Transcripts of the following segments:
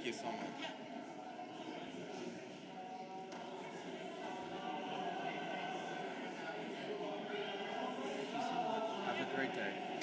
Thank you so much. Thank you so much. Have a great day.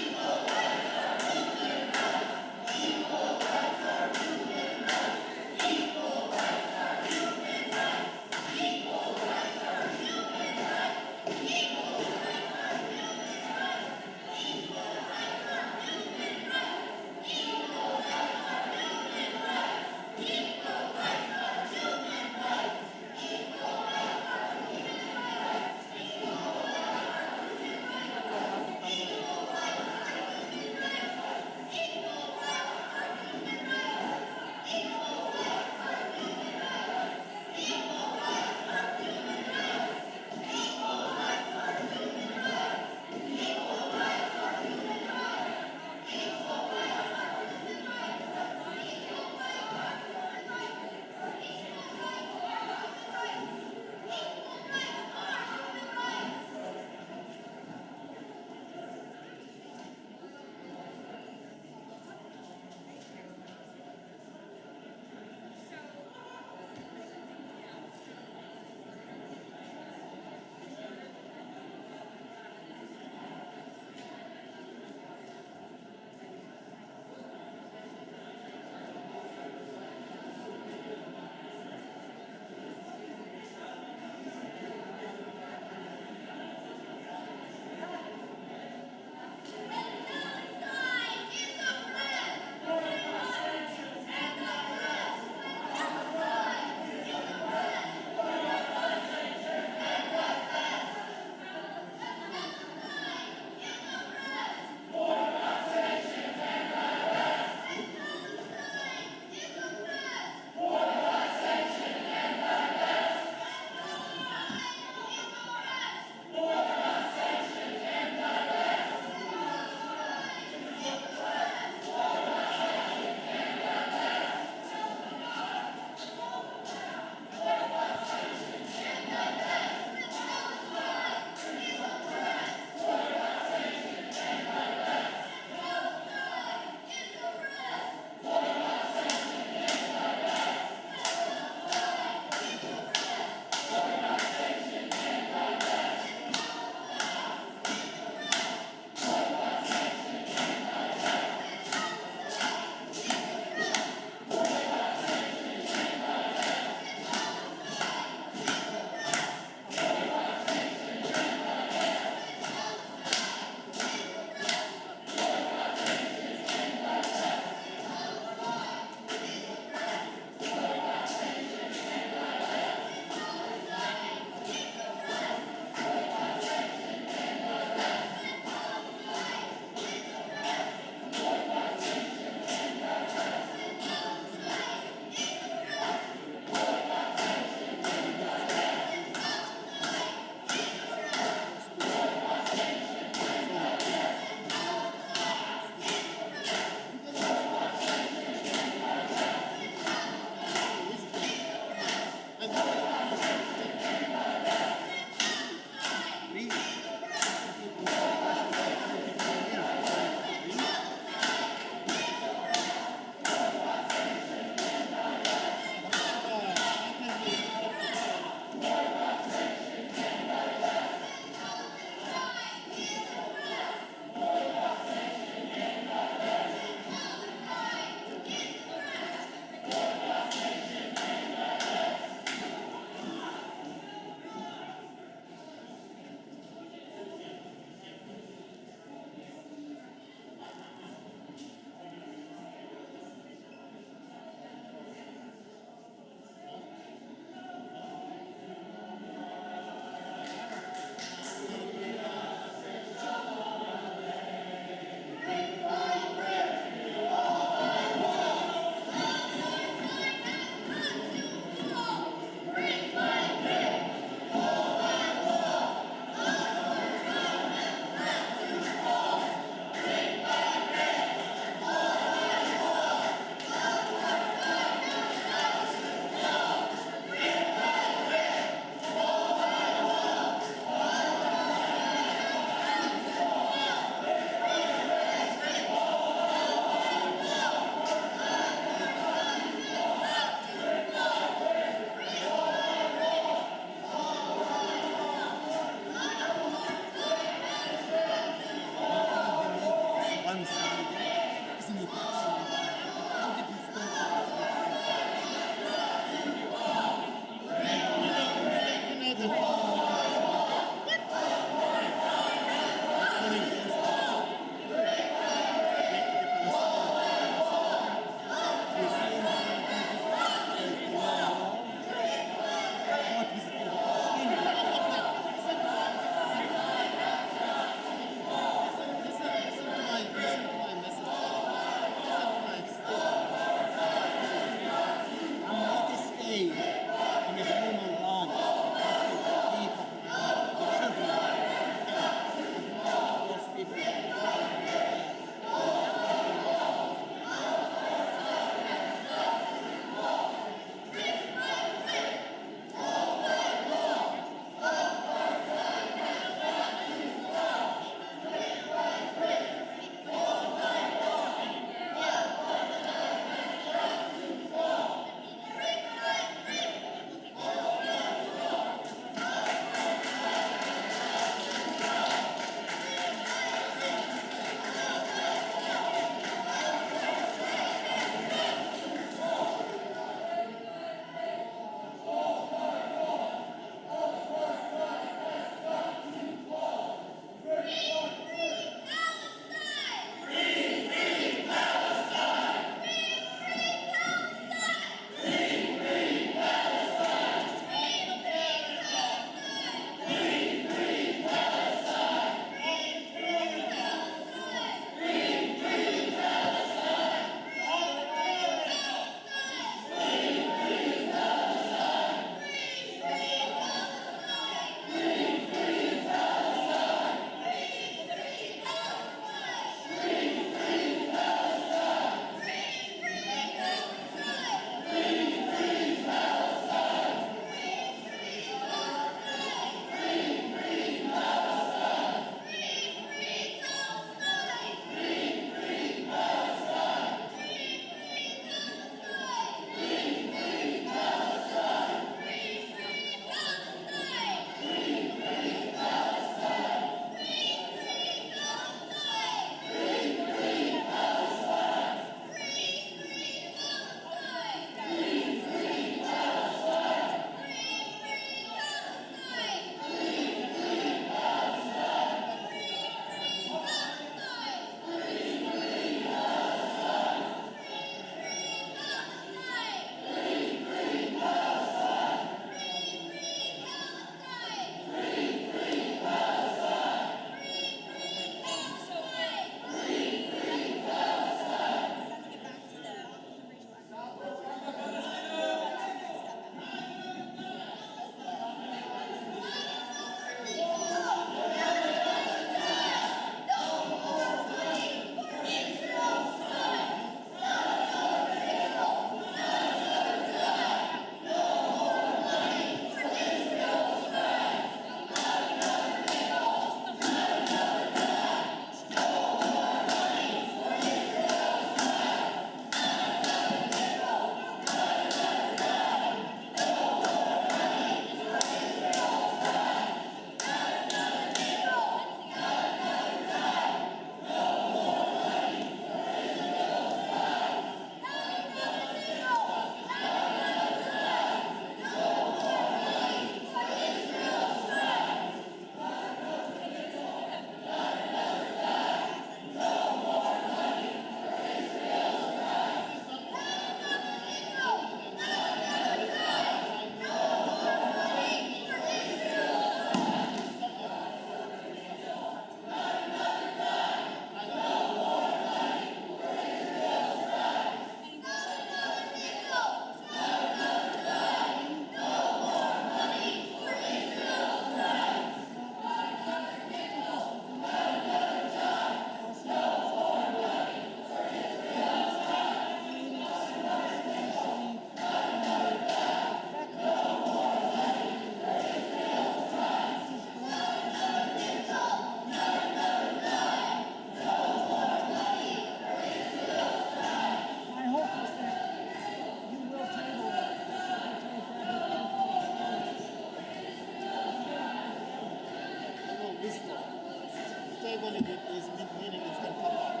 dwelling is meaning it's going to come out.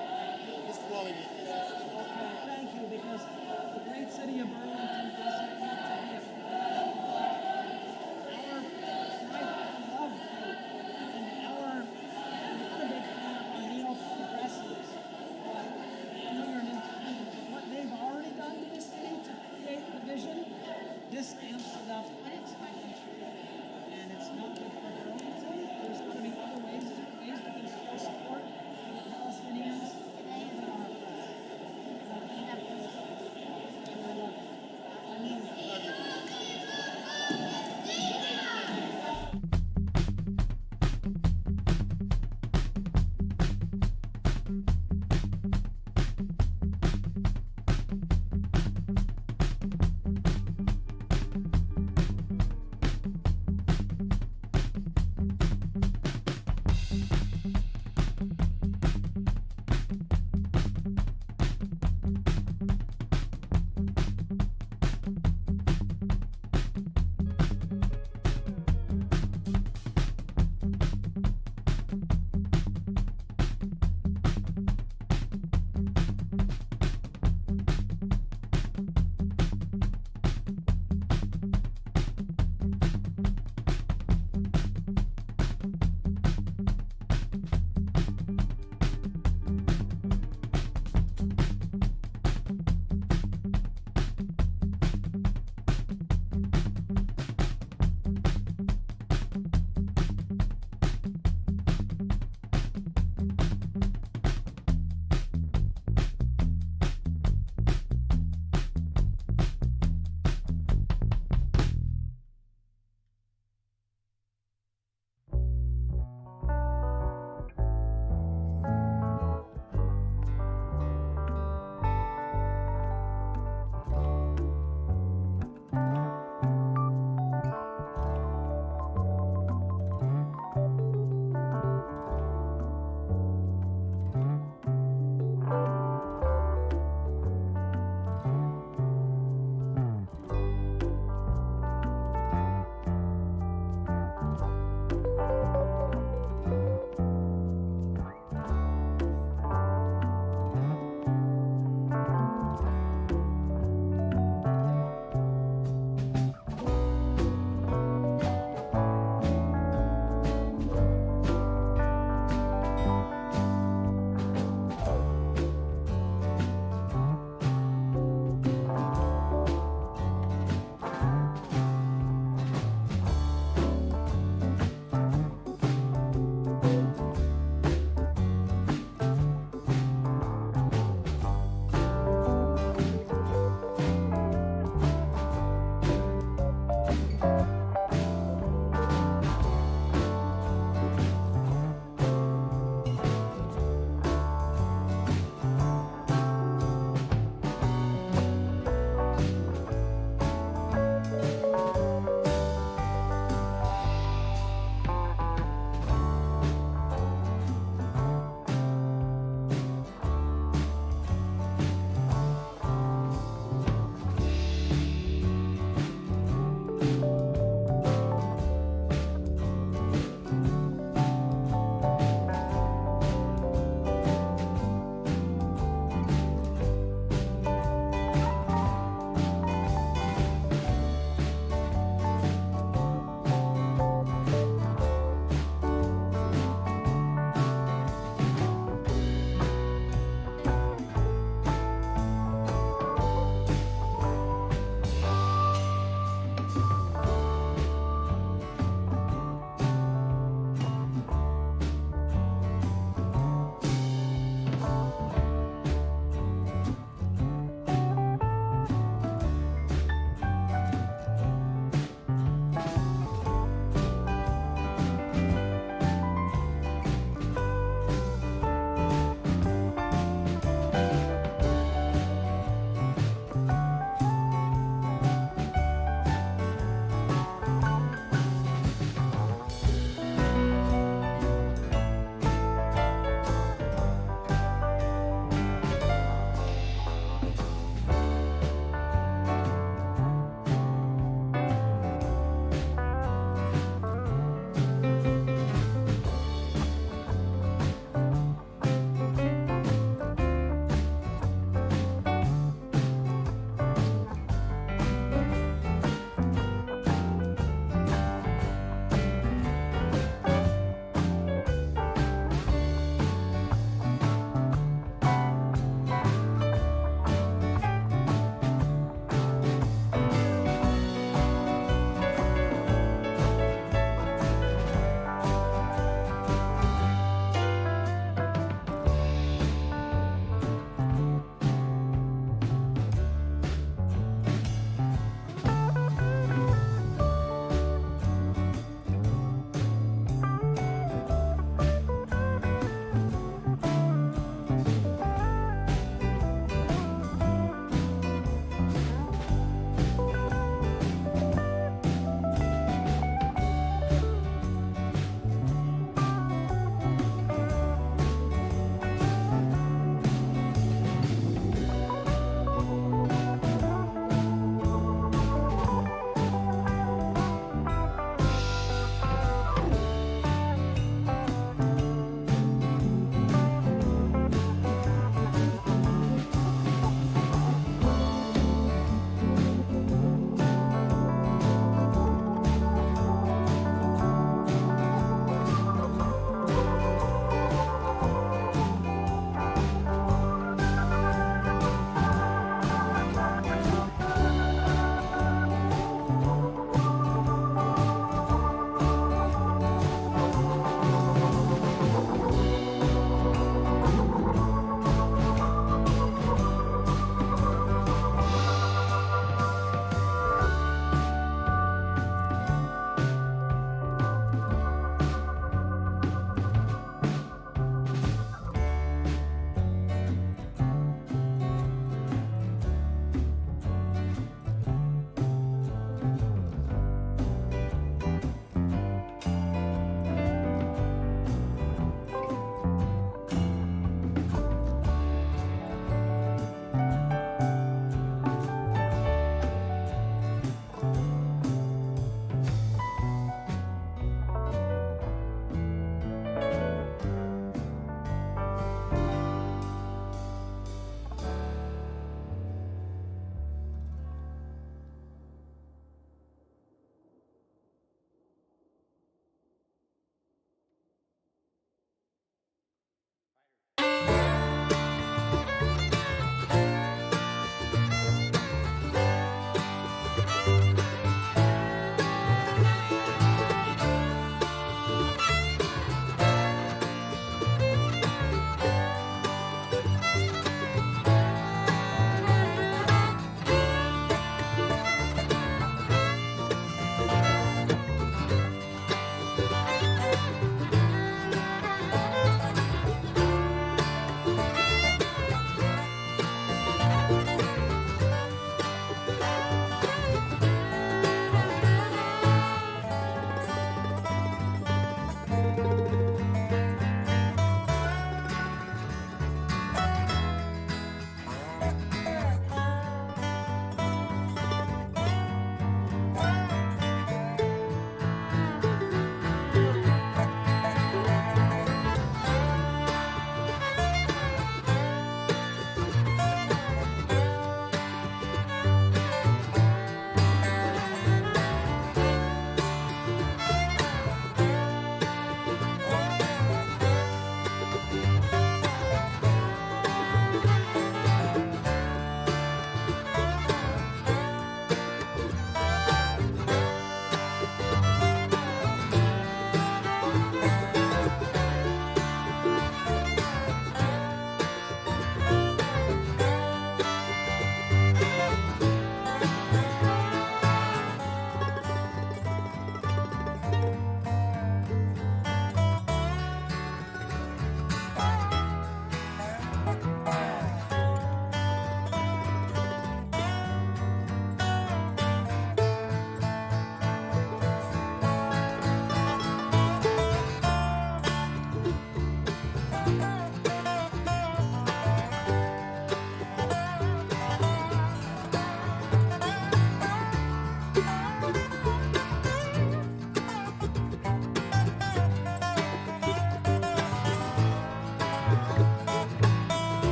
This dwelling is. Okay, thank you, because the great city of Burlington doesn't need to be a our love group and I'm a big fan of our neo-progressives, but I know you're an independent, but what they've already done to the city to create the vision, this amps it up exponentially. And it's not good for Burlington. There's going to be other ways we can show support for the Palestinians and our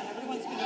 Everyone's gonna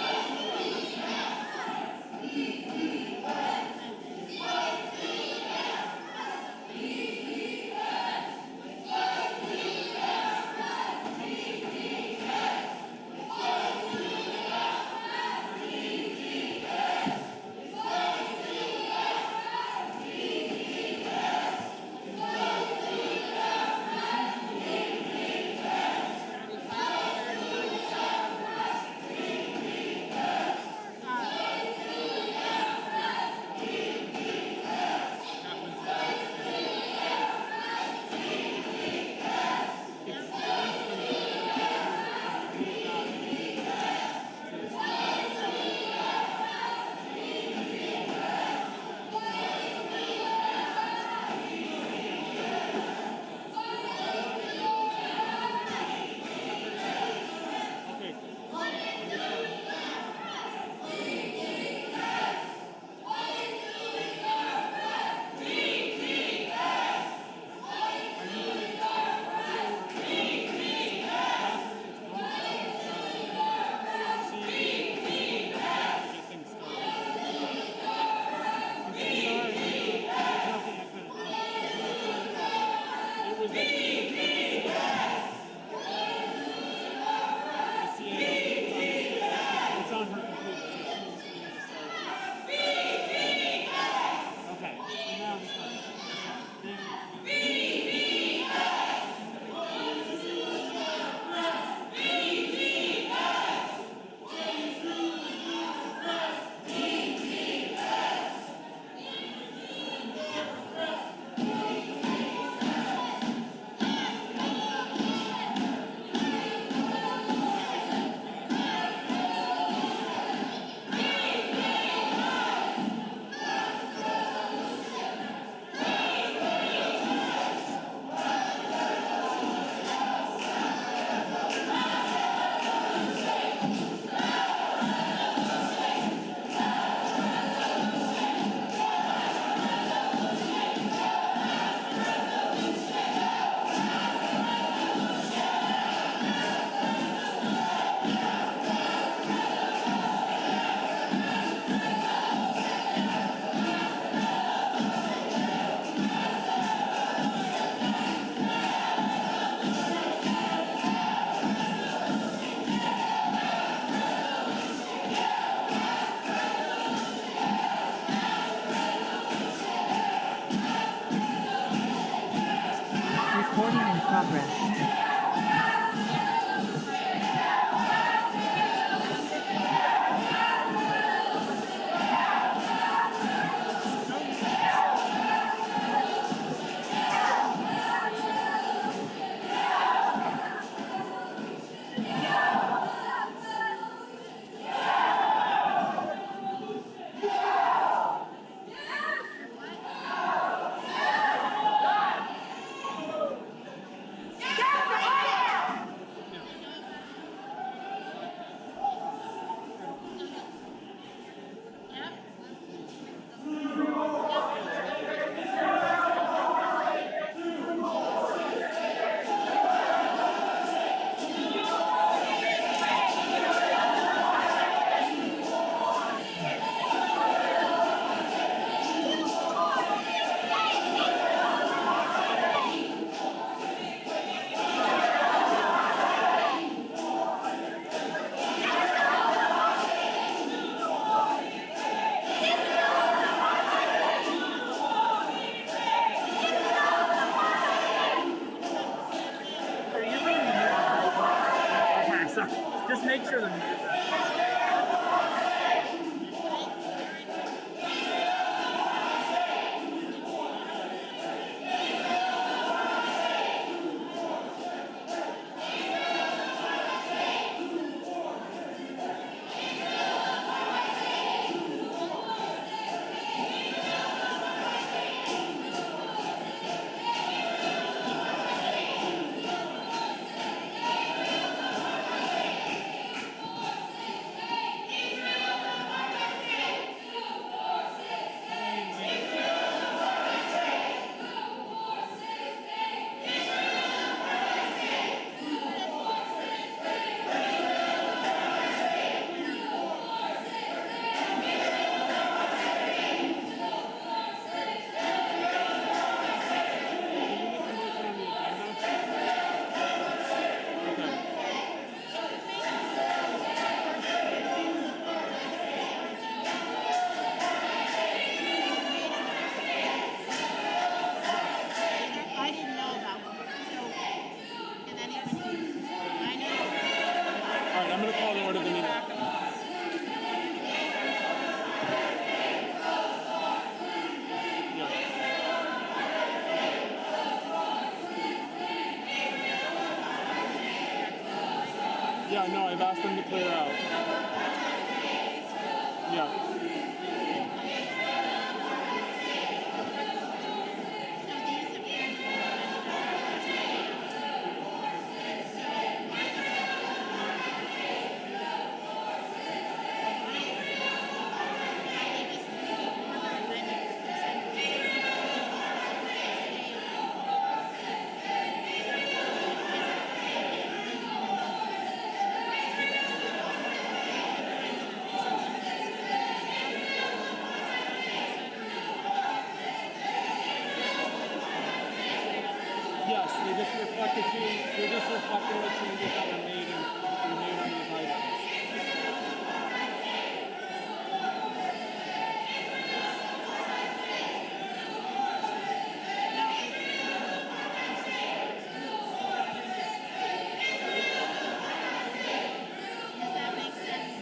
Yeah, no, I've asked them to clear out. Yeah. Yes, they just reflect the change. They're just reflecting the changes that were made on these items. Does that make sense?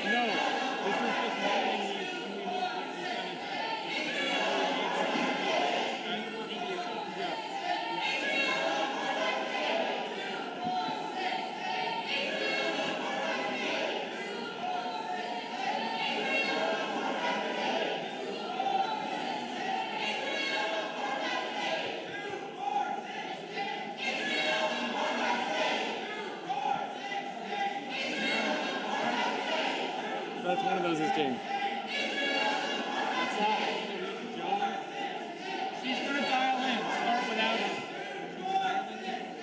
No, this is just moving these That's one of those is Jane. What's that? Joan? She's gonna dial in, start without her.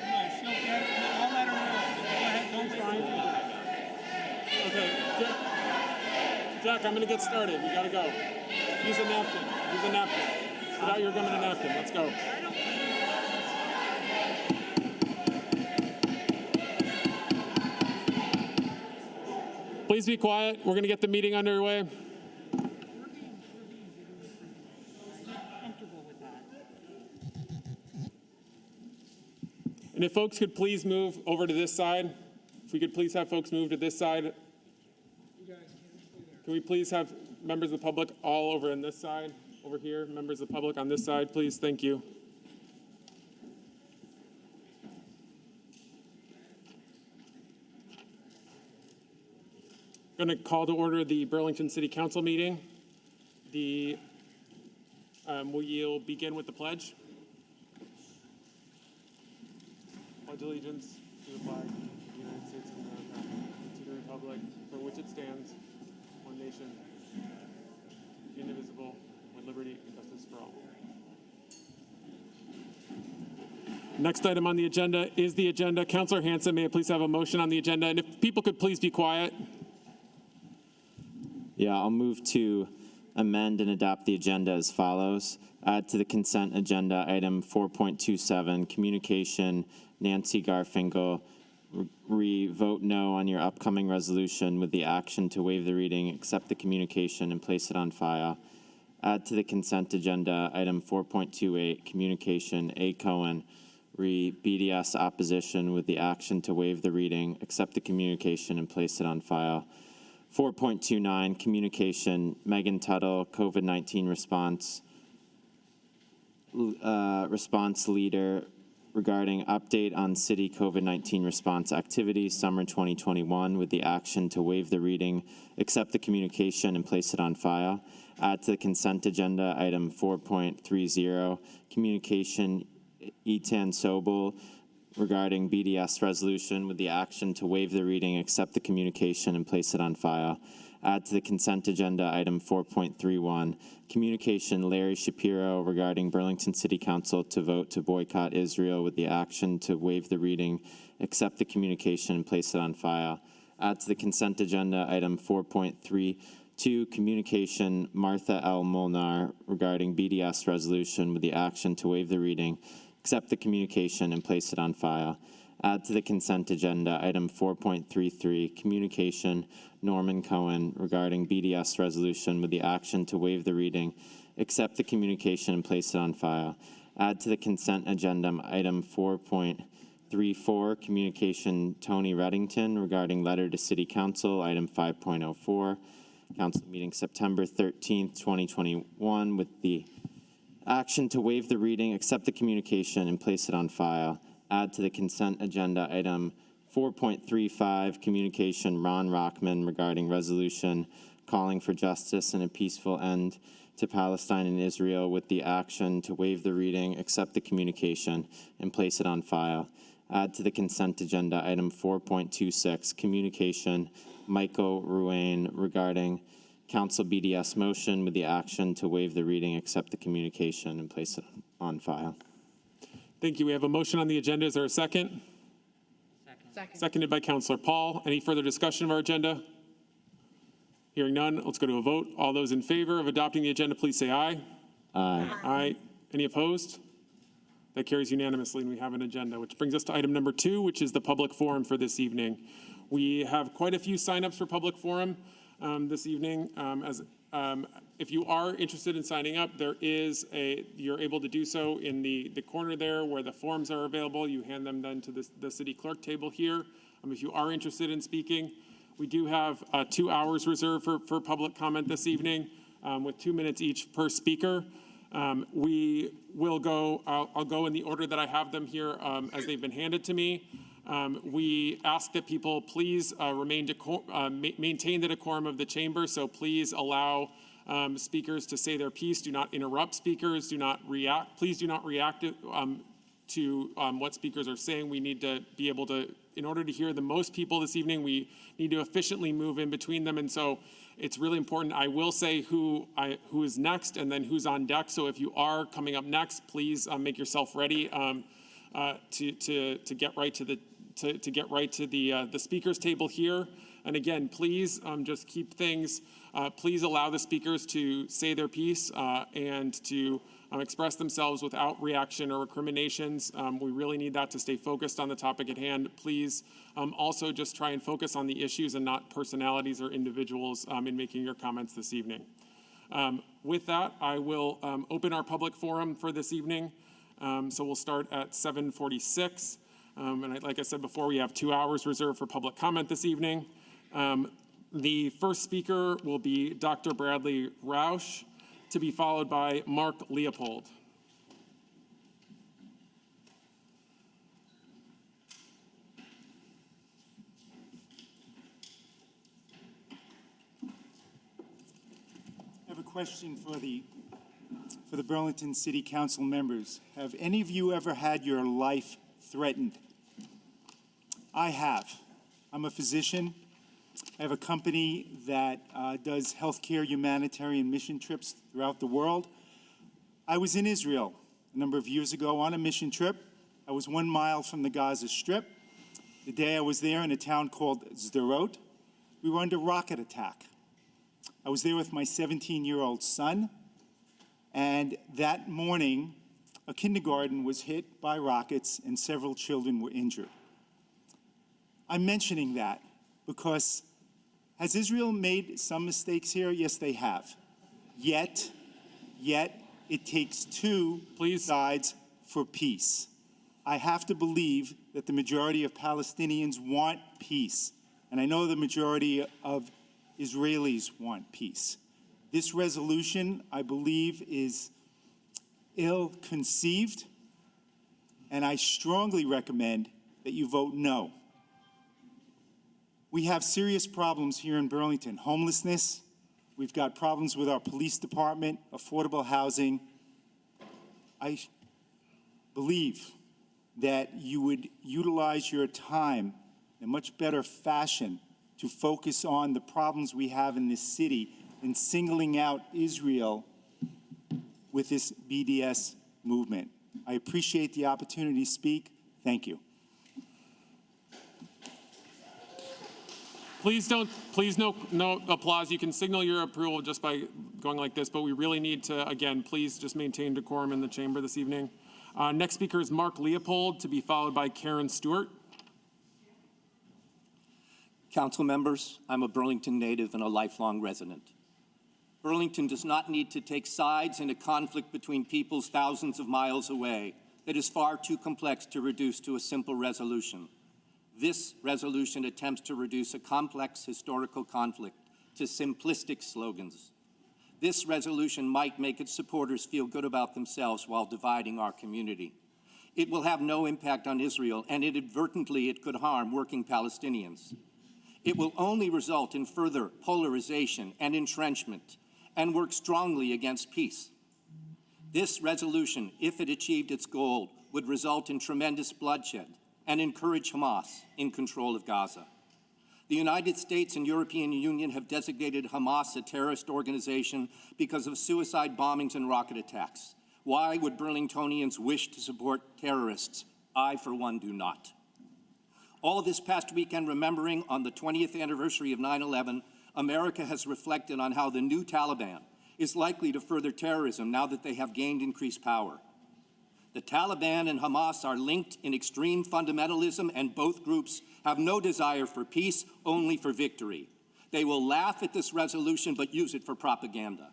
No, she'll get it, I'll let her know. Go ahead, don't wait for Okay, Jack, I'm gonna get started. We gotta go. Use a napkin. Use a napkin. Spit out your gum in a napkin. Let's go. Please be quiet. We're gonna get the meeting underway. comfortable with that. And if folks could please move over to this side. If we could please have folks move to this side. Can we please have members of the public all over on this side? Over here, members of the public on this side, please. Thank you. Going to call to order the Burlington City Council meeting. We'll begin with the pledge. Pledge allegiance to the flag of the United States of America, and to the republic for which it stands, one nation, indivisible, with liberty and justice for all. Next item on the agenda is the agenda. Councillor Hanson, may I please have a motion on the agenda? And if people could please be quiet. Yeah, I'll move to amend and adopt the agenda as follows. Add to the consent agenda item 4.27, communication, Nancy Garfinkel, vote no on your upcoming resolution with the action to waive the reading, accept the communication, and place it on file. Add to the consent agenda item 4.28, communication, A. Cohen, BDS opposition with the action to waive the reading, accept the communication, and place it on file. 4.29, communication, Megan Tuttle, COVID-19 response leader regarding update on city COVID-19 response activities, summer 2021, with the action to waive the reading, accept the communication, and place it on file. Add to the consent agenda item 4.30, communication, Etan Sobel, regarding BDS resolution with the action to waive the reading, accept the communication, and place it on file. Add to the consent agenda item 4.31, communication Larry Shapiro regarding Burlington City Council to vote to boycott Israel with the action to waive the reading, accept the communication, and place it on file. Add to the consent agenda item 4.32, communication Martha L. Molnar regarding BDS resolution with the action to waive the reading, accept the communication, and place it on file. Add to the consent agenda item 4.33, communication Norman Cohen regarding BDS resolution with the action to waive the reading, accept the communication, and place it on file. Add to the consent agenda item 4.34, communication Tony Reddington regarding letter to City Council, item 5.04. council meeting September 13th, 2021, with the action to waive the reading, accept the communication, and place it on file. Add to the consent agenda item 4.35, communication Ron Rockman regarding resolution calling for justice and a peaceful end to Palestine and Israel, with the action to waive the reading, accept the communication, and place it on file. Add to the consent agenda item 4.26, communication Michael Ruane regarding council BDS motion, with the action to waive the reading, accept the communication, and place it on file. Thank you. We have a motion on the agenda. Is there a second? Second. Seconded by Councilor Paul. Any further discussion of our agenda? Hearing none, let's go to a vote. All those in favor of adopting the agenda, please say aye. Aye. Aye. Any opposed? That carries unanimously, and we have an agenda, which brings us to item number 2, which is the public forum for this evening. We have quite a few signups for public forum this evening. If you are interested in signing up, you're able to do so in the corner there where the forms are available. You hand them then to the city clerk table here. If you are interested in speaking, we do have 2 hours reserved for public comment this evening, with 2 minutes each per speaker. We will go, I'll go in the order that I have them here as they've been handed to me. We ask that people please maintain the decorum of the chamber, so please allow speakers to say their piece. Do not interrupt speakers. Do not react. Please do not react to what speakers are saying. We need to be able to, in order to hear the most people this evening, we need to efficiently move in between them. And so it's really important. I will say who is next and then who's on deck. So if you are coming up next, please make yourself ready to get right to the speakers table here. And again, please just keep things. Please allow the speakers to say their piece and to express themselves without reaction or recriminations. We really need that to stay focused on the topic at hand. Please also just try and focus on the issues and not personalities or individuals in making your comments this evening. With that, I will open our public forum for this evening. So we'll start at 7:46. And like I said before, we have 2 hours reserved for public comment this evening. The first speaker will be Dr. Bradley Roush, to be followed by Mark Leopold. I have a question for the Burlington City Council members. Have any of you ever had your life threatened? I have. I'm a physician. I have a company that does healthcare humanitarian mission trips throughout the world. I was in Israel a number of years ago on a mission trip. I was 1 mile from the Gaza Strip. The day I was there in a town called Sderot, we were under rocket attack. I was there with my 17-year-old son, and that morning, a kindergarten was hit by rockets and several children were injured. I'm mentioning that because has Israel made some mistakes here? Yes, they have. Yet it takes two sides for peace. I have to believe that the majority of Palestinians want peace, and I know the majority of Israelis want peace. This resolution, I believe, is ill-conceived, and I strongly recommend that you vote no. We have serious problems here in Burlington. Homelessness, we've got problems with our police department, affordable housing. I believe that you would utilize your time in a much better fashion to focus on the problems we have in this city and singling out Israel with this BDS movement. I appreciate the opportunity to speak. Thank you. Please no applause. You can signal your approval just by going like this, but we really need to, again, please just maintain decorum in the chamber this evening. Next speaker is Mark Leopold, to be followed by Karen Stewart. Council members, I'm a Burlington native and a lifelong resident. Burlington does not need to take sides in a conflict between peoples thousands of miles away that is far too complex to reduce to a simple resolution. This resolution attempts to reduce a complex historical conflict to simplistic slogans. This resolution might make its supporters feel good about themselves while dividing our community. It will have no impact on Israel, and inadvertently it could harm working Palestinians. It will only result in further polarization and entrenchment and work strongly against peace. This resolution, if it achieved its goal, would result in tremendous bloodshed and encourage Hamas in control of Gaza. The United States and European Union have designated Hamas a terrorist organization because of suicide bombings and rocket attacks. Why would Burlingtonians wish to support terrorists? I, for one, do not. All this past weekend, remembering on the 20th anniversary of 9/11, America has reflected on how the new Taliban is likely to further terrorism now that they have gained increased power. The Taliban and Hamas are linked in extreme fundamentalism, and both groups have no desire for peace, only for victory. They will laugh at this resolution, but use it for propaganda.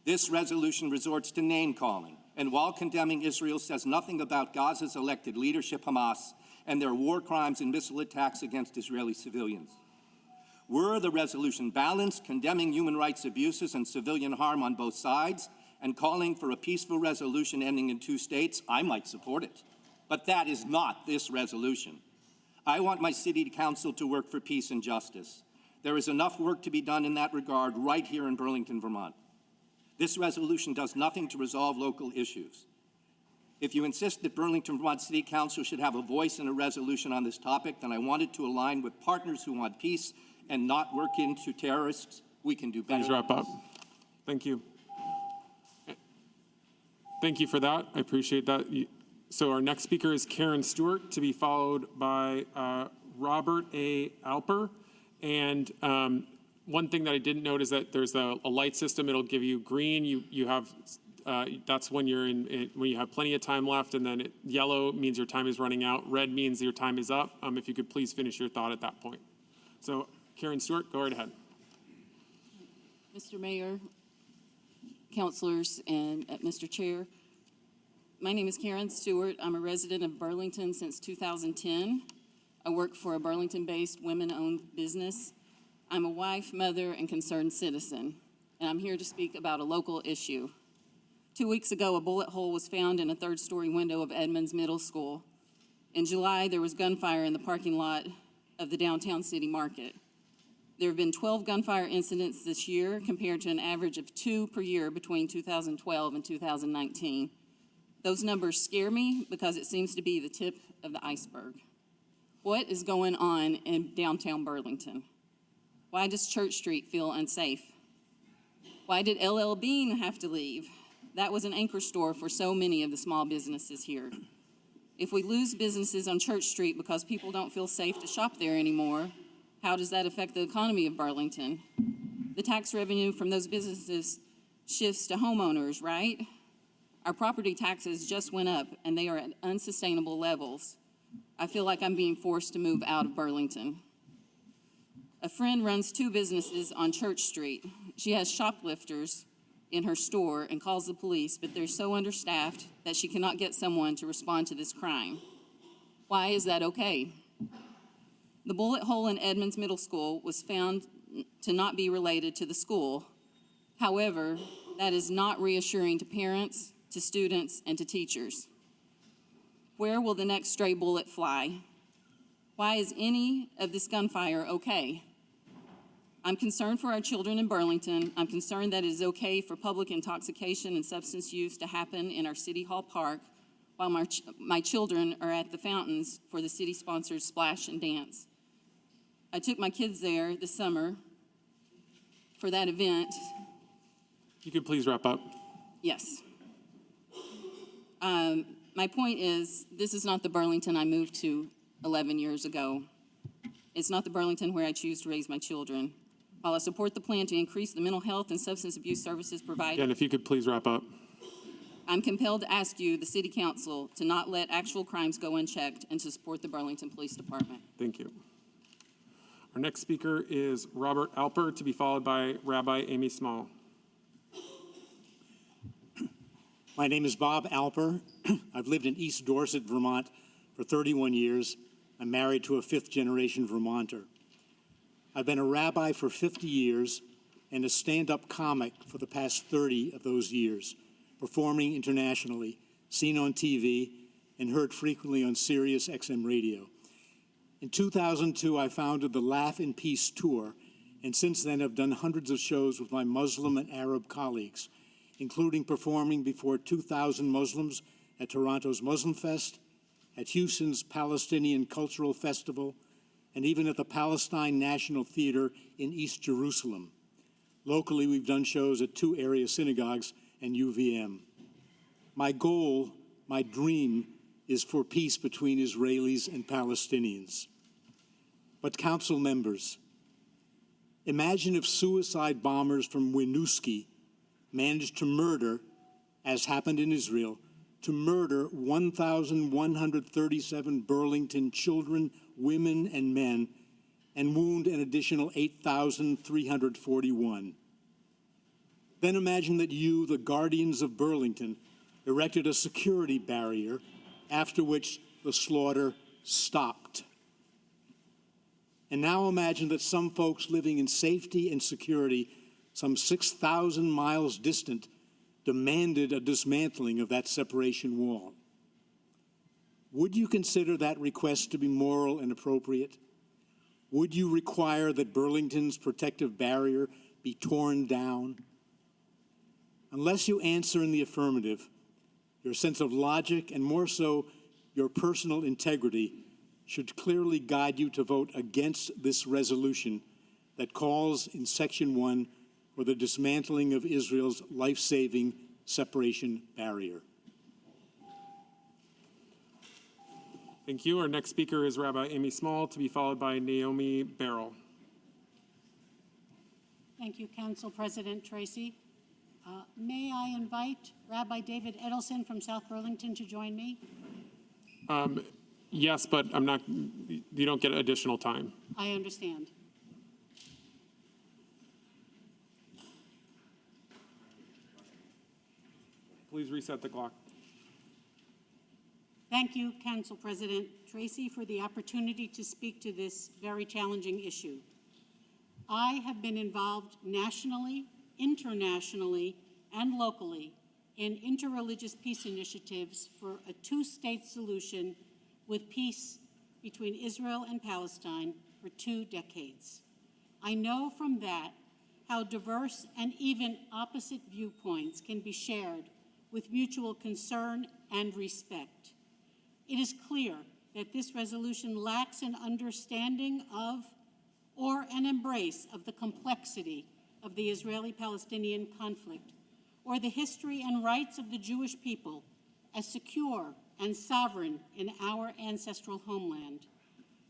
This resolution resorts to name-calling, and while condemning Israel, says nothing about Gaza's elected leadership, Hamas, and their war crimes and missile attacks against Israeli civilians. Were the resolution balanced, condemning human rights abuses and civilian harm on both sides, and calling for a peaceful resolution ending in 2 states, I might support it. But that is not this resolution. I want my city council to work for peace and justice. There is enough work to be done in that regard right here in Burlington, Vermont. This resolution does nothing to resolve local issues. If you insist that Burlington, Vermont City Council should have a voice in a resolution on this topic, then I want it to align with partners who want peace and not work into terrorists. We can do better. Please wrap up. Thank you. Thank you for that. I appreciate that. So our next speaker is Karen Stewart, to be followed by Robert A. Alper. And one thing that I didn't note is that there's a light system. It'll give you green. You have that's when you're when you have plenty of time left, and then yellow means your time is running out. Red means your time is up. If you could please finish your thought at that point. So Karen Stewart, go right ahead. Mr. Mayor, councilors, and Mr. Chair. My name is Karen Stewart. I'm a resident of Burlington since 2010. I work for a Burlington-based women-owned business. I'm a wife, mother, and concerned citizen, and I'm here to speak about a local issue. 2 weeks ago, a bullet hole was found in a third-story window of Edmonds Middle School. In July, there was gunfire in the parking lot of the downtown city market. There have been 12 gunfire incidents this year, compared to an average of 2 per year between 2012 and 2019. Those numbers scare me because it seems to be the tip of the iceberg. What is going on in downtown Burlington? Why does Church Street feel unsafe? Why did LL Bean have to leave? That was an anchor store for so many of the small businesses here. If we lose businesses on Church Street because people don't feel safe to shop there anymore, how does that affect the economy of Burlington? The tax revenue from those businesses shifts to homeowners, right? Our property taxes just went up, and they are at unsustainable levels. I feel like I'm being forced to move out of Burlington. A friend runs 2 businesses on Church Street. She has shoplifters in her store and calls the police, but they're so understaffed that she cannot get someone to respond to this crime. Why is that okay? The bullet hole in Edmonds Middle School was found to not be related to the school. However, that is not reassuring to parents, to students, and to teachers. Where will the next stray bullet fly? Why is any of this gunfire okay? I'm concerned for our children in Burlington. I'm concerned that it is okay for public intoxication and substance use to happen in our City Hall Park while my children are at the fountains for the city-sponsored Splash and Dance. I took my kids there this summer for that event. You could please wrap up. Yes. My point is, this is not the Burlington I moved to 11 years ago. It's not the Burlington where I choose to raise my children. While I support the plan to increase the mental health and substance abuse services provided, And if you could please wrap up. I'm compelled to ask you, the City Council, to not let actual crimes go unchecked and to support the Burlington Police Department. Thank you. Our next speaker is Robert Alper, to be followed by Rabbi Amy Small. My name is Bob Alper. I've lived in East Dorset, Vermont for 31 years. I'm married to a 5th-generation Vermonter. I've been a rabbi for 50 years and a stand-up comic for the past 30 of those years, performing internationally, seen on TV, and heard frequently on Sirius XM radio. In 2002, I founded the Laugh in Peace Tour, and since then have done hundreds of shows with my Muslim and Arab colleagues, including performing before 2,000 Muslims at Toronto's Muslim Fest, at Houston's Palestinian Cultural Festival, and even at the Palestine National Theater in East Jerusalem. Locally, we've done shows at 2 area synagogues and UVM. My goal, my dream, is for peace between Israelis and Palestinians. But council members, imagine if suicide bombers from Winooski managed to murder, as happened in Israel, to murder 1,137 Burlington children, women, and men, and wound an additional 8,341. Then imagine that you, the guardians of Burlington, erected a security barrier, after which the slaughter stopped. And now imagine that some folks living in safety and security, some 6,000 miles distant, demanded a dismantling of that separation wall. Would you consider that request to be moral and appropriate? Would you require that Burlington's protective barrier be torn down? Unless you answer in the affirmative, your sense of logic, and more so, your personal integrity, should clearly guide you to vote against this resolution that calls in Section 1 for the dismantling of Israel's life-saving separation barrier. Thank you. Our next speaker is Rabbi Amy Small, to be followed by Naomi Barrell. Thank you, Council President Tracy. May I invite Rabbi David Edelson from South Burlington to join me? Yes, but you don't get additional time. I understand. Please reset the clock. Thank you, Council President Tracy, for the opportunity to speak to this very challenging issue. I have been involved nationally, internationally, and locally in interreligious peace initiatives for a 2-state solution with peace between Israel and Palestine for 2 decades. I know from that how diverse and even opposite viewpoints can be shared with mutual concern and respect. It is clear that this resolution lacks an understanding of or an embrace of the complexity of the Israeli-Palestinian conflict, or the history and rights of the Jewish people as secure and sovereign in our ancestral homeland.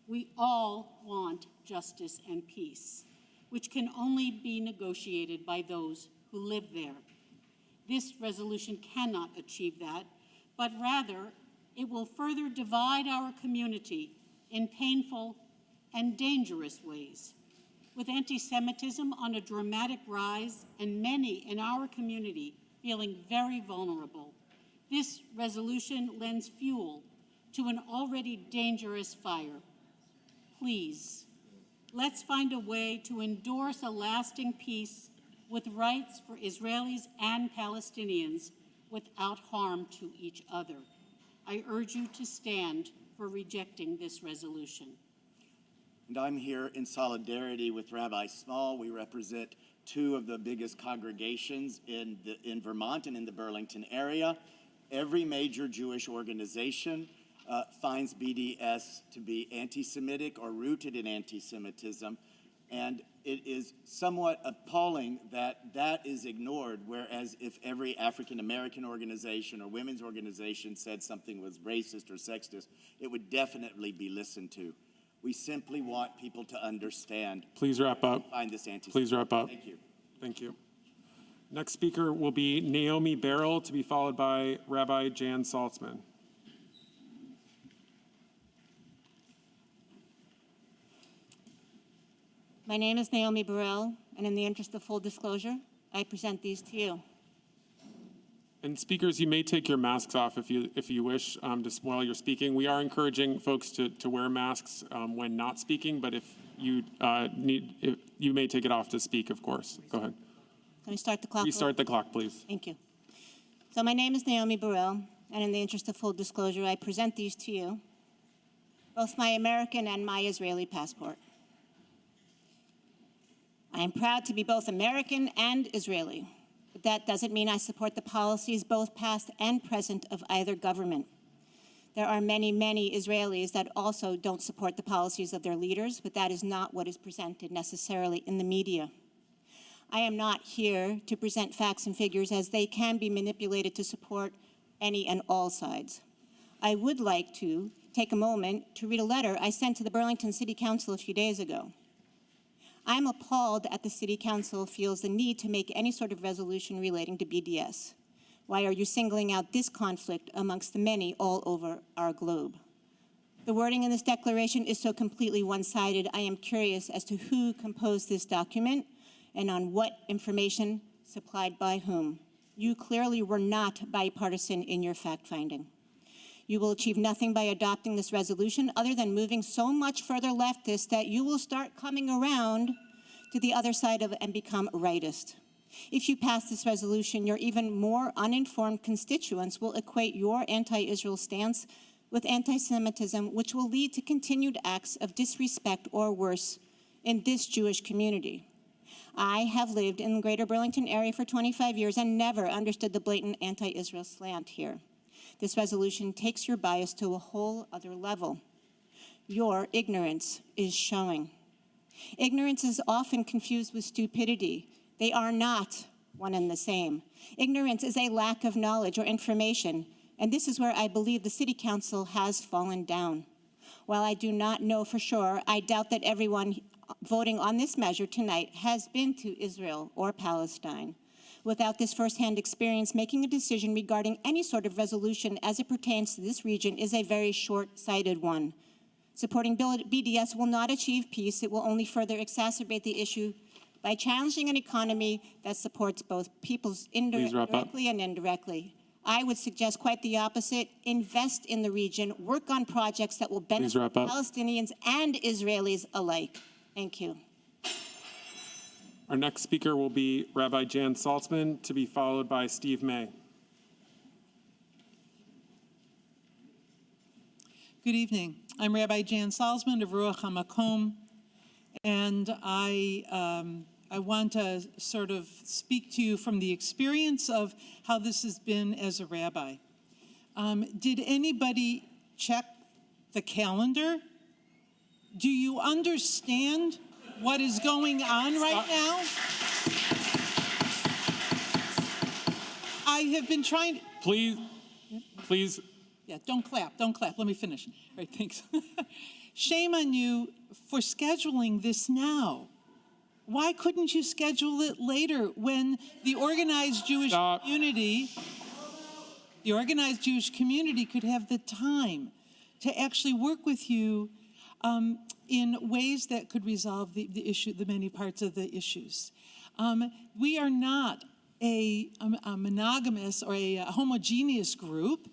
We all want justice and peace, which can only be negotiated by those who live there. This resolution cannot achieve that, but rather it will further divide our community in painful and dangerous ways. With anti-Semitism on a dramatic rise and many in our community feeling very vulnerable, this resolution lends fuel to an already dangerous fire. Please, let's find a way to endorse a lasting peace with rights for Israelis and Palestinians without harm to each other. I urge you to stand for rejecting this resolution. And I'm here in solidarity with Rabbi Small. We represent 2 of the biggest congregations in Vermont and in the Burlington area. Every major Jewish organization finds BDS to be anti-Semitic or rooted in anti-Semitism. And it is somewhat appalling that that is ignored, whereas if every African-American organization or women's organization said something was racist or sexist, it would definitely be listened to. We simply want people to understand. Please wrap up. Find this anti-Semitic. Please wrap up. Thank you. Thank you. Next speaker will be Naomi Barrell, to be followed by Rabbi Jan Saltzman. My name is Naomi Burrell, and in the interest of full disclosure, I present these to you. And speakers, you may take your masks off if you wish, just while you're speaking. We are encouraging folks to wear masks when not speaking, but if you you may take it off to speak, of course. Go ahead. Can we start the clock? Restart the clock, please. Thank you. So my name is Naomi Burrell, and in the interest of full disclosure, I present these to you, both my American and my Israeli passport. I am proud to be both American and Israeli, but that doesn't mean I support the policies, both past and present, of either government. There are many, many Israelis that also don't support the policies of their leaders, but that is not what is presented necessarily in the media. I am not here to present facts and figures, as they can be manipulated to support any and all sides. I would like to take a moment to read a letter I sent to the Burlington City Council a few days ago. I'm appalled at the City Council feels the need to make any sort of resolution relating to BDS. Why are you singling out this conflict amongst the many all over our globe? The wording in this declaration is so completely one-sided. I am curious as to who composed this document and on what information supplied by whom. You clearly were not bipartisan in your fact-finding. You will achieve nothing by adopting this resolution other than moving so much further leftist that you will start coming around to the other side of it and become rightist. If you pass this resolution, your even more uninformed constituents will equate your anti-Israel stance with anti-Semitism, which will lead to continued acts of disrespect or worse in this Jewish community. I have lived in the greater Burlington area for 25 years and never understood the blatant anti-Israel slant here. This resolution takes your bias to a whole other level. Your ignorance is showing. Ignorance is often confused with stupidity. They are not one and the same. Ignorance is a lack of knowledge or information, and this is where I believe the City Council has fallen down. While I do not know for sure, I doubt that everyone voting on this measure tonight has been to Israel or Palestine. Without this firsthand experience, making a decision regarding any sort of resolution as it pertains to this region is a very short-sighted one. Supporting BDS will not achieve peace. It will only further exacerbate the issue by challenging an economy that supports both peoples directly and indirectly. I would suggest quite the opposite. Invest in the region. Work on projects that will benefit Palestinians and Israelis alike. Thank you. Our next speaker will be Rabbi Jan Saltzman, to be followed by Steve May. Good evening. I'm Rabbi Jan Salzman of Ruach HaMakom, and I want to sort of speak to you from the experience of how this has been as a rabbi. Did anybody check the calendar? Do you understand what is going on right now? I have been trying to... Please. Yeah, don't clap. Let me finish. All right, thanks. Shame on you for scheduling this now. Why couldn't you schedule it later when the organized Jewish community could have the time to actually work with you in ways that could resolve the issue, the many parts of the issues. We are not a monogamous or a homogeneous group.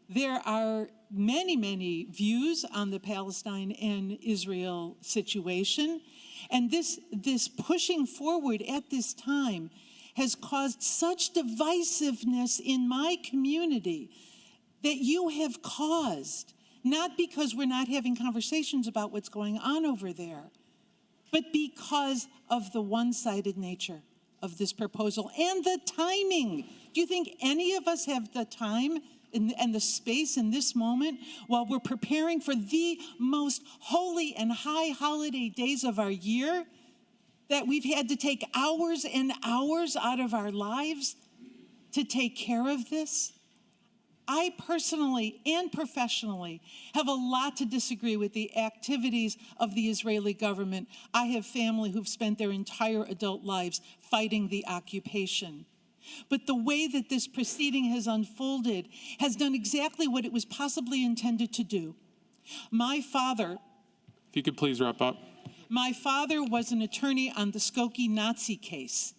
There are many, many views on the Palestine and Israel situation. And this pushing forward at this time has caused such divisiveness in my community that you have caused, not because we're not having conversations about what's going on over there, but because of the one-sided nature of this proposal and the timing. Do you think any of us have the time and the space in this moment while we're preparing for the most holy and high holiday days of our year, that we've had to take hours and hours out of our lives to take care of this? I personally and professionally have a lot to disagree with the activities of the Israeli government. I have family who've spent their entire adult lives fighting the occupation. But the way that this proceeding has unfolded has done exactly what it was possibly intended to do. My father... If you could please wrap up. My father was an attorney on the Skokie Nazi case.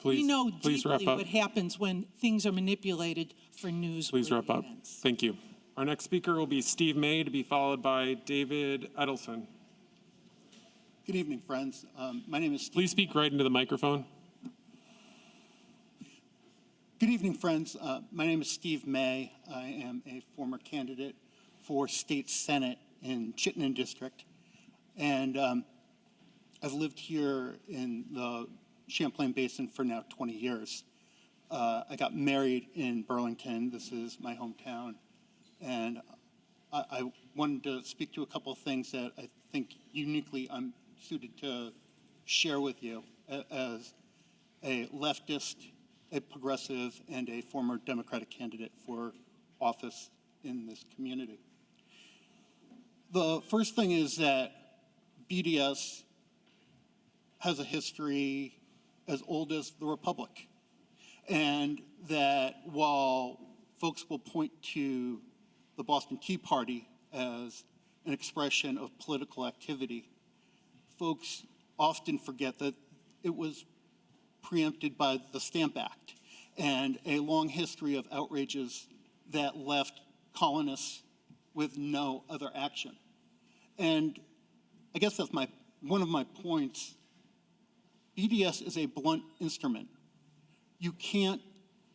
We know deeply what happens when things are manipulated for news. Please wrap up. Thank you. Our next speaker will be Steve May, to be followed by David Edelson. Good evening, friends. My name is Steve. Please speak right into the microphone. Good evening, friends. My name is Steve May. I am a former candidate for state senate in Chittenden District. And I've lived here in the Champlain Basin for now 20 years. I got married in Burlington. This is my hometown. And I wanted to speak to a couple of things that I think uniquely I'm suited to share with you as a leftist, a progressive, and a former Democratic candidate for office in this community. The first thing is that BDS has a history as old as the Republic, and that while folks will point to the Boston Tea Party as an expression of political activity, folks often forget that it was preempted by the Stamp Act and a long history of outrages that left colonists with no other action. And I guess that's one of my points. BDS is a blunt instrument. You can't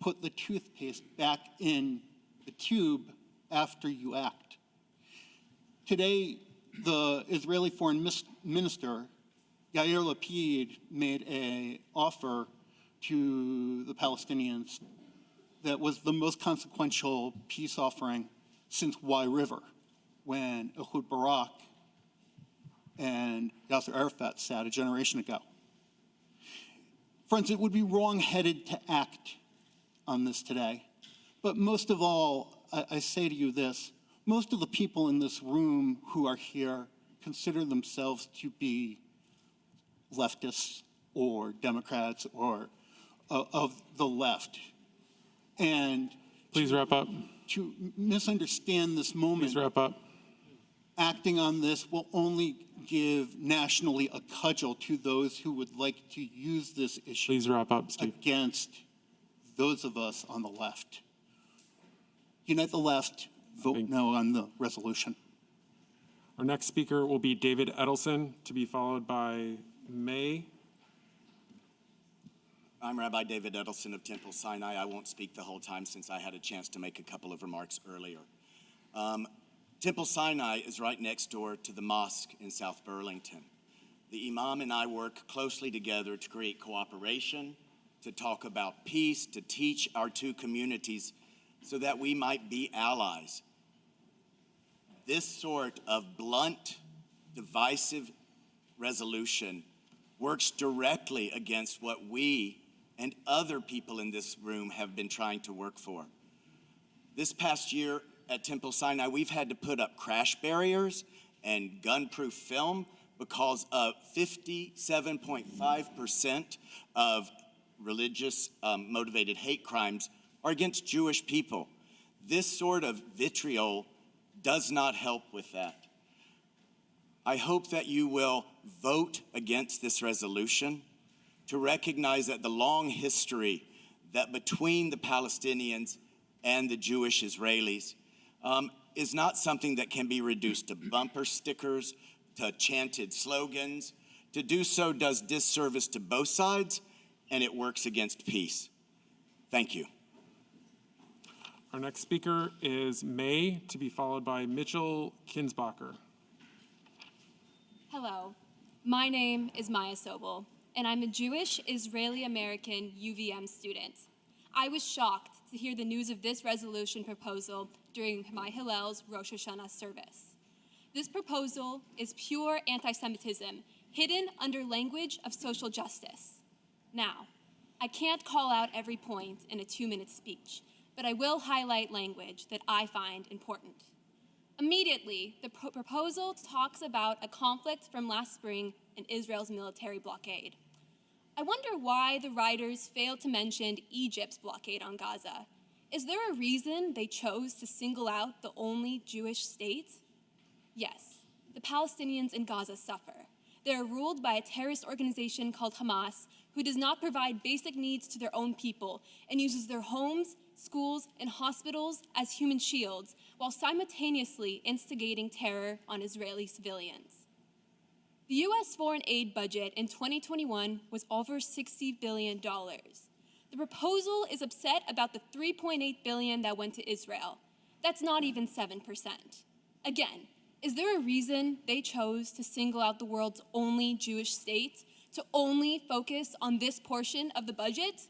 put the toothpaste back in the tube after you act. Today, the Israeli Foreign Minister, Yair Lapid, made an offer to the Palestinians that was the most consequential peace offering since Y River, when Ehud Barak and Yasser Arafat sat a generation ago. Friends, it would be wrong-headed to act on this today. But most of all, I say to you this: most of the people in this room who are here consider themselves to be leftists or Democrats or of the left. And please wrap up. To misunderstand this moment, please wrap up. Acting on this will only give nationally a cudgel to those who would like to use this issue please wrap up, Steve. Against those of us on the left. Unite the left, vote no on the resolution. Our next speaker will be David Edelson, to be followed by May. I'm Rabbi David Edelson of Temple Sinai. I won't speak the whole time since I had a chance to make a couple of remarks earlier. Temple Sinai is right next door to the mosque in South Burlington. The imam and I work closely together to create cooperation, to talk about peace, to teach our two communities so that we might be allies. This sort of blunt, divisive resolution works directly against what we and other people in this room have been trying to work for. This past year at Temple Sinai, we've had to put up crash barriers and gun-proof film because of 57.5% of religious motivated hate crimes are against Jewish people. This sort of vitriol does not help with that. I hope that you will vote against this resolution to recognize that the long history that between the Palestinians and the Jewish Israelis is not something that can be reduced to bumper stickers, to chanted slogans. To do so does disservice to both sides, and it works against peace. Thank you. Our next speaker is May, to be followed by Mitchell Kinsbacher. Hello, my name is Maya Sobel, and I'm a Jewish Israeli-American UVM student. I was shocked to hear the news of this resolution proposal during my Hillel's Rosh Hashanah service. This proposal is pure anti-Semitism, hidden under language of social justice. Now, I can't call out every point in a 2-minute speech, but I will highlight language that I find important. Immediately, the proposal talks about a conflict from last spring in Israel's military blockade. I wonder why the writers failed to mention Egypt's blockade on Gaza. Is there a reason they chose to single out the only Jewish state? Yes, the Palestinians in Gaza suffer. They are ruled by a terrorist organization called Hamas, who does not provide basic needs to their own people and uses their homes, schools, and hospitals as human shields, while simultaneously instigating terror on Israeli civilians. The U.S. foreign aid budget in 2021 was over $60 billion. The proposal is upset about the $3.8 billion that went to Israel. That's not even 7%. Again, is there a reason they chose to single out the world's only Jewish state to only focus on this portion of the budget?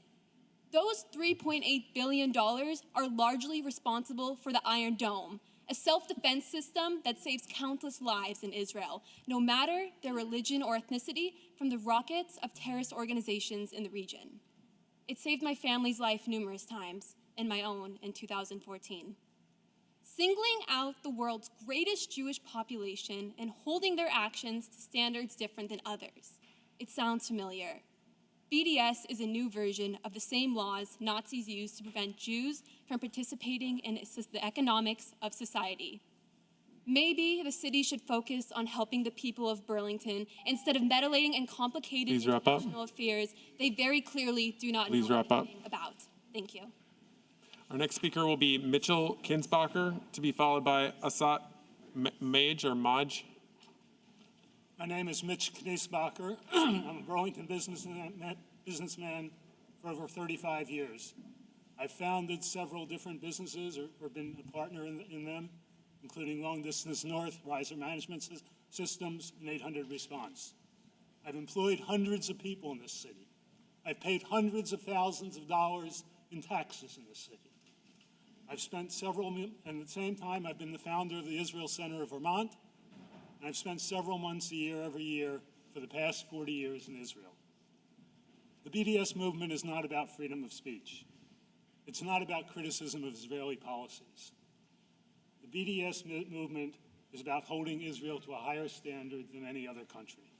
Those $3.8 billion are largely responsible for the Iron Dome, a self-defense system that saves countless lives in Israel, no matter their religion or ethnicity, from the rockets of terrorist organizations in the region. It saved my family's life numerous times, and my own in 2014. Singling out the world's greatest Jewish population and holding their actions to standards different than others. It sounds familiar. BDS is a new version of the same laws Nazis used to prevent Jews from participating in the economics of society. Maybe the city should focus on helping the people of Burlington instead of meddling in complicated international affairs they very clearly do not know anything about. Thank you. Our next speaker will be Mitchell Kinsbacher, to be followed by Asat Maj or Maj. My name is Mitch Kinsbacher. I'm a Burlington businessman for over 35 years. I've founded several different businesses or been a partner in them, including Long Distance North, Riser Management Systems, and 800 Response. I've employed hundreds of people in this city. I've paid hundreds of thousands of dollars in taxes in this city. I've spent and at the same time, I've been the founder of the Israel Center of Vermont, and I've spent several months a year, every year, for the past 40 years in Israel. The BDS movement is not about freedom of speech. It's not about criticism of Israeli policies. The BDS movement is about holding Israel to a higher standard than any other country.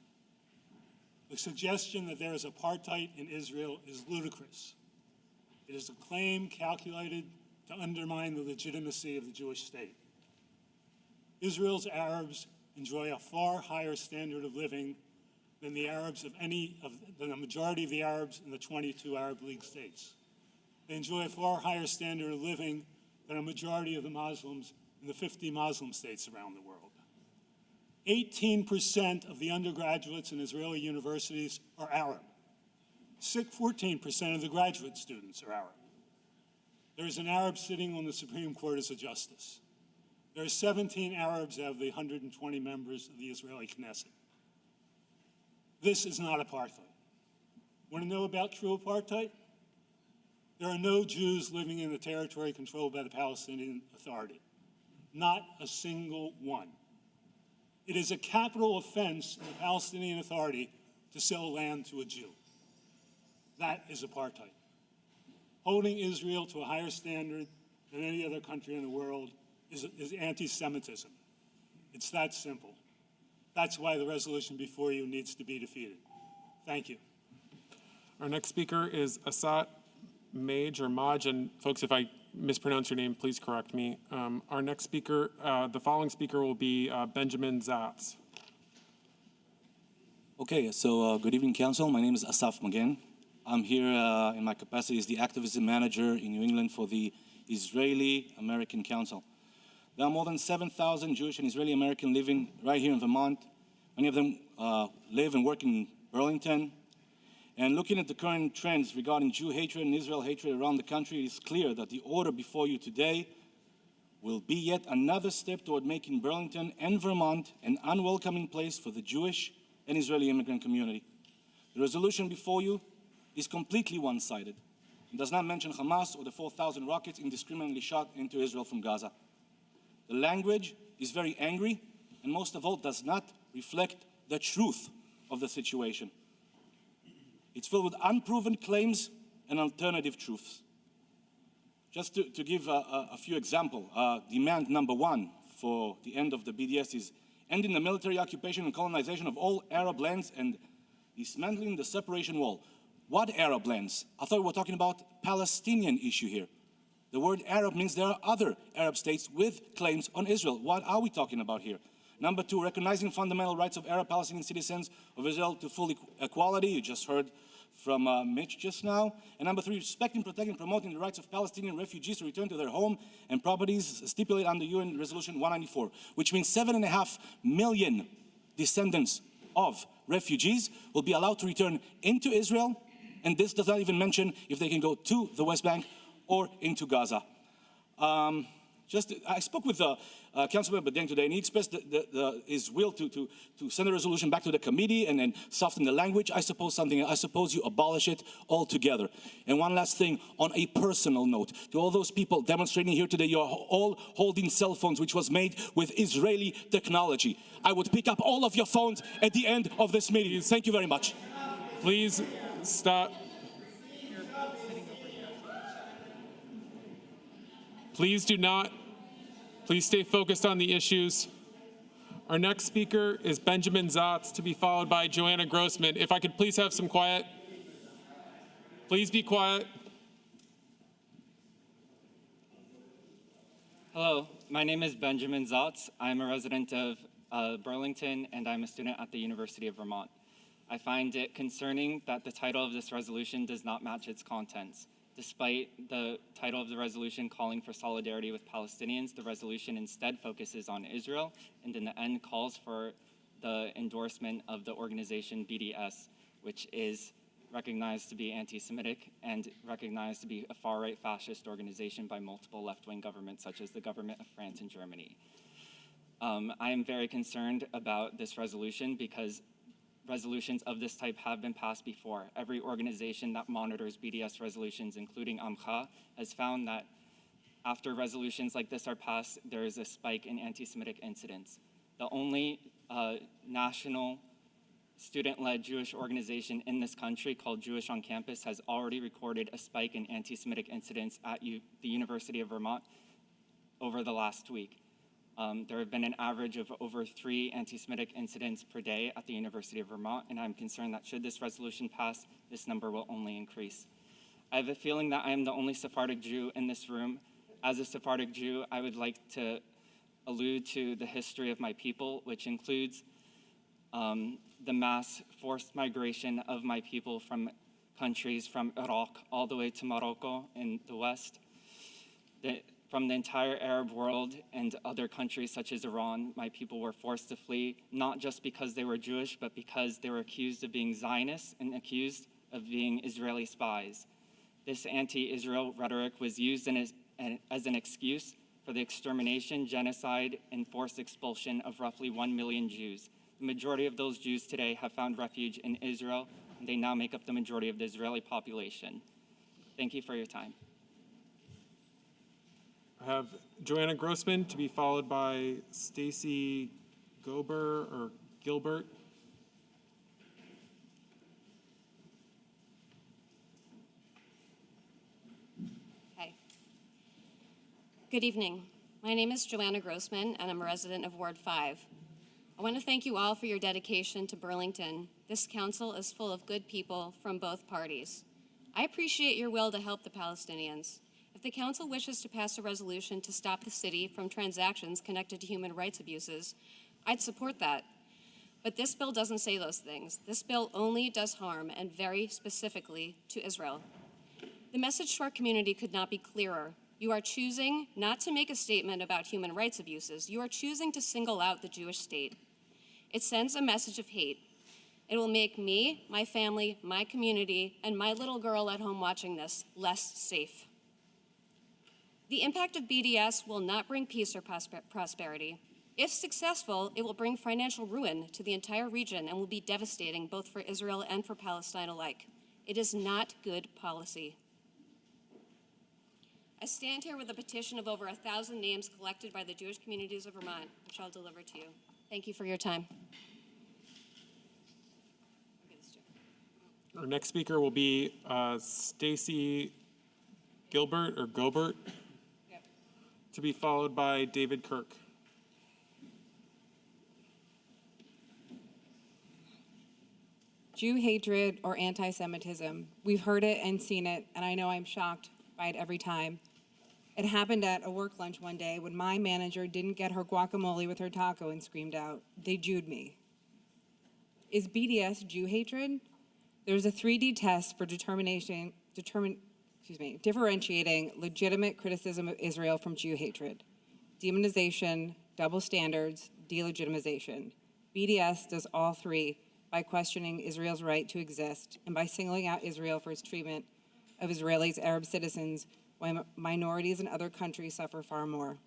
The suggestion that there is apartheid in Israel is ludicrous. It is a claim calculated to undermine the legitimacy of the Jewish state. Israel's Arabs enjoy a far higher standard of living than the majority of the Arabs in the 22 Arab League states. They enjoy a far higher standard of living than a majority of the Muslims in the 50 Muslim states around the world. 18% of the undergraduates in Israeli universities are Arab. 14% of the graduate students are Arab. There is an Arab sitting on the Supreme Court as a justice. There are 17 Arabs out of the 120 members of the Israeli Knesset. This is not apartheid. Want to know about true apartheid? There are no Jews living in the territory controlled by the Palestinian Authority. Not a single one. It is a capital offense in the Palestinian Authority to sell land to a Jew. That is apartheid. Holding Israel to a higher standard than any other country in the world is anti-Semitism. It's that simple. That's why the resolution before you needs to be defeated. Thank you. Our next speaker is Asat Maj or Maj, and folks, if I mispronounce your name, please correct me. Our next speaker, the following speaker will be Benjamin Zatz. Okay, so good evening, Council. My name is Asaf Magen. I'm here in my capacity as the activism manager in New England for the Israeli-American Council. There are more than 7,000 Jewish and Israeli American living right here in Vermont. Many of them live and work in Burlington. And looking at the current trends regarding Jew hatred and Israel hatred around the country, it is clear that the order before you today will be yet another step toward making Burlington and Vermont an unwelcoming place for the Jewish and Israeli immigrant community. The resolution before you is completely one-sided. It does not mention Hamas or the 4,000 rockets indiscriminately shot into Israel from Gaza. The language is very angry, and most of all does not reflect the truth of the situation. It's filled with unproven claims and alternative truths. Just to give a few examples, demand number one for the end of the BDS is ending the military occupation and colonization of all Arab lands and dismantling the separation wall. What Arab lands? I thought we were talking about Palestinian issue here. The word Arab means there are other Arab states with claims on Israel. What are we talking about here? Number two, recognizing fundamental rights of Arab Palestinian citizens of Israel to full equality. You just heard from Mitch just now. And number three, respecting, protecting, promoting the rights of Palestinian refugees to return to their home and properties stipulated under UN Resolution 194, which means 7.5 million descendants of refugees will be allowed to return into Israel, and this does not even mention if they can go to the West Bank or into Gaza. I spoke with Councilmember Deng today, and he expressed his will to send a resolution back to the committee and then soften the language. I suppose you abolish it altogether. And one last thing, on a personal note, to all those people demonstrating here today, you are all holding cell phones, which was made with Israeli technology. I would pick up all of your phones at the end of this meeting. Thank you very much. Please stop. Please stay focused on the issues. Our next speaker is Benjamin Zotz, to be followed by Joanna Grossman. If I could please have some quiet. Please be quiet. Hello, my name is Benjamin Zotz. I'm a resident of Burlington, and I'm a student at the University of Vermont. I find it concerning that the title of this resolution does not match its contents. Despite the title of the resolution calling for solidarity with Palestinians, the resolution instead focuses on Israel and in the end calls for the endorsement of the organization BDS, which is recognized to be anti-Semitic and recognized to be a far-right fascist organization by multiple left-wing governments, such as the government of France and Germany. I am very concerned about this resolution because resolutions of this type have been passed before. Every organization that monitors BDS resolutions, including AMCHA, has found that after resolutions like this are passed, there is a spike in anti-Semitic incidents. The only national student-led Jewish organization in this country, called Jewish on Campus, has already recorded a spike in anti-Semitic incidents at the University of Vermont over the last week. There have been an average of over 3 anti-Semitic incidents per day at the University of Vermont, and I'm concerned that should this resolution pass, this number will only increase. I have a feeling that I am the only Sephardic Jew in this room. As a Sephardic Jew, I would like to allude to the history of my people, which includes the mass forced migration of my people from countries from Iraq all the way to Morocco in the West. From the entire Arab world and other countries such as Iran, my people were forced to flee, not just because they were Jewish, but because they were accused of being Zionists and accused of being Israeli spies. This anti-Israel rhetoric was used as an excuse for the extermination, genocide, and forced expulsion of roughly 1 million Jews. The majority of those Jews today have found refuge in Israel, and they now make up the majority of the Israeli population. Thank you for your time. I have Joanna Grossman, to be followed by Stacy Gilbert. Hi. Good evening. My name is Joanna Grossman, and I'm a resident of Ward 5. I want to thank you all for your dedication to Burlington. This council is full of good people from both parties. I appreciate your will to help the Palestinians. If the council wishes to pass a resolution to stop the city from transactions connected to human rights abuses, I'd support that. But this bill doesn't say those things. This bill only does harm, and very specifically to Israel. The message to our community could not be clearer. You are choosing not to make a statement about human rights abuses. You are choosing to single out the Jewish state. It sends a message of hate. It will make me, my family, my community, and my little girl at home watching this less safe. The impact of BDS will not bring peace or prosperity. If successful, it will bring financial ruin to the entire region and will be devastating both for Israel and for Palestine alike. It is not good policy. I stand here with a petition of over 1,000 names collected by the Jewish communities of Vermont, which I'll deliver to you. Thank you for your time. Our next speaker will be Stacy Gilbert, to be followed by David Kirk. Jew hatred or anti-Semitism. We've heard it and seen it, and I know I'm shocked by it every time. It happened at a work lunch one day when my manager didn't get her guacamole with her taco and screamed out, "They Jewed me." Is BDS Jew hatred? There's a 3D test for differentiating legitimate criticism of Israel from Jew hatred. Demonization, double standards, delegitimization. BDS does all three by questioning Israel's right to exist and by singling out Israel for its treatment of Israelis, Arab citizens, while minorities in other countries suffer far more.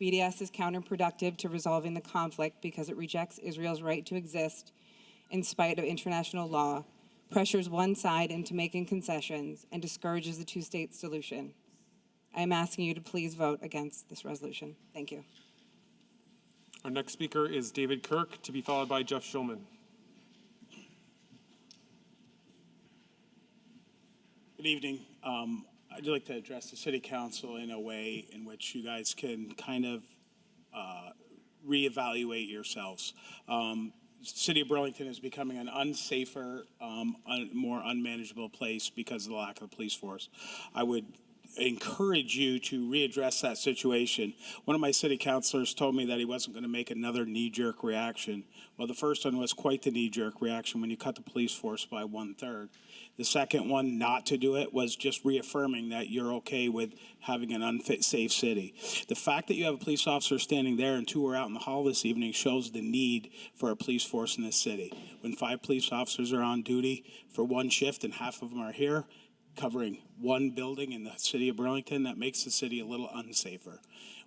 BDS is counterproductive to resolving the conflict because it rejects Israel's right to exist in spite of international law, pressures one side into making concessions, and discourages the two-state solution. I am asking you to please vote against this resolution. Thank you. Our next speaker is David Kirk, to be followed by Jeff Schulman. Good evening. I'd like to address the City Council in a way in which you guys can kind of reevaluate yourselves. City of Burlington is becoming an unsafer, more unmanageable place because of the lack of a police force. I would encourage you to readdress that situation. One of my city councilors told me that he wasn't going to make another knee-jerk reaction. Well, the first one was quite the knee-jerk reaction when you cut the police force by 1/3. The second one, not to do it, was just reaffirming that you're okay with having an unsafe city. The fact that you have a police officer standing there and 2 are out in the hall this evening shows the need for a police force in this city. When 5 police officers are on duty for one shift and half of them are here, covering one building in the city of Burlington, that makes the city a little unsafer.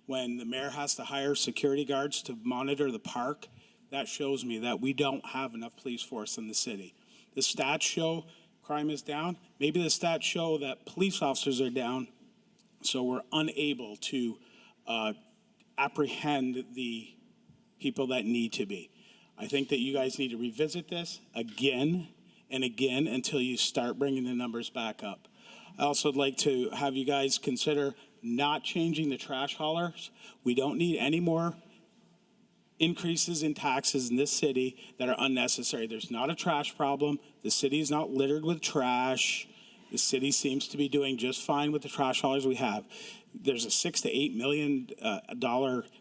When the mayor has to hire security guards to monitor the park, that shows me that we don't have enough police force in the city. The stats show crime is down. Maybe the stats show that police officers are down, so we're unable to apprehend the people that need to be. I think that you guys need to revisit this again and again until you start bringing the numbers back up. I also would like to have you guys consider not changing the trash haulers. We don't need any more increases in taxes in this city that are unnecessary. There's not a trash problem. The city is not littered with trash. The city seems to be doing just fine with the trash haulers we have. There's a $6 to $8 million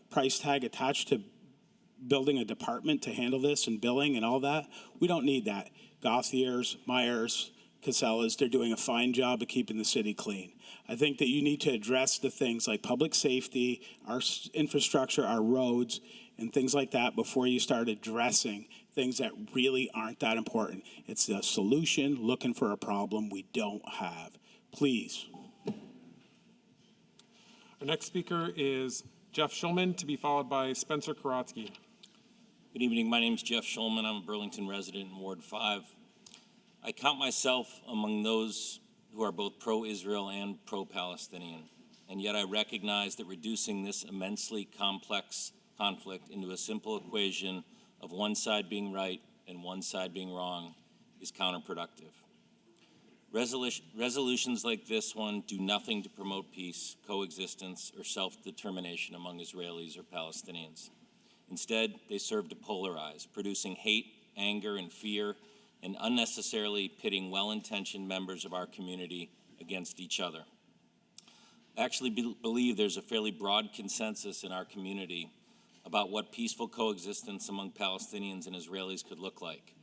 price tag attached to building a department to handle this and billing and all that. We don't need that. Gothiers, Myers, Casellas, they're doing a fine job of keeping the city clean. I think that you need to address the things like public safety, our infrastructure, our roads, and things like that before you start addressing things that really aren't that important. It's a solution looking for a problem we don't have. Please. Our next speaker is Jeff Schulman, to be followed by Spencer Karatsky. Good evening. My name is Jeff Schulman. I'm a Burlington resident in Ward 5. I count myself among those who are both pro-Israel and pro-Palestinian, and yet I recognize that reducing this immensely complex conflict into a simple equation of one side being right and one side being wrong is counterproductive. Resolutions like this one do nothing to promote peace, coexistence, or self-determination among Israelis or Palestinians. Instead, they serve to polarize, producing hate, anger, and fear, and unnecessarily pitting well-intentioned members of our community against each other. I actually believe there's a fairly broad consensus in our community about what peaceful coexistence among Palestinians and Israelis could look like.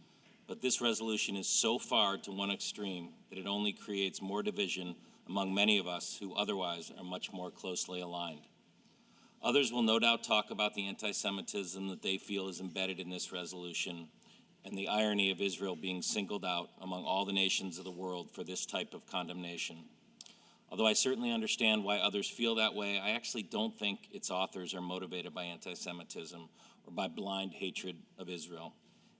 But this resolution is so far to one extreme that it only creates more division among many of us who otherwise are much more closely aligned. Others will no doubt talk about the anti-Semitism that they feel is embedded in this resolution and the irony of Israel being singled out among all the nations of the world for this type of condemnation. Although I certainly understand why others feel that way, I actually don't think its authors are motivated by anti-Semitism or by blind hatred of Israel.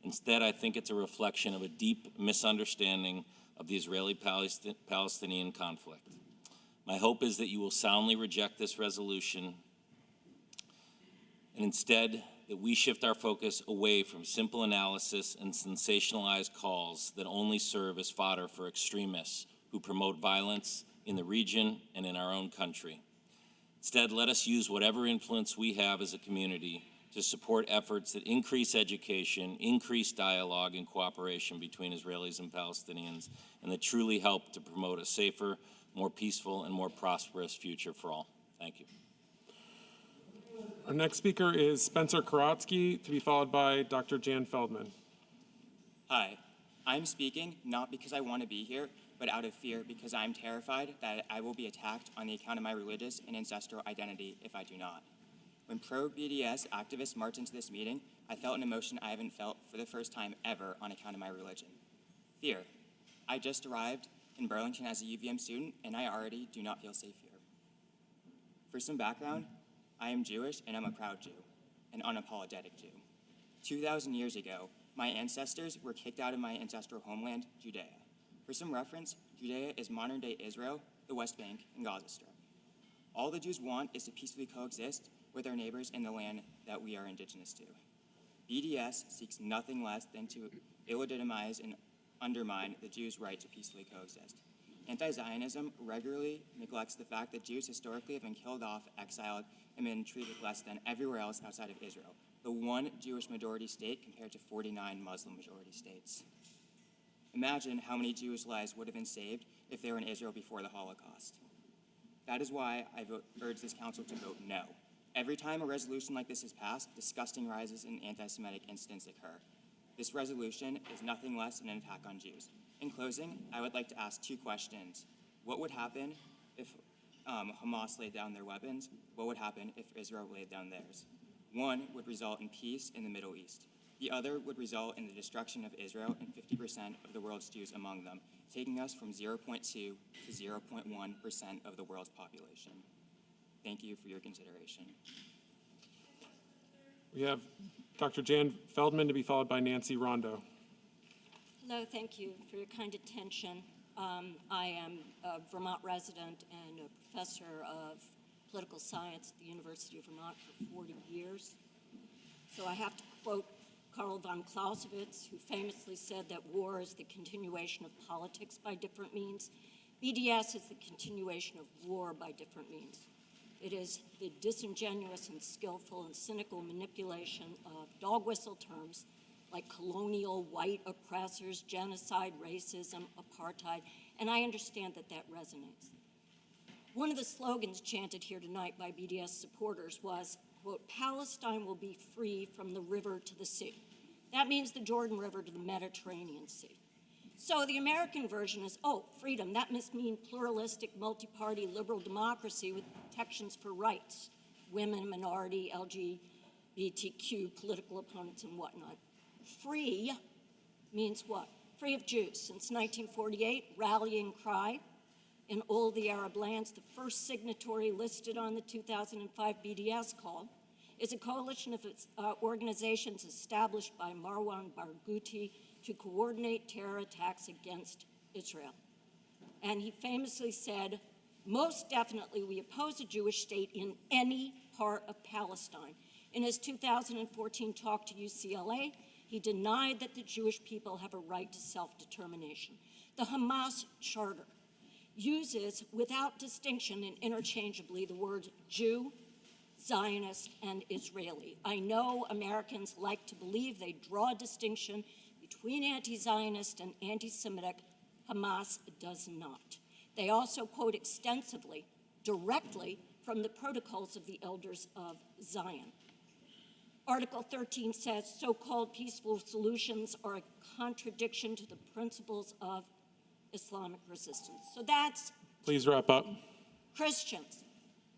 Instead, I think it's a reflection of a deep misunderstanding of the Israeli-Palestinian conflict. My hope is that you will soundly reject this resolution and instead that we shift our focus away from simple analysis and sensationalized calls that only serve as fodder for extremists who promote violence in the region and in our own country. Instead, let us use whatever influence we have as a community to support efforts that increase education, increase dialogue and cooperation between Israelis and Palestinians, and that truly help to promote a safer, more peaceful, and more prosperous future for all. Thank you. Our next speaker is Spencer Karatsky, to be followed by Dr. Jan Feldman. Hi, I'm speaking not because I want to be here, but out of fear because I'm terrified that I will be attacked on the account of my religious and ancestral identity if I do not. When pro-BDS activists marched into this meeting, I felt an emotion I haven't felt for the first time ever on account of my religion. Fear. I just arrived in Burlington as a UVM student, and I already do not feel safe here. For some background, I am Jewish, and I'm a proud Jew, an unapologetic Jew. 2,000 years ago, my ancestors were kicked out of my ancestral homeland, Judea. For some reference, Judea is modern-day Israel, the West Bank, and Gaza Strip. All the Jews want is to peacefully coexist with our neighbors in the land that we are indigenous to. BDS seeks nothing less than to illegitimize and undermine the Jews' right to peacefully coexist. Anti-Zionism regularly neglects the fact that Jews historically have been killed off, exiled, and been treated less than everywhere else outside of Israel, the one Jewish majority state compared to 49 Muslim majority states. Imagine how many Jewish lives would have been saved if they were in Israel before the Holocaust. That is why I urge this council to vote no. Every time a resolution like this is passed, disgusting rises in anti-Semitic incidents occur. This resolution is nothing less than an attack on Jews. In closing, I would like to ask two questions. What would happen if Hamas laid down their weapons? What would happen if Israel laid down theirs? One would result in peace in the Middle East. The other would result in the destruction of Israel and 50% of the world's Jews among them, taking us from 0.2 to 0.1% of the world's population. Thank you for your consideration. We have Dr. Jan Feldman to be followed by Nancy Rondo. Hello, thank you for your kind attention. I am a Vermont resident and a professor of political science at the University of Vermont for 40 years. So I have to quote Karl von Clausewitz, who famously said that war is the continuation of politics by different means. BDS is the continuation of war by different means. It is the disingenuous and skillful and cynical manipulation of dog whistle terms like colonial, white oppressors, genocide, racism, apartheid, and I understand that that resonates. One of the slogans chanted here tonight by BDS supporters was, quote, Palestine will be free from the river to the sea. That means the Jordan River to the Mediterranean Sea. So the American version is, oh, freedom, that must mean pluralistic, multi-party, liberal democracy with protections for rights, women, minority, LGBTQ, political opponents, and whatnot. Free means what? Free of Jews. Since 1948, rallying cry in all the Arab lands, the first signatory listed on the 2005 BDS call is a coalition of organizations established by Marwan Barghouti to coordinate terror attacks against Israel. And he famously said, most definitely we oppose a Jewish state in any part of Palestine. In his 2014 talk to UCLA, he denied that the Jewish people have a right to self-determination. The Hamas Charter uses, without distinction and interchangeably, the words Jew, Zionist, and Israeli. I know Americans like to believe they draw a distinction between anti-Zionist and anti-Semitic. Hamas does not. They also quote extensively, directly, from the protocols of the elders of Zion. Article 13 says so-called peaceful solutions are a contradiction to the principles of Islamic resistance. So that's Please wrap up. Christians.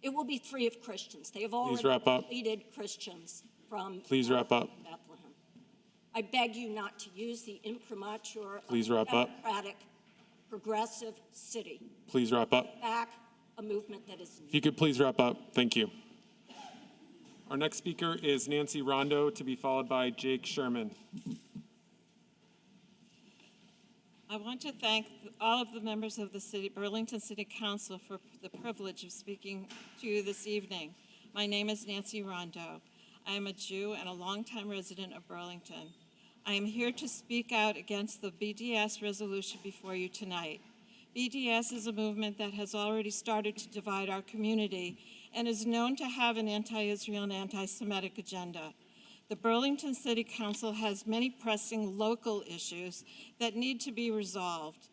It will be free of Christians. They have already wrap up. depleted Christians from Please wrap up. Bethlehem. I beg you not to use the imprimatur Please of a wrap up. democratic, progressive city. Please wrap up. Back a movement that is If you could please wrap up. Thank you. Our next speaker is Nancy Rondo, to be followed by Jake Sherman. I want to thank all of the members of the Burlington City Council for the privilege of speaking to you this evening. My name is Nancy Rondo. I am a Jew and a longtime resident of Burlington. I am here to speak out against the BDS resolution before you tonight. BDS is a movement that has already started to divide our community and is known to have an anti-Israel and anti-Semitic agenda. The Burlington City Council has many pressing local issues that need to be resolved.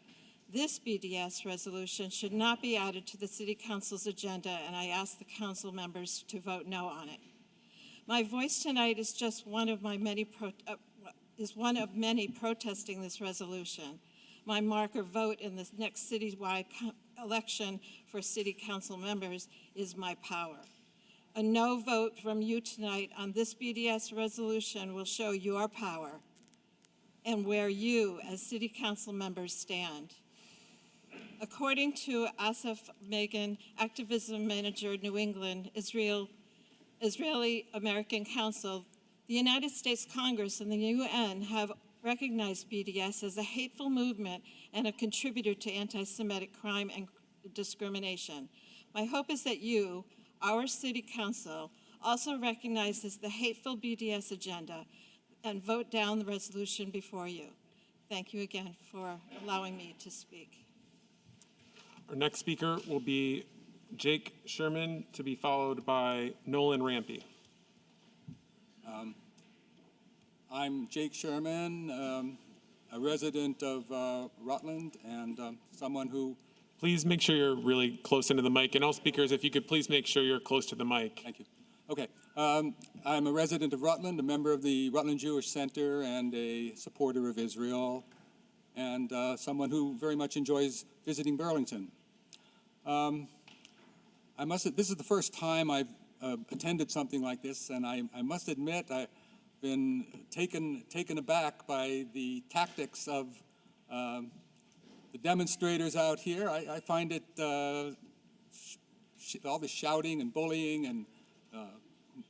This BDS resolution should not be added to the City Council's agenda, and I ask the council members to vote no on it. My voice tonight is just one of many protesting this resolution. My marker vote in this next citywide election for city council members is my power. A no vote from you tonight on this BDS resolution will show your power and where you, as City Council members, stand. According to Asaf Megan, Activism Manager, New England, Israeli American Council, the United States Congress and the UN have recognized BDS as a hateful movement and a contributor to anti-Semitic crime and discrimination. My hope is that you, our City Council, also recognizes the hateful BDS agenda and vote down the resolution before you. Thank you again for allowing me to speak. Our next speaker will be Jake Sherman, to be followed by Nolan Rampy. I'm Jake Sherman, a resident of Rutland, and someone who... Please make sure you're really close into the mic, and all speakers, if you could please make sure you're close to the mic. Thank you. Okay. I'm a resident of Rutland, a member of the Rutland Jewish Center, and a supporter of Israel, and someone who very much enjoys visiting Burlington. This is the first time I've attended something like this, and I must admit I've been taken aback by the tactics of the demonstrators out here. I find it, all the shouting and bullying and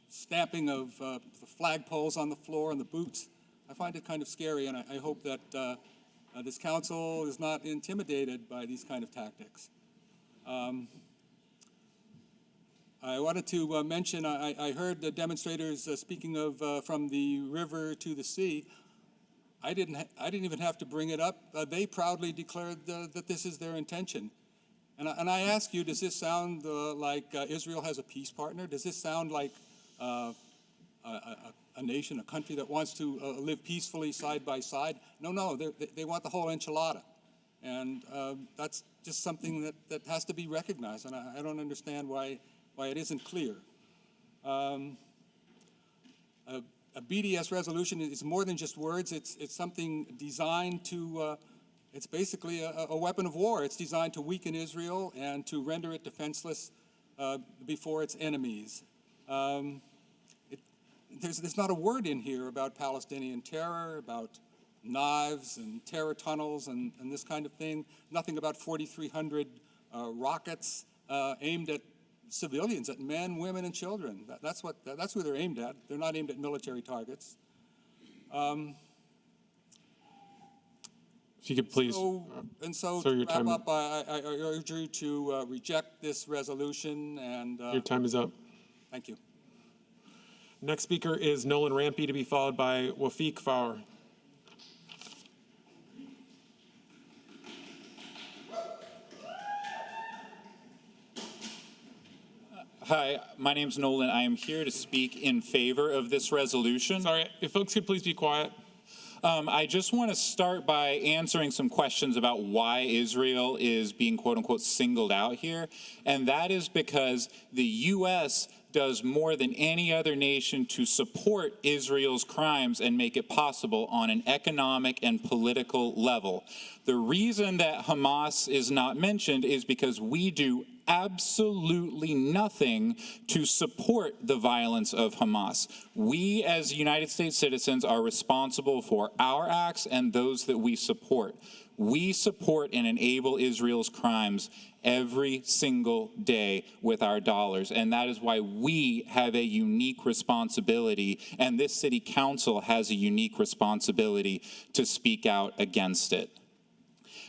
stamping of the flagpoles on the floor and the boots, I find it kind of scary, and I hope that this council is not intimidated by these kind of tactics. I wanted to mention, I heard the demonstrators speaking of from the river to the sea. I didn't even have to bring it up. They proudly declared that this is their intention. And I ask you, does this sound like Israel has a peace partner? Does this sound like a nation, a country that wants to live peacefully side by side? No, they want the whole enchilada. And that's just something that has to be recognized, and I don't understand why it isn't clear. A BDS resolution is more than just words. It's something designed to, it's basically a weapon of war. It's designed to weaken Israel and to render it defenseless before its enemies. There's not a word in here about Palestinian terror, about knives and terror tunnels and this kind of thing. Nothing about 4,300 rockets aimed at civilians, at men, women, and children. That's who they're aimed at. They're not aimed at military targets. If you could please. To wrap up, I urge you to reject this resolution, and your time is up. Thank you. Next speaker is Nolan Rampy, to be followed by Wafiq Faur. Hi, my name's Nolan. I am here to speak in favor of this resolution. Sorry, if folks could please be quiet. I just want to start by answering some questions about why Israel is being quote-unquote singled out here. And that is because the U.S. does more than any other nation to support Israel's crimes and make it possible on an economic and political level. The reason that Hamas is not mentioned is because we do absolutely nothing to support the violence of Hamas. We, as United States citizens, are responsible for our acts and those that we support. We support and enable Israel's crimes every single day with our dollars, and that is why we have a unique responsibility, and this city council has a unique responsibility to speak out against it.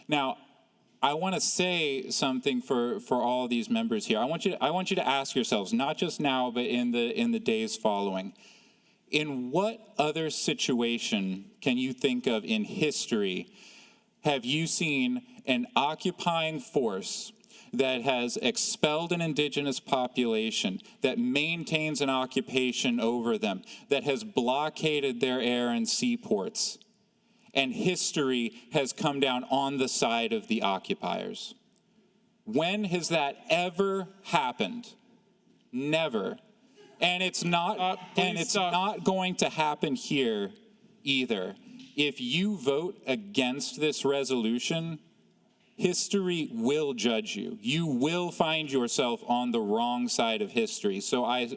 Now, I want to say something for all these members here. I want you to ask yourselves, not just now, but in the days following, in what other situation can you think of in history have you seen an occupying force that has expelled an indigenous population, that maintains an occupation over them, that has blockaded their air and seaports, and history has come down on the side of the occupiers? When has that ever happened? Never. And it's not not going to happen here either. If you vote against this resolution, history will judge you. You will find yourself on the wrong side of history. So I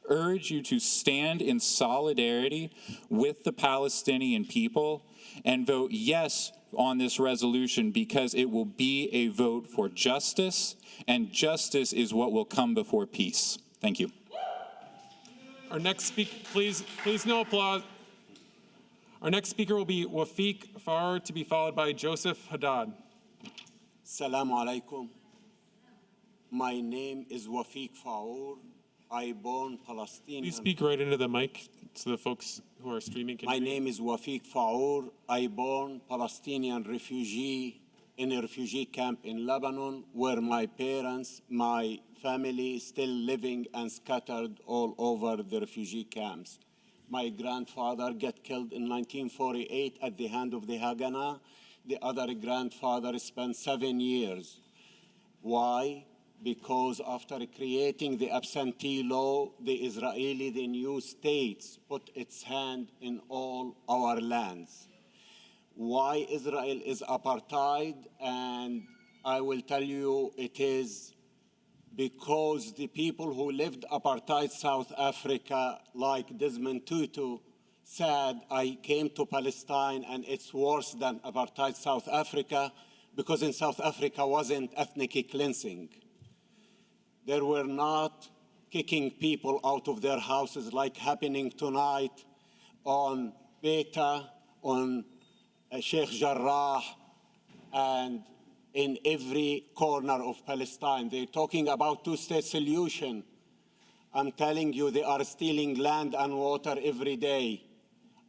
urge you to stand in solidarity with the Palestinian people and vote yes on this resolution, because it will be a vote for justice, and justice is what will come before peace. Thank you. Our next speaker, please no applause. Our next speaker will be Wafiq Far, to be followed by Joseph Haddad. Assalamu alaikum. My name is Wafiq Faour. I born Palestinian. Please speak right into the mic so the folks who are streaming can My hear you. name is Wafiq Faour. I born Palestinian refugee in a refugee camp in Lebanon, where my parents, my family still living and scattered all over the refugee camps. My grandfather got killed in 1948 at the hand of the Haganah. The other grandfather spent 7 years. Why? Because after creating the absentee law, the new states put its hand in all our lands. Why Israel is apartheid? And I will tell you, it is because the people who lived apartheid South Africa, like Desmond Tutu, said, I came to Palestine and it's worse than apartheid South Africa, because in South Africa wasn't ethnic cleansing. There were not kicking people out of their houses like happening tonight on Beta, on Sheikh Jarrah, and in every corner of Palestine. They're talking about two-state solution. I'm telling you, they are stealing land and water every day.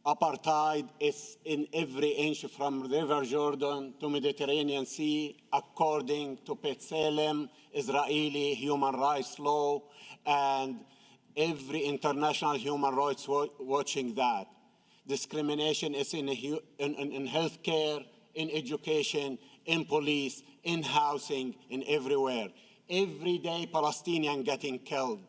Apartheid is in every inch from River Jordan to Mediterranean Sea, according to B'Tselem, Israeli human rights law, and every international human rights watching that. Discrimination is in healthcare, in education, in police, in housing, in everywhere. Every day Palestinian getting killed.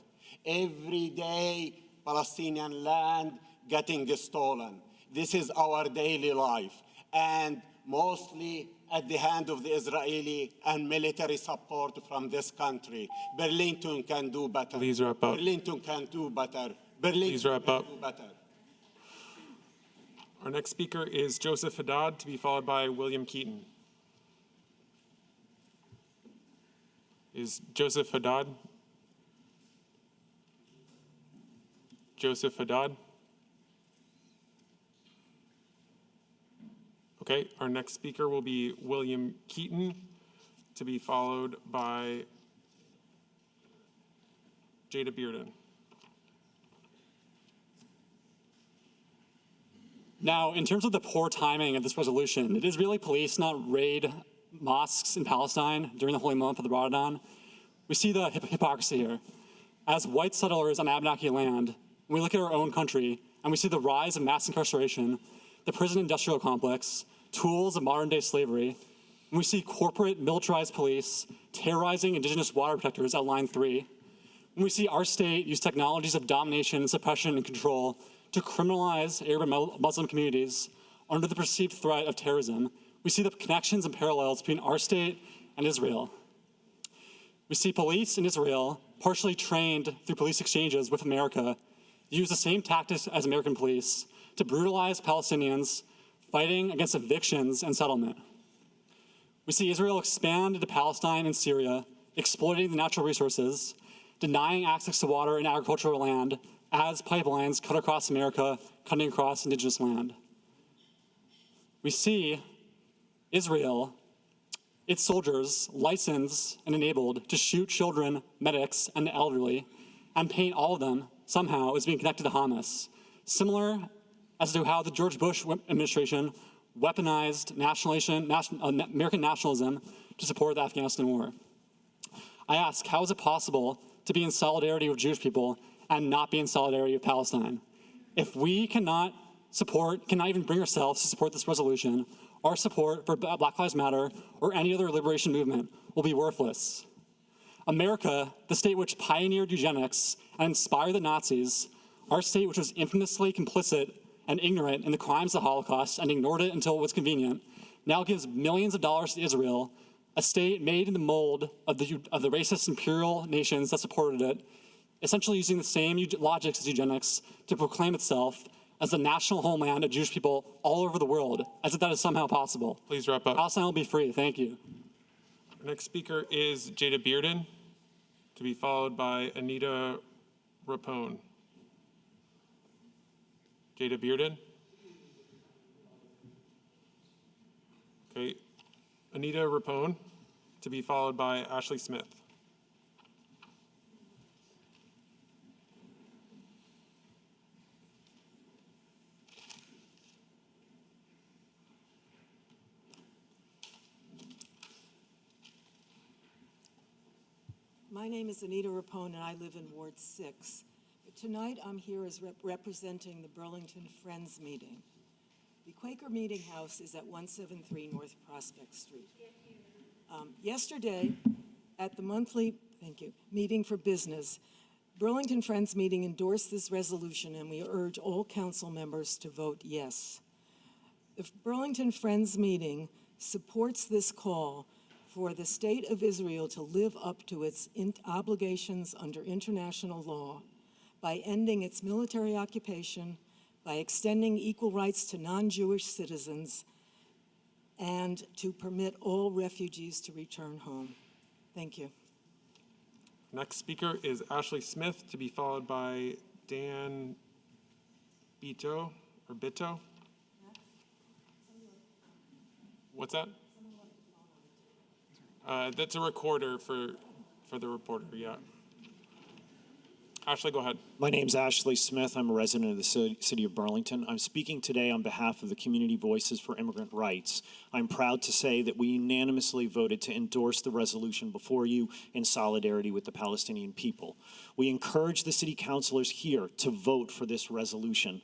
Every day Palestinian land getting stolen. This is our daily life, and mostly at the hand of the Israeli and military support from this country. Burlington can do better. Please wrap up. Burlington can do better. Please wrap up. Do better. Our next speaker is Joseph Haddad, to be followed by William Keaton. Is Joseph Haddad? Joseph Haddad? Okay, our next speaker will be William Keaton, to be followed by Jada Bearden. Now, in terms of the poor timing of this resolution, did Israeli police not raid mosques in Palestine during the holy month of the Ramadan? We see the hypocrisy here. As white settlers on Abenaki land, when we look at our own country and we see the rise of mass incarceration, the prison industrial complex, tools of modern-day slavery, and we see corporate militarized police terrorizing indigenous water protectors at Line 3, when we see our state use technologies of domination, suppression, and control to criminalize Arab and Muslim communities under the perceived threat of terrorism, we see the connections and parallels between our state and Israel. We see police in Israel, partially trained through police exchanges with America, use the same tactics as American police to brutalize Palestinians fighting against evictions and settlement. We see Israel expand into Palestine and Syria, exploiting the natural resources, denying access to water and agricultural land as pipelines cut across America, cutting across indigenous land. We see Israel, its soldiers, licensed and enabled to shoot children, medics, and the elderly, and paint all of them somehow as being connected to Hamas, similar as to how the George Bush administration weaponized American nationalism to support the Afghanistan war. I ask, how is it possible to be in solidarity with Jewish people and not be in solidarity with Palestine? If we cannot even bring ourselves to support this resolution, our support for Black Lives Matter or any other liberation movement will be worthless. America, the state which pioneered eugenics and inspired the Nazis, our state which was infamously complicit and ignorant in the crimes of the Holocaust and ignored it until it was convenient, now gives millions of dollars to Israel, a state made in the mold of the racist imperial nations that supported it, essentially using the same logics as eugenics to proclaim itself as the national homeland of Jewish people all over the world, as if that is somehow possible. Please wrap up. Palestine will be free. Thank you. Our next speaker is Jada Bearden, to be followed by Anita Rapone. Jada Bearden. Okay, Anita Rapone, to be followed by Ashley Smith. My name is Anita Rapone, and I live in Ward 6. But tonight, I'm here as representing the Burlington Friends Meeting. The Quaker Meeting House is at 173 North Prospect Street. Yesterday, at the monthly, meeting for business, Burlington Friends Meeting endorsed this resolution, and we urge all council members to vote yes. The Burlington Friends Meeting supports this call for the State of Israel to live up to its obligations under international law by ending its military occupation, by extending equal rights to non-Jewish citizens, and to permit all refugees to return home. Thank you. Next speaker is Ashley Smith, to be followed by Dan Bitto. What's that? That's a recorder for the reporter, yeah. Ashley, go ahead. My name's Ashley Smith. I'm a resident of the city of Burlington. I'm speaking today on behalf of the Community Voices for Immigrant Rights. I'm proud to say that we unanimously voted to endorse the resolution before you in solidarity with the Palestinian people. We encourage the city councilors here to vote for this resolution.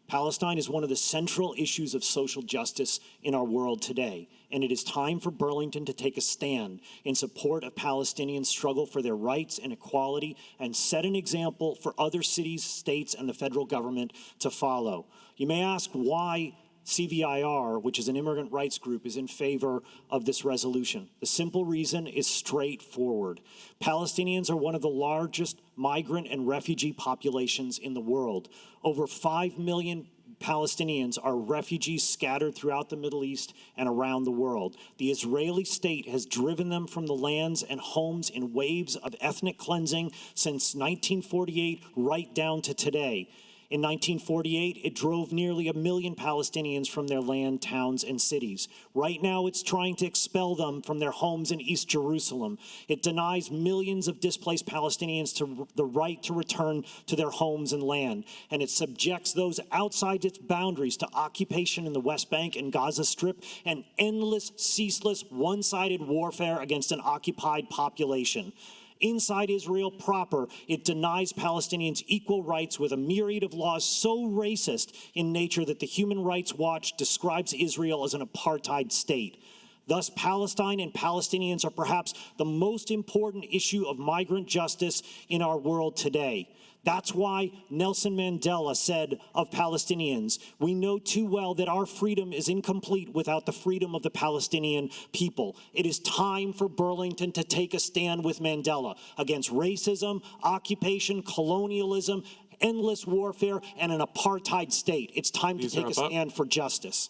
Palestine is one of the central issues of social justice in our world today, and it is time for Burlington to take a stand in support of Palestinians' struggle for their rights and equality and set an example for other cities, states, and the federal government to follow. You may ask why CVIR, which is an immigrant rights group, is in favor of this resolution. The simple reason is straightforward. Palestinians are one of the largest migrant and refugee populations in the world. Over 5 million Palestinians are refugees scattered throughout the Middle East and around the world. The Israeli state has driven them from the lands and homes in waves of ethnic cleansing since 1948 right down to today. In 1948, it drove nearly 1 million Palestinians from their land, towns, and cities. Right now, it's trying to expel them from their homes in East Jerusalem. It denies millions of displaced Palestinians to the right to return to their homes and land. And it subjects those outside its boundaries to occupation in the West Bank and Gaza Strip and endless, ceaseless, one-sided warfare against an occupied population. Inside Israel proper, it denies Palestinians equal rights with a myriad of laws so racist in nature that the Human Rights Watch describes Israel as an apartheid state. Thus, Palestine and Palestinians are perhaps the most important issue of migrant justice in our world today. That's why Nelson Mandela said of Palestinians, "We know too well that our freedom is incomplete without the freedom of the Palestinian people." It is time for Burlington to take a stand with Mandela against racism, occupation, colonialism, endless warfare, and an apartheid state. It's time to take a stand for justice.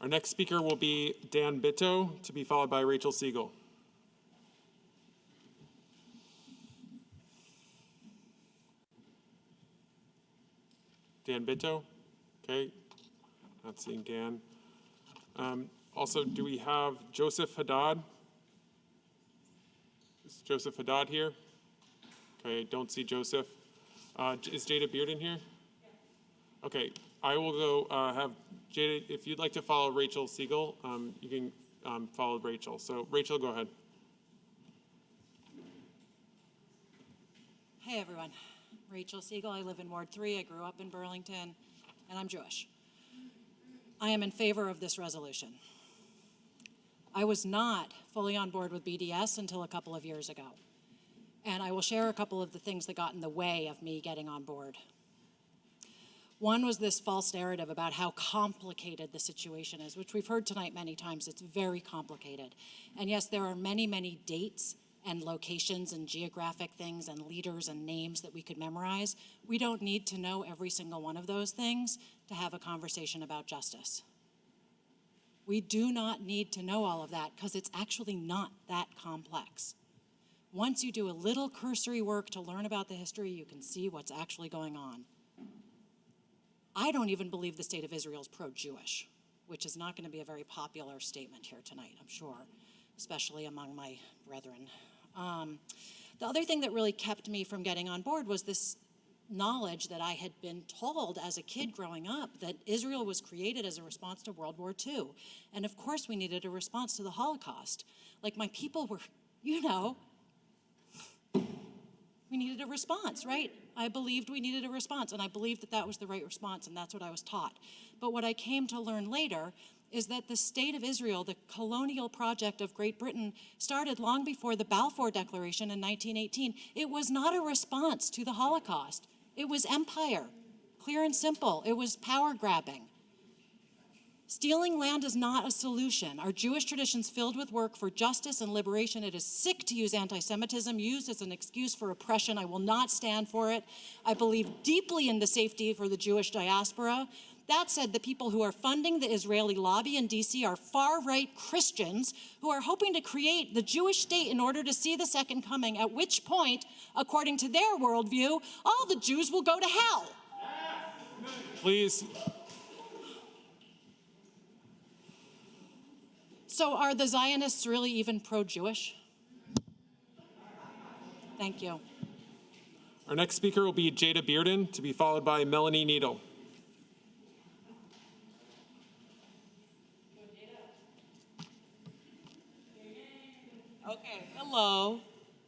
Our next speaker will be Dan Bitto, to be followed by Rachel Siegel. Dan Bitto, okay, not seeing Dan. Also, do we have Joseph Haddad? Is Joseph Haddad here? Okay, don't see Joseph. Is Jada Bearden here? Okay, I will go have Jada, if you'd like to follow Rachel Siegel, you can follow Rachel. So Rachel, go ahead. Hey everyone, Rachel Siegel. I live in Ward 3. I grew up in Burlington, and I'm Jewish. I am in favor of this resolution. I was not fully on board with BDS until a couple of years ago, and I will share a couple of the things that got in the way of me getting on board. One was this false narrative about how complicated the situation is, which we've heard tonight many times. It's very complicated. And yes, there are many, many dates and locations and geographic things and leaders and names that we could memorize. We don't need to know every single one of those things to have a conversation about justice. We do not need to know all of that because it's actually not that complex. Once you do a little cursory work to learn about the history, you can see what's actually going on. I don't even believe the state of Israel is pro-Jewish, which is not going to be a very popular statement here tonight, I'm sure, especially among my brethren. The other thing that really kept me from getting on board was this knowledge that I had been told as a kid growing up that Israel was created as a response to World War II. And of course we needed a response to the Holocaust. Like my people were, we needed a response, right? I believed we needed a response, and I believed that that was the right response, and that's what I was taught. But what I came to learn later is that the state of Israel, the colonial project of Great Britain, started long before the Balfour Declaration in 1918. It was not a response to the Holocaust. It was empire, clear and simple. It was power grabbing. Stealing land is not a solution. Our Jewish tradition's filled with work for justice and liberation. It is sick to use anti-Semitism used as an excuse for oppression. I will not stand for it. I believe deeply in the safety for the Jewish diaspora. That said, the people who are funding the Israeli lobby in DC are far-right Christians who are hoping to create the Jewish state in order to see the second coming, at which point, according to their worldview, all the Jews will go to hell. Please. So are the Zionists really even pro-Jewish? Thank you. Our next speaker will be Jada Bearden, to be followed by Melanie Needle. Okay, hello.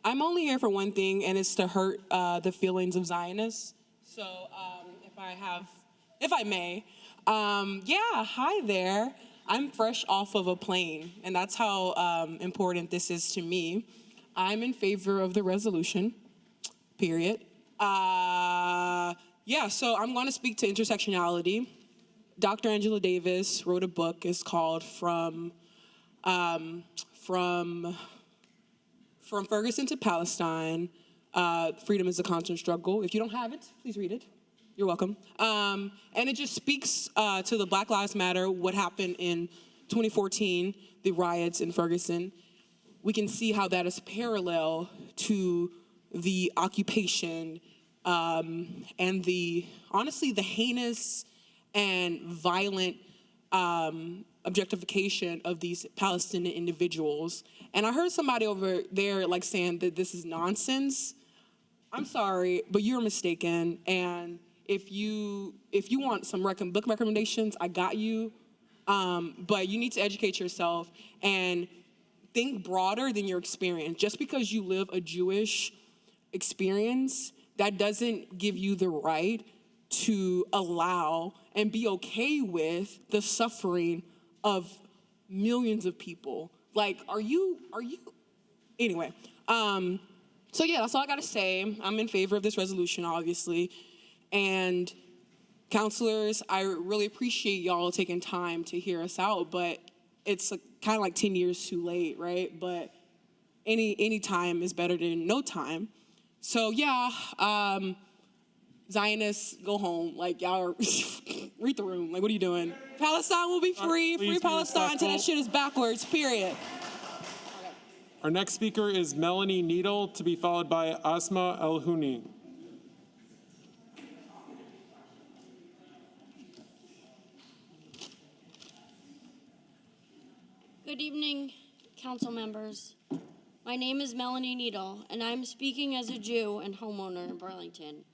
I'm only here for one thing, and it's to hurt the feelings of Zionists. So if I may, hi there. I'm fresh off of a plane, and that's how important this is to me. I'm in favor of the resolution, period. So I'm going to speak to intersectionality. Dr. Angela Davis wrote a book. It's called From Ferguson to Palestine, Freedom is a Constant Struggle. If you don't have it, please read it. You're welcome. And it just speaks to the Black Lives Matter, what happened in 2014, the riots in Ferguson. We can see how that is parallel to the occupation and the heinous and violent objectification of these Palestinian individuals. And I heard somebody over there saying that this is nonsense. I'm sorry, but you're mistaken. And if you want some book recommendations, I got you. But you need to educate yourself and think broader than your experience. Just because you live a Jewish experience, that doesn't give you the right to allow and be okay with the suffering of millions of people. Anyway, that's all I gotta say. I'm in favor of this resolution, obviously. And counselors, I really appreciate y'all taking time to hear us out, but it's kind of 10 years too late, right? But any time is better than no time. So Zionists, go home. Y'all read the room. What are you doing? Palestine will be free. Free Palestine till that shit is backwards, period. Our next speaker is Melanie Needle, to be followed by Asma El-Huni. Good evening, council members. My name is Melanie Needle, and I'm speaking as a Jew and homeowner in Burlington.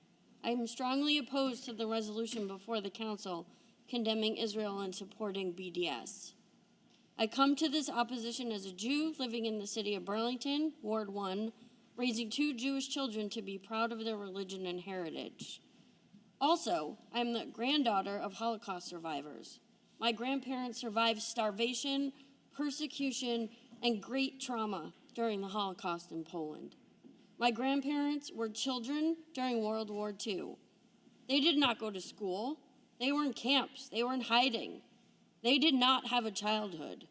I am strongly opposed to the resolution before the council condemning Israel and supporting BDS. I come to this opposition as a Jew living in the city of Burlington, Ward 1, raising 2 Jewish children to be proud of their religion and heritage. Also, I am the granddaughter of Holocaust survivors. My grandparents survived starvation, persecution, and great trauma during the Holocaust in Poland. My grandparents were children during World War II. They did not go to school. They were in camps. They were in hiding. They did not have a childhood.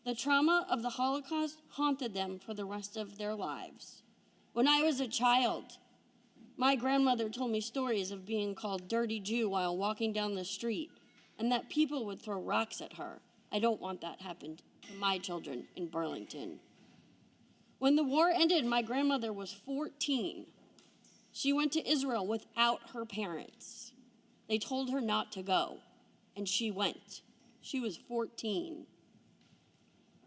The trauma of the Holocaust haunted them for the rest of their lives. When I was a child, my grandmother told me stories of being called dirty Jew while walking down the street, and that people would throw rocks at her. I don't want that happen to my children in Burlington. When the war ended, my grandmother was 14. She went to Israel without her parents. They told her not to go, and she went. She was 14.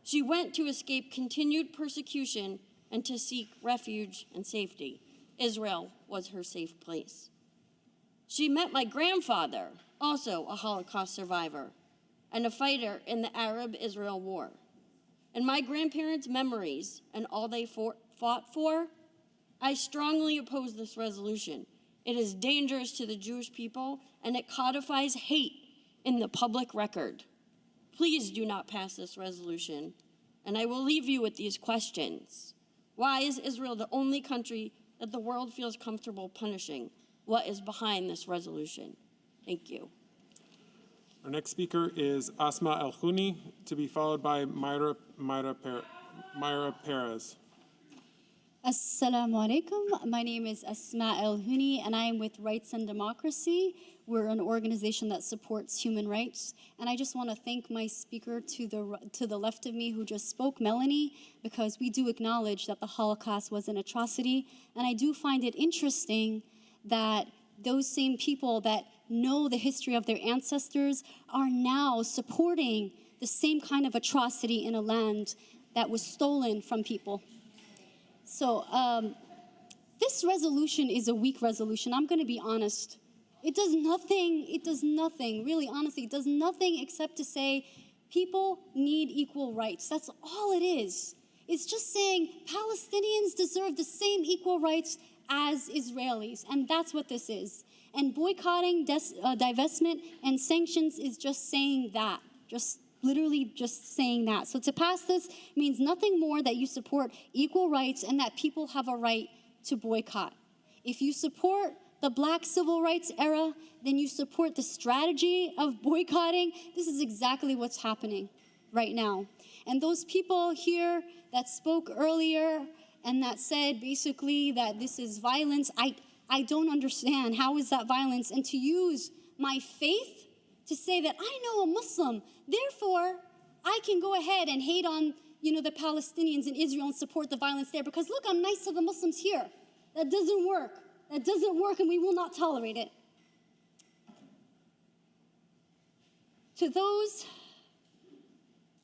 She went to escape continued persecution and to seek refuge and safety. Israel was her safe place. She met my grandfather, also a Holocaust survivor, and a fighter in the Arab-Israel War. In my grandparents' memories and all they fought for, I strongly oppose this resolution. It is dangerous to the Jewish people, and it codifies hate in the public record. Please do not pass this resolution, and I will leave you with these questions. Why is Israel the only country that the world feels comfortable punishing? What is behind this resolution? Thank you. Our next speaker is Asma El-Khuni, to be followed by Myra Perez. Assalamu alaikum. My name is Asma El-Huni, and I am with Rights and Democracy. We're an organization that supports human rights. And I just want to thank my speaker to the left of me who just spoke, Melanie, because we do acknowledge that the Holocaust was an atrocity. And I do find it interesting that those same people that know the history of their ancestors are now supporting the same kind of atrocity in a land that was stolen from people. So this resolution is a weak resolution. I'm going to be honest. It does nothing, really honestly, it does nothing except to say people need equal rights. That's all it is. It's just saying Palestinians deserve the same equal rights as Israelis, and that's what this is. And boycotting, divestment, and sanctions is just saying that, literally just saying that. So to pass this means nothing more that you support equal rights and that people have a right to boycott. If you support the Black civil rights era, then you support the strategy of boycotting. This is exactly what's happening right now. And those people here that spoke earlier and that said basically that this is violence, I don't understand. How is that violence? And to use my faith to say that I know a Muslim, therefore I can go ahead and hate on, the Palestinians in Israel and support the violence there because look, I'm nice to the Muslims here. That doesn't work. That doesn't work, and we will not tolerate it. To those,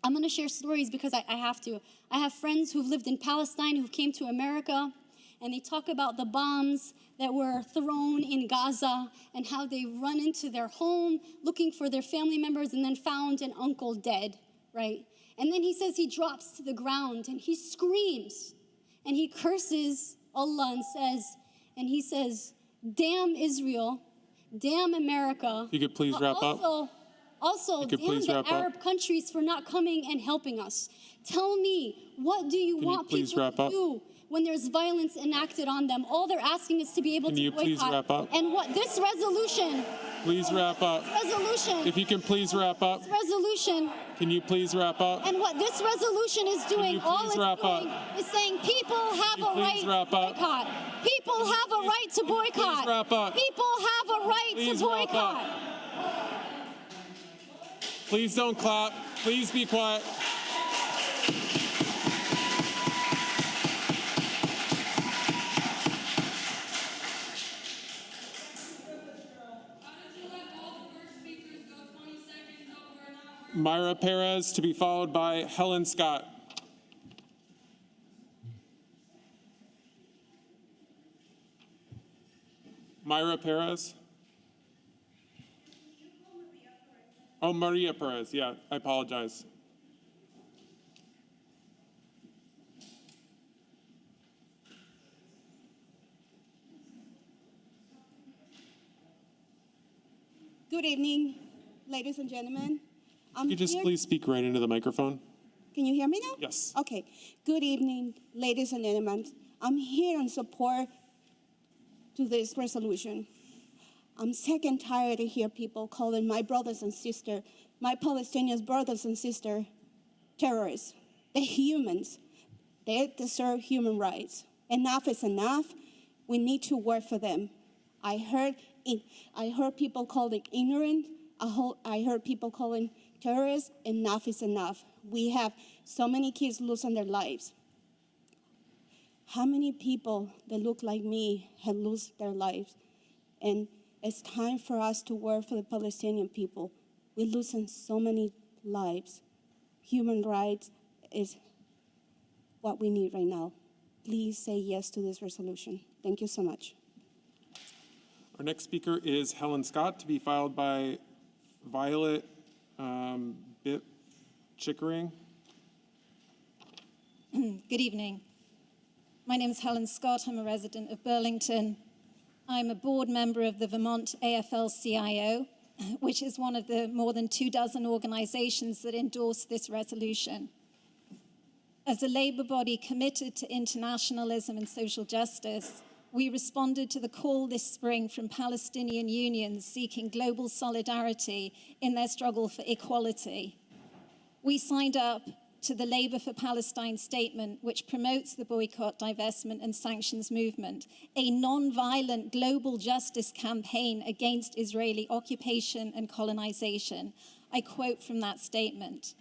I'm going to share stories because I have to. I have friends who've lived in Palestine who came to America, and they talk about the bombs that were thrown in Gaza and how they run into their home looking for their family members and then found an uncle dead, right? And then he says he drops to the ground and he screams and he curses Allah and he says, damn Israel, damn America. You could please wrap up. Also, damn the Arab countries for not coming and helping us. Tell me, what do you want people to do when there's violence enacted on them? All they're asking is to be able to boycott. Can you please wrap up? And what this resolution... Please wrap up. Resolution. If you can please wrap up. This resolution. Can you please wrap up? And what this resolution is doing, all it's doing is saying people have a right to boycott. People have a right to boycott. Please wrap up. People have a right to boycott. Please don't clap. Please be quiet. Myra Perez, to be followed by Helen Scott. Myra Perez. Oh, Maria Perez. Yeah, I apologize. Good evening, ladies and gentlemen. Could you just please speak right into the microphone? Can you hear me now? Yes. Okay. Good evening, ladies and gentlemen. I'm here in support to this resolution. I'm sick and tired to hear people calling my brothers and sisters, my Palestinian brothers and sisters, terrorists. They're humans. They deserve human rights. Enough is enough. We need to work for them. I heard people calling ignorant. I heard people calling terrorists. Enough is enough. We have so many kids losing their lives. How many people that look like me have lost their lives? And it's time for us to work for the Palestinian people. We're losing so many lives. Human rights is what we need right now. Please say yes to this resolution. Thank you so much. Our next speaker is Helen Scott, to be followed by Violet Bip Chickering. Good evening. My name is Helen Scott. I'm a resident of Burlington. I'm a board member of the Vermont AFL-CIO, which is one of the more than 24 organizations that endorse this resolution. As a labor body committed to internationalism and social justice, we responded to the call this spring from Palestinian unions seeking global solidarity in their struggle for equality. We signed up to the Labor for Palestine statement, which promotes the boycott, divestment, and sanctions movement, a non-violent global justice campaign against Israeli occupation and colonization. I quote from that statement.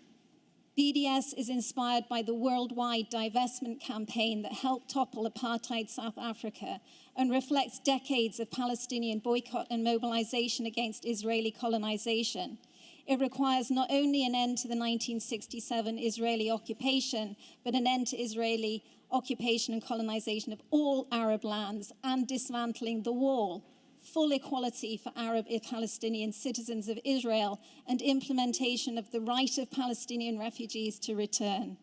BDS is inspired by the worldwide divestment campaign that helped topple apartheid South Africa and reflects decades of Palestinian boycott and mobilization against Israeli colonization. It requires not only an end to the 1967 Israeli occupation, but an end to Israeli occupation and colonization of all Arab lands and dismantling the wall, full equality for Arab and Palestinian citizens of Israel, and implementation of the right of Palestinian refugees to return.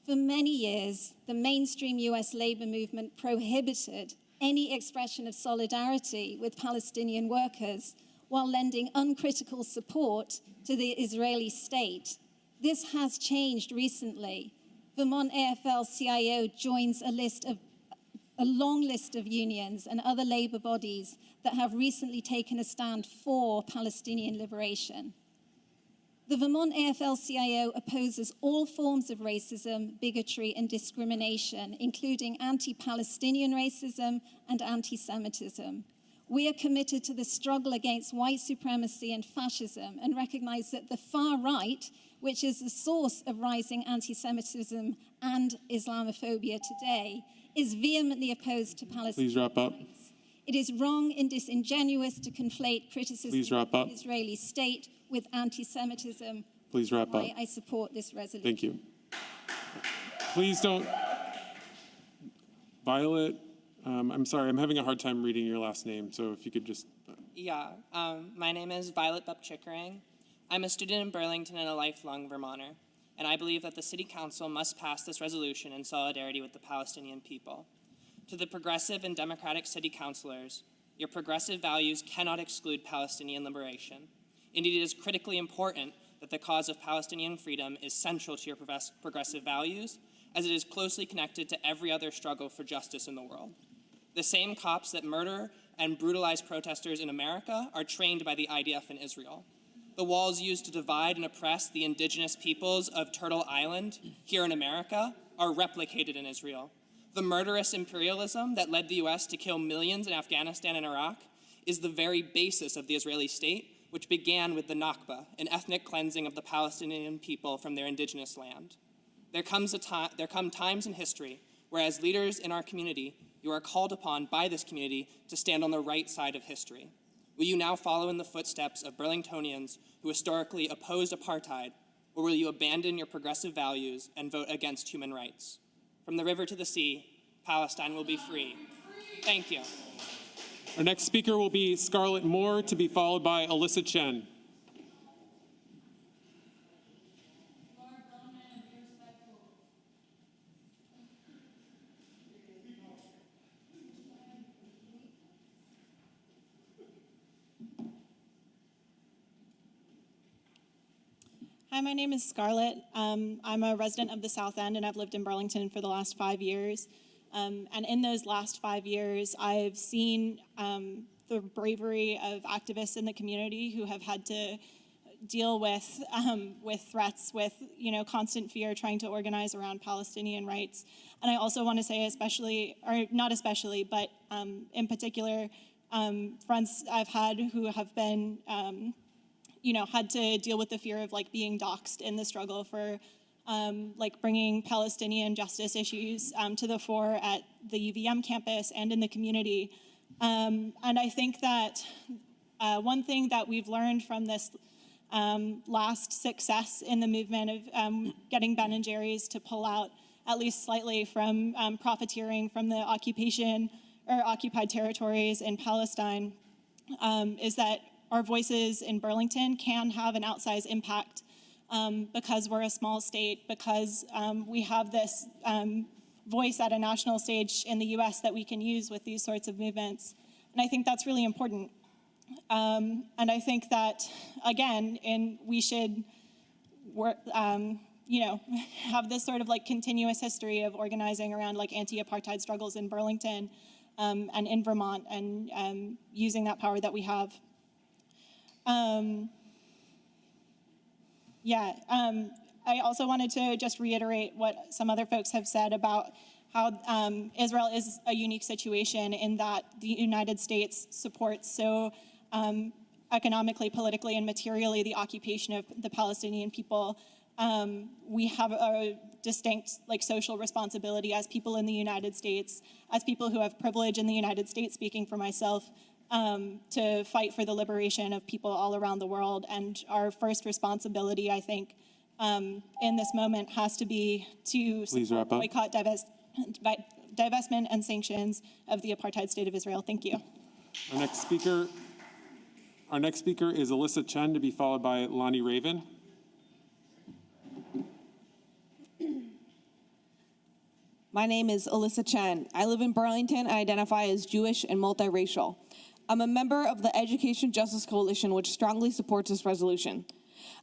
For many years, the mainstream US labor movement prohibited any expression of solidarity with Palestinian workers while lending uncritical support to the Israeli state. This has changed recently. Vermont AFL-CIO joins a long list of unions and other labor bodies that have recently taken a stand for Palestinian liberation. The Vermont AFL-CIO opposes all forms of racism, bigotry, and discrimination, including anti-Palestinian racism and anti-Semitism. We are committed to the struggle against white supremacy and fascism and recognize that the far right, which is the source of rising anti-Semitism and Islamophobia today, is vehemently opposed to Palestinian Please wrap up. rights. It is wrong and disingenuous to conflate criticism Please wrap of up. the Israeli state with anti-Semitism. Please wrap up. Why I support this resolution. Thank you. Please don't. Violet, I'm sorry, I'm having a hard time reading your last name, so if you could just. Yeah, my name is Violet Bup Chickering. I'm a student in Burlington and a lifelong Vermonter, and I believe that the City Council must pass this resolution in solidarity with the Palestinian people. To the progressive and democratic city councilors, your progressive values cannot exclude Palestinian liberation. Indeed, it is critically important that the cause of Palestinian freedom is central to your progressive values, as it is closely connected to every other struggle for justice in the world. The same cops that murder and brutalize protesters in America are trained by the IDF in Israel. The walls used to divide and oppress the indigenous peoples of Turtle Island here in America are replicated in Israel. The murderous imperialism that led the US to kill millions in Afghanistan and Iraq is the very basis of the Israeli state, which began with the Nakba, an ethnic cleansing of the Palestinian people from their indigenous land. There come times in history where, as leaders in our community, you are called upon by this community to stand on the right side of history. Will you now follow in the footsteps of Burlingtonians who historically opposed apartheid, or will you abandon your progressive values and vote against human rights? From the river to the sea, Palestine will be free. Thank you. Our next speaker will be Scarlett Moore, to be followed by Alyssa Chen. Hi, my name is Scarlett. I'm a resident of the South End, and I've lived in Burlington for the last 5 years. And in those last 5 years, I've seen the the bravery of activists in the community who have had to deal with threats, with constant fear, trying to organize around Palestinian rights. And I also want to say, especially, or not especially, but in particular, friends I've had who have been, had to deal with the fear of being doxxed in the struggle for bringing Palestinian justice issues to the fore at the UVM campus and in the community. And I think that one thing that we've learned from this last success in the movement of getting Ben & Jerry's to pull out at least slightly from profiteering from the occupation or occupied territories in Palestine is that our voices in Burlington can have an outsized impact because we're a small state, because we have this voice at a national stage in the US that we can use with these sorts of movements. And I think that's really important. And I think that, again, we should have this sort of continuous history of organizing around anti-apartheid struggles in Burlington and in Vermont, and using that power that we have. I also wanted to just reiterate what some other folks have said about how Israel is a unique situation in that the United States supports so economically, politically, and materially the occupation of the Palestinian people. We have a distinct social responsibility as people in the United States, as people who have privilege in the United States, speaking for myself, to fight for the liberation of people all around the world. And our first responsibility, I think, in this moment has to be to boycott, divestment, and sanctions of the apartheid state of Israel. Thank you. Our next speaker is Alyssa Chen, to be followed by Lonnie Raven. My name is Alyssa Chen. I live in Burlington and identify as Jewish and multiracial. I'm a member of the Education Justice Coalition, which strongly supports this resolution.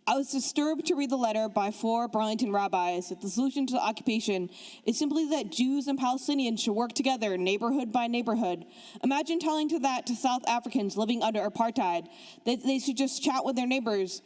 I was disturbed to read the letter by 4 Burlington rabbis that the solution to the occupation is simply that Jews and Palestinians should work together neighborhood by neighborhood. Imagine telling that to South Africans living under apartheid, that they should just chat with their neighbors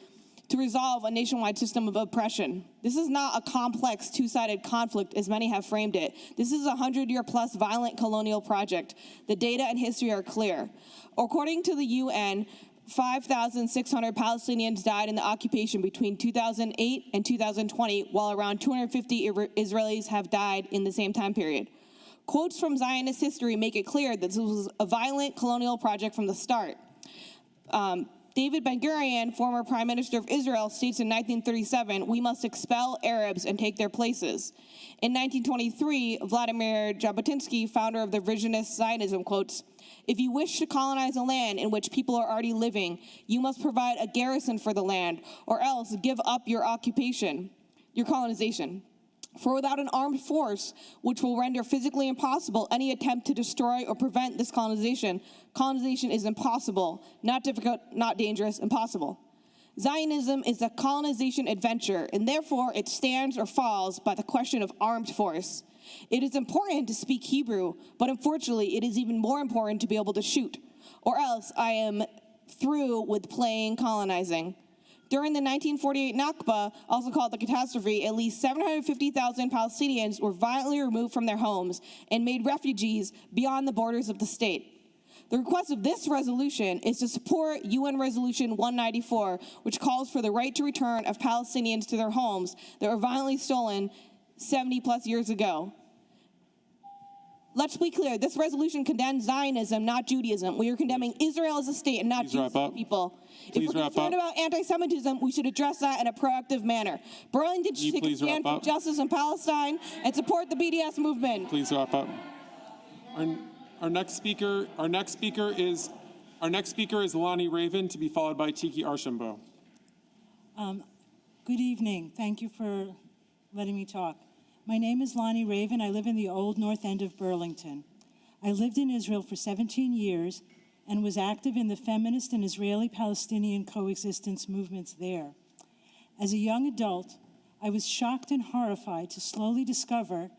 to resolve a nationwide system of oppression. This is not a complex two-sided conflict as many have framed it. This is a 100-year-plus violent colonial project. The data and history are clear. According to the UN, 5,600 Palestinians died in the occupation between 2008 and 2020, while around 250 Israelis have died in the same time period. Quotes from Zionist history make it clear that this was a violent colonial project from the start. David Ben-Gurion, former Prime Minister of Israel, states in 1937, "We must expel Arabs and take their places." In 1923, Vladimir Jabotinsky, founder of the revisionist Zionism, quotes, "If you wish to colonize a land in which people are already living, you must provide a garrison for the land, or else give up your occupation, your colonization. For without an armed force, which will render physically impossible any attempt to destroy or prevent this colonization, colonization is impossible, not difficult, not dangerous, impossible. Zionism is a colonization adventure, and therefore it stands or falls by the question of armed force. It is important to speak Hebrew, but unfortunately it is even more important to be able to shoot, or else I am through with playing colonizing." During the 1948 Nakba, also called the catastrophe, at least 750,000 Palestinians were violently removed from their homes and made refugees beyond the borders of the state. The request of this resolution is to support UN Resolution 194, which calls for the right to return of Palestinians to their homes that were violently stolen 70 plus years ago. Let's be clear, this resolution condemns Zionism, not Judaism. We are condemning Israel as a state and not Jewish people. If we're concerned about anti-Semitism, we should address that in a proactive manner. Burlington should take a stand for justice in Palestine and support the BDS movement. Please wrap up. Our next speaker is Lonnie Raven, to be followed by Tiki Archambault. Good evening. Thank you for letting me talk. My name is Lonnie Raven. I live in the old North End of Burlington. I lived in Israel for 17 years and was active in the feminist and Israeli-Palestinian coexistence movements there. As a young adult, I was shocked and horrified to slowly discover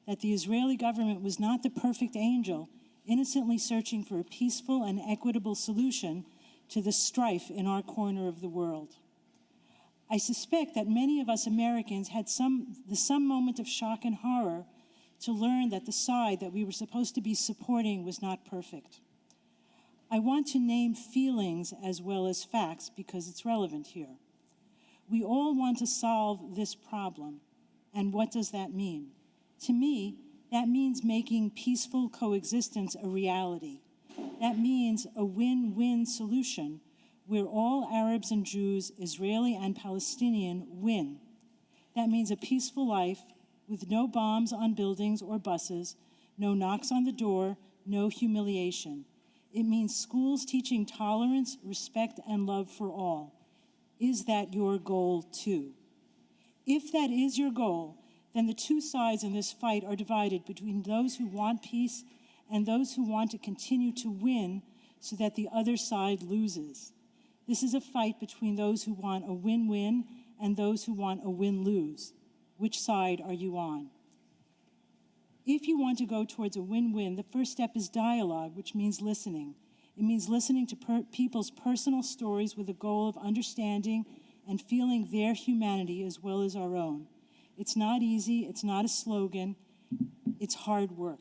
that the Israeli government was not the perfect angel innocently searching for a peaceful and equitable solution to the strife in our corner of the world. I suspect that many of us Americans had some moment of shock and horror to learn that the side that we were supposed to be supporting was not perfect. I want to name feelings as well as facts because it's relevant here. We all want to solve this problem, and what does that mean? To me, that means making peaceful coexistence a reality. That means a win-win solution where all Arabs and Jews, Israeli and Palestinian, win. That means a peaceful life with no bombs on buildings or buses, no knocks on the door, no humiliation. It means schools teaching tolerance, respect, and love for all. Is that your goal too? If that is your goal, then the two sides in this fight are divided between those who want peace and those who want to continue to win so that the other side loses. This is a fight between those who want a win-win and those who want a win-lose. Which side are you on? If you want to go towards a win-win, the first step is dialogue, which means listening. It means listening to people's personal stories with a goal of understanding and feeling their humanity as well as our own. It's not easy, it's not a slogan, it's hard work.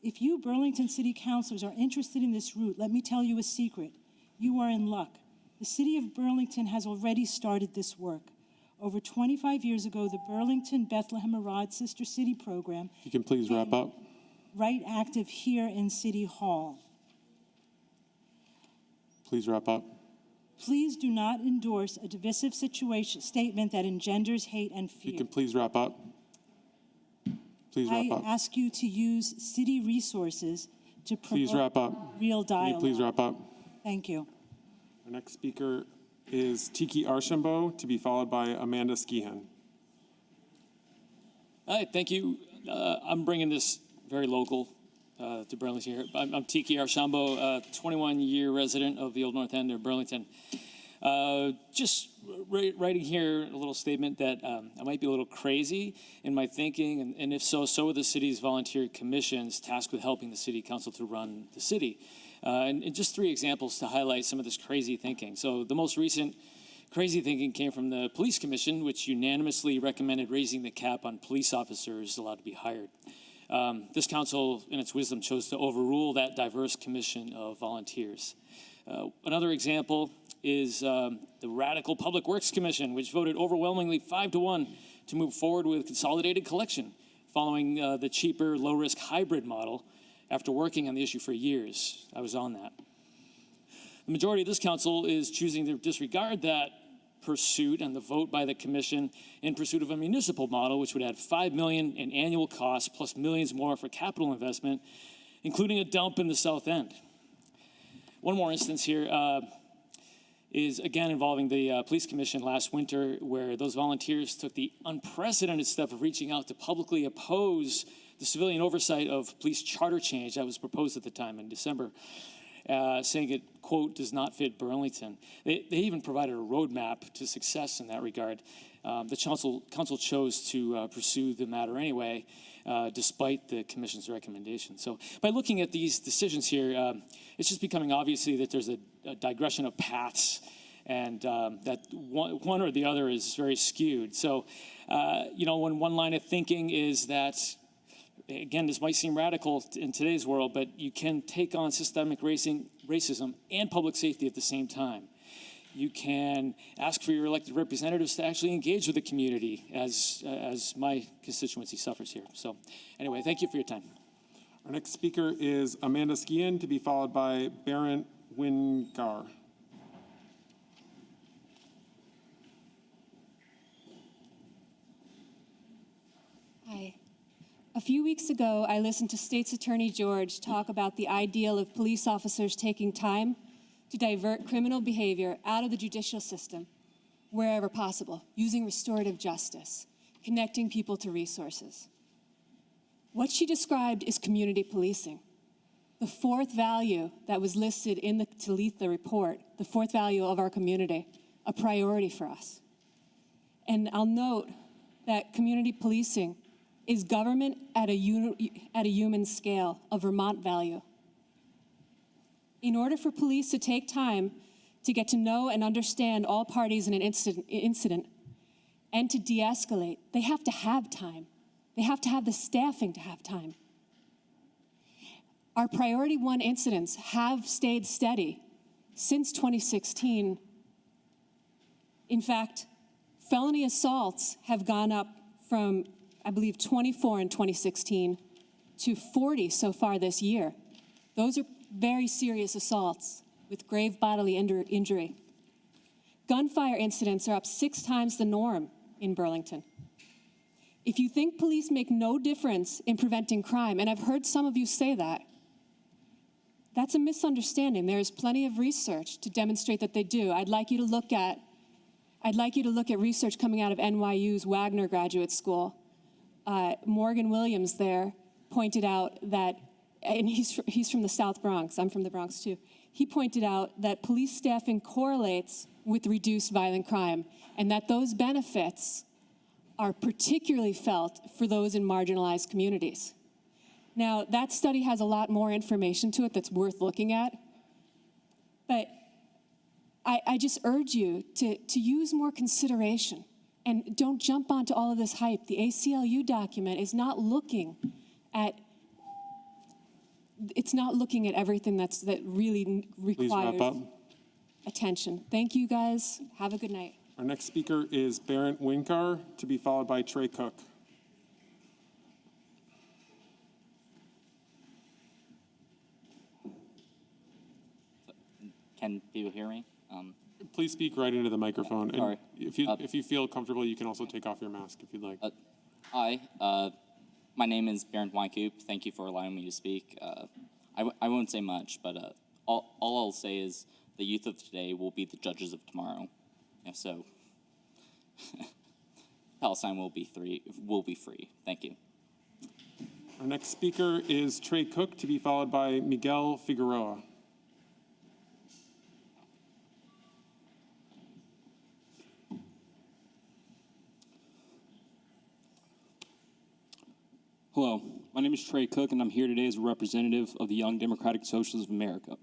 If you Burlington City Councilors are interested in this route, let me tell you a secret. You are in luck. The City of Burlington has already started this work. Over 25 years ago, the Burlington Bethlehem Arad Sister City program You can please wrap up. right active here in City Hall. Please wrap up. Please do not endorse a divisive statement that engenders hate and fear. You can please wrap up. Please wrap up. I ask you to use city resources to Please wrap promote up. real Can you dialogue. please wrap up? Thank you. Our next speaker is Tiki Archambault, to be followed by Amanda Skehan. Hi, thank you. I'm bringing this very local to Burlington here. I'm Tiki Archambault, 21-year resident of the Old North End of Burlington. Just writing here a little statement that I might be a little crazy in my thinking, and if so, so are the city's volunteer commissions tasked with helping the city council to run the city. And just 3 examples to highlight some of this crazy thinking. So the most recent crazy thinking came from the police commission, which unanimously recommended raising the cap on police officers allowed to be hired. This council, in its wisdom, chose to overrule that diverse commission of volunteers. Another example is the Radical Public Works Commission, which voted overwhelmingly 5-1 to move forward with consolidated collection, following the cheaper, low-risk hybrid model after working on the issue for years. I was on that. The majority of this council is choosing to disregard that pursuit and the vote by the commission in pursuit of a municipal model, which would add $5 million in annual costs plus millions more for capital investment, including a dump in the South End. One more instance here is again involving the police commission last winter, where those volunteers took the unprecedented step of reaching out to publicly oppose the civilian oversight of police charter change that was proposed at the time in December, saying it, quote, does not fit Burlington. They even provided a roadmap to success in that regard. The council chose to pursue the matter anyway, despite the commission's recommendation. So by looking at these decisions here, it's just becoming obvious that there's a digression of paths, and that one or the other is very skewed. So, when one line of thinking is that, again, this might seem radical in today's world, but you can take on systemic racism and public safety at the same time. You can ask for your elected representatives to actually engage with the community as my constituency suffers here. So anyway, thank you for your time. Our next speaker is Amanda Skehan, to be followed by Barron Wingar. Hi. A few weeks ago, I listened to State's Attorney George talk about the ideal of police officers taking time to divert criminal behavior out of the judicial system wherever possible, using restorative justice, connecting people to resources. What she described is community policing. The 4th value that was listed in the Talitha report, the 4th value of our community, a priority for us. And I'll note that community policing is government at a human scale, a Vermont value. In order for police to take time to get to know and understand all parties in an incident and to de-escalate, they have to have time. They have to have the staffing to have time. Our priority 1 incidents have stayed steady since 2016. In fact, felony assaults have gone up from, I believe, 24 in 2016 to 40 so far this year. Those are very serious assaults with grave bodily injury. Gunfire incidents are up 6 times the norm in Burlington. If you think police make no difference in preventing crime, and I've heard some of you say that, that's a misunderstanding. There is plenty of research to demonstrate that they do. I'd like you to look at research coming out of NYU's Wagner Graduate School. Morgan Williams there pointed out that, and he's from the South Bronx, I'm from the Bronx too. He pointed out that police staffing correlates with reduced violent crime, and that those benefits are particularly felt for those in marginalized communities. Now, that study has a lot more information to it that's worth looking at, but I just urge you to use more consideration and don't jump onto all of this hype. The ACLU document is not looking at everything that really requires attention. Thank you, guys. Have a good night. Our next speaker is Barrett Winkar, to be followed by Trey Cook. Can people hear me? Please speak right into the microphone. Sorry. And if you feel comfortable, you can also take off your mask if you'd like. Hi, my name is Barrett Winkar. Thank you for allowing me to speak. I won't say much, but all I'll say is the youth of today will be the judges of tomorrow. If so, Palestine will be free. Thank you. Our next speaker is Trey Cook, to be followed by Miguel Figueroa. Hello, my name is Trey Cook, and I'm here today as a representative of the Young Democratic Socialists of America.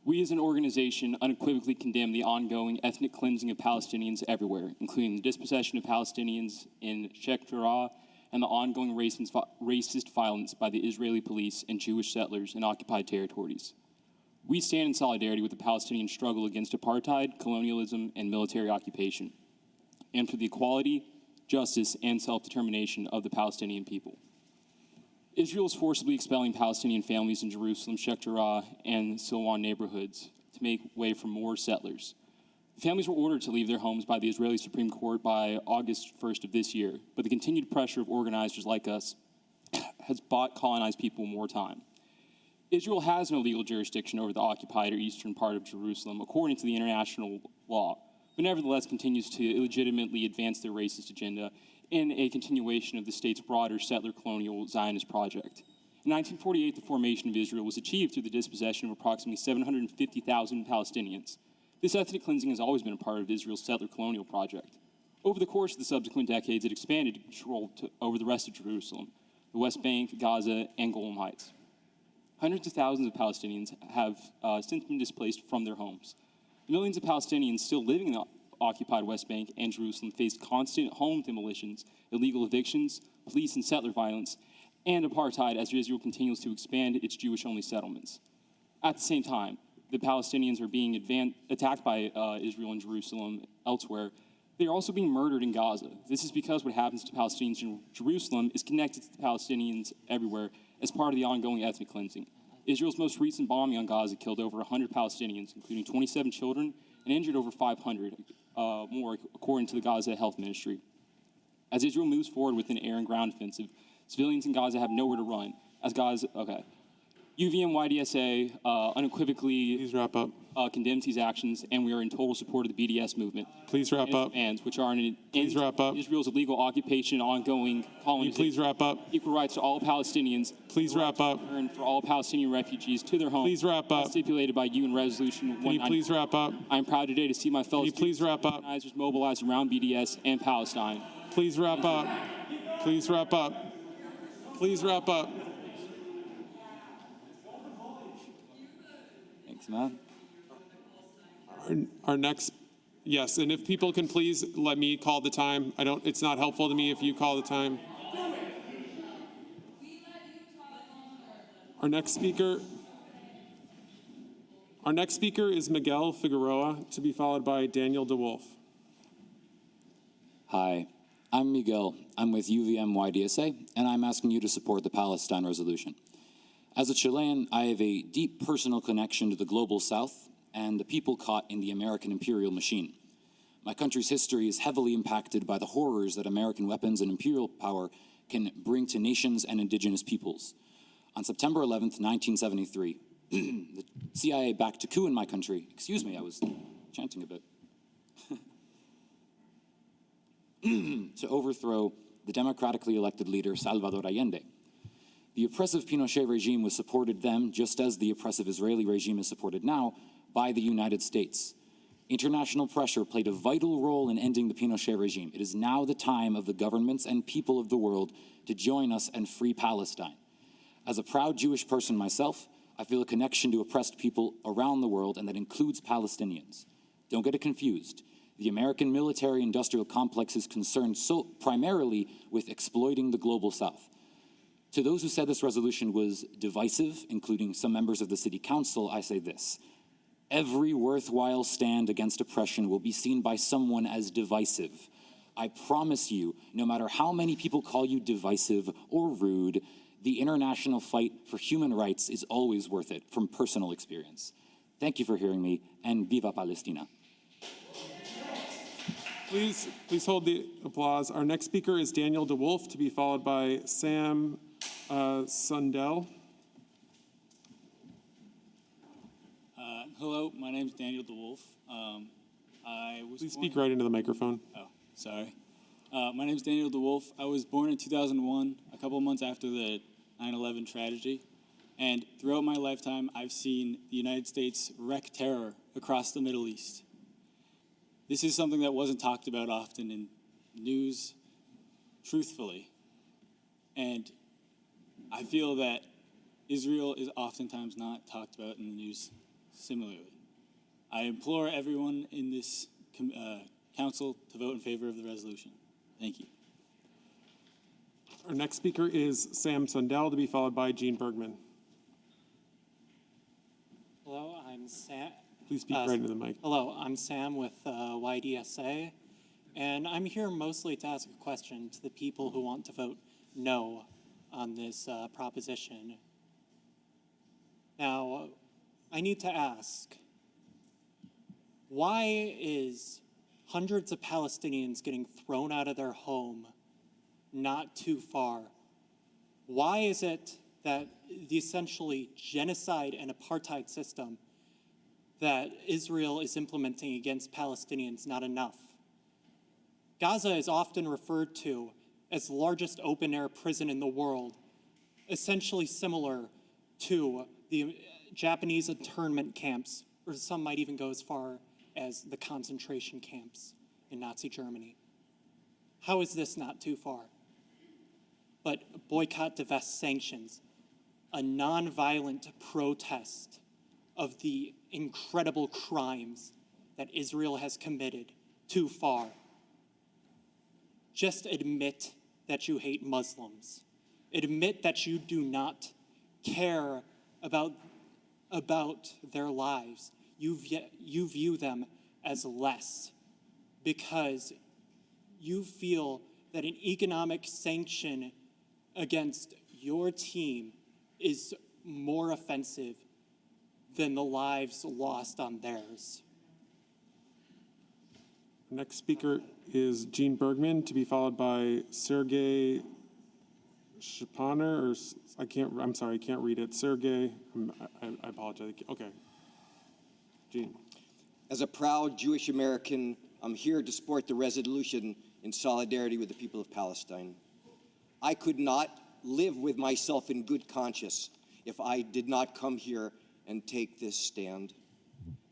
We as an organization unequivocally condemn the ongoing ethnic cleansing of Palestinians everywhere, including the dispossession of Palestinians in Sheikh Jarrah and the ongoing racist violence by the Israeli police and Jewish settlers in occupied territories. We stand in solidarity with the Palestinian struggle against apartheid, colonialism, and military occupation, and for the equality, justice, and self-determination of the Palestinian people. Israel is forcibly expelling Palestinian families in Jerusalem, Sheikh Jarrah, and Silwan neighborhoods to make way for more settlers. The families were ordered to leave their homes by the Israeli Supreme Court by August 1st of this year, but the continued pressure of organizers like us has bought colonized people more time. Israel has no legal jurisdiction over the occupied or eastern part of Jerusalem, according to the international law, but nevertheless continues to illegitimately advance their racist agenda in a continuation of the state's broader settler colonial Zionist project. In 1948, the formation of Israel was achieved through the dispossession of approximately 750,000 Palestinians. This ethnic cleansing has always been a part of Israel's settler colonial project. Over the course of the subsequent decades, it expanded to control over the rest of Jerusalem, the West Bank, Gaza, and Golan Heights. Hundreds of thousands of Palestinians have since been displaced from their homes. Millions of Palestinians still living in the occupied West Bank and Jerusalem face constant home demolitions, illegal evictions, police and settler violence, and apartheid as Israel continues to expand its Jewish-only settlements. At the same time, the Palestinians are being attacked by Israel in Jerusalem elsewhere. They are also being murdered in Gaza. This is because what happens to Palestinians in Jerusalem is connected to the Palestinians everywhere as part of the ongoing ethnic cleansing. Israel's most recent bombing on Gaza killed over 100 Palestinians, including 27 children, and injured over 500 more, according to the Gaza Health Ministry. As Israel moves forward with an air and ground offensive, civilians in Gaza have nowhere to run. UVM-YDSA unequivocally Please wrap up. Condemns these actions, and we are in total support of the BDS movement. Please wrap up. Which are an Please wrap up. Israel's illegal occupation and ongoing colonization. Please wrap up. Equal rights to all Palestinians. Please wrap up. And for all Palestinian refugees to their homes. Please wrap up. Stipulated by UN Resolution 190. Can you please wrap up? I am proud today to see my fellow please wrap up? organizers mobilized around BDS and Palestine. Please wrap up. Please wrap up. Please wrap up. Our next, yes, and if people can please let me call the time. It's not helpful to me if you call the time. Our next speaker is Miguel Figueroa, to be followed by Daniel DeWolf. Hi, I'm Miguel. I'm with UVM-YDSA, and I'm asking you to support the Palestine resolution. As a Chilean, I have a deep personal connection to the global South and the people caught in the American imperial machine. My country's history is heavily impacted by the horrors that American weapons and imperial power can bring to nations and indigenous peoples. On September 11th, 1973, the CIA backed a coup in my country. Excuse me, I was chanting a bit. To overthrow the democratically elected leader Salvador Allende. The oppressive Pinochet regime was supported then, just as the oppressive Israeli regime is supported now, by the United States. International pressure played a vital role in ending the Pinochet regime. It is now the time of the governments and people of the world to join us and free Palestine. As a proud Jewish person myself, I feel a connection to oppressed people around the world, and that includes Palestinians. Don't get it confused. The American military-industrial complex is concerned primarily with exploiting the global South. To those who said this resolution was divisive, including some members of the City Council, I say this. Every worthwhile stand against oppression will be seen by someone as divisive. I promise you, no matter how many people call you divisive or rude, the international fight for human rights is always worth it, from personal experience. Thank you for hearing me, and Viva Palestina. Please hold the applause. Our next speaker is Daniel DeWolf, to be followed by Sam Sundell. Hello, my name is Daniel DeWolf. Please speak right into the microphone. Oh, sorry. My name is Daniel DeWolf. I was born in 2001, a couple of months after the 9/11 tragedy. And throughout my lifetime, I've seen the United States wreak terror across the Middle East. This is something that wasn't talked about often in news, truthfully. And I feel that Israel is oftentimes not talked about in the news similarly. I implore everyone in this council to vote in favor of the resolution. Thank you. Our next speaker is Sam Sundell, to be followed by Gene Bergman. Hello, I'm Sam. Please speak right into the mic. Hello, I'm Sam with YDSA, and I'm here mostly to ask a question to the people who want to vote no on this proposition. Now, I need to ask, why is hundreds of Palestinians getting thrown out of their home not too far? Why is it that the essentially genocide and apartheid system that Israel is implementing against Palestinians not enough? Gaza is often referred to as the largest open-air prison in the world, essentially similar to the Japanese internment camps, or some might even go as far as the concentration camps in Nazi Germany. How is this not too far? But boycott, divest, sanctions, a nonviolent protest of the incredible crimes that Israel has committed, too far. Just admit that you hate Muslims. Admit that you do not care about their lives. You view them as less because you feel that an economic sanction against your team is more offensive than the lives lost on theirs. Next speaker is Gene Bergman, to be followed by Sergey Shapaner, I'm sorry, I can't read it. Sergey, I apologize. Okay. Gene. As a proud Jewish American, I'm here to support the resolution in solidarity with the people of Palestine. I could not live with myself in good conscience if I did not come here and take this stand.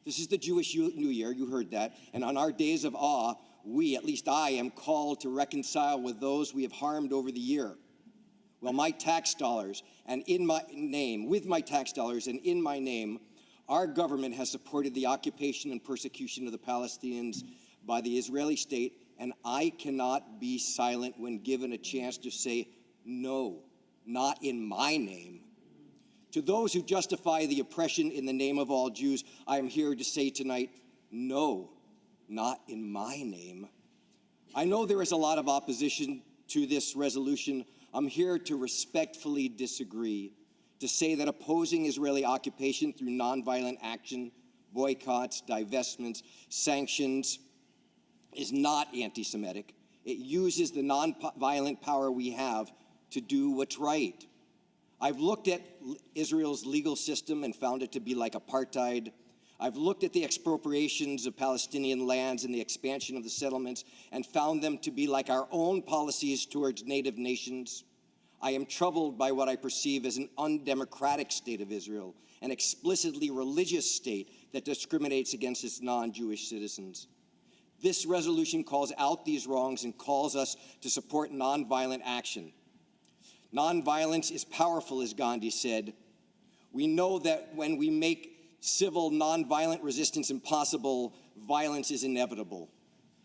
This is the Jewish New Year, you heard that, and on our days of awe, we, at least I, am called to reconcile with those we have harmed over the year. Well, my tax dollars, and in my name, with my tax dollars and in my name, Our government has supported the occupation and persecution of the Palestinians by the Israeli state, and I cannot be silent when given a chance to say, no, not in my name. To those who justify the oppression in the name of all Jews, I am here to say tonight, no, not in my name. I know there is a lot of opposition to this resolution. I'm here to respectfully disagree, to say that opposing Israeli occupation through nonviolent action, boycotts, divestments, sanctions, is not anti-Semitic. It uses the nonviolent power we have to do what's right. I've looked at Israel's legal system and found it to be like apartheid. I've looked at the expropriations of Palestinian lands and the expansion of the settlements and found them to be like our own policies towards native nations. I am troubled by what I perceive as an undemocratic state of Israel, an explicitly religious state that discriminates against its non-Jewish citizens. This resolution calls out these wrongs and calls us to support nonviolent action. Nonviolence is powerful, as Gandhi said. We know that when we make civil nonviolent resistance impossible, violence is inevitable.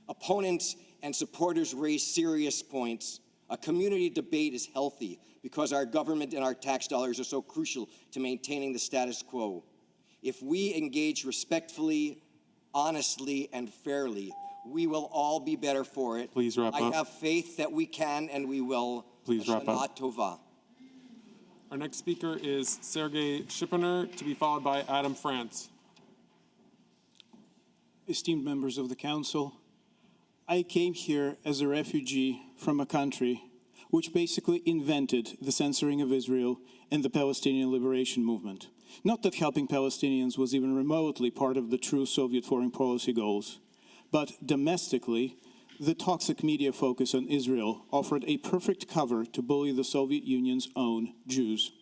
Opponents and supporters raise serious points. A community debate is healthy because our government and our tax dollars are so crucial to maintaining the status quo. If we engage respectfully, honestly, and fairly, we will all be better for it. Please wrap up. I have faith that we can and we will. Please wrap up. Shana Tova. Our next speaker is Sergei Shipiner, to be followed by Adam France. Esteemed members of the council, I came here as a refugee from a country which basically invented the censoring of Israel and the Palestinian liberation movement. Not that helping Palestinians was even remotely part of the true Soviet foreign policy goals, but domestically, the toxic media focus on Israel offered a perfect cover to bully the Soviet Union's own Jews.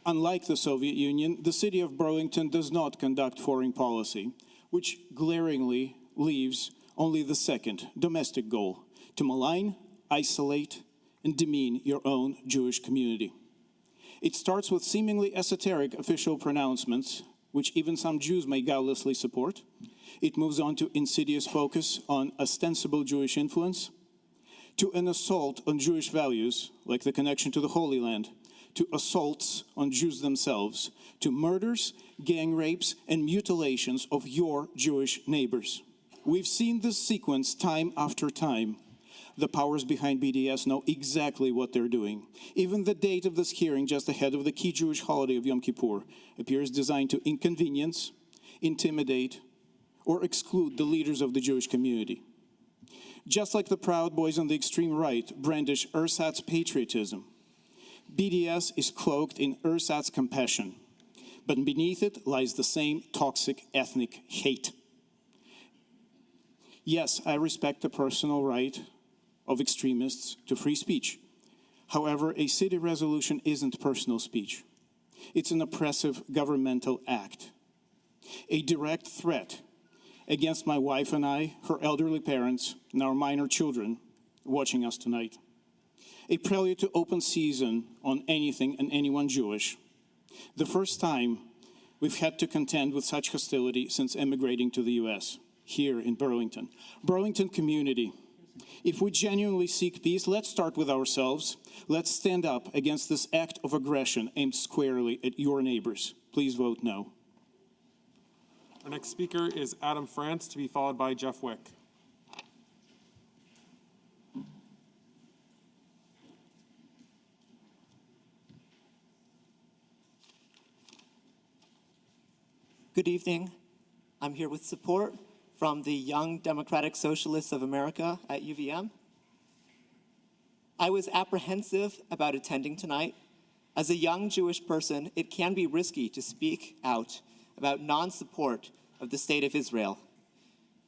Unlike the Soviet Union, the city of Burlington does not conduct foreign policy, which glaringly leaves only the second, domestic goal, to malign, isolate, and demean your own Jewish community. It starts with seemingly esoteric official pronouncements, which even some Jews may guilelessly support. It moves on to insidious focus on ostensible Jewish influence, to an assault on Jewish values, like the connection to the Holy Land, to assaults on Jews themselves, to murders, gang rapes, and mutilations of your Jewish neighbors. We've seen this sequence time after time. The powers behind BDS know exactly what they're doing. Even the date of this hearing, just ahead of the key Jewish holiday of Yom Kippur, appears designed to inconvenience, intimidate, or exclude the leaders of the Jewish community. Just like the Proud Boys on the extreme right brandish ersatz patriotism, BDS is cloaked in ersatz compassion, but beneath it lies the same toxic ethnic hate. Yes, I respect the personal right of extremists to free speech. However, a city resolution isn't personal speech. It's an oppressive governmental act, a direct threat against my wife and I, her elderly parents, and our minor children watching us tonight. A prelude to open season on anything and anyone Jewish. The first time we've had to contend with such hostility since emigrating to the US, here in Burlington. Burlington community, if we genuinely seek peace, let's start with ourselves. Let's stand up against this act of aggression aimed squarely at your neighbors. Please vote no. Our next speaker is Adam France, to be followed by Jeff Wick. Good evening. I'm here with support from the Young Democratic Socialists of America at UVM. I was apprehensive about attending tonight. As a young Jewish person, it can be risky to speak out about non-support of the State of Israel.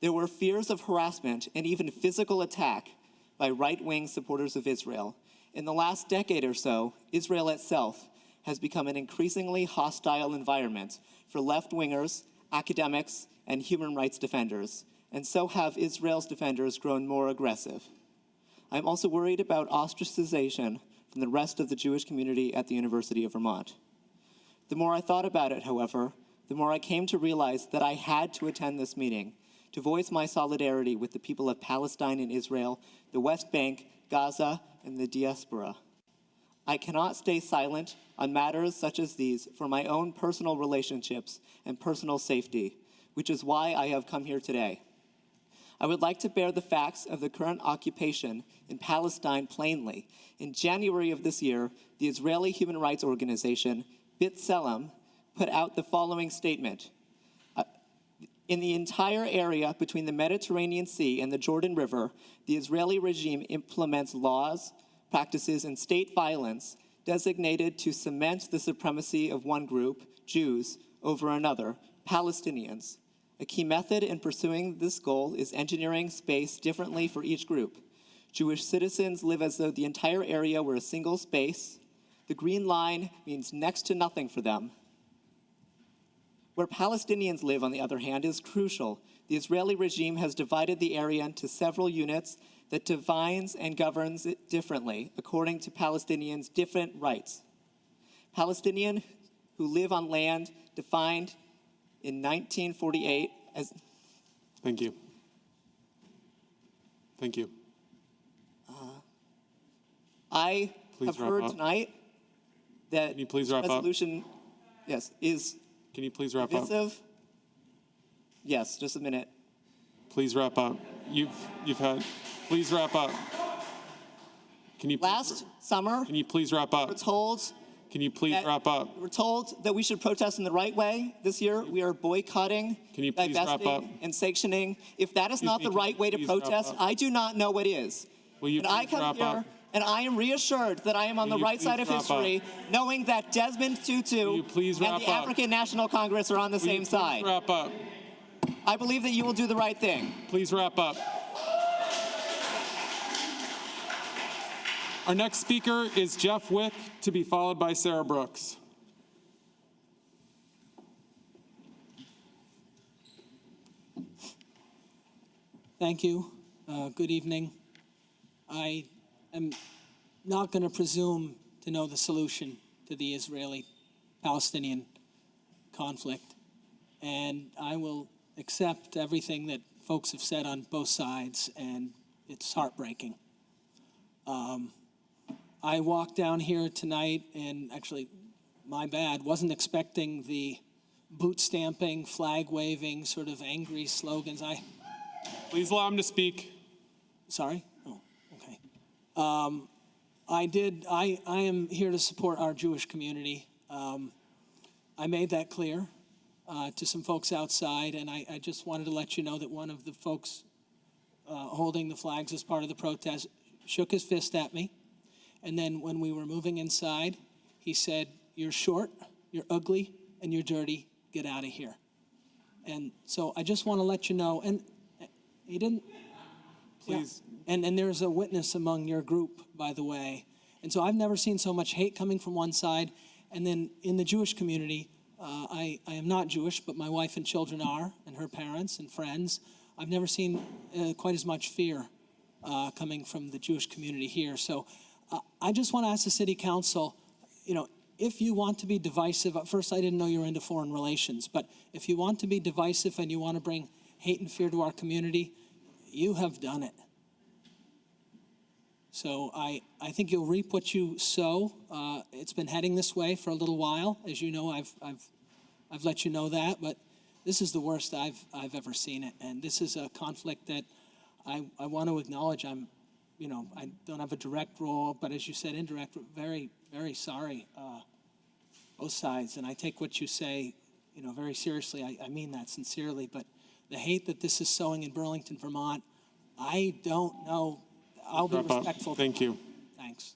There were fears of harassment and even physical attack by right-wing supporters of Israel. In the last decade or so, Israel itself has become an increasingly hostile environment for left-wingers, academics, and human rights defenders, and so have Israel's defenders grown more aggressive. I'm also worried about ostracization from the rest of the Jewish community at the University of Vermont. The more I thought about it, however, the more I came to realize that I had to attend this meeting to voice my solidarity with the people of Palestine and Israel, the West Bank, Gaza, and the diaspora. I cannot stay silent on matters such as these for my own personal relationships and personal safety, which is why I have come here today. I would like to bear the facts of the current occupation in Palestine plainly. In January of this year, the Israeli human rights organization, B'Tselem, put out the following statement. In the entire area between the Mediterranean Sea and the Jordan River, the Israeli regime implements laws, practices, and state violence designated to cement the supremacy of one group, Jews, over another, Palestinians. A key method in pursuing this goal is engineering space differently for each group. Jewish citizens live as though the entire area were a single space. The green line means next to nothing for them. Where Palestinians live, on the other hand, is crucial. The Israeli regime has divided the area into several units that defines and governs it differently, according to Palestinians' different rights. Palestinians who live on land defined in 1948 as... Thank you. Thank you. I Please have wrap heard up. tonight that Can you please wrap up? resolution, yes, is Can you please wrap up? divisive. Yes, just a minute. Please wrap up. You've had. Please wrap up. Can you Last summer, Can you please wrap up? we're told Can you please that wrap up? we're told that we should protest in the right way. This year, we are boycotting, Can you please wrap divesting, up? and sanctioning. If that is Excuse not me, the can right you way to please wrap protest, up? I do not know what is. Will you And I please come wrap here up? and I am reassured that I am on Will the you right side please of wrap up? history, knowing that Desmond Tutu you please and wrap the up? African National Congress are on the Will you same please side. wrap up. I believe that you will do the right thing. Please wrap up. Our next speaker is Jeff Wick, to be followed by Sarah Brooks. Thank you. Good evening. I am not going to presume to know the solution to the Israeli-Palestinian conflict, and I will accept everything that folks have said on both sides, and it's heartbreaking. I walked down here tonight, and actually, my bad, wasn't expecting the boot stamping, flag waving, sort of angry slogans. Please allow him to speak. Sorry? Oh, okay. I am here to support our Jewish community. I made that clear to some folks outside, and I just wanted to let you know that one of the folks holding the flags as part of the protest shook his fist at me. And then when we were moving inside, he said, "You're short, you're ugly, and you're dirty. Get out of here." And so I just want to let you know, and he didn't. Please. Yeah. And there's a witness among your group, by the way. And so I've never seen so much hate coming from one side. And then in the Jewish community, I am not Jewish, but my wife and children are, and her parents and friends. I've never seen quite as much fear coming from the Jewish community here. So I just want to ask the city council, if you want to be divisive, at first I didn't know you were into foreign relations, but if you want to be divisive and you want to bring hate and fear to our community, you have done it. So I think you'll reap what you sow. It's been heading this way for a little while. As you know, I've let you know that, but this is the worst I've ever seen it. And this is a conflict that I want to acknowledge. I don't have a direct role, but as you said, indirect, very, very sorry, both sides. And I take what you say, very seriously. I mean that sincerely, but the hate that this is sowing in Burlington, Vermont, I don't know. I'll be respectful. Thank you. Thanks.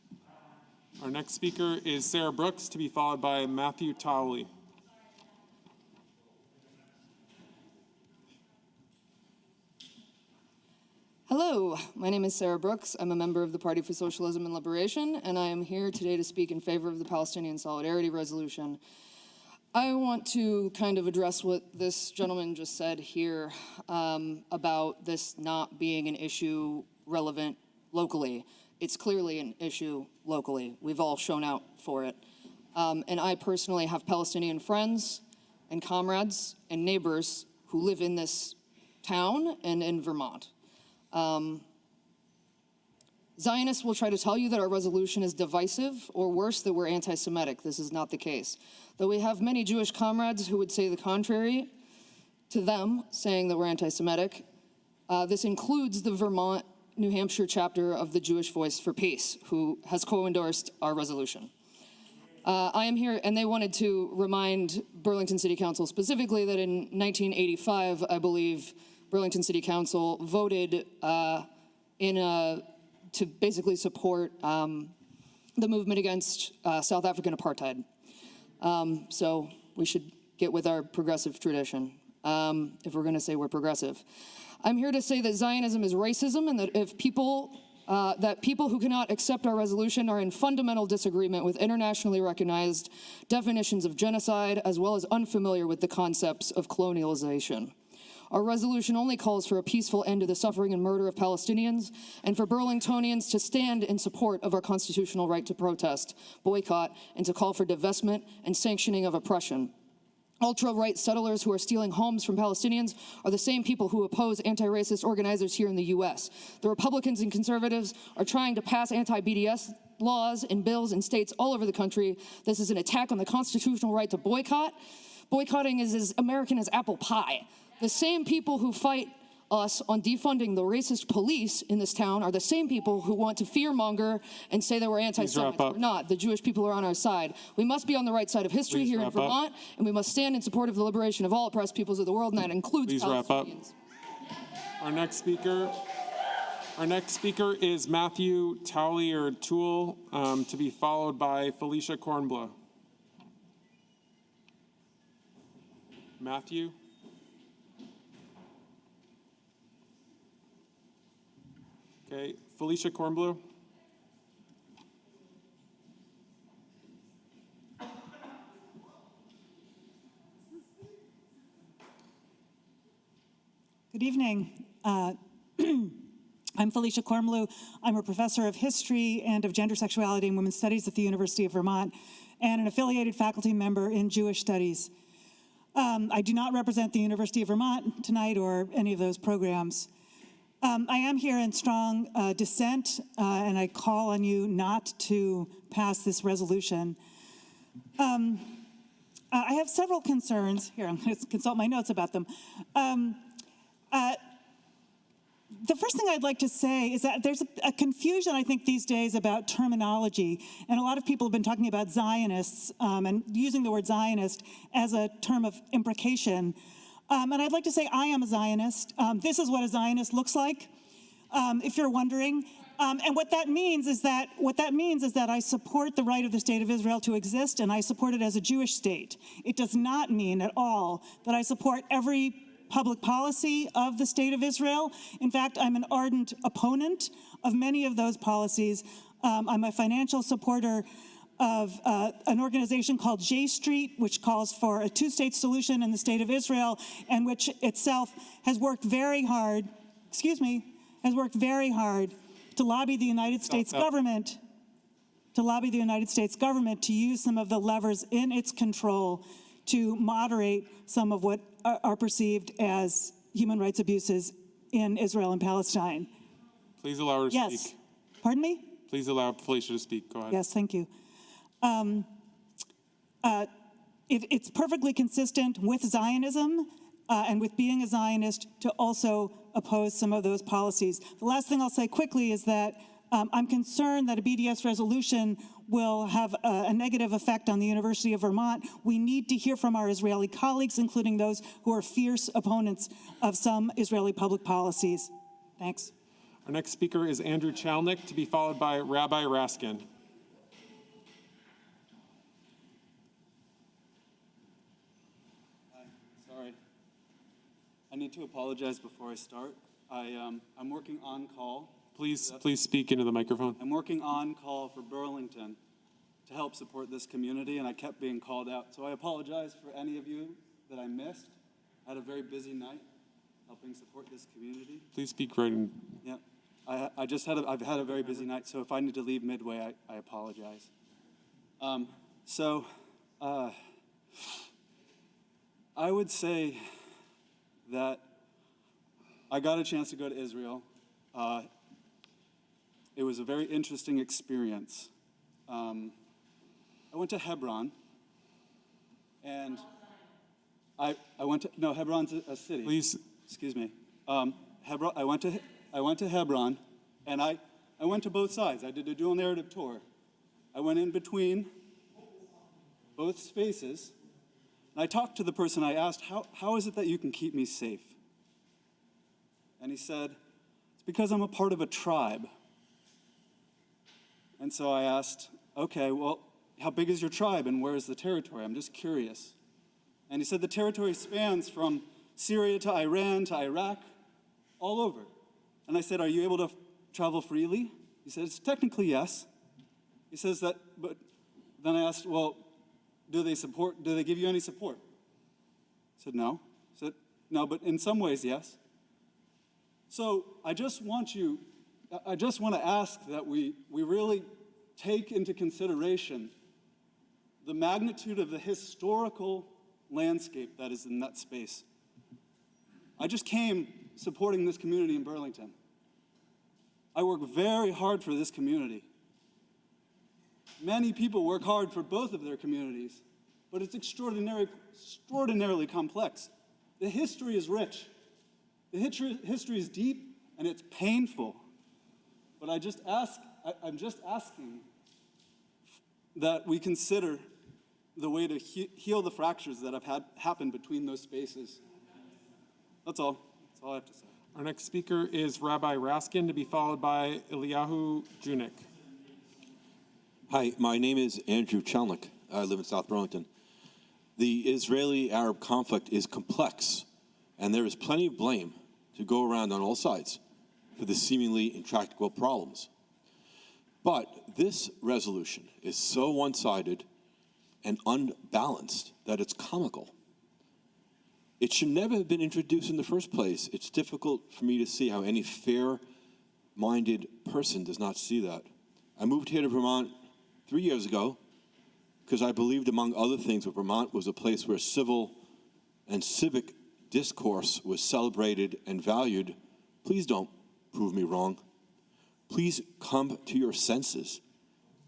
Our next speaker is Sarah Brooks, to be followed by Matthew Towley. Hello, my name is Sarah Brooks. I'm a member of the Party for Socialism and Liberation, and I am here today to speak in favor of the Palestinian Solidarity Resolution. I want to kind of address what this gentleman just said here about this not being an issue relevant locally. It's clearly an issue locally. We've all shown out for it. And I personally have Palestinian friends, and comrades and neighbors who live in this town and in Vermont. Zionists will try to tell you that our resolution is divisive, or worse, that we're anti-Semitic. This is not the case. Though we have many Jewish comrades who would say the contrary to them, saying that we're anti-Semitic, this includes the Vermont, New Hampshire chapter of the Jewish Voice for Peace, who has co-endorsed our resolution. I am here, and they wanted to remind Burlington City Council specifically that in 1985, I believe, Burlington City Council voted to basically support the movement against South African apartheid. So we should get with our progressive tradition if we're going to say we're progressive. I'm here to say that Zionism is racism, and that people who cannot accept our resolution are in fundamental disagreement with internationally recognized definitions of genocide, as well as unfamiliar with the concepts of colonialization. Our resolution only calls for a peaceful end to the suffering and murder of Palestinians, and for Burlingtonians to stand in support of our constitutional right to protest, boycott, and to call for divestment and sanctioning of oppression. Ultra-right settlers who are stealing homes from Palestinians are the same people who oppose anti-racist organizers here in the U.S. The Republicans and conservatives are trying to pass anti-BDS laws and bills in states all over the country. This is an attack on the constitutional right to boycott. Boycotting is as American as apple pie. The same people who fight us on defunding the racist police in this town are the same people who want to fearmonger and say that we're anti-Semites. We're not. The Jewish people are on our side. We must be on the right side of history here in Vermont, and we must stand in support of the liberation of all oppressed peoples of the world, and that includes Palestinians. Our next speaker is Matthew Towley or Toole, to be followed by Felicia Kornbluh. Matthew? Okay, Felicia Kornbluh. Good evening. I'm Felicia Kornbluh. I'm a professor of history and of gender, sexuality, and women's studies at the University of Vermont, and an affiliated faculty member in Jewish studies. I do not represent the University of Vermont tonight or any of those programs. I am here in strong dissent, and I call on you not to pass this resolution. I have several concerns. Here, I'm going to consult my notes about them. The first thing I'd like to say is that there's a confusion, I think, these days about terminology. And a lot of people have been talking about Zionists and using the word Zionist as a term of imprecation. And I'd like to say I am a Zionist. This is what a Zionist looks like, if you're wondering. And what that means is that I support the right of the state of Israel to exist, and I support it as a Jewish state. It does not mean at all that I support every public policy of the state of Israel. In fact, I'm an ardent opponent of many of those policies. I'm a financial supporter of an organization called J Street, which calls for a two-state solution in the state of Israel, and which itself has worked very hard, to lobby the United States government, to use some of the levers in its control to moderate some of what are perceived as human rights abuses in Israel and Palestine. Please allow her to speak. Yes. Pardon me? Please allow Felicia to speak. Go ahead. Yes, thank you. It's perfectly consistent with Zionism and with being a Zionist to also oppose some of those policies. The last thing I'll say quickly is that I'm concerned that a BDS resolution will have a negative effect on the University of Vermont. We need to hear from our Israeli colleagues, including those who are fierce opponents of some Israeli public policies. Thanks. Our next speaker is Andrew Chalnick, to be followed by Rabbi Raskin. Sorry. I need to apologize before I start. I'm working on call. Please speak into the microphone. I'm working on call for Burlington to help support this community, and I kept being called out. So I apologize for any of you that I missed. I had a very busy night helping support this community. Please speak right in. Yeah, I've had a very busy night, so if I need to leave midway, I apologize. I would say that I got a chance to go to Israel. It was a very interesting experience. I went to Hebron, and I went to, no, Hebron's a city. Please. Excuse me. Hebron, I went to Hebron, and I went to both sides. I did a dual narrative tour. I went in between both spaces, and I talked to the person. I asked, how is it that you can keep me safe? And he said, it's because I'm a part of a tribe. And so I asked, okay, well, how big is your tribe and where is the territory? I'm just curious. And he said the territory spans from Syria to Iran to Iraq, all over. And I said, are you able to travel freely? He says, technically, yes. He says that, but then I asked, well, do they give you any support? I said, no. I said, no, but in some ways, yes. So I just want to ask that we really take into consideration the magnitude of the historical landscape that is in that space. I just came supporting this community in Burlington. I work very hard for this community. Many people work hard for both of their communities, but it's extraordinarily complex. The history is rich. The history is deep, and it's painful. But I'm just asking that we consider the way to heal the fractures that have happened between those spaces. That's all. That's all I have to say. Our next speaker is Rabbi Raskin, to be followed by Eliyahu Junik. Hi, my name is Andrew Chelnick. I live in South Burlington. The Israeli-Arab conflict is complex, and there is plenty of blame to go around on all sides for the seemingly intractable problems. But this resolution is so one-sided and unbalanced that it's comical. It should never have been introduced in the first place. It's difficult for me to see how any fair-minded person does not see that. I moved here to Vermont 3 years ago because I believed, among other things, that Vermont was a place where civil and civic discourse was celebrated and valued. Please don't prove me wrong. Please come to your senses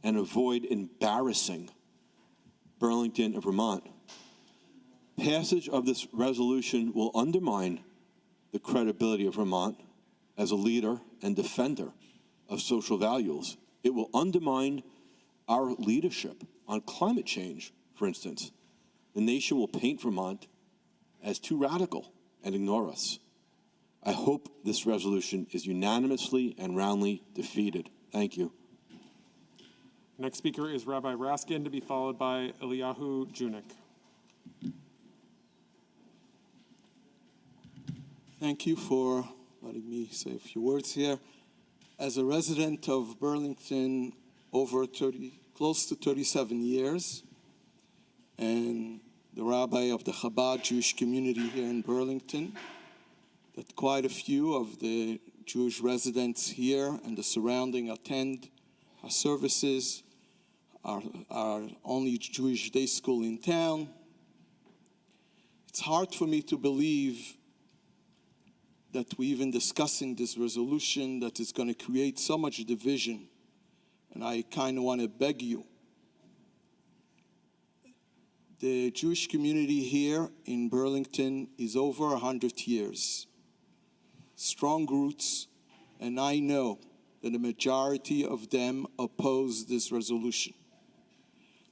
and avoid embarrassing Burlington and Vermont. Passage of this resolution will undermine the credibility of Vermont as a leader and defender of social values. It will undermine our leadership on climate change, for instance. The nation will paint Vermont as too radical and ignore us. I hope this resolution is unanimously and roundly defeated. Thank you. Next speaker is Rabbi Raskin, to be followed by Eliyahu Junik. Thank you for letting me say a few words here. As a resident of Burlington over close to 37 years, and the rabbi of the Chabad Jewish community here in Burlington, that quite a few of the Jewish residents here and the surrounding attend our services, our only Jewish day school in town. It's hard for me to believe that we're even discussing this resolution that is going to create so much division. And I kind of want to beg you. The Jewish community here in Burlington is over 100 years. Strong roots, and I know that a majority of them oppose this resolution.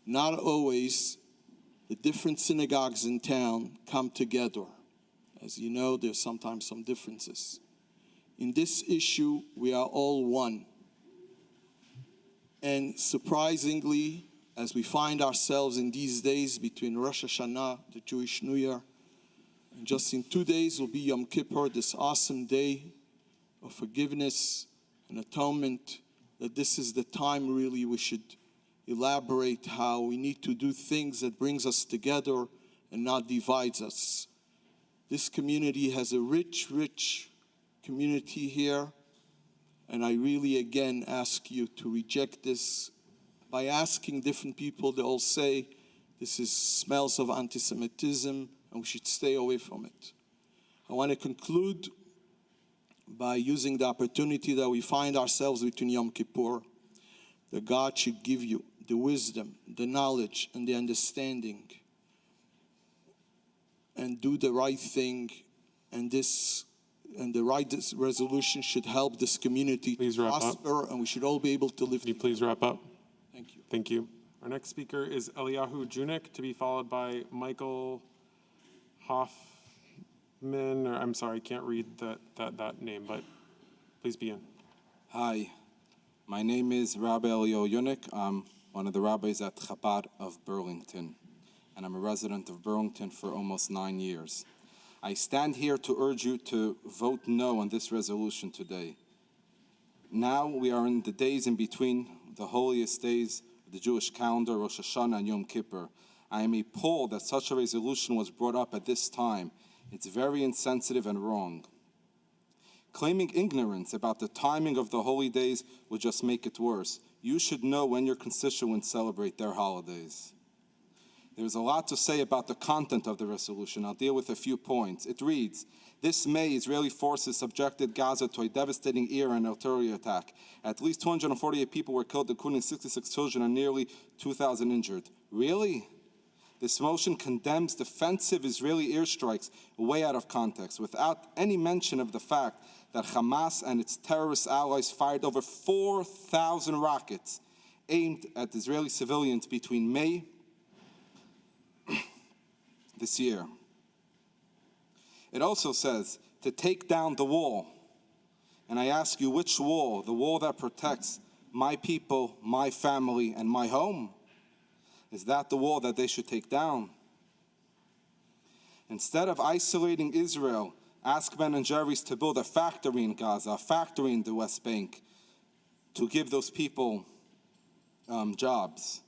Not always the different synagogues in town come together. As you know, there's sometimes some differences. In this issue, we are all one. And surprisingly, as we find ourselves in these days between Rosh Hashanah, the Jewish New Year, and just in 2 days will be Yom Kippur, this awesome day of forgiveness and atonement, that this is the time really we should elaborate how we need to do things that brings us together and not divides us. This community has a rich, rich community here, and I really again ask you to reject this. By asking different people, they all say this smells of anti-Semitism and we should stay away from it. I want to conclude by using the opportunity that we find ourselves between Yom Kippur, that God should give you the wisdom, the knowledge, and the understanding, and do the right thing, and the right resolution should help this community Please wrap up. prosper, and we should all be able to live. Can you please wrap up? Thank you. Thank you. Our next speaker is Eliyahu Junik, to be followed by Michael Hoffman, or I'm sorry, I can't read that name, but please begin. Hi, my name is Rabbi Eliyahu Junik. I'm one of the rabbis at Chabad of Burlington, and I'm a resident of Burlington for almost 9 years. I stand here to urge you to vote no on this resolution today. Now we are in the days in between the holiest days of the Jewish calendar, Rosh Hashanah and Yom Kippur. I am appalled that such a resolution was brought up at this time. It's very insensitive and wrong. Claiming ignorance about the timing of the holy days would just make it worse. You should know when your constituents celebrate their holidays. There's a lot to say about the content of the resolution. I'll deal with a few points. It reads, this May, Israeli forces subjected Gaza to a devastating air and artillery attack. At least 248 people were killed, including 66 children and nearly 2,000 injured. Really? This motion condemns defensive Israeli airstrikes way out of context, without any mention of the fact that Hamas and its terrorist allies fired over 4,000 rockets aimed at Israeli civilians between May this year. It also says to take down the wall. And I ask you, which wall? The wall that protects my people, my family, and my home? Is that the wall that they should take down? Instead of isolating Israel, ask Ben and Jerry's to build a factory in Gaza, a factory in the West Bank, to give those people jobs.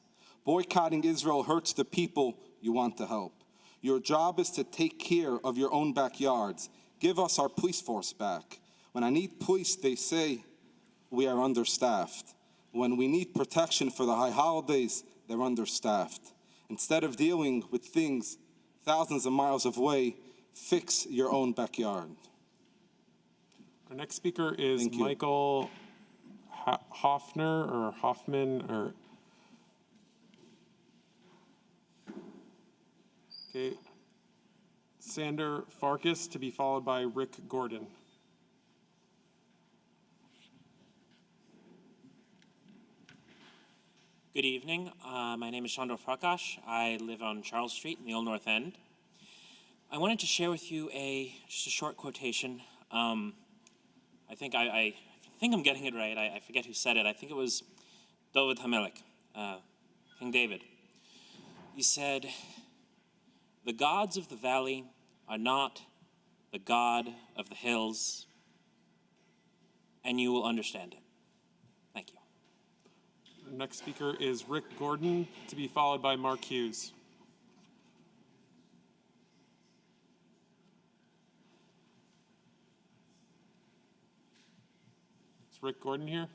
Boycotting Israel hurts the people you want to help. Your job is to take care of your own backyards. Give us our police force back. When I need police, they say we are understaffed. When we need protection for the high holidays, they're understaffed. Instead of dealing with things thousands of miles away, fix your own backyard. Our next speaker is Thank you. Michael Hoffman. Okay. Sander Farkas, to be followed by Rick Gordon. Good evening. My name is Chandra Prakash. I live on Charles Street in the Old North End. I wanted to share with you just a short quotation. I think I'm getting it right. I forget who said it. I think it was David Hamelech, King David. He said, "The gods of the valley are not the God of the hills, and you will understand it." Thank you. Our next speaker is Rick Gordon, to be followed by Mark Hughes. Is Rick Gordon here?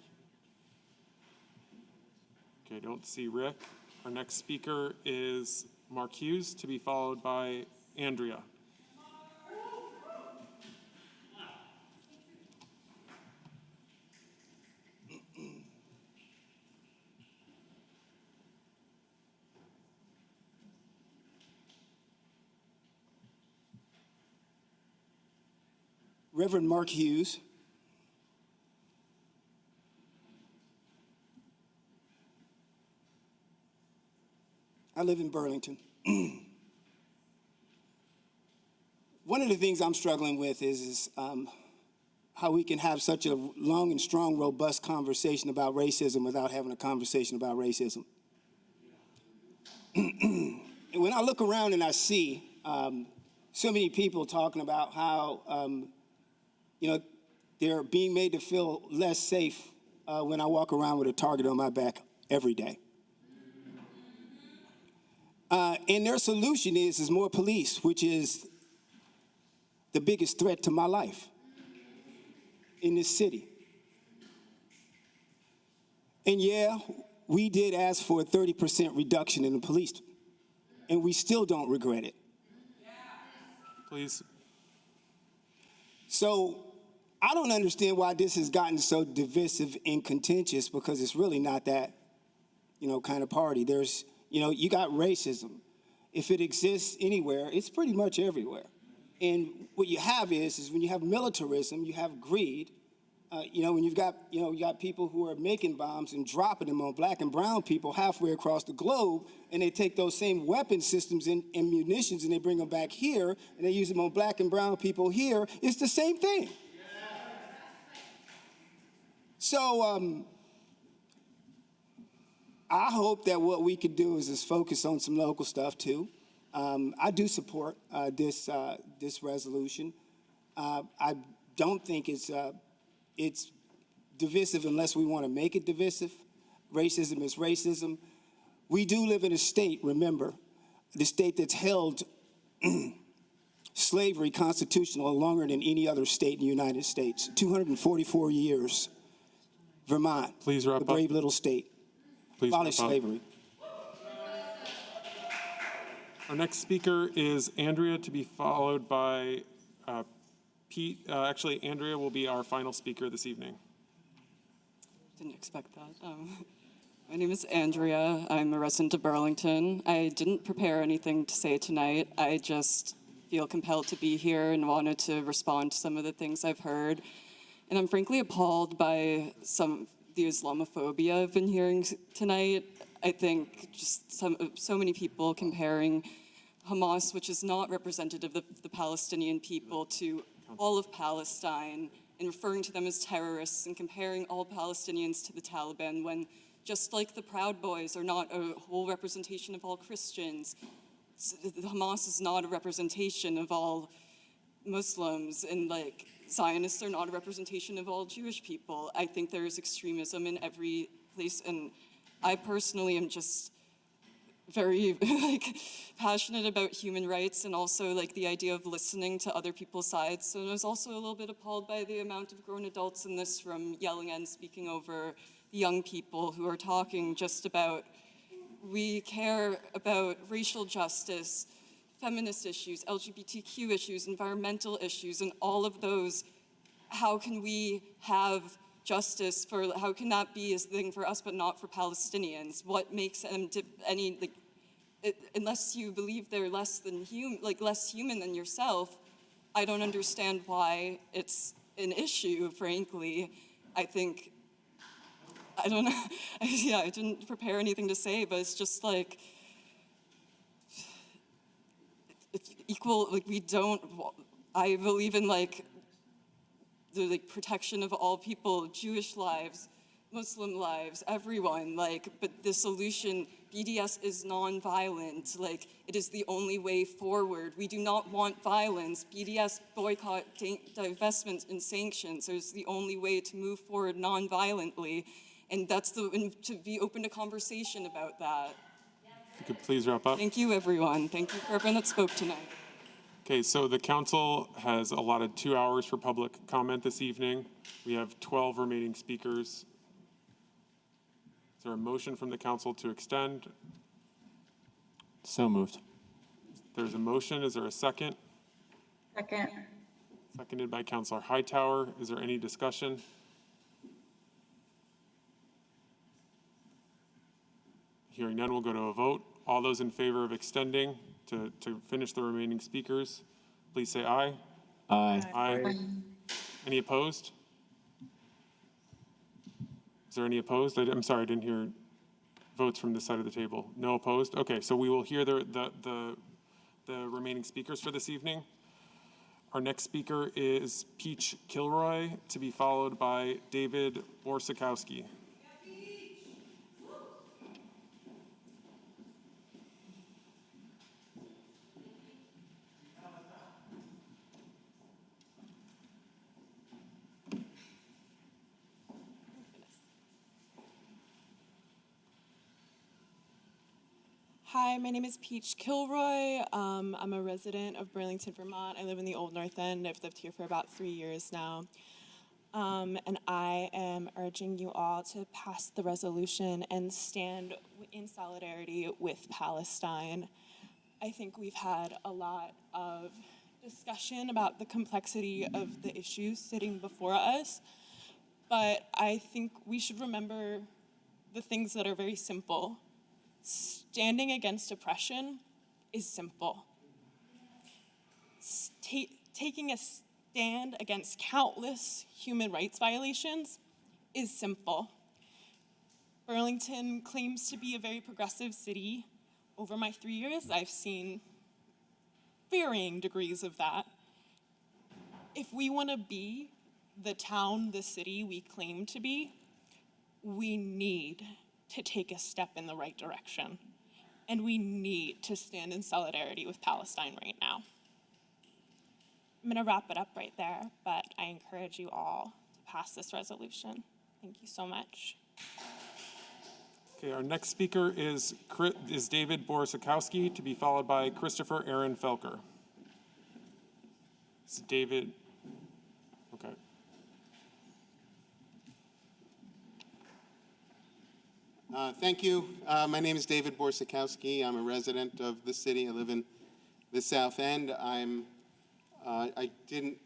Okay, don't see Rick. Our next speaker is Mark Hughes, to be followed by Andrea. Reverend Mark Hughes, I live in Burlington. One of the things I'm struggling with is how we can have such a long and strong, robust conversation about racism without having a conversation about racism. And when I look around and I see so many people talking about how they're being made to feel less safe when I walk around with a target on my back every day. And their solution is more police, which is the biggest threat to my life in this city. And yeah, we did ask for a 30% reduction in the police, and we still don't regret it. please. So I don't understand why this has gotten so divisive and contentious, because it's really not that, kind of party. There's, you got racism. If it exists anywhere, it's pretty much everywhere. And what you have is when you have militarism, you have greed. When you got people who are making bombs and dropping them on black and brown people halfway across the globe, and they take those same weapon systems and munitions and they bring them back here and they use them on black and brown people here. It's the same thing. So I hope that what we could do is just focus on some local stuff too. I do support this resolution. I don't think it's divisive unless we want to make it divisive. Racism is racism. We do live in a state, remember, the state that's held slavery constitutional longer than any other state in the United States, 244 years. Vermont, Please wrap the brave up. little state. Please Abolish wrap up. slavery. Our next speaker is Andrea, to be followed by Pete. Actually, Andrea will be our final speaker this evening. Didn't expect that. My name is Andrea. I'm a resident of Burlington. I didn't prepare anything to say tonight. I just feel compelled to be here and wanted to respond to some of the things I've heard. And I'm frankly appalled by the Islamophobia I've been hearing tonight. I think just so many people comparing Hamas, which is not representative of the Palestinian people, to all of Palestine, and referring to them as terrorists and comparing all Palestinians to the Taliban, when just like the Proud Boys are not a whole representation of all Christians, Hamas is not a representation of all Muslims, and Zionists are not a representation of all Jewish people. I think there is extremism in every place, and I personally am just very passionate about human rights and also the idea of listening to other people's sides. So I was also a little bit appalled by the amount of grown adults in this room yelling and speaking over the young people who are talking just about, we care about racial justice, feminist issues, LGBTQ issues, environmental issues, and all of those. How can we have justice how can that be a thing for us but not for Palestinians? What makes them unless you believe they're less human than yourself, I don't understand why it's an issue, frankly. I don't know. I didn't prepare anything to say, but it's just it's equal, I believe in the protection of all people, Jewish lives, Muslim lives, everyone, but the solution, BDS is non-violent, it is the only way forward. We do not want violence. BDS, boycott, divestment, and sanctions is the only way to move forward non-violently, and to be open to conversation about that. If you could please wrap up. Thank you, everyone. Thank you for everyone that spoke tonight. Okay, so the council has allotted 2 hours for public comment this evening. We have 12 remaining speakers. Is there a motion from the council to extend? So moved. There's a motion. Is there a second? Second. Seconded by Councilor Hightower. Is there any discussion? Hearing none, we'll go to a vote. All those in favor of extending to finish the remaining speakers, please say aye. Aye. Aye. Any opposed? Is there any opposed? I'm sorry, I didn't hear votes from this side of the table. No opposed? Okay, so we will hear the remaining speakers for this evening. Our next speaker is Peach Kilroy, to be followed by David Borsakowski. Hi, my name is Peach Kilroy. I'm a resident of Burlington, Vermont. I live in the Old North End. I've lived here for about 3 years now. And I am urging you all to pass the resolution and stand in solidarity with Palestine. I think we've had a lot of discussion about the complexity of the issues sitting before us, but I think we should remember the things that are very simple. Standing against oppression is simple. Taking a stand against countless human rights violations is simple. Burlington claims to be a very progressive city. Over my 3 years, I've seen varying degrees of that. If we want to be the town, the city we claim to be, we need to take a step in the right direction. And we need to stand in solidarity with Palestine right now. I'm going to wrap it up right there, but I encourage you all to pass this resolution. Thank you so much. Okay, our next speaker is David Borisakowski, to be followed by Christopher Aaron Felker. Is David, okay. Thank you. My name is David Borisakowski. I'm a resident of the city. I live in the South End. I didn't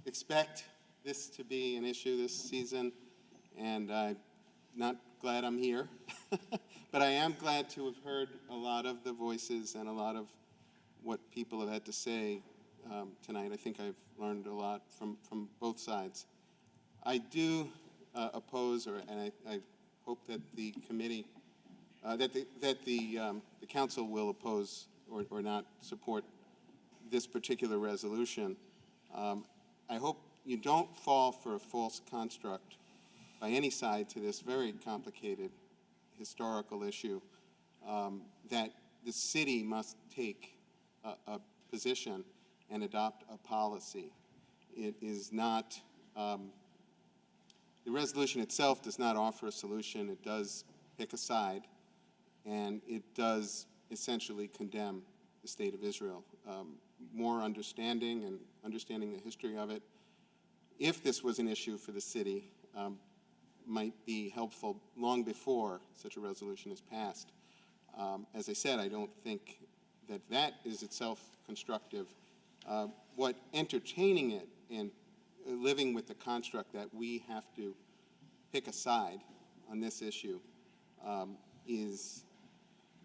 expect this to be an issue this season, and I'm not glad I'm here. But I am glad to have heard a lot of the voices and a lot of what people have had to say tonight. I think I've learned a lot from both sides. I do oppose, and I hope that the committee, that the council will oppose or not support this particular resolution. I hope you don't fall for a false construct by any side to this very complicated historical issue that the city must take a position and adopt a policy. It is not, the resolution itself does not offer a solution. It does pick a side, and it does essentially condemn the state of Israel. More understanding and understanding the history of it, if this was an issue for the city, might be helpful long before such a resolution is passed. As I said, I don't think that that is itself constructive. What entertaining it and living with the construct that we have to pick a side on this issue is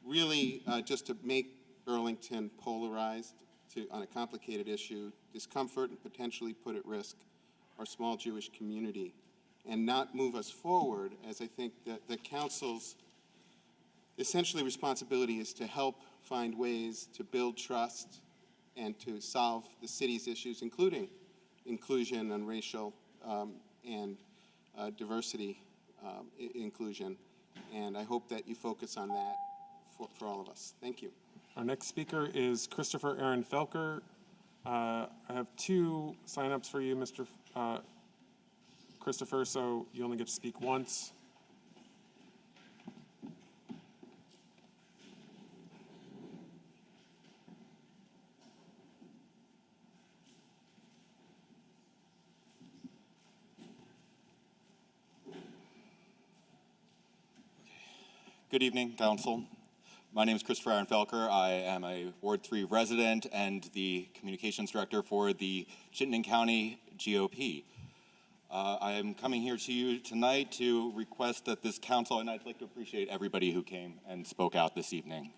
really just to make Burlington polarized on a complicated issue, discomfort and potentially put at risk our small Jewish community, and not move us forward, as I think that the council's essentially responsibility is to help find ways to build trust and to solve the city's issues, including inclusion and racial and diversity inclusion. And I hope that you focus on that for all of us. Thank you. Our next speaker is Christopher Aaron Felker. I have 2 signups for you, Mr. Christopher, so you only get to speak once. Good evening, Council. My name is Christopher Aaron Felker. I am a Ward 3 resident and the Communications Director for the Chittenden County GOP. I am coming here to you tonight to request that this council, and I'd like to appreciate everybody who came and spoke out this evening.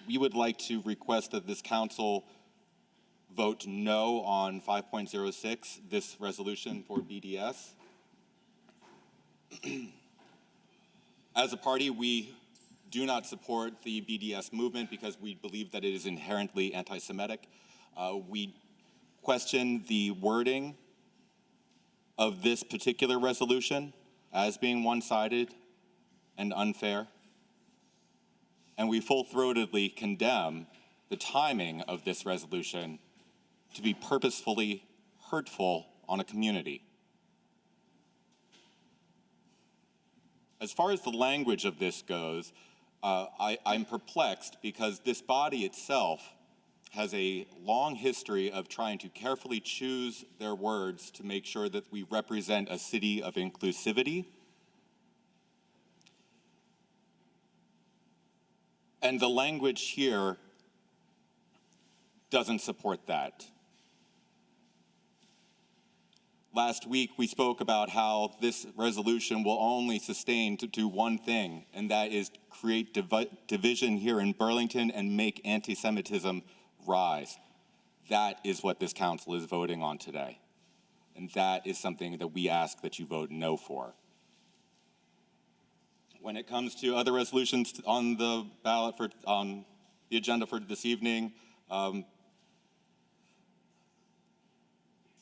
We would like to request that this council vote no on 5.06, this resolution for BDS. As a party, we do not support the BDS movement because we believe that it is inherently anti-Semitic. We question the wording of this particular resolution as being one-sided and unfair. And we full-throatedly condemn the timing of this resolution to be purposefully hurtful on a community. As far as the language of this goes, I'm perplexed because this body itself has a long history of trying to carefully choose their words to make sure that we represent a city of inclusivity. And the language here doesn't support that. Last week, we spoke about how this resolution will only sustain to do one thing, and that is create division here in Burlington and make anti-Semitism rise. That is what this council is voting on today. And that is something that we ask that you vote no for. When it comes to other resolutions on the ballot on the agenda for this evening,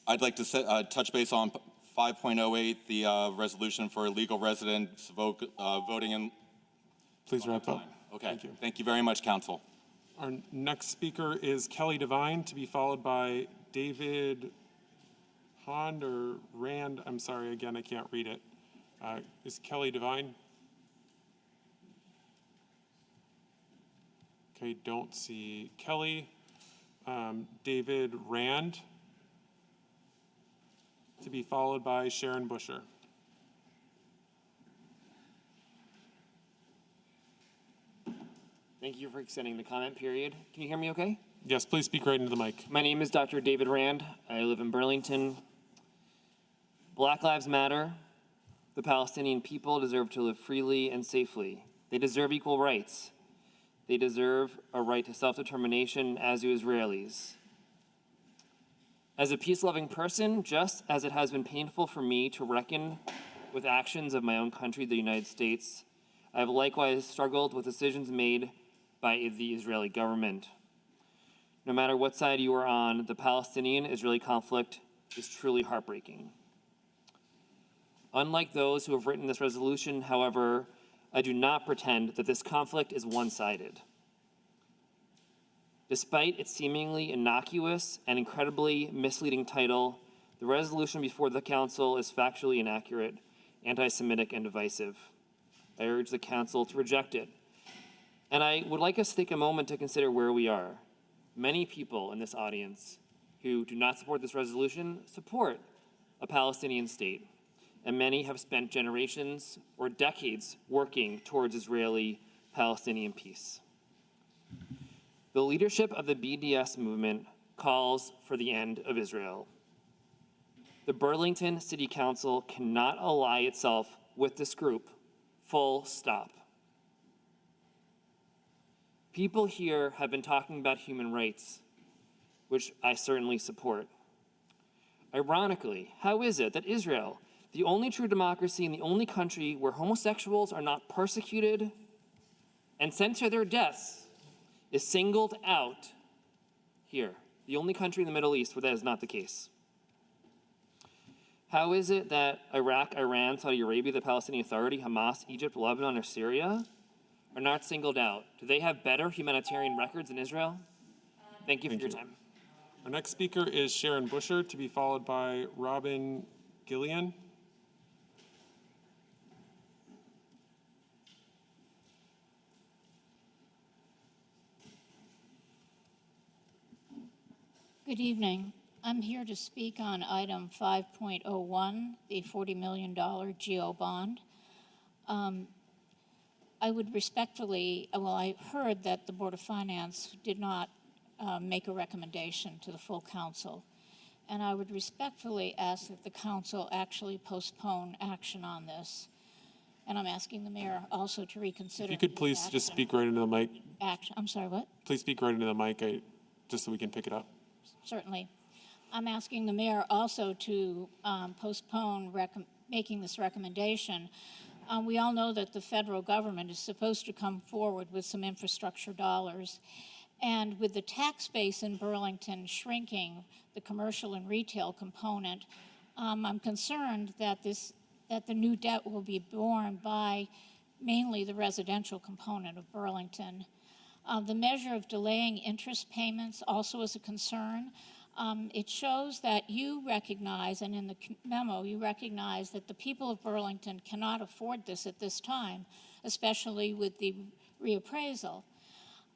I'd like to touch base on 5.08, the resolution for illegal residents voting in. Please wrap up. Okay. Thank you very much, Council. Our next speaker is Kelly Devine, to be followed by David Hond or Rand. I'm sorry, again, I can't read it. Is Kelly Devine? Okay, don't see Kelly. David Rand, to be followed by Sharon Busher. Thank you for extending the comment period. Can you hear me okay? Yes, please speak right into the mic. My name is Dr. David Rand. I live in Burlington. Black Lives Matter. The Palestinian people deserve to live freely and safely. They deserve equal rights. They deserve a right to self-determination, as do Israelis. As a peace-loving person, just as it has been painful for me to reckon with actions of my own country, the United States, I have likewise struggled with decisions made by the Israeli government. No matter what side you are on, the Palestinian-Israeli conflict is truly heartbreaking. Unlike those who have written this resolution, however, I do not pretend that this conflict is one-sided. Despite its seemingly innocuous and incredibly misleading title, the resolution before the Council is factually inaccurate, anti-Semitic, and divisive. I urge the Council to reject it. And I would like us to take a moment to consider where we are. Many people in this audience who do not support this resolution support a Palestinian state, and many have spent generations or decades working towards Israeli-Palestinian peace. The leadership of the BDS movement calls for the end of Israel. The Burlington City Council cannot ally itself with this group, full stop. People here have been talking about human rights, which I certainly support. Ironically, how is it that Israel, the only true democracy and the only country where homosexuals are not persecuted and sent to their deaths, is singled out here, the only country in the Middle East where that is not the case? How is it that Iraq, Iran, Saudi Arabia, the Palestinian Authority, Hamas, Egypt, Lebanon, or Syria are not singled out? Do they have better humanitarian records than Israel? Thank you for your time. Our next speaker is Sharon Busher, to be followed by Robin Gillian. Good evening. I'm here to speak on item 5.01, the $40 million GEO bond. I would respectfully, I heard that the Board of Finance did not make a recommendation to the full council. And I would respectfully ask that the council actually postpone action on this. And I'm asking the mayor also to reconsider. If you could please just speak right into the mic. I'm sorry, what? Please speak right into the mic, just so we can pick it up. Certainly. I'm asking the mayor also to postpone making this recommendation. We all know that the federal government is supposed to come forward with some infrastructure dollars. And with the tax base in Burlington shrinking, the commercial and retail component, I'm concerned that the new debt will be borne by mainly the residential component of Burlington. The measure of delaying interest payments also is a concern. It shows that you recognize, and in the memo, you recognize that the people of Burlington cannot afford this at this time, especially with the reappraisal.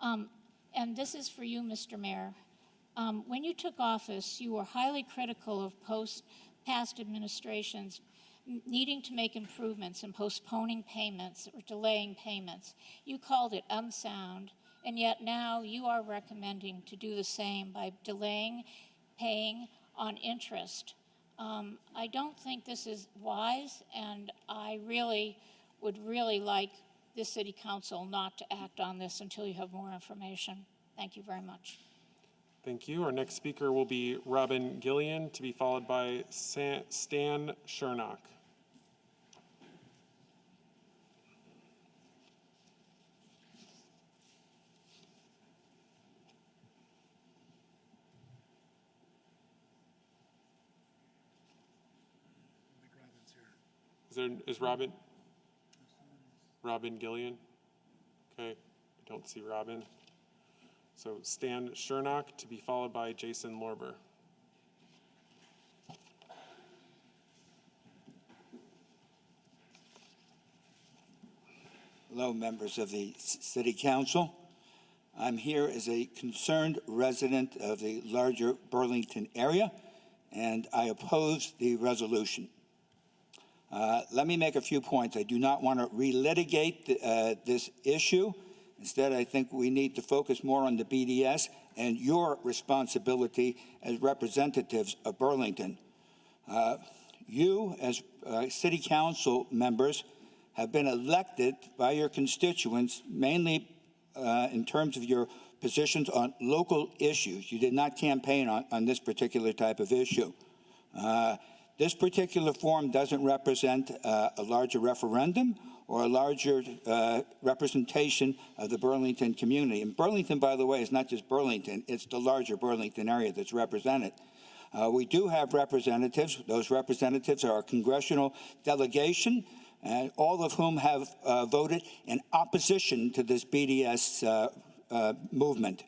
And this is for you, Mr. Mayor. When you took office, you were highly critical of past administrations needing to make improvements and postponing payments or delaying payments. You called it unsound, And yet now you are recommending to do the same by delaying paying on interest. I don't think this is wise, and I would really like the city council not to act on this until you have more information. Thank you very much. Thank you. Our next speaker will be Robin Gillian, to be followed by Stan Chernock. Is Robin Gillian? Okay, I don't see Robin. So Stan Chernock, to be followed by Jason Lorber. Hello, members of the City Council. I'm here as a concerned resident of the larger Burlington area, and I oppose the resolution. Let me make a few points. I do not want to relitigate this issue. Instead, I think we need to focus more on the BDS and your responsibility as representatives of Burlington. You, as City Council members, have been elected by your constituents, mainly in terms of your positions on local issues. You did not campaign on this particular type of issue. This particular form doesn't represent a larger referendum or a larger representation of the Burlington community. And Burlington, by the way, is not just Burlington, it's the larger Burlington area that's represented. We do have representatives. Those representatives are our congressional delegation, and all of whom have voted in opposition to this BDS movement.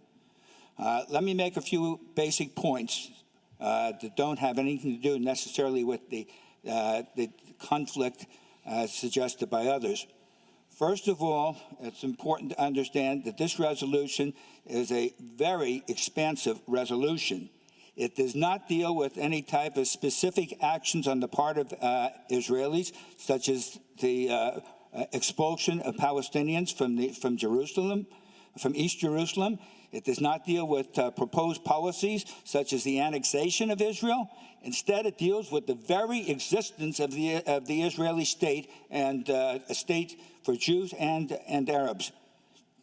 Let me make a few basic points that don't have anything to do necessarily with the conflict suggested by others. First of all, it's important to understand that this resolution is a very expansive resolution. It does not deal with any type of specific actions on the part of Israelis, such as the expulsion of Palestinians from Jerusalem, from East Jerusalem. It does not deal with proposed policies such as the annexation of Israel. Instead, it deals with the very existence of the Israeli state and a state for Jews and Arabs.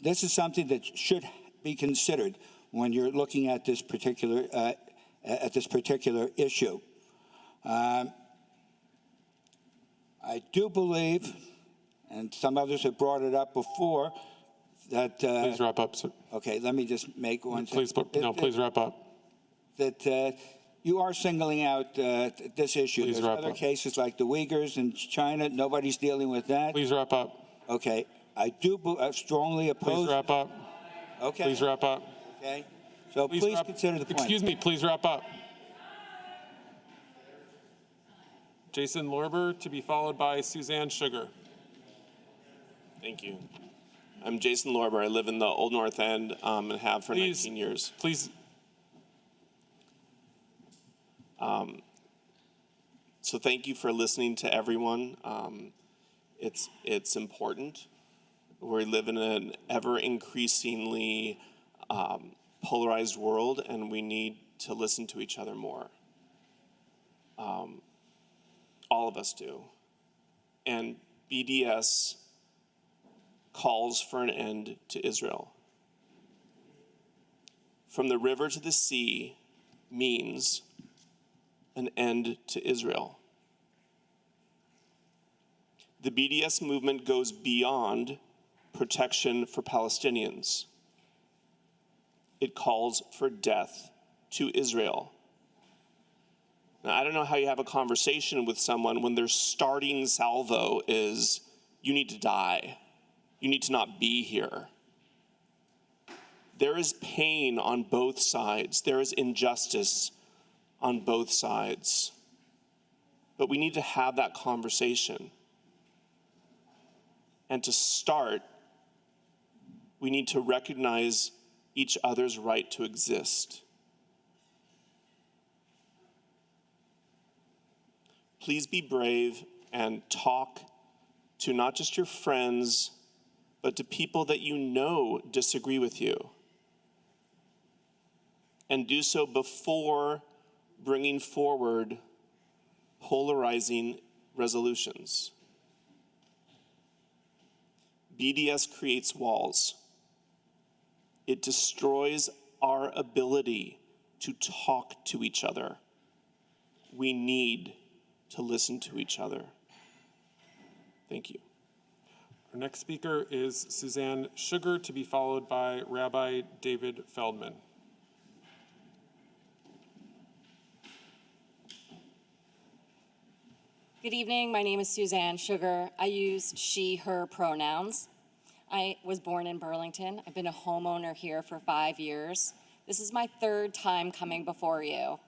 This is something that should be considered when you're looking at this particular issue. I do believe, and some others have brought it up before, that please wrap up, sir. Okay, let me just make one. Please wrap up. That you are singling out this issue. Please There's wrap other up. cases like the Uyghurs in China. Nobody's dealing with that. Please wrap up. Okay, I do strongly oppose. Please wrap up. Okay. Please wrap up. Okay. So please consider the point. Excuse me. Please wrap up. Jason Lorber, to be followed by Suzanne Sugar. Thank you. I'm Jason Lorber. I live in the Old North End and have for 19 years. Please. So thank you for listening to everyone. It's important. We live in an ever increasingly polarized world, and we need to listen to each other more. All of us do. And BDS calls for an end to Israel. From the river to the sea means an end to Israel. The BDS movement goes beyond protection for Palestinians. It calls for death to Israel. Now, I don't know how you have a conversation with someone when their starting salvo is, you need to die. You need to not be here. There is pain on both sides. There is injustice on both sides. But we need to have that conversation. And to start, we need to recognize each other's right to exist. Please be brave and talk to not just your friends, but to people that you know disagree with you. And do so before bringing forward polarizing resolutions. BDS creates walls. It destroys our ability to talk to each other. We need to listen to each other. Thank you. Our next speaker is Suzanne Sugar, to be followed by Rabbi David Feldman. Good evening. My name is Suzanne Sugar. I use she, her pronouns. I was born in Burlington. I've been a homeowner here for 5 years. This is my third time coming before you.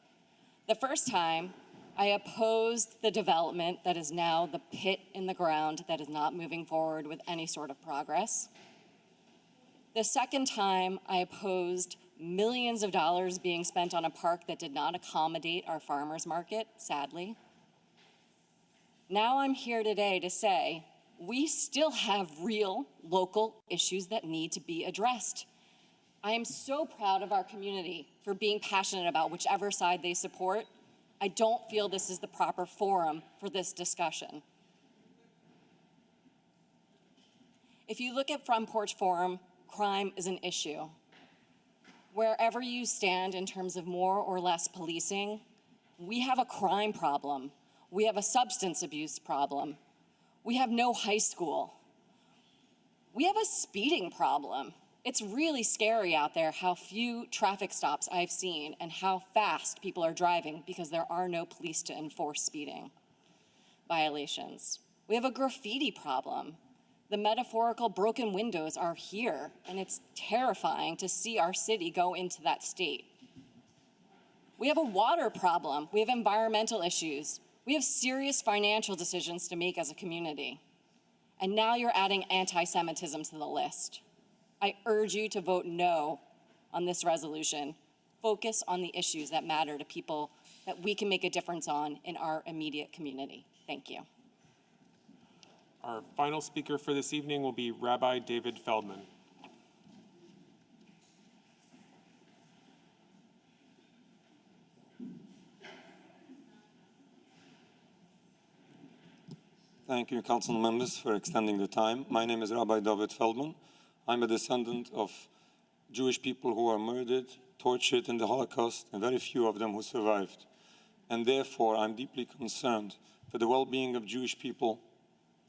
The first time, I opposed the development that is now the pit in the ground that is not moving forward with any sort of progress. The second time, I opposed millions of dollars being spent on a park that did not accommodate our farmers market, sadly. Now I'm here today to say we still have real local issues that need to be addressed. I am so proud of our community for being passionate about whichever side they support. I don't feel this is the proper forum for this discussion. If you look at Front Porch Forum, crime is an issue. Wherever you stand in terms of more or less policing, we have a crime problem. We have a substance abuse problem. We have no high school. We have a speeding problem. It's really scary out there how few traffic stops I've seen and how fast people are driving because there are no police to enforce speeding violations. We have a graffiti problem. The metaphorical broken windows are here, and it's terrifying to see our city go into that state. We have a water problem. We have environmental issues. We have serious financial decisions to make as a community. And now you're adding anti-Semitism to the list. I urge you to vote no on this resolution. Focus on the issues that matter to people that we can make a difference on in our immediate community. Thank you. Our final speaker for this evening will be Rabbi David Feldman. Thank you, council members, for extending the time. My name is Rabbi David Feldman. I'm a descendant of Jewish people who were murdered, tortured in the Holocaust, and very few of them who survived. And therefore, I'm deeply concerned for the well-being of Jewish people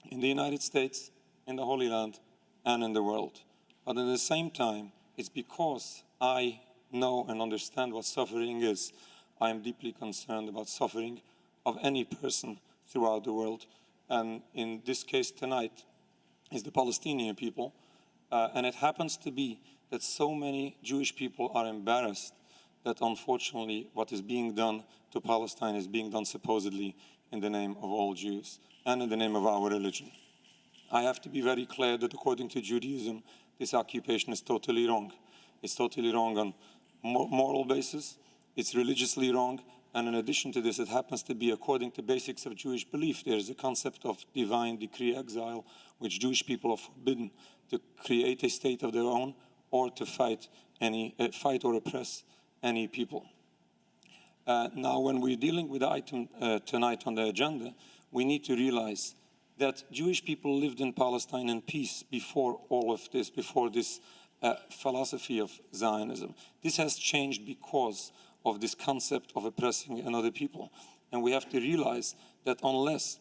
in the United States, in the Holy Land, and in the world. But at the same time, it's because I know and understand what suffering is. I am deeply concerned about suffering of any person throughout the world. And in this case tonight is the Palestinian people. And it happens to be that so many Jewish people are embarrassed that unfortunately what is being done to Palestine is being done supposedly in the name of all Jews and in the name of our religion. I have to be very clear that according to Judaism, this occupation is totally wrong. It's totally wrong on moral basis, it's religiously wrong, and in addition to this, it happens to be according to basics of Jewish belief. There is a concept of divine decree exile, which Jewish people are forbidden to create a state of their own or to fight or oppress any people. Now, when we're dealing with the item tonight on the agenda, we need to realize that Jewish people lived in Palestine in peace before all of this, before this philosophy of Zionism. This has changed because of this concept of oppressing another people. And we have to realize that unless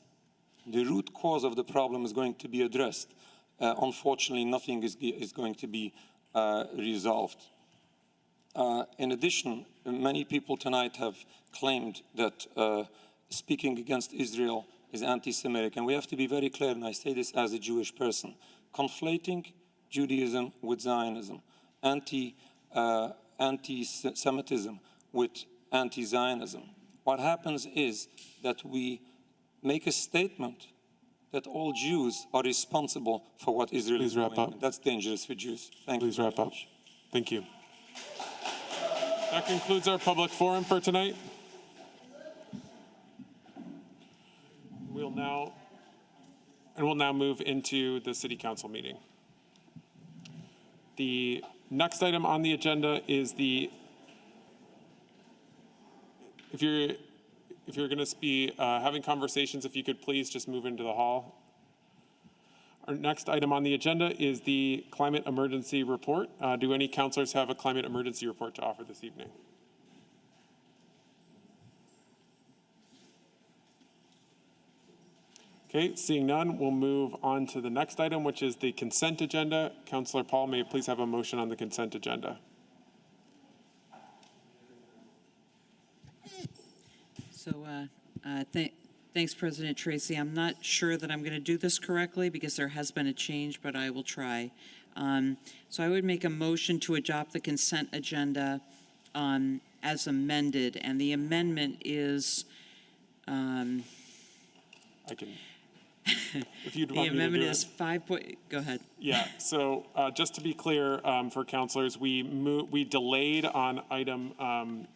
the root cause of the problem is going to be addressed, unfortunately, nothing is going to be resolved. In addition, many people tonight have claimed that speaking against Israel is anti-Semitic, and we have to be very clear, and I say this as a Jewish person, conflating Judaism with Zionism, anti-Semitism with anti-Zionism. What happens is that we make a statement that all Jews are responsible for what Israel is doing. Up. That's dangerous for Jews. Thank you. Please wrap up. Thank you. That concludes our public forum for tonight. We'll now move into the city council meeting. The next item on the agenda is if you're going to be having conversations, if you could please just move into the hall. Our next item on the agenda is the climate emergency report. Do any councilors have a climate emergency report to offer this evening? Okay, seeing none, we'll move on to the next item, which is the consent agenda. Councilor Paul, may I please have a motion on the consent agenda? So, thanks, President Tracy. I'm not sure that I'm going to do this correctly because there has been a change, but I will try. So I would make a motion to adopt the consent agenda as amended, and the amendment is. I can. If you'd The want me to amendment do is it. Go ahead. Yeah, so just to be clear for councilors, we delayed on item on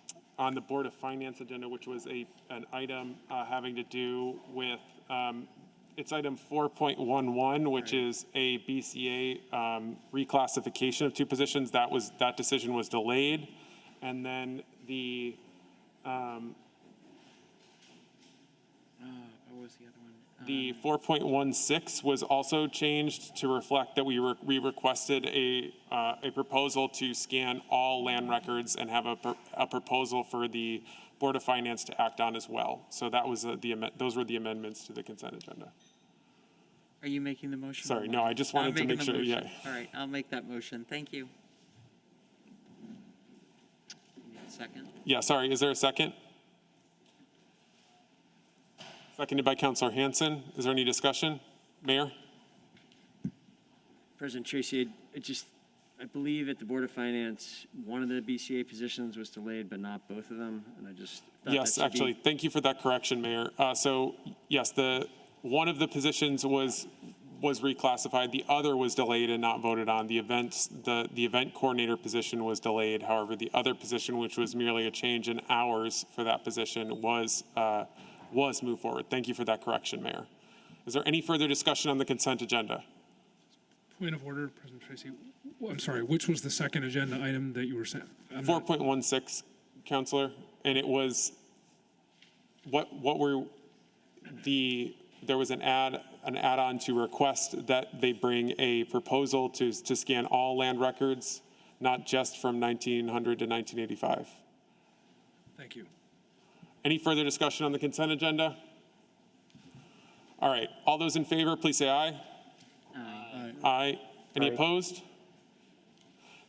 the Board of Finance agenda, which was an item having to do with, it's item 4.11, which is a BCA reclassification of two positions. That decision was delayed. And then the, what was the other one? the 4.16 was also changed to reflect that we requested a proposal to scan all land records and have a proposal for the Board of Finance to act on as well. So that was those were the amendments to the consent agenda. Are you making the motion? Sorry, no, I just wanted to make sure. Yeah. All right, I'll make that motion. Thank you. Need a second? Yeah. Sorry. Is there a second? Seconded by Councilor Hanson. Is there any discussion? Mayor? President Tracy, I believe at the Board of Finance, one of the BCA positions was delayed, but not both of them, and I just thought Yes, actually, thank you for that correction, Mayor. So yes, one of the positions was reclassified. The other was delayed and not voted on. The event coordinator position was delayed. However, the other position, which was merely a change in hours for that position, was moved forward. Thank you for that correction, Mayor. Is there any further discussion on the consent agenda? Point of order, President Tracy. I'm sorry, which was the second agenda item that you were saying? 4.16, Councilor, and it was there was an add-on to request that they bring a proposal to scan all land records, not just from 1900 to 1985. Thank you. Any further discussion on the consent agenda? All right, all those in favor, please say aye. Aye. Aye. Any opposed?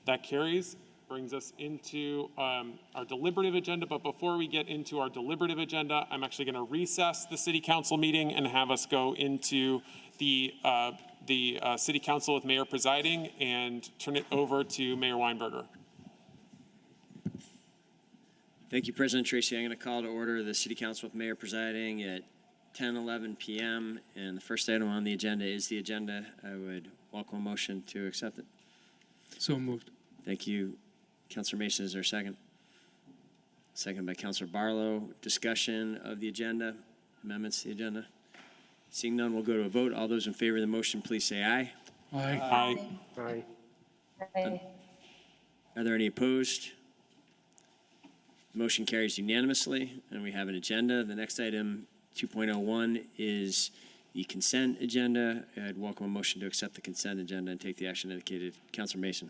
That carries. Brings us into our deliberative agenda. But before we get into our deliberative agenda, I'm actually going to recess the City Council meeting and have us go into the City Council with Mayor presiding and turn it over to Mayor Weinberger. Thank you, President Tracy. I'm going to call to order the City Council with Mayor presiding at 10:11 p.m. And the first item on the agenda is the agenda. I would welcome a motion to accept it. So moved. Thank you. Councilor Mason, is there a second? Second by Councilor Barlow. Discussion of the agenda, amendments to the agenda. Seeing none, we'll go to a vote. All those in favor of the motion, please say aye. Aye. Aye. Aye. Are there any opposed? Motion carries unanimously, and we have an agenda. The next item, 2.01, is the consent agenda. I'd welcome a motion to accept the consent agenda and take the action indicated. Councilor Mason.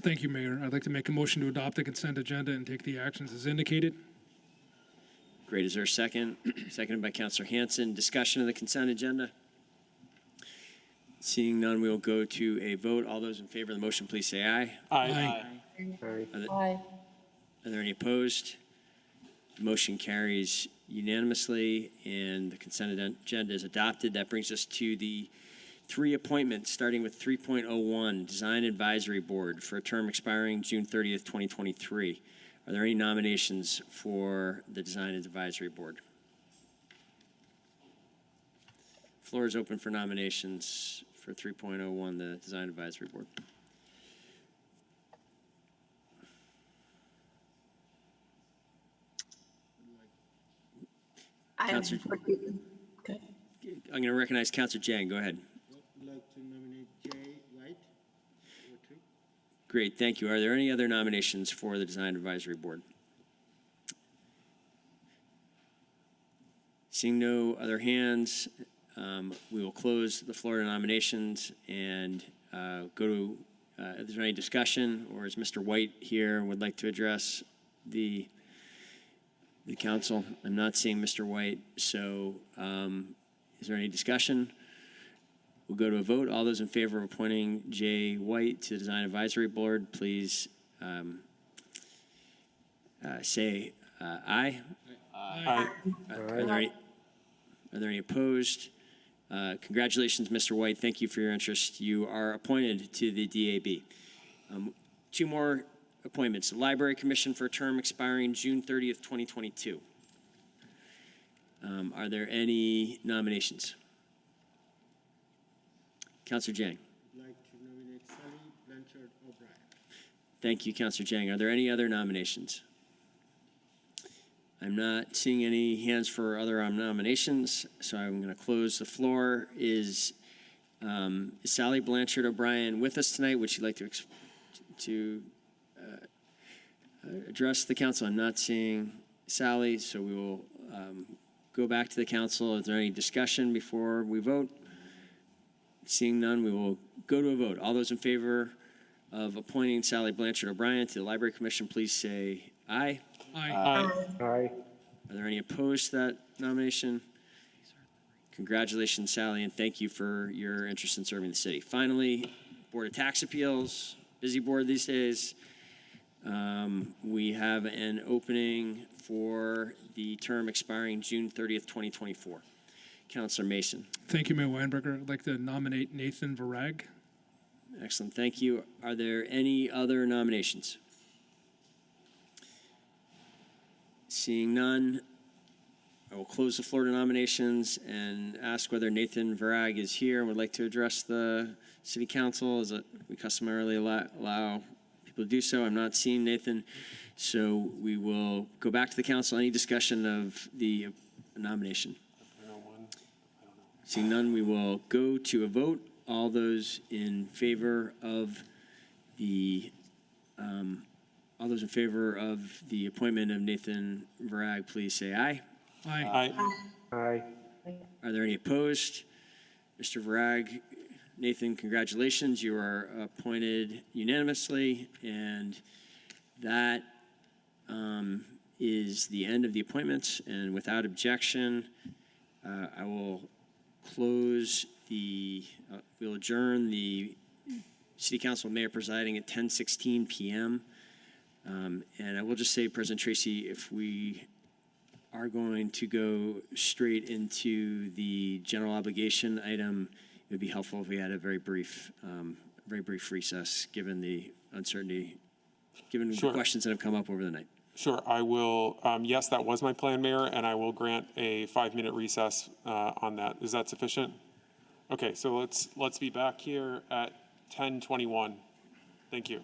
Thank you, Mayor. I'd like to make a motion to adopt the consent agenda and take the actions as indicated. Great. Is there a second? Seconded by Councilor Hanson. Discussion of the consent agenda. Seeing none, we will go to a vote. All those in favor of the motion, please say aye. Aye. Are there any opposed? The motion carries unanimously, and the consent agenda is adopted. That brings us to the three appointments, starting with 3.01, Design Advisory Board, for a term expiring June 30th, 2023. Are there any nominations for the Design Advisory Board? Floor is open for nominations for 3.01, the Design Advisory Board. Councilor, Okay. I'm going to recognize Councilor Jang. Go ahead. I'd like to nominate Jay White. Great, thank you. Are there any other nominations for the Design Advisory Board? Seeing no other hands, we will close the floor to nominations and go to, if there's any discussion, or is Mr. White here and would like to address the council? I'm not seeing Mr. White, so is there any discussion? We'll go to a vote. All those in favor of appointing Jay White to the Design Advisory Board, please say aye. Aye. Are there any opposed? Congratulations, Mr. White. Thank you for your interest. You are appointed to the DAB. Two more appointments. The Library Commission for a term expiring June 30th, 2022. Are there any nominations? Councilor Jang. I'd like to nominate Sally Blanchard O'Brien. Thank you, Councilor Jang. Are there any other nominations? I'm not seeing any hands for other nominations, so I'm going to close the floor. Is Sally Blanchard O'Brien with us tonight? Would she like to address the council? I'm not seeing Sally, so we will go back to the council. Is there any discussion before we vote? Seeing none, we will go to a vote. All those in favor of appointing Sally Blanchard O'Brien to the Library Commission, please say aye. Aye. Aye. Are there any opposed to that nomination? Congratulations, Sally, and thank you for your interest in serving the city. Finally, Board of Tax Appeals, busy board these days. We have an opening for the term expiring June 30th, 2024. Councilor Mason. Thank you, Mayor Weinberger. I'd like to nominate Nathan Varag. Excellent, thank you. Are there any other nominations? Seeing none, I will close the floor to nominations and ask whether Nathan Varag is here and would like to address the city council. As we customarily allow people to do so. I'm not seeing Nathan, so we will go back to the council. Any discussion of the nomination? Seeing none, we will go to a vote. All those in favor of the appointment of Nathan Varag, please say aye. Aye. Aye. Are there any opposed? Mr. Varag, Nathan, congratulations. You are appointed unanimously, and that is the end of the appointments. And without objection, I will we'll adjourn the City Council Mayor presiding at 10:16 p.m. And I will just say, President Tracy, if we are going to go straight into the general obligation item, it would be helpful if we had a very brief recess, given the uncertainty, given the questions that have come up over the night. Sure, I will, yes, that was my plan, Mayor, and I will grant a 5-minute recess on that. Is that sufficient? Okay, so let's be back here at 10:21. Thank you.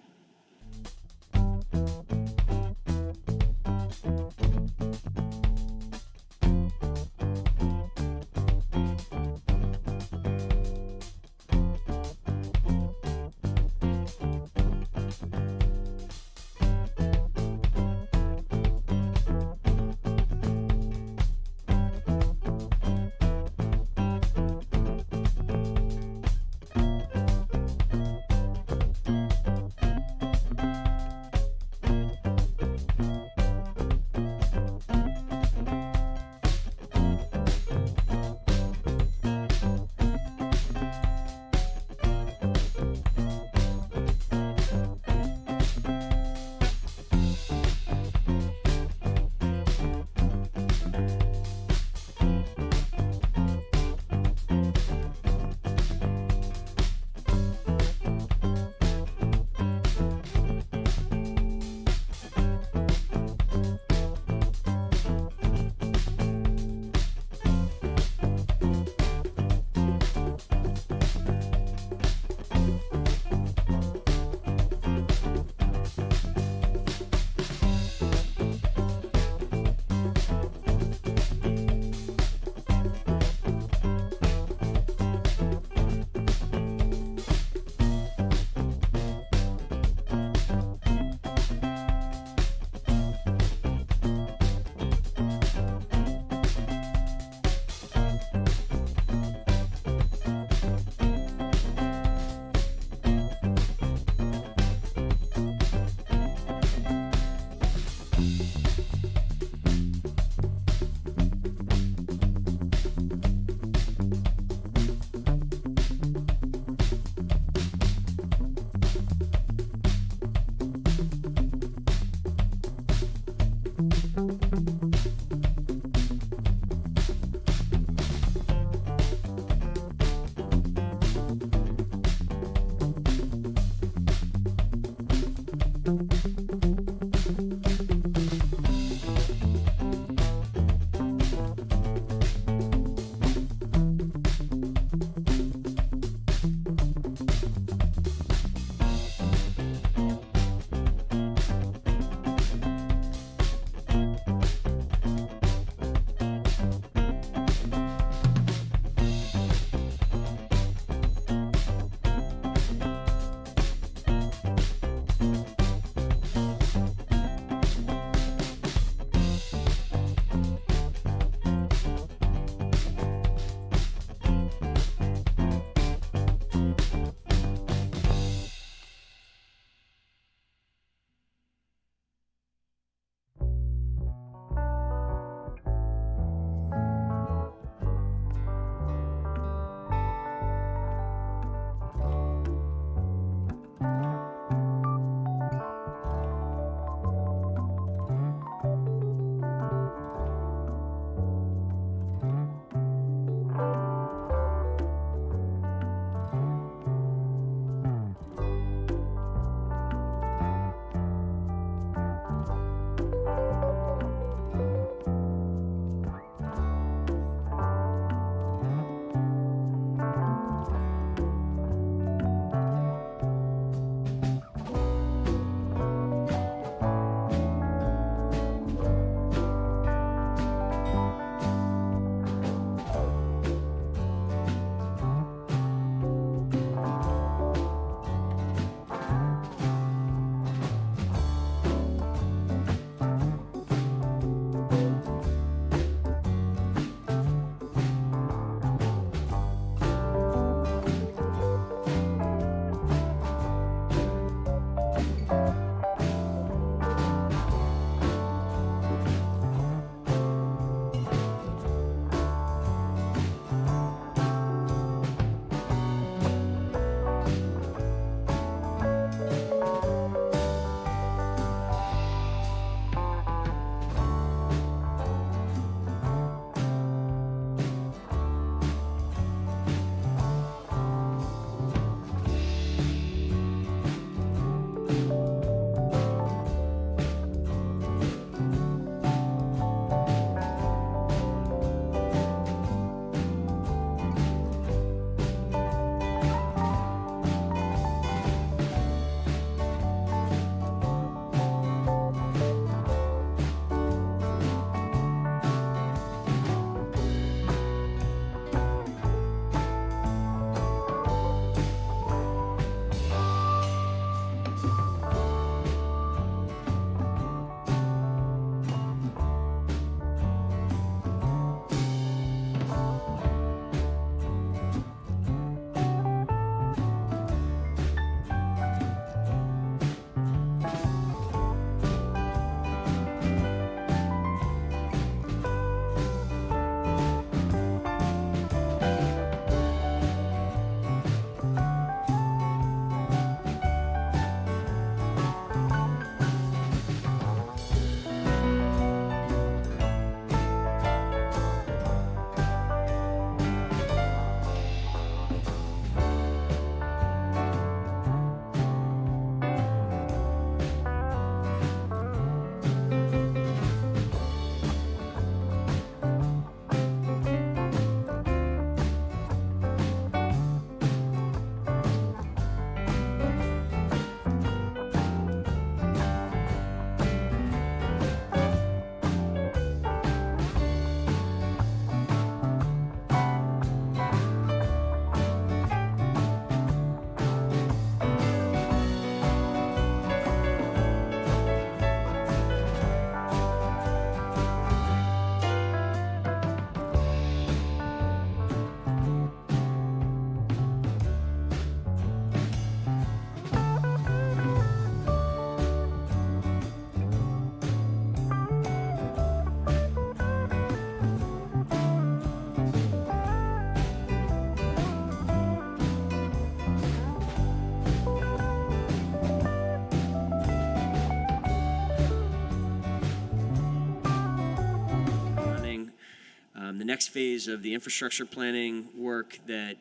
The next phase of the infrastructure planning work that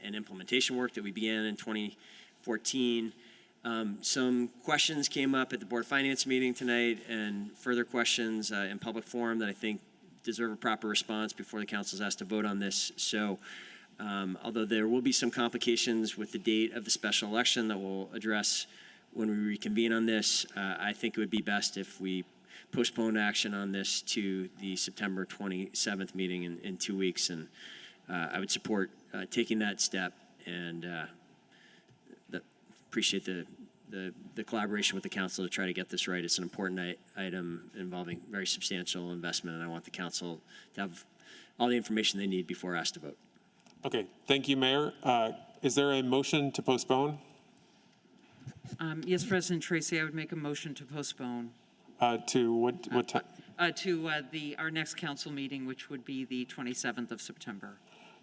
and implementation work that we began in 2014 Some questions came up at the Board of Finance meeting tonight and further questions in public forum that I think deserve a proper response before the council is asked to vote on this. So although there will be some complications with the date of the special election that we'll address when we reconvene on this, I think it would be best if we postpone action on this to the September 27th meeting in 2 weeks. And I would support taking that step and appreciate the collaboration with the council to try to get this right. It's an important item involving very substantial investment, and I want the council to have all the information they need before asked to vote. Okay, thank you, Mayor. Is there a motion to postpone? Yes, President Tracy, I would make a motion to postpone To what time? to our next council meeting, which would be the 27th of September.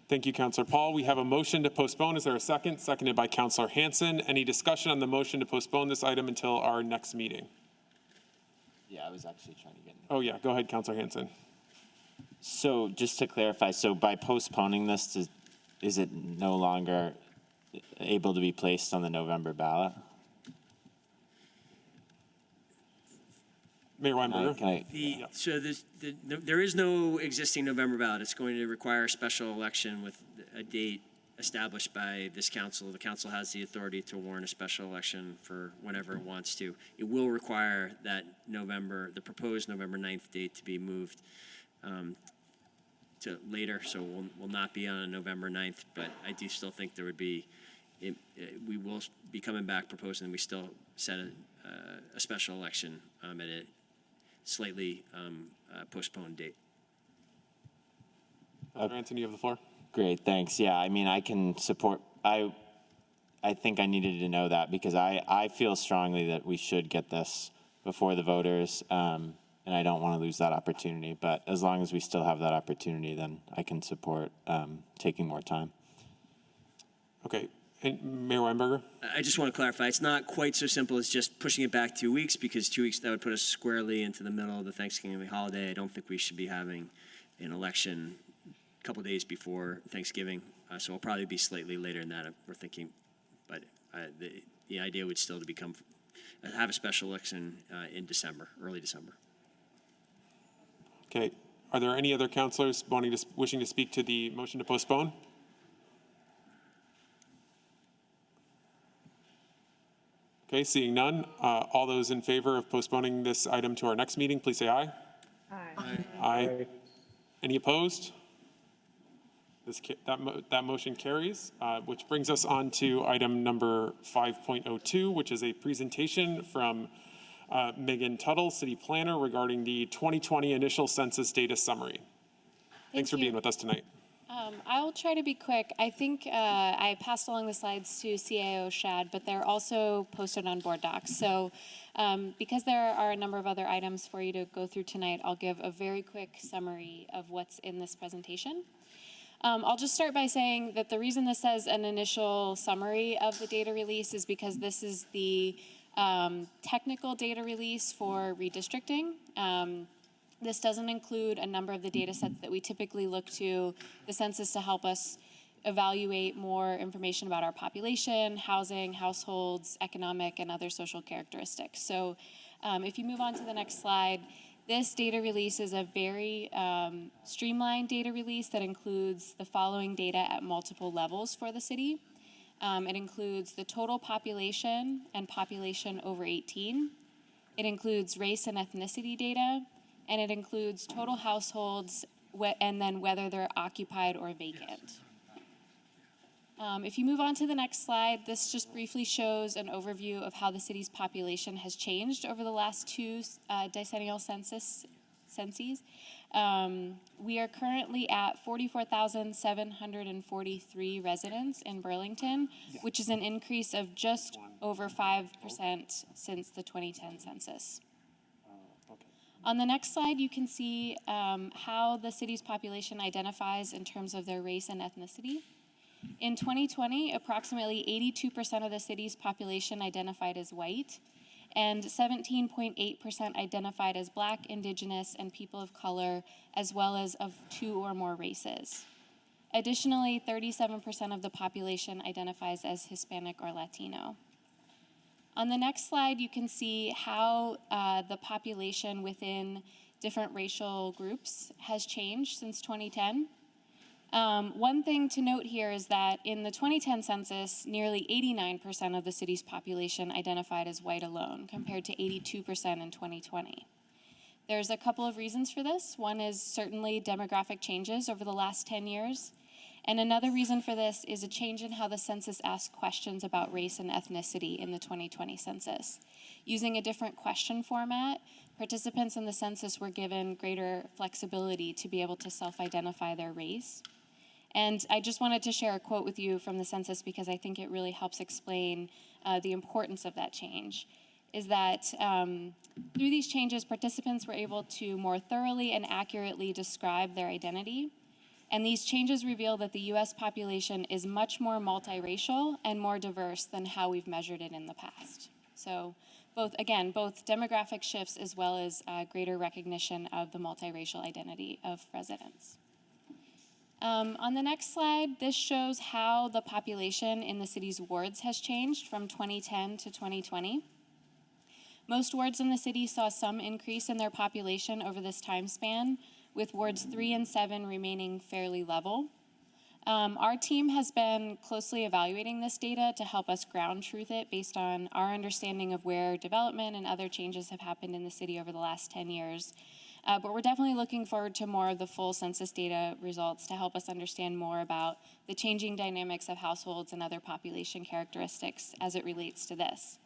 Thank you, Councilor Paul. We have a motion to postpone. Is there a second? Seconded by Councilor Hanson. Any discussion on the motion to postpone this item until our next meeting? Yeah, I was actually trying to get in. Oh, yeah. Go ahead, Councilor Hanson. So just to clarify, so by postponing this, is it no longer able to be placed on the November ballot? Mayor Weinberger? So there is no existing November ballot. It's going to require a special election with a date established by this council. The council has the authority to warn a special election for whenever it wants to. It will require that the proposed November 9th date to be moved to later, so will not be on November 9th, but I do still think there would be, we will be coming back proposing that we still set a special election at a slightly postponed date. Anthony, you have the floor. Great, thanks. Yeah, I mean, I can support, I think I needed to know that because I feel strongly that we should get this before the voters, and I don't want to lose that opportunity. But as long as we still have that opportunity, then I can support taking more time. Okay. And Mayor Weinberger? I just want to clarify, it's not quite so simple as just pushing it back 2 weeks, because 2 weeks, that would put us squarely into the middle of the Thanksgiving holiday. I don't think we should be having an election a couple days before Thanksgiving, so it'll probably be slightly later than that, we're thinking. But the idea would still to have a special election in December, early December. Okay. Are there any other councilors wishing to speak to the motion to postpone? Okay, seeing none, all those in favor of postponing this item to our next meeting, please say aye. Aye. Aye. Any opposed? That motion carries, which brings us on to item number 5.02, which is a presentation from Megan Tuttle, City Planner, regarding the 2020 initial census data summary. Thanks for being with us tonight. I'll try to be quick. I think I passed along the slides to CAO Shad, but they're also posted on board docs. So because there are a number of other items for you to go through tonight, I'll give a very quick summary of what's in this presentation. I'll just start by saying that the reason this says an initial summary of the data release is because this is the technical data release for redistricting. This doesn't include a number of the data sets that we typically look to the census to help us evaluate more information about our population, housing, households, economic, and other social characteristics. So if you move on to the next slide, this data release is a very streamlined data release that includes the following data at multiple levels for the city. It includes the total population and population over 18. It includes race and ethnicity data, and it includes total households and then whether they're occupied or vacant. If you move on to the next slide, this just briefly shows an overview of how the city's population has changed over the last two decennial census. We are currently at 44,743 residents in Burlington, which is an increase of just over 5% since the 2010 census. On the next slide, you can see how the city's population identifies in terms of their race and ethnicity. In 2020, approximately 82% of the city's population identified as white, and 17.8% identified as Black, Indigenous, and people of color, as well as of 2 or more races. Additionally, 37% of the population identifies as Hispanic or Latino. On the next slide, you can see how the population within different racial groups has changed since 2010. One thing to note here is that in the 2010 census, nearly 89% of the city's population identified as white alone, compared to 82% in 2020. There's a couple of reasons for this. One is certainly demographic changes over the last 10 years. And another reason for this is a change in how the census asked questions about race and ethnicity in the 2020 census. Using a different question format, participants in the census were given greater flexibility to be able to self-identify their race. And I just wanted to share a quote with you from the census because I think it really helps explain the importance of that change. Is that through these changes, participants were able to more thoroughly and accurately describe their identity. And these changes reveal that the US population is much more multiracial and more diverse than how we've measured it in the past. So both demographic shifts as well as greater recognition of the multiracial identity of residents. On the next slide, this shows how the population in the city's wards has changed from 2010 to 2020. Most wards in the city saw some increase in their population over this time span, with wards 3 and 7 remaining fairly level. Our team has been closely evaluating this data to help us ground truth it based on our understanding of where development and other changes have happened in the city over the last 10 years. But we're definitely looking forward to more of the full census data results to help us understand more about the changing dynamics of households and other population characteristics as it relates to this.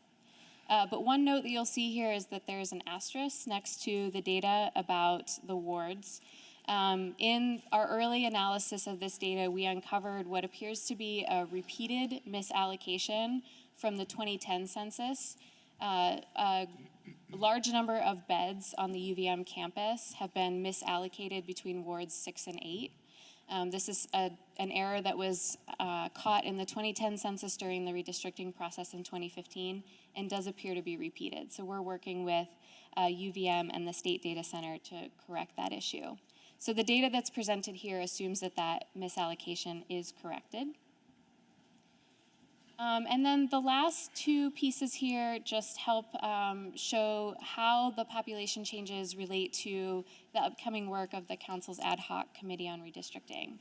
But one note that you'll see here is that there is an asterisk next to the data about the wards. In our early analysis of this data, we uncovered what appears to be a repeated misallocation from the 2010 census. A large number of beds on the UVM campus have been misallocated between wards 6 and 8. This is an error that was caught in the 2010 census during the redistricting process in 2015 and does appear to be repeated. So we're working with UVM and the State Data Center to correct that issue. So the data that's presented here assumes that that misallocation is corrected. And then the last two pieces here just help show how the population changes relate to the upcoming work of the Council's Ad Hoc Committee on Redistricting.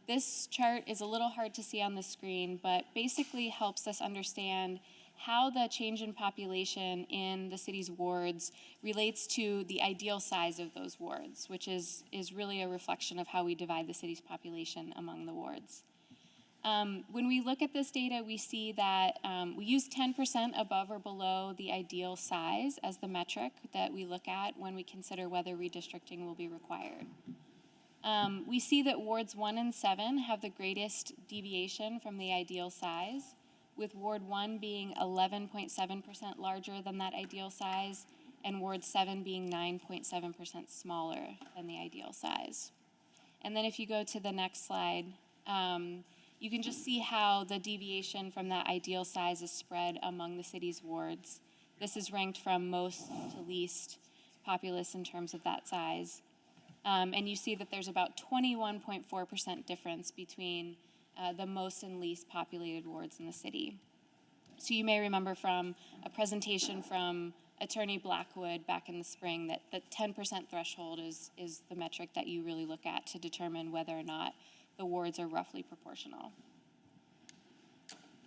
This chart is a little hard to see on the screen, but basically helps us understand how the change in population in the city's wards relates to the ideal size of those wards, which is really a reflection of how we divide the city's population among the wards. When we look at this data, we see that we use 10% above or below the ideal size as the metric that we look at when we consider whether redistricting will be required. We see that wards 1 and 7 have the greatest deviation from the ideal size, with Ward 1 being 11.7% larger than that ideal size, and Ward 7 being 9.7% smaller than the ideal size. And then if you go to the next slide, you can just see how the deviation from that ideal size is spread among the city's wards. This is ranked from most to least populous in terms of that size. And you see that there's about 21.4% difference between the most and least populated wards in the city. So you may remember from a presentation from Attorney Blackwood back in the spring that the 10% threshold is the metric that you really look at to determine whether or not the wards are roughly proportional.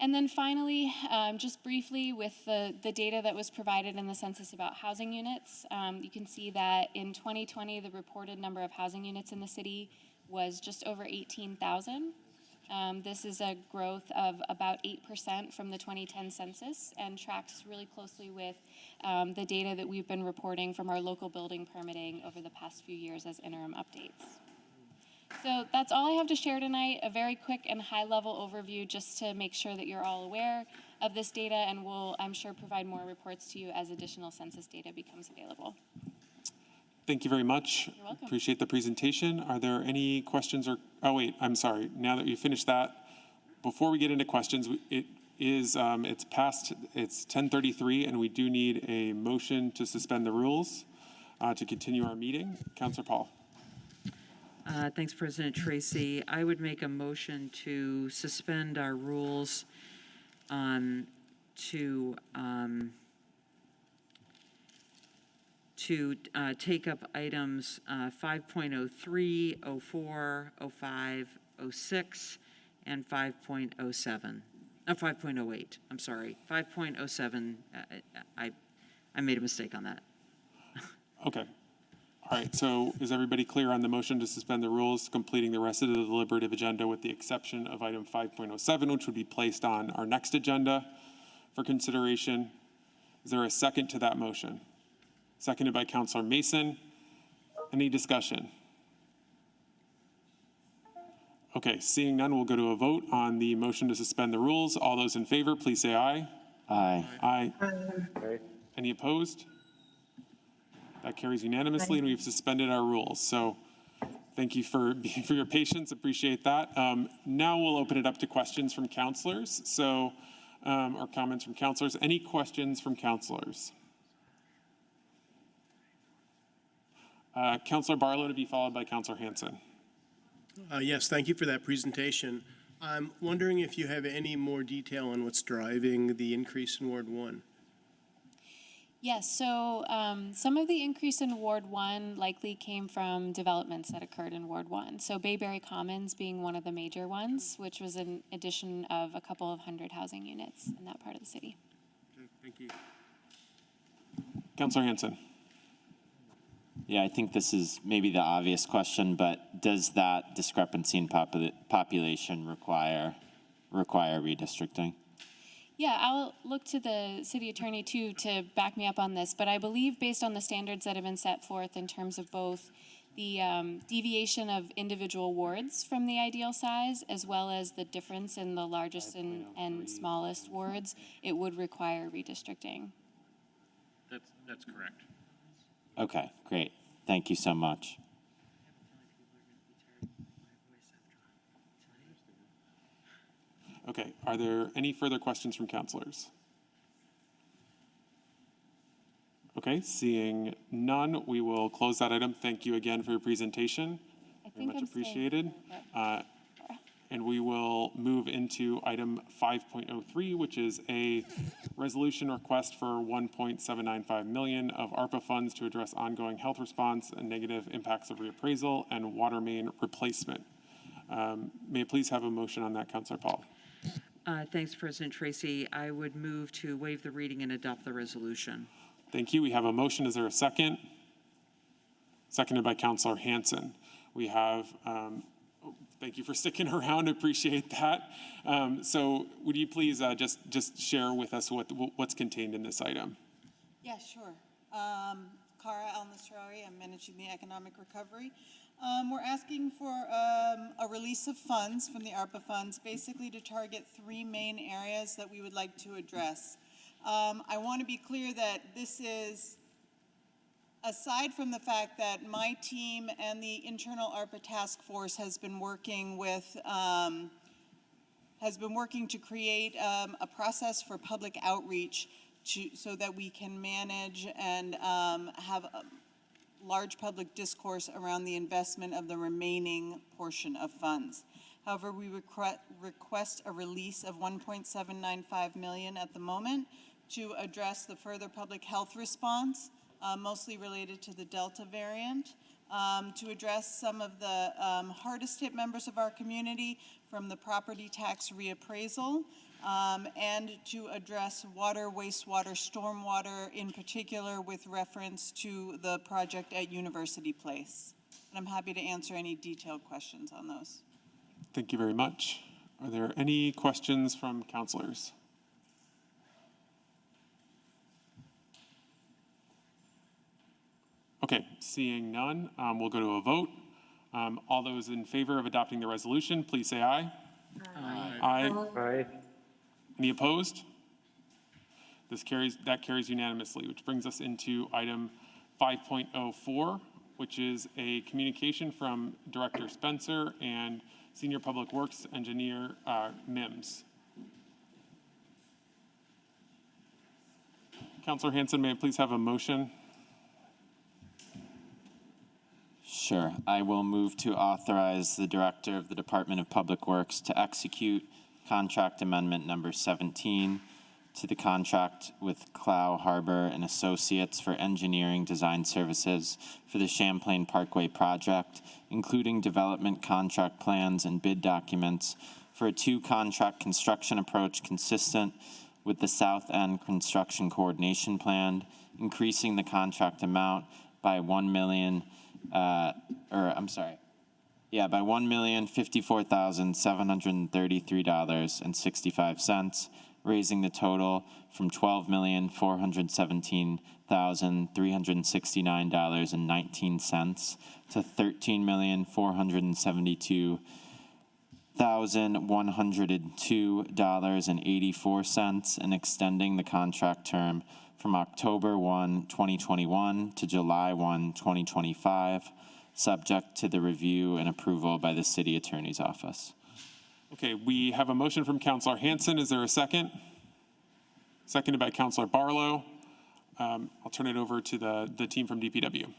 And then finally, just briefly with the data that was provided in the census about housing units, you can see that in 2020, the reported number of housing units in the city was just over 18,000. This is a growth of about 8% from the 2010 census and tracks really closely with the data that we've been reporting from our local building permitting over the past few years as interim updates. So that's all I have to share tonight, a very quick and high-level overview just to make sure that you're all aware of this data, and we'll, I'm sure, provide more reports to you as additional census data becomes available. Thank you very much. You're welcome. Appreciate the presentation. Are there any questions or, oh wait, I'm sorry. Now that you finished that, before we get into questions, it's 10:33 and we do need a motion to suspend the rules to continue our meeting. Councilor Paul. Thanks, President Tracy. I would make a motion to suspend our rules take up items 5.03, 04, 05, 06, and 5.07. 5.08, I'm sorry, 5.07, I made a mistake on that. Okay. All right, so is everybody clear on the motion to suspend the rules, completing the rest of the deliberative agenda with the exception of item 5.07, which would be placed on our next agenda for consideration? Is there a second to that motion? Seconded by Councilor Mason. Any discussion? Okay, seeing none, we'll go to a vote on the motion to suspend the rules. All those in favor, please say aye. Aye. Aye. Any opposed? That carries unanimously, and we've suspended our rules. So thank you for your patience. Appreciate that. Now we'll open it up to questions from councilors. So, or comments from councilors. Any questions from councilors? Councilor Barlow to be followed by Councilor Hanson. Yes, thank you for that presentation. I'm wondering if you have any more detail on what's driving the increase in Ward 1. Yes, so some of the increase in Ward 1 likely came from developments that occurred in Ward 1. So Bayberry Commons being one of the major ones, which was an addition of a couple of hundred housing units in that part of the city. Okay, thank you. Councilor Hanson. Yeah, I think this is maybe the obvious question, but does that discrepancy in population require redistricting? Yeah, I'll look to the city attorney too to back me up on this, but I believe based on the standards that have been set forth in terms of both the deviation of individual wards from the ideal size, as well as the difference in the largest and smallest wards, it would require redistricting. That's correct. Okay, great. Thank you so much. Okay, are there any further questions from councilors? Okay, seeing none, we will close that item. Thank you again for your presentation. Very much appreciated. And we will move into item 5.03, which is a resolution request for 1.795 million of ARPA funds to address ongoing health response and negative impacts of reappraisal and water main replacement. May I please have a motion on that, Councilor Paul? Thanks, President Tracy. I would move to waive the reading and adopt the resolution. Thank you. We have a motion. Is there a second? Seconded by Councilor Hanson. We have, thank you for sticking around. Appreciate that. So would you please just share with us what's contained in this item? Yeah, sure. Cara El-Nasrawi, I'm managing the economic recovery. We're asking for a release of funds from the ARPA funds, basically to target three main areas that we would like to address. I want to be clear that this is, aside from the fact that my team and the internal ARPA task force has been working to create a process for public outreach so that we can manage and have a large public discourse around the investment of the remaining portion of funds. However, we request a release of 1.795 million at the moment to address the further public health response, mostly related to the Delta variant, to address some of the hardest hit members of our community from the property tax reappraisal, and to address water, wastewater, stormwater, in particular with reference to the project at University Place. And I'm happy to answer any detailed questions on those. Thank you very much. Are there any questions from councilors? Okay, seeing none, we'll go to a vote. All those in favor of adopting the resolution, please say aye. Aye. Aye. Any opposed? That carries unanimously, which brings us into item 5.04, which is a communication from Director Spencer and Senior Public Works Engineer Mims. Councilor Hanson, may I please have a motion? Sure. I will move to authorize the Director of the Department of Public Works to execute contract amendment number 17 to the contract with Clough Harbor and Associates for engineering design services for the Champlain Parkway project, including development contract plans and bid documents for a two-contract construction approach consistent with the South End Construction Coordination Plan, increasing the contract amount by $1,054,733.65, raising the total from $12,417,369.19 to $13,472,102.84, and extending the contract term from October 1, 2021 to July 1, 2025, subject to the review and approval by the City Attorney's Office. Okay, we have a motion from Councilor Hanson. Is there a second? Seconded by Councilor Barlow. I'll turn it over to the team from DPW.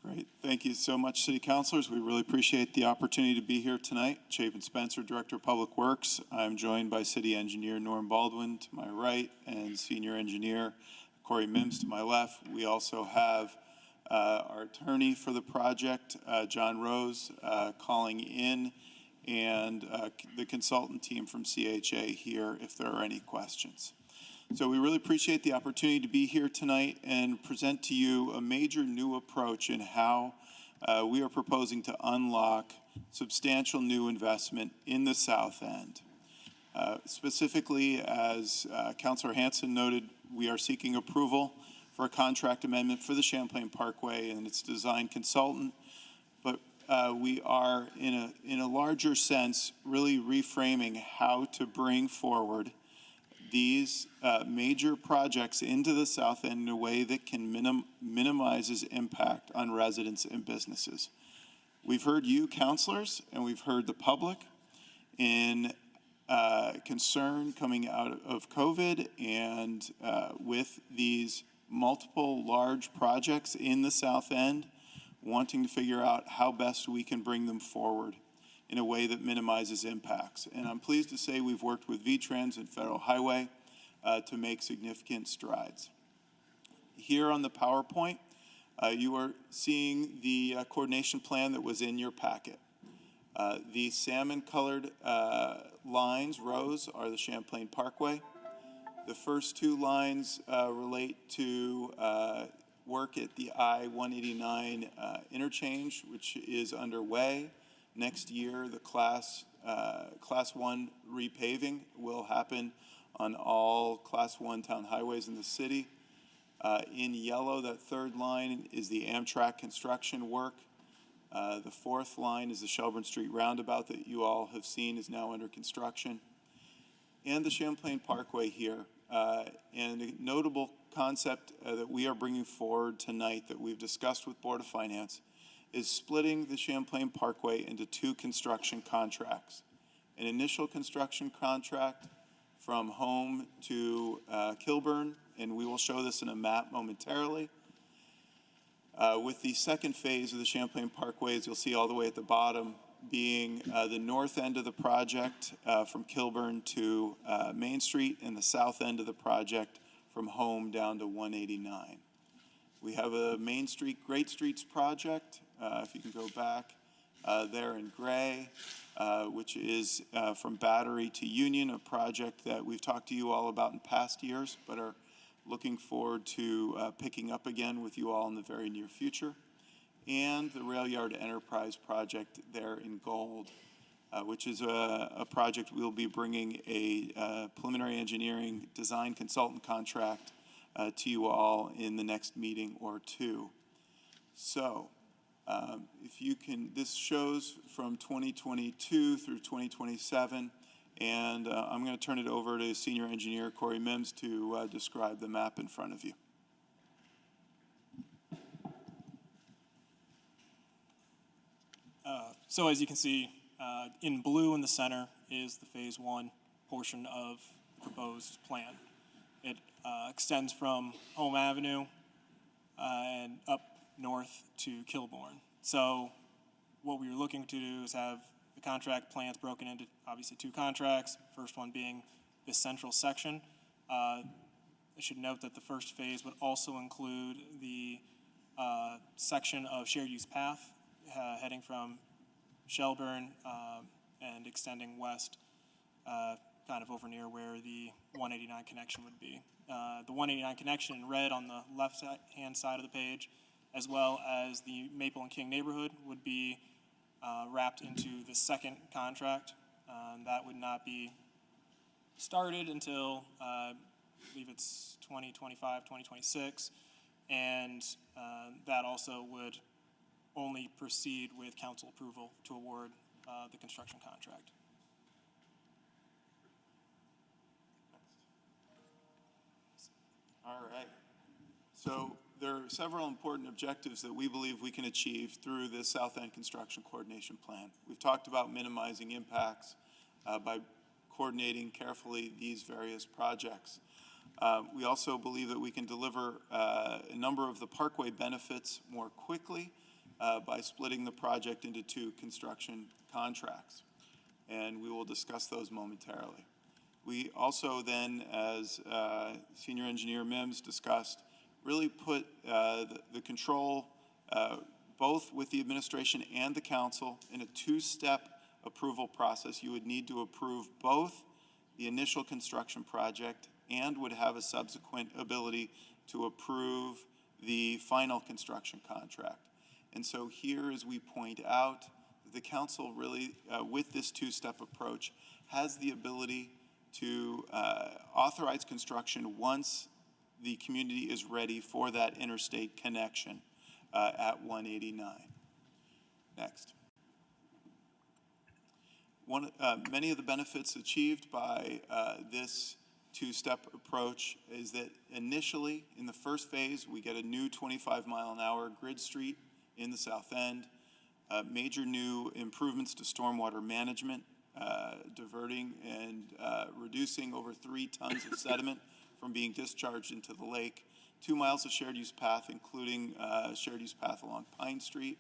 Great. Thank you so much, City Councilors. We really appreciate the opportunity to be here tonight. Chapin Spencer, Director of Public Works. I'm joined by City Engineer Norm Baldwin to my right and Senior Engineer Corey Mims to my left. We also have our attorney for the project, John Rose, calling in, and the consultant team from CHA here if there are any questions. So we really appreciate the opportunity to be here tonight and present to you a major new approach in how we are proposing to unlock substantial new investment in the South End. Specifically, as Councilor Hanson noted, we are seeking approval for a contract amendment for the Champlain Parkway and its design consultant, but we are, in a larger sense, really reframing how to bring forward these major projects into the South End in a way that can minimizes impact on residents and businesses. We've heard you, councilors, and we've heard the public in concern coming out of COVID and with these multiple large projects in the South End, wanting to figure out how best we can bring them forward in a way that minimizes impacts. And I'm pleased to say we've worked with V-Trans and Federal Highway to make significant strides. Here on the PowerPoint, you are seeing the coordination plan that was in your packet. The salmon-colored lines, rows, are the Champlain Parkway. The first two lines relate to work at the I-189 interchange, which is underway. Next year, the Class 1 repaving will happen on all Class 1 town highways in the city. In yellow, that third line is the Amtrak construction work. The fourth line is the Shelburne Street roundabout that you all have seen is now under construction. And the Champlain Parkway here. And a notable concept that we are bringing forward tonight that we've discussed with Board of Finance is splitting the Champlain Parkway into two construction contracts. An initial construction contract from Home to Kilburn, and we will show this in a map momentarily. With the second phase of the Champlain Parkway, as you'll see all the way at the bottom, being the north end of the project from Kilburn to Main Street, and the south end of the project from Home down to 189. We have a Main Street, Great Streets project, if you can go back there in gray, which is from Battery to Union, a project that we've talked to you all about in past years, but are looking forward to picking up again with you all in the very near future. And the Rail Yard Enterprise project there in gold, which is a project we'll be bringing a preliminary engineering design consultant contract to you all in the next meeting or two. So if you can, this shows from 2022 through 2027, and I'm going to turn it over to Senior Engineer Corey Mims to describe the map in front of you. So as you can see, in blue in the center is the Phase 1 portion of the proposed plan. It extends from Home Avenue and up north to Kilbourne. So what we were looking to do is have the contract plans broken into obviously two contracts, first one being this central section, I should note that the first phase would also include the section of shared use path heading from Shelburne and extending west, kind of over near where the 189 connection would be. The 189 connection in red on the left-hand side of the page, as well as the Maple and King neighborhood, would be wrapped into the second contract. That would not be started until I believe it's 2025, 2026, and that also would only proceed with council approval to award the construction contract. All right. So there are several important objectives that we believe we can achieve through this South End Construction Coordination Plan. We've talked about minimizing impacts by coordinating carefully these various projects. We also believe that we can deliver a number of the parkway benefits more quickly by splitting the project into 2 construction contracts. And we will discuss those momentarily. We also then, as Senior Engineer Mims discussed, really put the control, both with the administration and the council, in a 2-step approval process. You would need to approve both the initial construction project and would have a subsequent ability to approve the final construction contract. And so here, as we point out, the council really, with this 2-step approach, has the ability to authorize construction once the community is ready for that interstate connection at 189. Next. Many of the benefits achieved by this 2-step approach is that initially, in the first phase, we get a new 25-mile-an-hour grid street in the South End, major new improvements to stormwater management, diverting and reducing over 3 tons of sediment from being discharged into the lake, 2 miles of shared use path, including shared use path along Pine Street,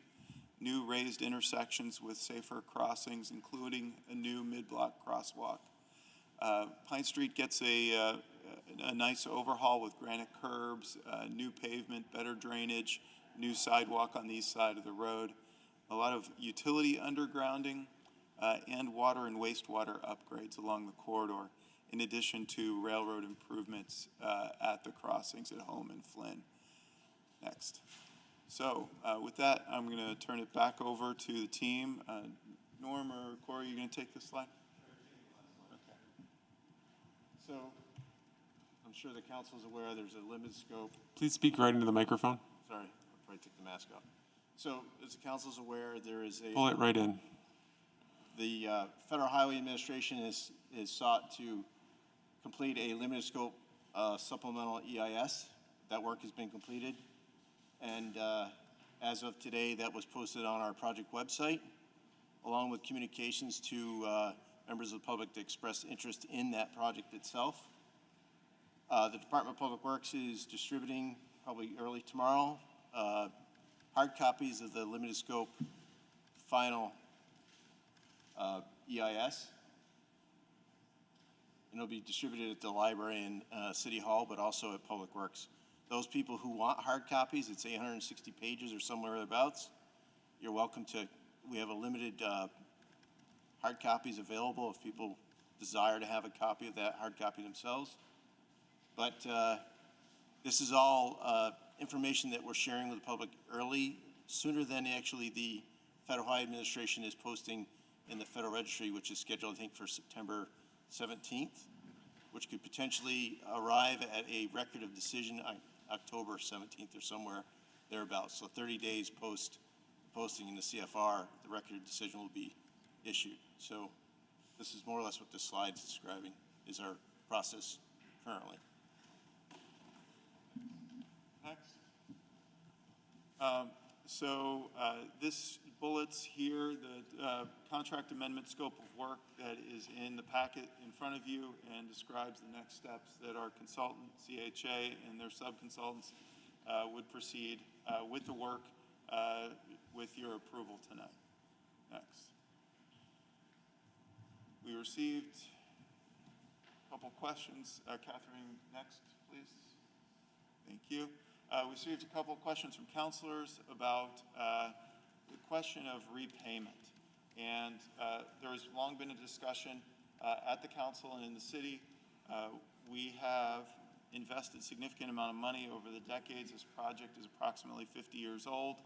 new raised intersections with safer crossings, including a new mid-block crosswalk. Pine Street gets a nice overhaul with granite curbs, new pavement, better drainage, new sidewalk on the east side of the road, a lot of utility undergrounding, and water and wastewater upgrades along the corridor, in addition to railroad improvements at the crossings at Home and Flynn. Next. So with that, I'm going to turn it back over to the team. Norm or Corey, are you going to take this slide? Okay. So I'm sure the council's aware there's a limited scope. Please speak right into the microphone. Sorry, I'll probably take the mask off. So as the council's aware, there is a... Pull it right in. The Federal Highway Administration is sought to complete a limited scope supplemental EIS. That work has been completed. And as of today, that was posted on our project website, along with communications to members of the public to express interest in that project itself. The Department of Public Works is distributing, probably early tomorrow, hard copies of the limited scope final EIS. And it'll be distributed at the library and City Hall, but also at Public Works. Those people who want hard copies, it's 860 pages or somewhere thereabouts. You're welcome to, we have a limited hard copies available if people desire to have a copy of that hard copy themselves. But this is all information that we're sharing with the public early, sooner than actually the Federal Highway Administration is posting in the Federal Registry, which is scheduled, I think, for September 17th, which could potentially arrive at a record of decision on October 17th or somewhere thereabouts. So 30 days post posting in the CFR, the record of decision will be issued. So this is more or less what this slide is describing, is our process currently. Next. This bullets here the contract amendment scope of work that is in the packet in front of you and describes the next steps that our consultant, CHA, and their sub-consultants would proceed with the work with your approval tonight. Next. We received a couple questions. Catherine, next, please. Thank you. We received a couple of questions from counselors about the question of repayment. And there has long been a discussion at the council and in the city. We have invested significant amount of money over the decades. This project is approximately 50 years old.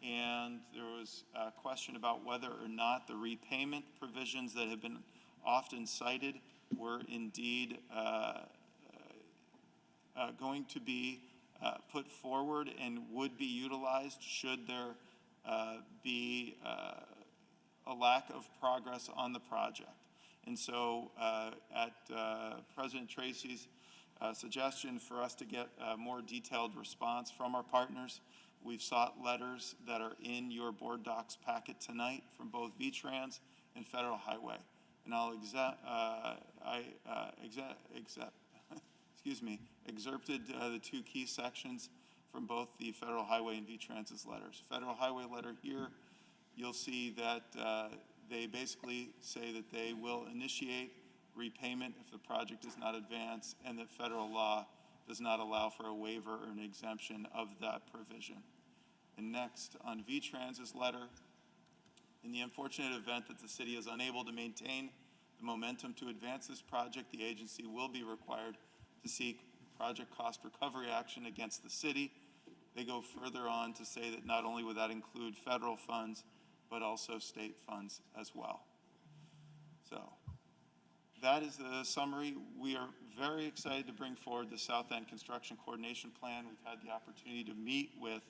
And there was a question about whether or not the repayment provisions that have been often cited were indeed going to be put forward and would be utilized should there be a lack of progress on the project. And so at President Tracy's suggestion for us to get a more detailed response from our partners, we've sought letters that are in your board docs packet tonight from both VTrans and Federal Highway. And I'll excerpted the two key sections from both the Federal Highway and VTrans's letters. Federal Highway letter here, you'll see that they basically say that they will initiate repayment if the project does not advance, and that federal law does not allow for a waiver or an exemption of that provision. And next, on VTrans's letter, in the unfortunate event that the city is unable to maintain the momentum to advance this project, the agency will be required to seek project cost recovery action against the city. They go further on to say that not only would that include federal funds, but also state funds as well. So that is the summary. We are very excited to bring forward the South End Construction Coordination Plan. We've had the opportunity to meet with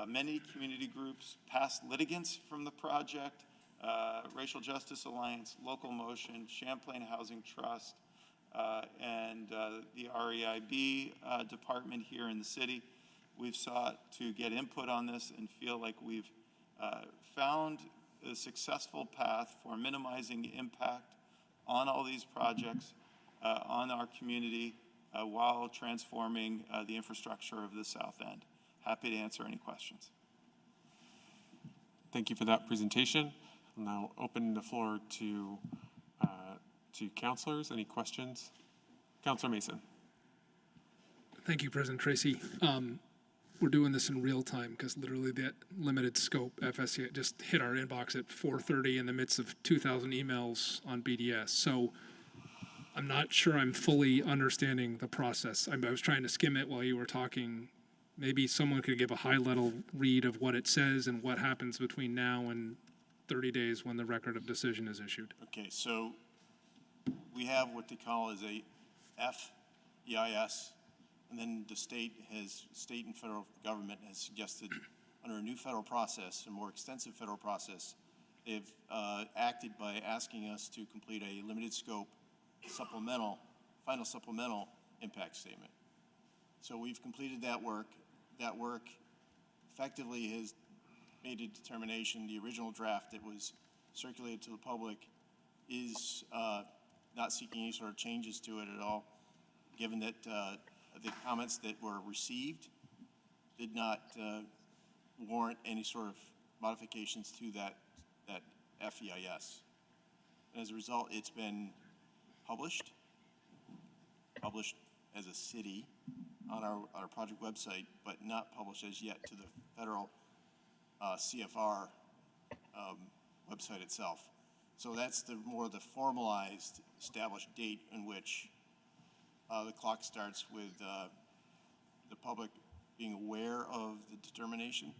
many community groups, past litigants from the project, Racial Justice Alliance, Local Motion, Champlain Housing Trust, and the REIB department here in the city. We've sought to get input on this and feel like we've found a successful path for minimizing the impact on all these projects, on our community, while transforming the infrastructure of the South End. Happy to answer any questions. Thank you for that presentation. I'll now open the floor to counselors. Any questions? Councilor Mason. Thank you, President Tracy. We're doing this in real time because literally that limited scope FSC just hit our inbox at 4:30 in the midst of 2,000 emails on BDS. So I'm not sure I'm fully understanding the process. I was trying to skim it while you were talking. Maybe someone could give a high-level read of what it says and what happens between now and 30 days when the record of decision is issued. Okay, so we have what they call as a FEIS, and then the state and federal government has suggested under a new federal process, a more extensive federal process, they've acted by asking us to complete a limited scope final supplemental impact statement. So we've completed that work. That work effectively has made a determination. The original draft that was circulated to the public is not seeking any sort of changes to it at all, given that the comments that were received did not warrant any sort of modifications to that FEIS. And as a result, it's been published as a city on our project website, but not published as yet to the federal CFR website itself. So that's the formalized, established date in which the clock starts with the public being aware of the determination.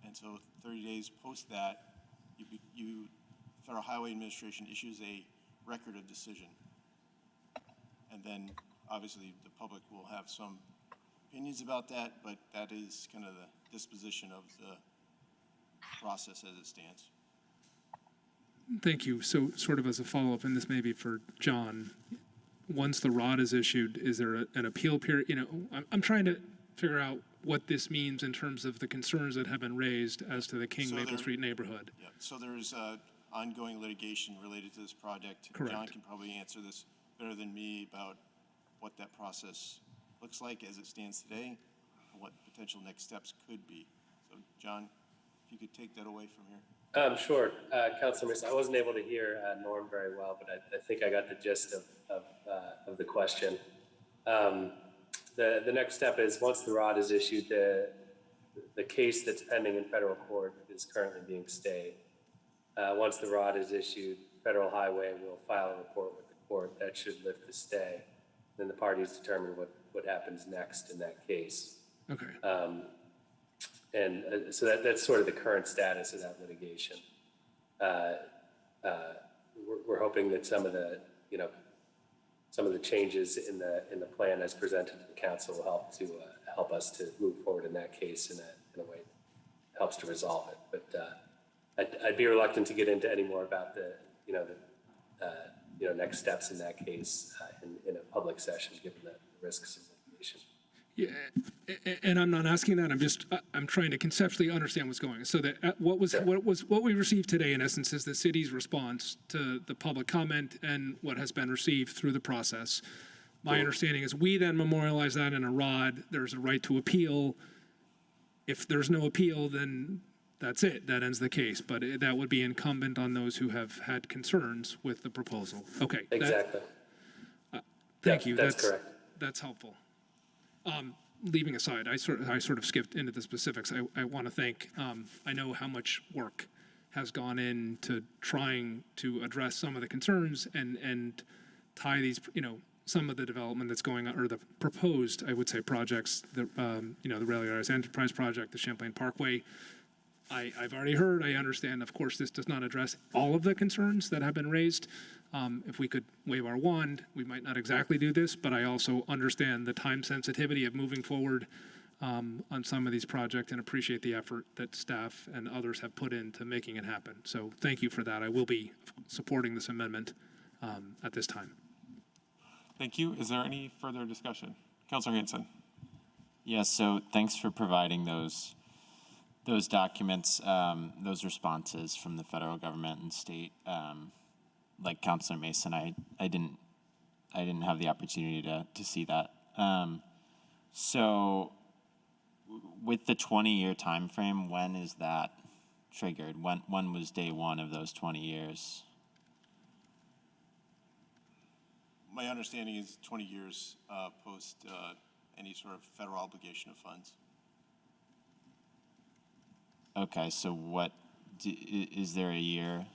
And so 30 days post that, Federal Highway Administration issues a record of decision. And then obviously the public will have some opinions about that, but that is kind of the disposition of the process as it stands. Thank you. So sort of as a follow-up, and this may be for John, once the ROD is issued, is there an appeal period? You know, I'm trying to figure out what this means in terms of the concerns that have been raised as to the King Maple Street neighborhood. Yeah, so there's ongoing litigation related to this project. Correct. John can probably answer this better than me about what that process looks like as it stands today, and what potential next steps could be. So John, if you could take that away from here. Sure, Councilor Mason. I wasn't able to hear Norm very well, but I think I got the gist of of the question. The next step is once the ROD is issued, the case that's pending in federal court is currently being stayed. Once the ROD is issued, Federal Highway will file a report with the court that should lift the stay. Then the parties determine what happens next in that case. Okay. So that's sort of the current status of that litigation. We're hoping that some of the changes in the plan as presented to the council will help us to move forward in that case in a way that helps to resolve it. But I'd be reluctant to get into any more about the next steps in that case in a public session, given the risks of litigation. Yeah, and I'm not asking that. I'm trying to conceptually understand what's going on. So that what we received today, in essence, is the city's response to the public comment and what has been received through the process. My understanding is we then memorialize that in a ROD. There's a right to appeal. If there's no appeal, then that's it. That ends the case. But that would be incumbent on those who have had concerns with the proposal. Okay. Exactly. Thank you. That's correct. That's helpful. Leaving aside, I sort of skipped into the specifics. I want to thank, I know how much work has gone into trying to address some of the concerns and tie these, some of the development that's going on, or the proposed, I would say, projects, the Rail Yards Enterprise Project, the Champlain Parkway. I've already heard, I understand, of course, this does not address all of the concerns that have been raised. If we could wave our wand, we might not exactly do this, but I also understand the time sensitivity of moving forward on some of these projects and appreciate the effort that staff and others have put into making it happen. So thank you for that. I will be supporting this amendment at this time. Thank you. Is there any further discussion? Councilor Hanson. Yes, so thanks for providing those documents, those responses from the federal government and state. Like Councilor Mason, I didn't have the opportunity to see that. So with the 20-year time frame, when is that triggered? When was day one of those 20 years? My understanding is 20 years post any sort of federal obligation of funds. Okay, so is there a year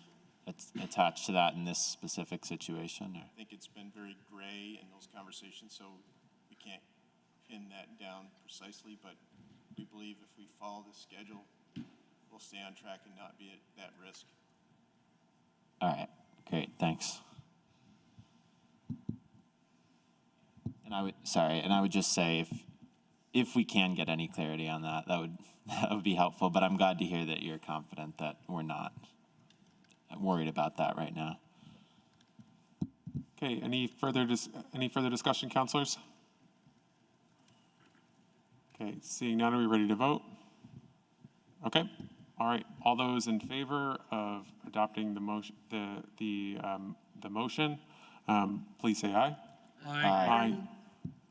attached to that in this specific situation? Or? I think it's been very gray in those conversations, so we can't pin that down precisely, but we believe if we follow the schedule, we'll stay on track and not be at that risk. All right, great, thanks. And I would just say if we can get any clarity on that, that would be helpful, but I'm glad to hear that you're confident that we're not worried about that right now. Okay, any further discussion, councilors? Okay, seeing none, are we ready to vote? Okay, all right. All those in favor of adopting the motion, the motion, please say aye. Aye.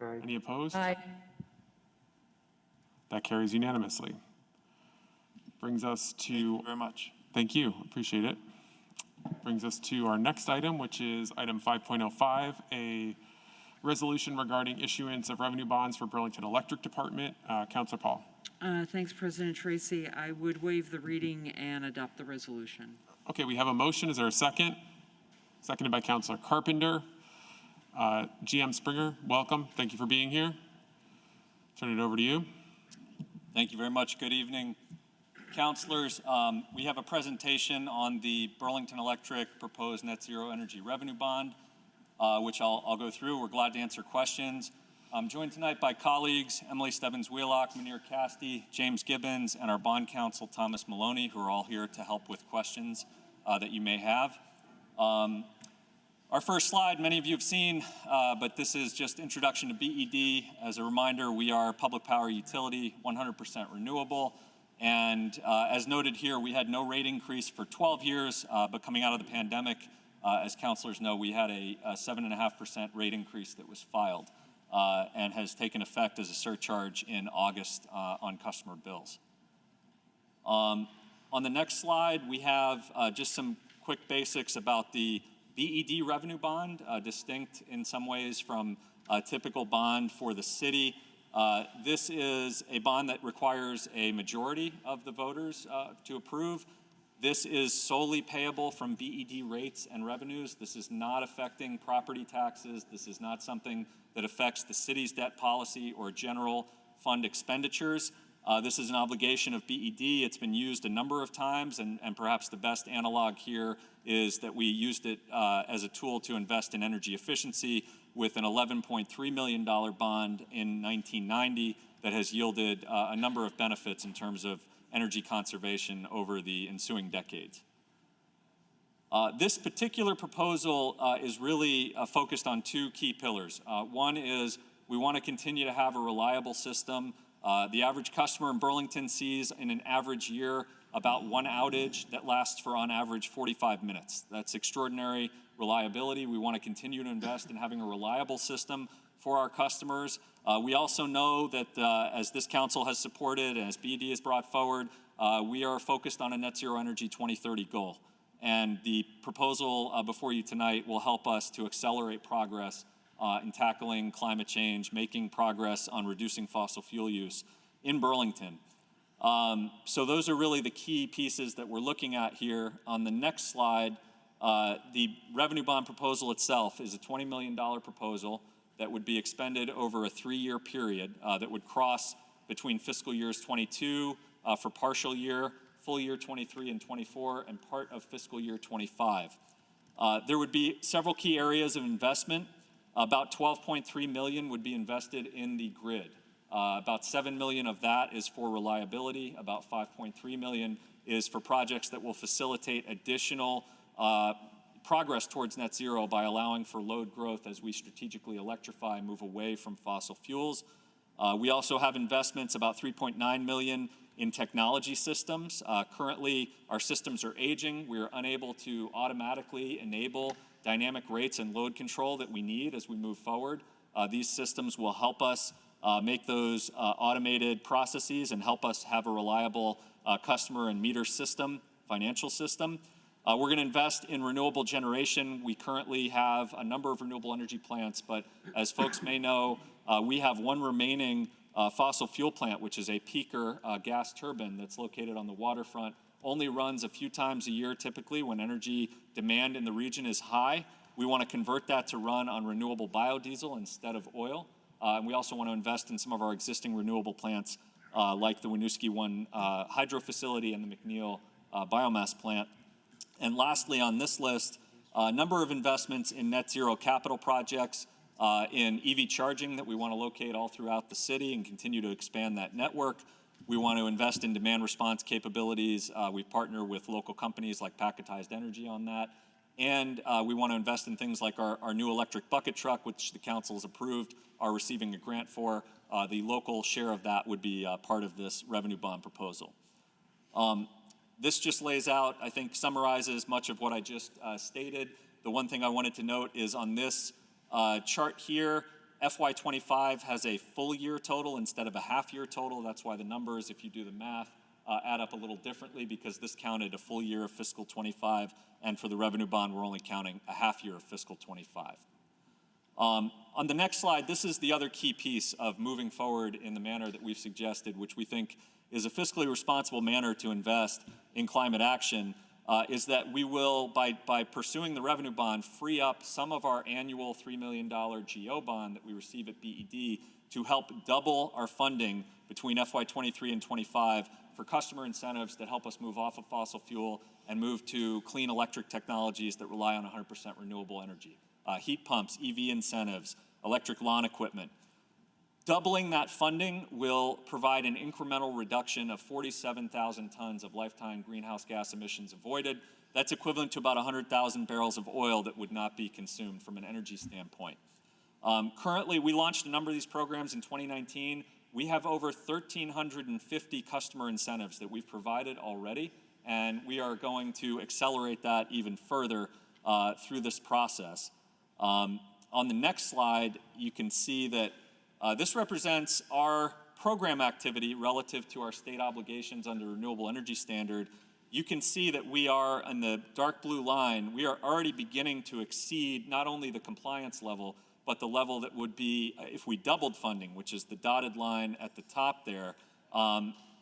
Aye. Any opposed? Aye. That carries unanimously. Brings us to. Thank you very much. Thank you, appreciate it. Brings us to our next item, which is item 5.05, a resolution regarding issuance of revenue bonds for Burlington Electric Department. Councilor Paul. Thanks, President Tracy. I would waive the reading and adopt the resolution. Okay, we have a motion. Is there a second? Seconded by Councilor Carpenter. GM Springer, welcome. Thank you for being here. Turn it over to you. Thank you very much. Good evening, councilors. We have a presentation on the Burlington Electric proposed net zero energy revenue bond, which I'll go through. We're glad to answer questions. I'm joined tonight by colleagues Emily Stebbins-Wheelock, Munir Casti, James Gibbons, and our bond counsel Thomas Maloney, who are all here to help with questions that you may have. Our first slide, many of you have seen, but this is just introduction to BED. As a reminder, we are a public power utility, 100% renewable. And as noted here, we had no rate increase for 12 years, but coming out of the pandemic, as councilors know, we had a 7.5% rate increase that was filed and has taken effect as a surcharge in August on customer bills. On the next slide, we have just some quick basics about the BED revenue bond, distinct in some ways from a typical bond for the city. This is a bond that requires a majority of the voters to approve. This is solely payable from BED rates and revenues. This is not affecting property taxes. This is not something that affects the city's debt policy or general fund expenditures. This is an obligation of BED. It's been used a number of times, and perhaps the best analog here is that we used it as a tool to invest in energy efficiency with an $11.3 million bond in 1990 that has yielded a number of benefits in terms of energy conservation over the ensuing decades. This particular proposal is really focused on two key pillars. One is we want to continue to have a reliable system. The average customer in Burlington sees in an average year about one outage that lasts for on average 45 minutes. That's extraordinary reliability. We want to continue to invest in having a reliable system for our customers. We also know that as this council has supported and as BED has brought forward, we are focused on a net zero energy 2030 goal. And the proposal before you tonight will help us to accelerate progress in tackling climate change, making progress on reducing fossil fuel use in Burlington. So those are really the key pieces that we're looking at here. On the next slide, the revenue bond proposal itself is a $20 million proposal that would be expended over a 3-year period that would cross between fiscal years 22 for partial year, full year 23 and 24, and part of fiscal year 25. There would be several key areas of investment. About $12.3 million would be invested in the grid. About $7 million of that is for reliability. About $5.3 million is for projects that will facilitate additional progress towards net zero by allowing for load growth as we strategically electrify and move away from fossil fuels. We also have investments, about $3.9 million in technology systems. Currently, our systems are aging. We are unable to automatically enable dynamic rates and load control that we need as we move forward. These systems will help us make those automated processes and help us have a reliable customer and meter system, financial system. We're going to invest in renewable generation. We currently have a number of renewable energy plants, but as folks may know, we have one remaining fossil fuel plant, which is a peaker gas turbine that's located on the waterfront. Only runs a few times a year typically when energy demand in the region is high. We want to convert that to run on renewable biodiesel instead of oil. And we also want to invest in some of our existing renewable plants like the Winooski 1 hydro facility and the McNeil biomass plant. And lastly on this list, a number of investments in net zero capital projects in EV charging that we want to locate all throughout the city and continue to expand that network. We want to invest in demand response capabilities. We partner with local companies like Packetized Energy on that. And we want to invest in things like our new electric bucket truck, which the council has approved, are receiving a grant for. The local share of that would be part of this revenue bond proposal. This just lays out, I think, summarizes much of what I just stated. The one thing I wanted to note is on this chart here, FY25 has a full year total instead of a half year total. That's why the numbers, if you do the math, add up a little differently because this counted a full year of fiscal 25, and for the revenue bond, we're only counting a half year of fiscal 25. On the next slide, this is the other key piece of moving forward in the manner that we've suggested, which we think is a fiscally responsible manner to invest in climate action, is that we will, by pursuing the revenue bond, free up some of our annual $3 million GO bond that we receive at BED to help double our funding between FY23 and 25 for customer incentives that help us move off of fossil fuel and move to clean electric technologies that rely on 100% renewable energy. Heat pumps, EV incentives, electric lawn equipment. Doubling that funding will provide an incremental reduction of 47,000 tons of lifetime greenhouse gas emissions avoided. That's equivalent to about 100,000 barrels of oil that would not be consumed from an energy standpoint. Currently, we launched a number of these programs in 2019. We have over 1,350 customer incentives that we've provided already, and we are going to accelerate that even further through this process. On the next slide, you can see that this represents our program activity relative to our state obligations under Renewable Energy Standard you can see that we are, on the dark blue line, we are already beginning to exceed not only the compliance level, but the level that would be if we doubled funding, which is the dotted line at the top there.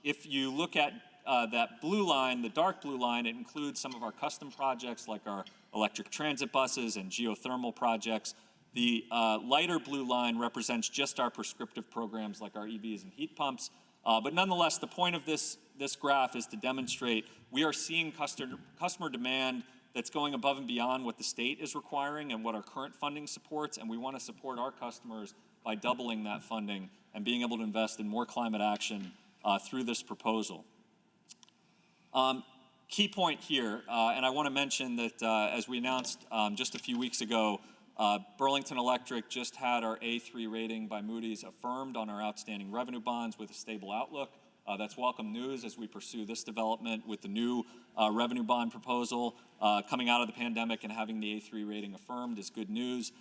If you look at that blue line, the dark blue line, it includes some of our custom projects like our electric transit buses and geothermal projects. The lighter blue line represents just our prescriptive programs like our EVs and heat pumps. But nonetheless, the point of this graph is to demonstrate we are seeing customer demand that's going above and beyond what the state is requiring and what our current funding supports, and we want to support our customers by doubling that funding and being able to invest in more climate action through this proposal. Key point here, and I want to mention that as we announced just a few weeks ago, Burlington Electric just had our A3 rating by Moody's affirmed on our outstanding revenue bonds with a stable outlook. That's welcome news as we pursue this development with the new revenue bond proposal. Coming out of the pandemic and having the A3 rating affirmed is good news.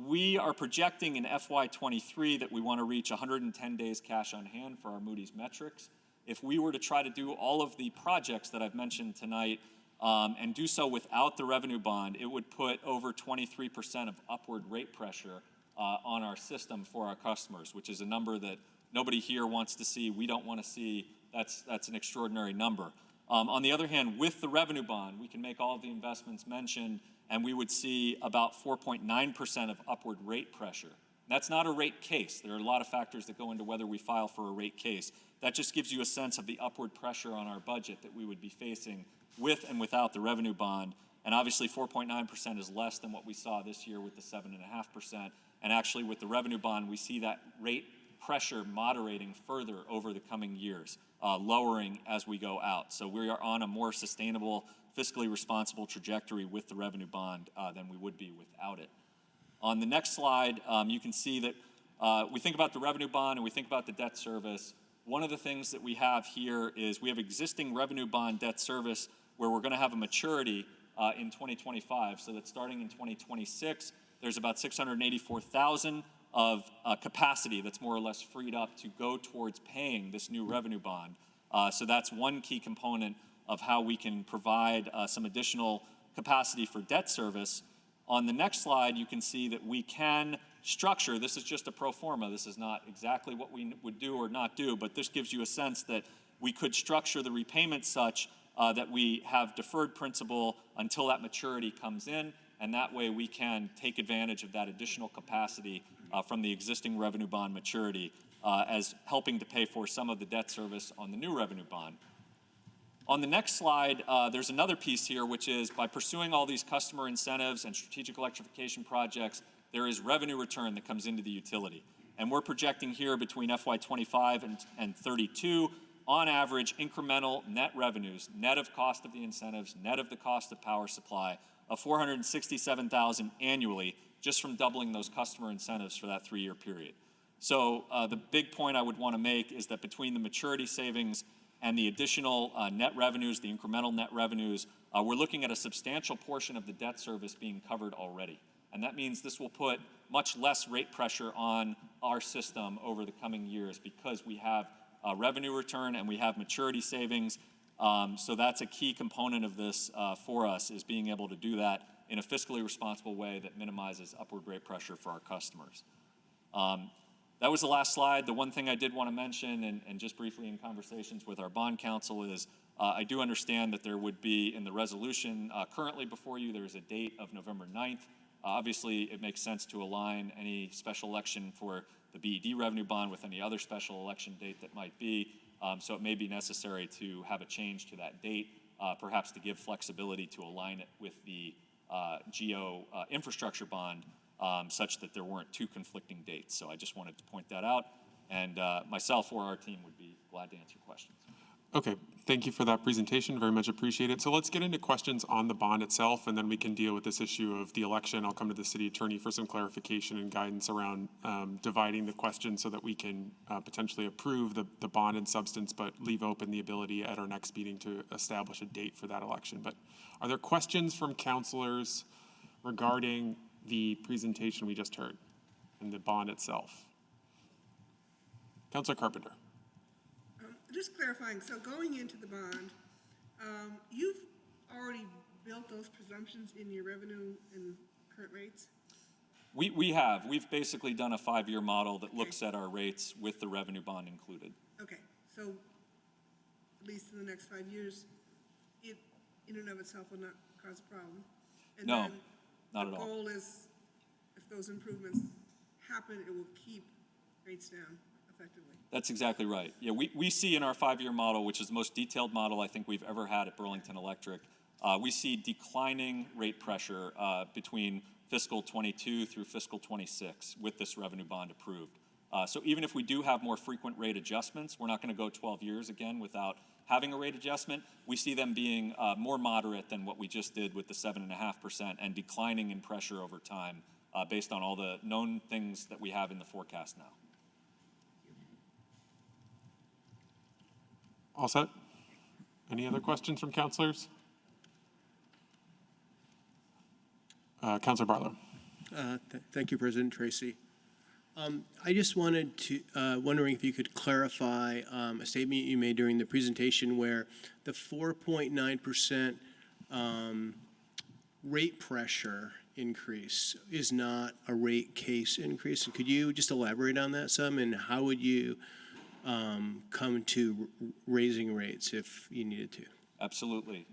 We are projecting in FY23 that we want to reach 110 days cash on hand for our Moody's metrics. If we were to try to do all of the projects that I've mentioned tonight and do so without the revenue bond, it would put over 23% of upward rate pressure on our system for our customers, which is a number that nobody here wants to see. We don't want to see. That's an extraordinary number. On the other hand, with the revenue bond, we can make all of the investments mentioned, and we would see about 4.9% of upward rate pressure. That's not a rate case. There are a lot of factors that go into whether we file for a rate case. That just gives you a sense of the upward pressure on our budget that we would be facing with and without the revenue bond. And obviously 4.9% is less than what we saw this year with the 7.5%. And actually with the revenue bond, we see that rate pressure moderating further over the coming years, lowering as we go out. So we are on a more sustainable, fiscally responsible trajectory with the revenue bond than we would be without it. On the next slide, you can see that we think about the revenue bond and we think about the debt service. One of the things that we have here is we have existing revenue bond debt service where we're going to have a maturity in 2025, so that starting in 2026, there's about $684,000 of capacity that's more or less freed up to go towards paying this new revenue bond. So that's one key component of how we can provide some additional capacity for debt service. On the next slide, you can see that we can structure, this is just a pro forma, this is not exactly what we would do or not do, but this gives you a sense that we could structure the repayment such that we have deferred principal until that maturity comes in, and that way we can take advantage of that additional capacity from the existing revenue bond maturity as helping to pay for some of the debt service on the new revenue bond. On the next slide, there's another piece here, which is by pursuing all these customer incentives and strategic electrification projects, there is revenue return that comes into the utility. And we're projecting here between FY25 and 32, on average, incremental net revenues, net of cost of the incentives, net of the cost of power supply, of $467,000 annually, just from doubling those customer incentives for that 3-year period. So the big point I would want to make is that between the maturity savings and the additional net revenues, the incremental net revenues, we're looking at a substantial portion of the debt service being covered already. And that means this will put much less rate pressure on our system over the coming years because we have revenue return and we have maturity savings. So that's a key component of this for us, is being able to do that in a fiscally responsible way that minimizes upward rate pressure for our customers. That was the last slide. The one thing I did want to mention, and just briefly in conversations with our bond counsel, is I do understand that there would be, in the resolution currently before you, there is a date of November 9th. Obviously, it makes sense to align any special election for the BED revenue bond with any other special election date that might be. So it may be necessary to have a change to that date, perhaps to give flexibility to align it with the GEO infrastructure bond, such that there weren't two conflicting dates. So I just wanted to point that out, and myself or our team would be glad to answer questions. Okay, thank you for that presentation. Very much appreciate it. So let's get into questions on the bond itself, and then we can deal with this issue of the election. I'll come to the city attorney for some clarification and guidance around dividing the question so that we can potentially approve the bond in substance, but leave open the ability at our next meeting to establish a date for that election. But are there questions from councilors regarding the presentation we just heard and the bond itself? Councilor Carpenter. Just clarifying, so going into the bond, You've already built those presumptions in your revenue and current rates? We've basically done a 5-year model that looks at our rates with the revenue bond included. Okay, so at least in the next 5 years, it in and of itself will not cause a problem? And No, then not at all. The goal is, if those improvements happen, it will keep rates down effectively? That's exactly right. Yeah, we see in our 5-year model, which is the most detailed model I think we've ever had at Burlington Electric, we see declining rate pressure between fiscal 22 through fiscal 26 with this revenue bond approved. So even if we do have more frequent rate adjustments, we're not going to go 12 years again without having a rate adjustment. We see them being more moderate than what we just did with the 7.5% and declining in pressure over time based on all the known things that we have in the forecast now. All set? Any other questions from councilors? Councilor Barlow. Thank you, President Tracy. I just wanted to, wondering if you could clarify a statement you made during the presentation where the 4.9% rate pressure increase is not a rate case increase. Could you just elaborate on that some, and how would you come to raising rates if you needed to? Absolutely.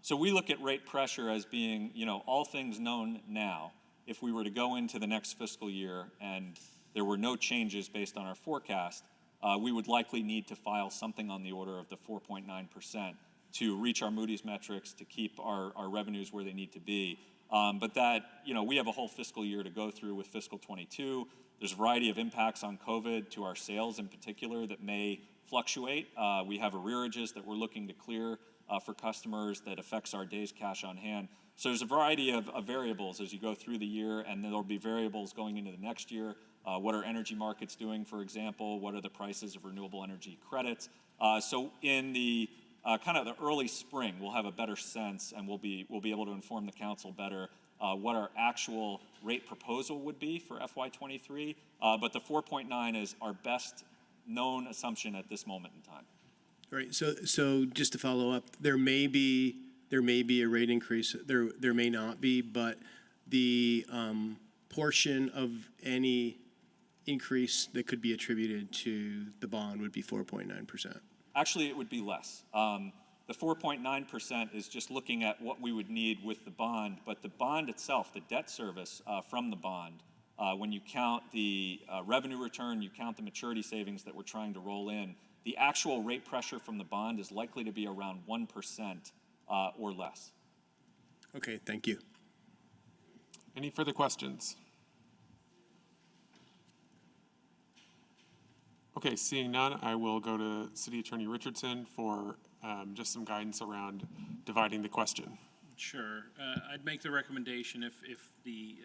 So we look at rate pressure as being, all things known now. If we were to go into the next fiscal year and there were no changes based on our forecast, we would likely need to file something on the order of the 4.9% to reach our Moody's metrics, to keep our revenues where they need to be. But that, we have a whole fiscal year to go through with fiscal 22. There's a variety of impacts on COVID to our sales in particular that may fluctuate. We have arrearages that we're looking to clear for customers that affects our days cash on hand. So there's a variety of variables as you go through the year, and then there'll be variables going into the next year. What are energy markets doing, for example? What are the prices of renewable energy credits? So in the kind of the early spring, we'll have a better sense, and we'll be able to inform the council better what our actual rate proposal would be for FY23. But the 4.9 is our best known assumption at this moment in time. Right. So just to follow up, there may be a rate increase. There may not be, but the portion of any increase that could be attributed to the bond would be 4.9%. Actually, it would be less. The 4.9% is just looking at what we would need with the bond, but the bond itself, the debt service from the bond, when you count the revenue return, you count the maturity savings that we're trying to roll in, the actual rate pressure from the bond is likely to be around 1% or less. Okay, thank you. Any further questions? Okay, seeing none, I will go to City Attorney Richardson for just some guidance around dividing the question. Sure. I'd make the recommendation if the,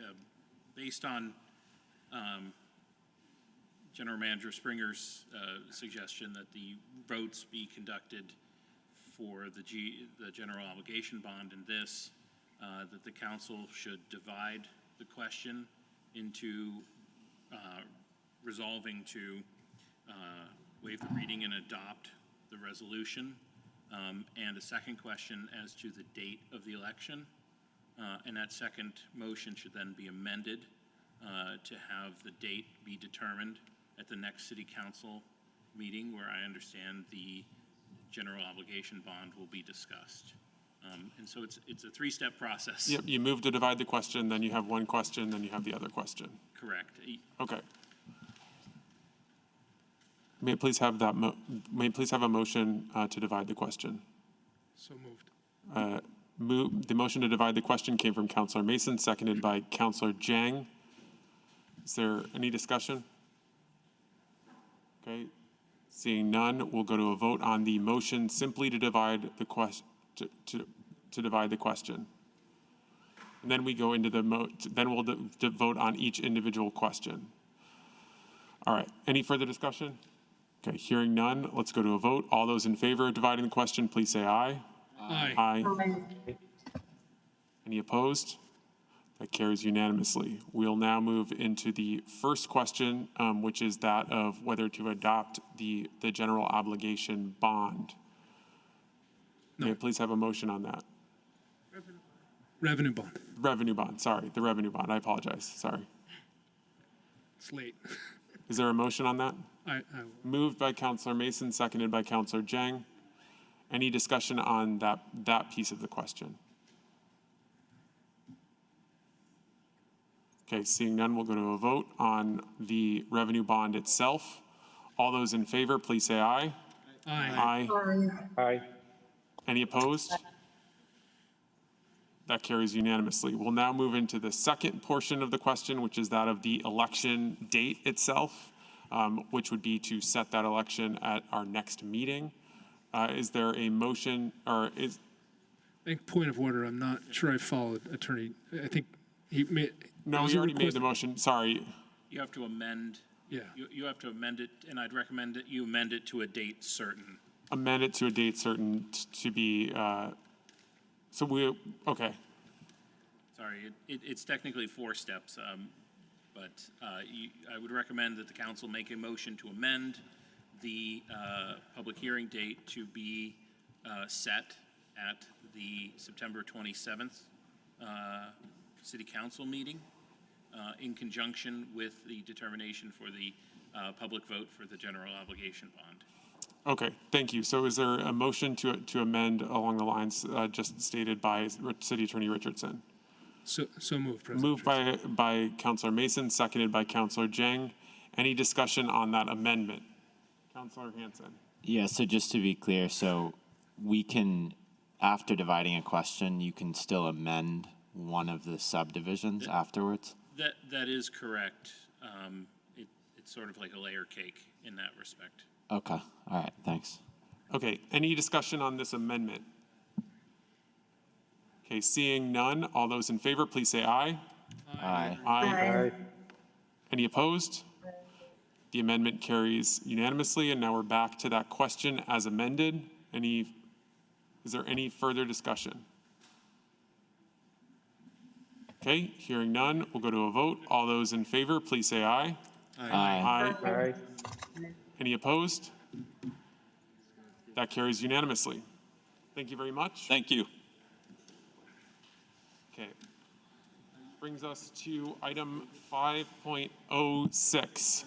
based on General Manager Springer's suggestion that the votes be conducted for the general obligation bond and this, that the council should divide the question into resolving to waive the reading and adopt the resolution, and a second question as to the date of the election. And that second motion should then be amended to have the date be determined at the next city council meeting, where I understand the general obligation bond will be discussed. And so it's a three-step process. Yep, you move to divide the question, then you have one question, then you have the other question. Correct. Okay. May it please have a motion to divide the question? So moved. The motion to divide the question came from Councilor Mason, seconded by Councilor Jang. Is there any discussion? Okay. Seeing none, we'll go to a vote on the motion simply to divide the question. To divide the question. And then we go into then we'll vote on each individual question. All right. Any further discussion? Okay. Hearing none, let's go to a vote. All those in favor of dividing the question, please say aye. Aye. Aye. Any opposed? That carries unanimously. We'll now move into the first question, which is that of whether to adopt the general obligation bond. May I please have a motion on that? Revenue bond. Revenue bond, sorry, the revenue bond. I apologize, sorry. It's late. Is there a motion on that? I Moved by Counselor Mason, seconded by Counselor Jang. Any discussion on that piece of the question? Okay, seeing none, we'll go to a vote on the revenue bond itself. All those in favor, please say aye. Aye. Aye. Any opposed? That carries unanimously. We'll now move into the second portion of the question, which is that of the election date itself, which would be to set that election at our next meeting. Is there a motion, or is? I think point of order, I'm not sure I followed Attorney. I think he made. No, you already made the motion, sorry. You have to amend. Yeah. You have to amend it, and I'd recommend that you amend it to a date certain. Amend it to a date certain to be, okay. Sorry, it's technically 4 steps, but I would recommend that the council make a motion to amend the public hearing date to be set at the September 27th City Council meeting in conjunction with the determination for the public vote for the general obligation bond. Okay, thank you. So is there a motion to amend Along the lines just stated by City Attorney Richardson? So moved, President. Moved by Counselor Mason, seconded by Counselor Jang. Any discussion on that amendment? Counselor Hanson. Yeah, so just to be clear, so we can, after dividing a question, you can still amend one of the subdivisions afterwards? That is correct. It's sort of like a layer cake in that respect. Okay, all right, thanks. Okay, any discussion on this amendment? Okay, seeing none, all those in favor, please say aye. Aye. Aye. Any opposed? The amendment carries unanimously, and now we're back to that question as amended. Is there any further discussion? Okay, hearing none, we'll go to a vote. All those in favor, please say aye. Aye. Aye. Any opposed? That carries unanimously. Thank you very much. Thank you. Okay. Brings us to item 5.06.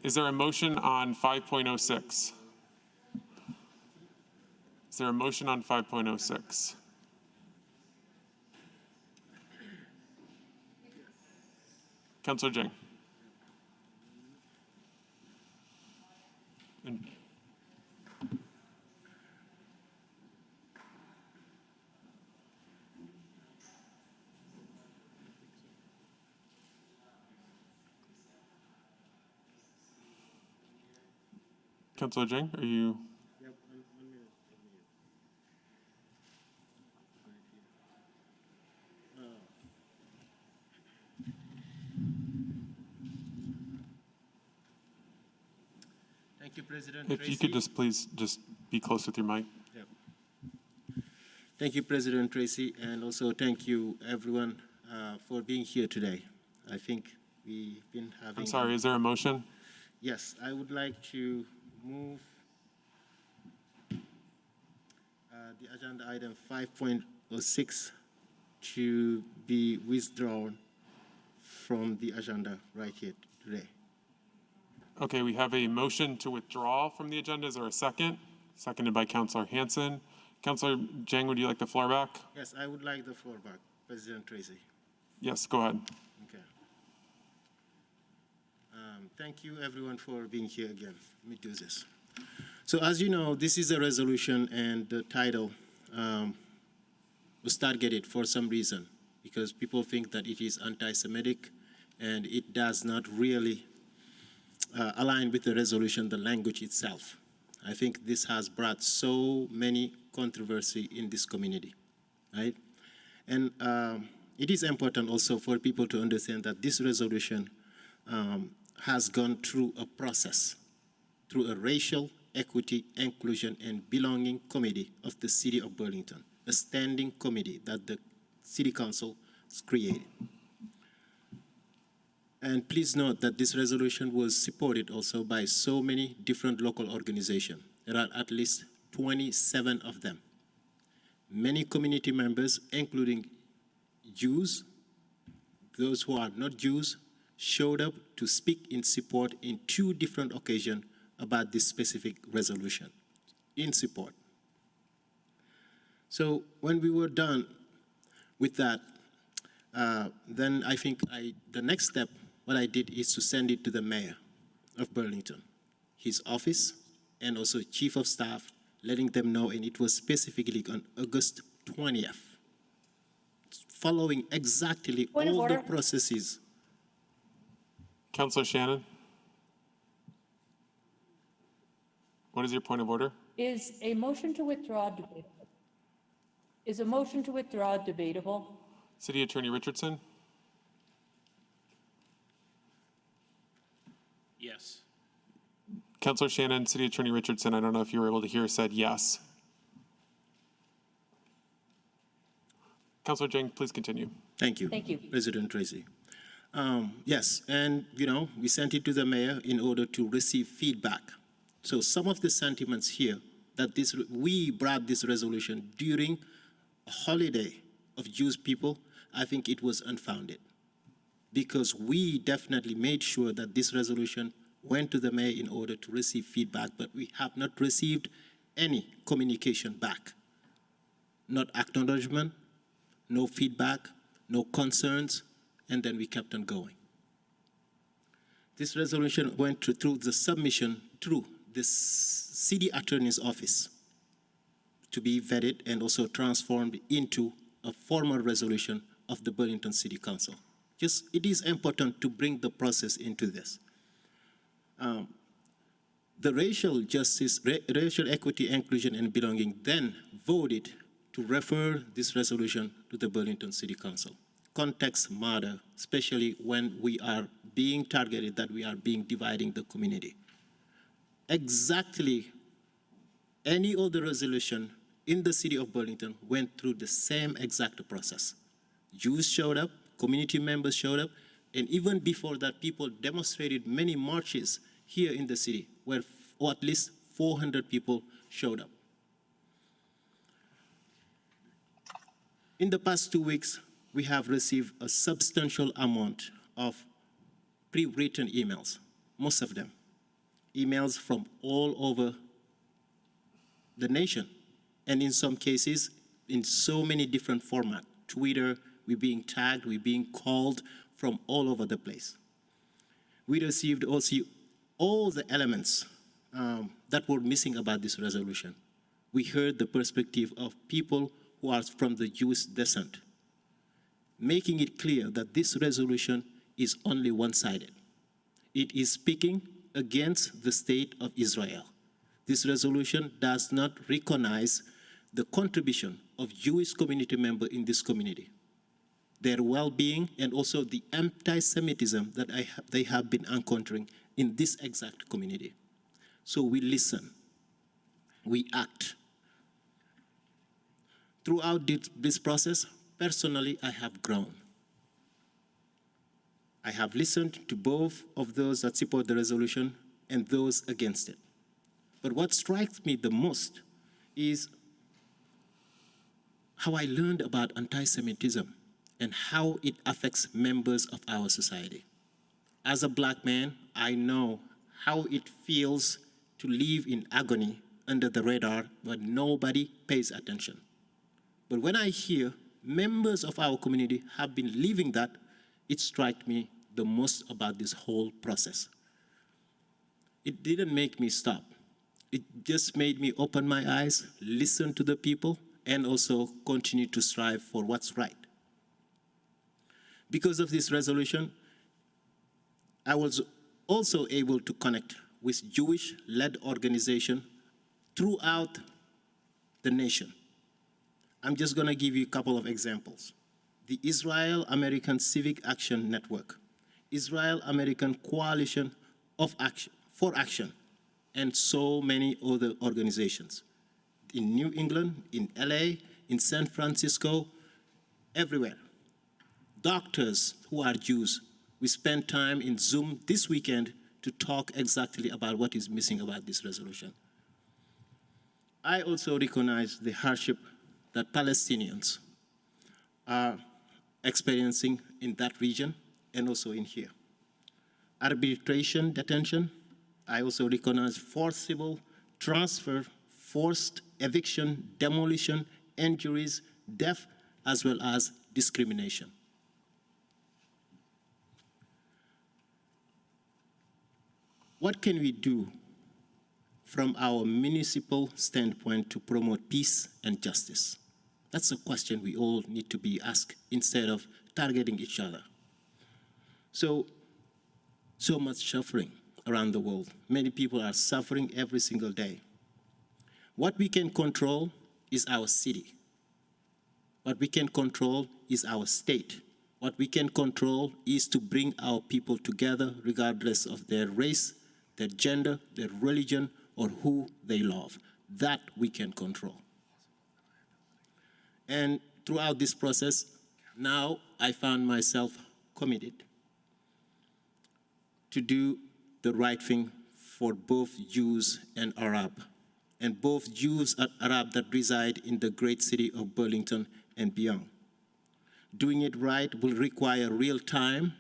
Is there a motion on 5.06? Is there a motion on 5.06? Councilor Jing. Councilor Jing, are you? Thank you, President If you could just please just be close with your mic. Yep. Thank you, President Tracy, and also thank you, everyone, for being here today. I think we've been having... I'm sorry, is there a motion? Yes, I would like to move the agenda item 5.06 to be withdrawn from the agenda right here today. Okay, we have a motion to withdraw from the agenda. Is there a second? Seconded by Councilor Hanson. Councilor Jang, would you like the floor back? Yes, I would like the floor back, President Tracy. Yes, go ahead. Okay. Thank you, everyone, for being here again. Let me do this. So as you know, this is a resolution, and the title was targeted for some reason, because people think that it is anti-Semitic, and it does not really align with the resolution, the language itself. I think this has brought so many controversy in this community, right? And it is important also for people to understand that this resolution has gone through a process, through a racial equity, inclusion, and belonging committee of the city of Burlington, a standing committee that the city council has created. And please note that this resolution was supported also by so many different local organizations. There are at least 27 of them. Many community members, including Jews, those who are not Jews, showed up to speak in support in 2 different occasions about this specific resolution, in support. So when we were done with that, then I think the next step, what I did is to send it to the mayor of Burlington, his office, and also chief of staff, letting them know, and it was specifically on August 20th, following exactly all the processes. Councillor Shannon? What is your point of order? Is a motion to withdraw debatable? Is a motion to withdraw debatable? City Attorney Richardson? Yes. Councillor Shannon, City Attorney Richardson, I don't know if you were able to hear, said yes. Councillor Jang, please continue. Thank you. Thank you. President Tracy. Yes, and we sent it to the mayor in order to receive feedback. So some of the sentiments here that we brought this resolution during a holiday of Jewish people, I think it was unfounded, because we definitely made sure that this resolution went to the mayor in order to receive feedback, but we have not received any communication back. Not acknowledgement, no feedback, no concerns, and then we kept on going. This resolution went through the submission through the city attorney's office to be vetted and also transformed into a formal resolution of the Burlington City Council. It is important to bring the process into this. The racial justice, racial equity, inclusion, and belonging then voted to refer this resolution to the Burlington City Council. Context matter, especially when we are being targeted, that we are dividing the community. Exactly any other resolution in the city of Burlington went through the same exact process. Jews showed up, community members showed up, and even before that, people demonstrated many marches here in the city where at least 400 people showed up. In the past 2 weeks, we have received a substantial amount of pre-written emails, most of them. Emails from all over the nation, and in some cases, in so many different formats. Twitter, we're being tagged, we're being called from all over the place. We received also all the elements that were missing about this resolution. We heard the perspective of people who are from the Jewish descent, making it clear that this resolution is only one-sided. It is speaking against the state of Israel. This resolution does not recognize the contribution of Jewish community members in this community, their well-being, and also the anti-Semitism that they have been encountering in this exact community. So we listen, we act. Throughout this process, personally, I have grown. I have listened to both of those that support the resolution and those against it. But what strikes me the most is how I learned about anti-Semitism and how it affects members of our society. As a black man, I know how it feels to live in agony under the radar where nobody pays attention. But when I hear members of our community have been living that, it struck me the most about this whole process. It didn't make me stop. It just made me open my eyes, listen to the people, and also continue to strive for what's right. Because of this resolution, I was also able to connect with Jewish-led organizations throughout the nation. I'm just going to give you a couple of examples. The Israel-American Civic Action Network, Israel-American Coalition for Action, and so many other organizations. In New England, in LA, in San Francisco, everywhere. Doctors who are Jews, we spent time in Zoom this weekend to talk exactly about what is missing about this resolution. I also recognize the hardship that Palestinians are experiencing in that region and also in here. Arbitration, detention, I also recognize forcible transfer, forced eviction, demolition, injuries, death, as well as discrimination. What can we do from our municipal standpoint to promote peace and justice? That's a question we all need to be asked instead of targeting each other. So much suffering around the world. Many people are suffering every single day. What we can control is our city. What we can control is our state. What we can control is to bring our people together regardless of their race, their gender, their religion, or who they love. That we can control. And throughout this process, now I found myself committed to do the right thing for both Jews and Arab, and both Jews and Arab that reside in the great city of Burlington and beyond. Doing it right will require real time,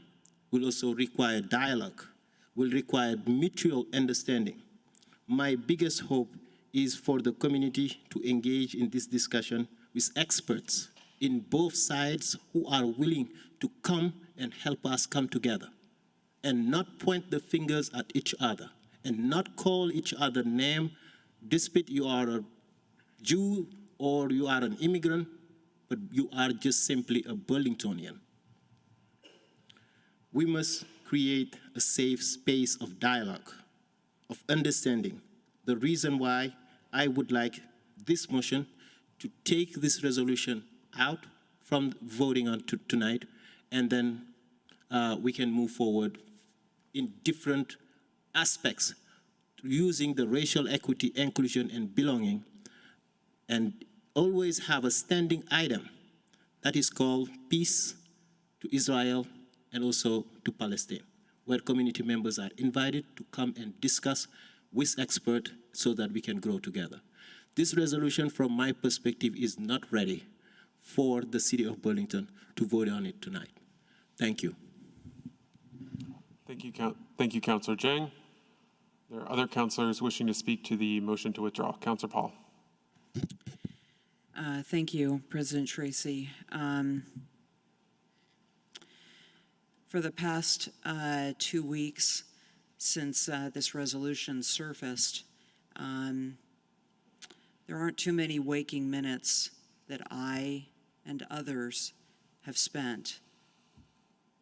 will also require dialogue, will require mutual understanding. My biggest hope is for the community to engage in this discussion with experts in both sides who are willing to come and help us come together and not point the fingers at each other and not call each other name, despite you are a Jew or you are an immigrant, but you are just simply a Burlingtonian. We must create a safe space of dialogue, of understanding. The reason why I would like this motion to take this resolution out from voting on tonight, and then we can move forward in different aspects, using the racial equity, inclusion, and belonging, and always have a standing item that is called peace to Israel and also to Palestine, where community members are invited to come and discuss with experts so that we can grow together. This resolution, from my perspective, is not ready for the city of Burlington to vote on it tonight. Thank you. Thank you, Councillor Jang. There are other councillors wishing to speak to the motion to withdraw. Councillor Paul. Thank you, President Tracy. For the past 2 weeks since this resolution surfaced, there aren't too many waking minutes that I and others have spent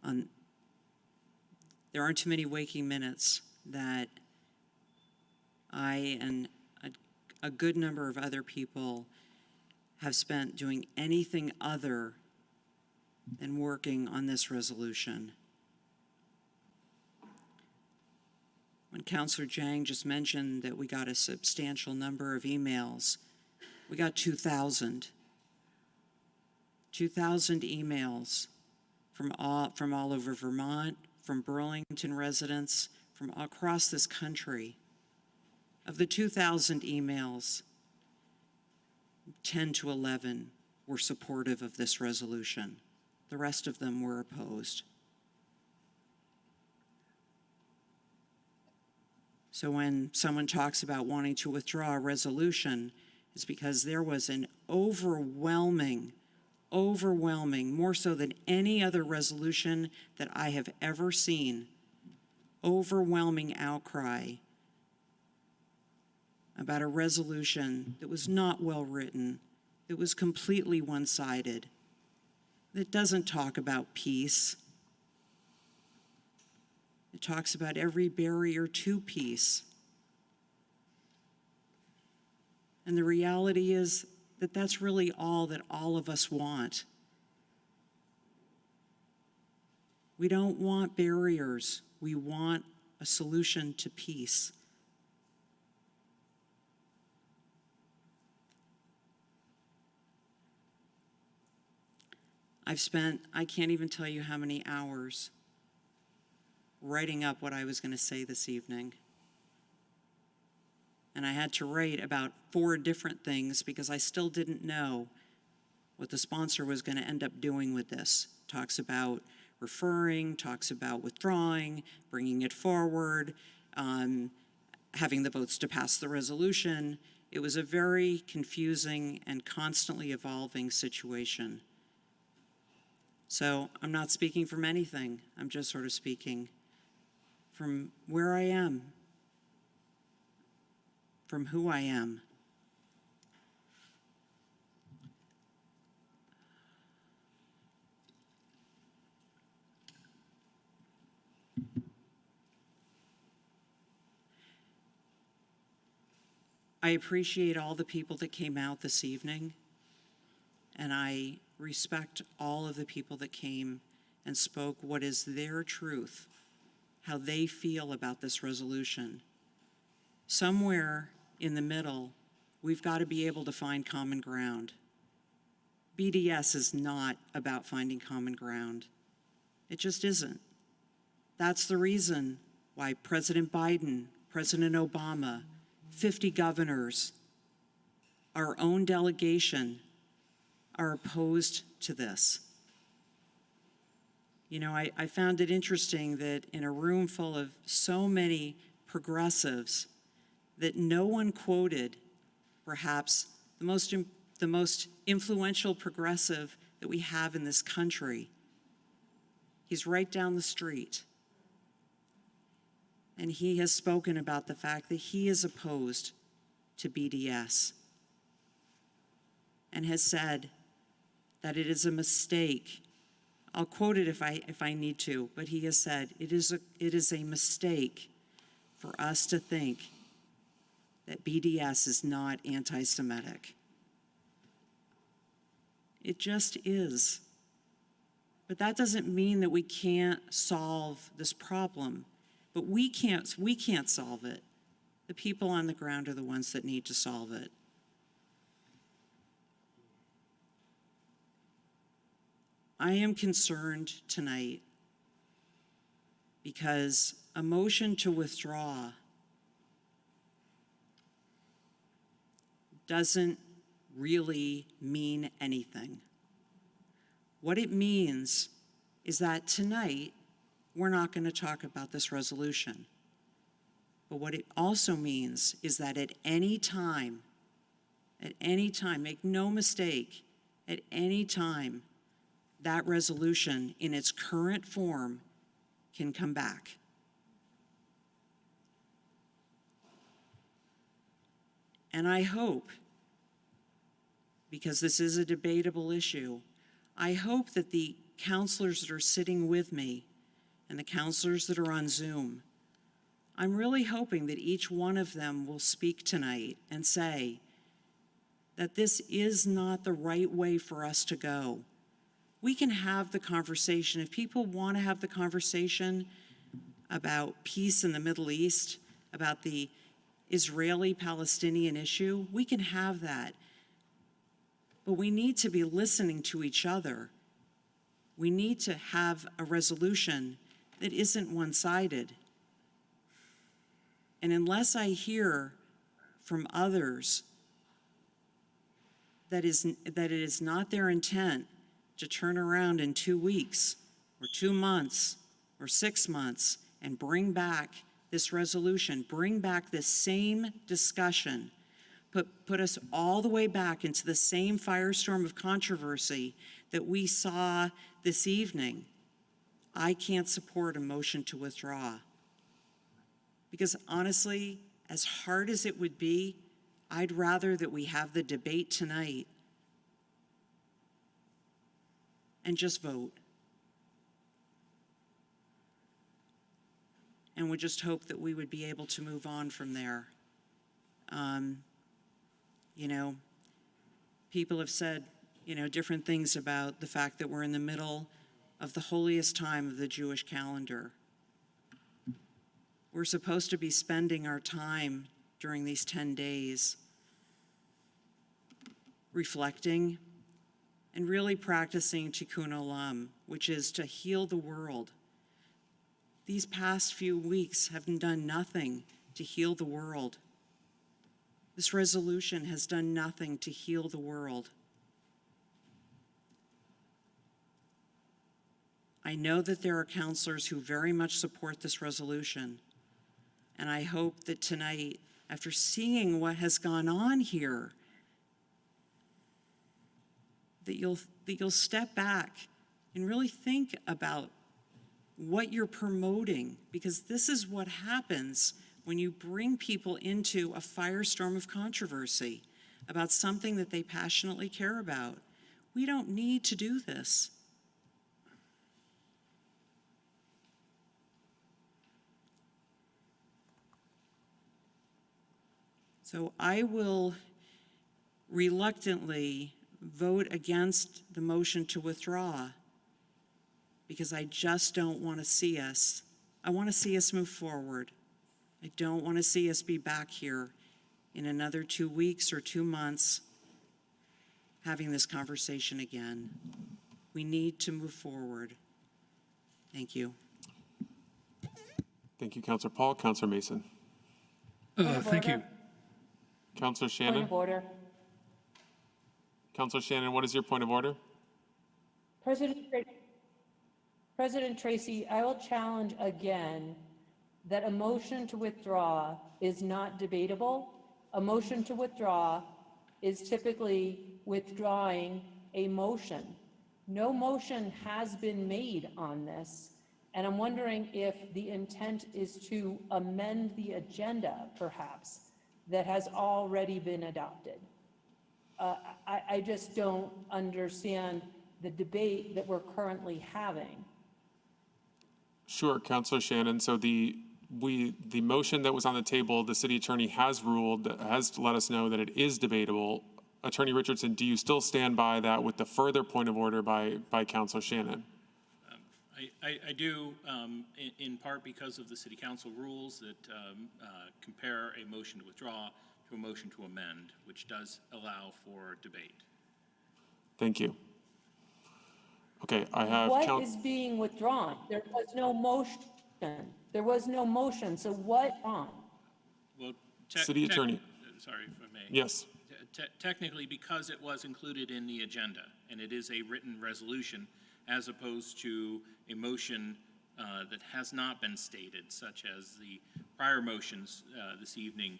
on. There aren't too many waking minutes that I and a good number of other people have spent doing anything other than working on this resolution. When Councillor Jang just mentioned that we got a substantial number of emails, we got 2,000. 2,000 emails from all over Vermont, from Burlington residents, from across this country. Of the 2,000 emails, 10 to 11 were supportive of this resolution. The rest of them were opposed. So when someone talks about wanting to withdraw a resolution, it's because there was an overwhelming, more so than any other resolution that I have ever seen, overwhelming outcry about a resolution that was not well written, that was completely one-sided, that doesn't talk about peace. It talks about every barrier to peace. And the reality is that that's really all that all of us want. We don't want barriers. We want a solution to peace. I've spent, I can't even tell you how many hours writing up what I was going to say this evening. And I had to write about 4 different things because I still didn't know what the sponsor was going to end up doing with this. Talks about referring, talks about withdrawing, bringing it forward, having the votes to pass the resolution. It was a very confusing and constantly evolving situation. So I'm not speaking from anything. I'm just sort of speaking from where I am, from who I am. I appreciate all the people that came out this evening, and I respect all of the people that came and spoke what is their truth, how they feel about this resolution. Somewhere in the middle, we've got to be able to find common ground. BDS is not about finding common ground. It just isn't. That's the reason why President Biden, President Obama, 50 governors, our own delegation are opposed to this. You know, I found it interesting that in a room full of so many progressives, that no one quoted perhaps the most influential progressive that we have in this country. He's right down the street. And he has spoken about the fact that he is opposed to BDS and has said that it is a mistake. I'll quote it if I need to, but he has said it is a mistake for us to think that BDS is not anti-Semitic. It just is. But that doesn't mean that we can't solve this problem. But we can't solve it. The people on the ground are the ones that need to solve it. I am concerned tonight because a motion to withdraw doesn't really mean anything. What it means is that tonight, we're not going to talk about this resolution. But what it also means is that at any time, make no mistake, at any time, that resolution in its current form can come back. And I hope, because this is a debatable issue, I hope that the counselors that are sitting with me and the counselors that are on Zoom, I'm really hoping that each one of them will speak tonight and say that this is not the right way for us to go. We can have the conversation. If people want to have the conversation about peace in the Middle East, about the Israeli-Palestinian issue, we can have that. But we need to be listening to each other. We need to have a resolution that isn't one-sided. And unless I hear from others that it is not their intent to turn around in 2 weeks or 2 months or 6 months and bring back this resolution, bring back this same discussion, put us all the way back into the same firestorm of controversy that we saw this evening, I can't support a motion to withdraw. Because honestly, as hard as it would be, I'd rather that we have the debate tonight and just vote. And we just hope that we would be able to move on from there. You know, people have said, you know, different things about the fact that we're in the middle of the holiest time of the Jewish calendar. We're supposed to be spending our time during these 10 days reflecting and really practicing tikkun olam, which is to heal the world. These past few weeks have done nothing to heal the world. This resolution has done nothing to heal the world. I know that there are counselors who very much support this resolution, and I hope that tonight, after seeing what has gone on here, that you'll step back and really think about what you're promoting, because this is what happens when you bring people into a firestorm of controversy about something that they passionately care about. We don't need to do this. So I will reluctantly vote against the motion to withdraw because I just don't want to see us. I want to see us move forward. I don't want to see us be back here in another 2 weeks or 2 months having this conversation again. We need to move forward. Thank you. Thank you, Councilor Paul. Councilor Mason. Thank you. Councilor Point Shannon. of order. Councilor Shannon, what is your point of order? President Tracy, I will challenge again that a motion to withdraw is not debatable. A motion to withdraw is typically withdrawing a motion. No motion has been made on this, and I'm wondering if the intent is to amend the agenda, perhaps, that has already been adopted. I just don't understand the debate that we're currently having. Sure, Councilor Shannon. So the motion that was on the table, the city attorney has ruled, has let us know that it is debatable. Attorney Richardson, do you still stand by that with the further point of order by Councilor Shannon? I do, in part because of the city council rules that compare a motion to withdraw to a motion to amend, which does allow for debate. Thank you. Okay, I have. What is being withdrawn? There was no motion. There was no motion, so what on? Well, City Attorney. Sorry, if I may. Yes. Technically, because it was included in the agenda, and it is a written resolution, as opposed to a motion that has not been stated, such as the prior motions this evening.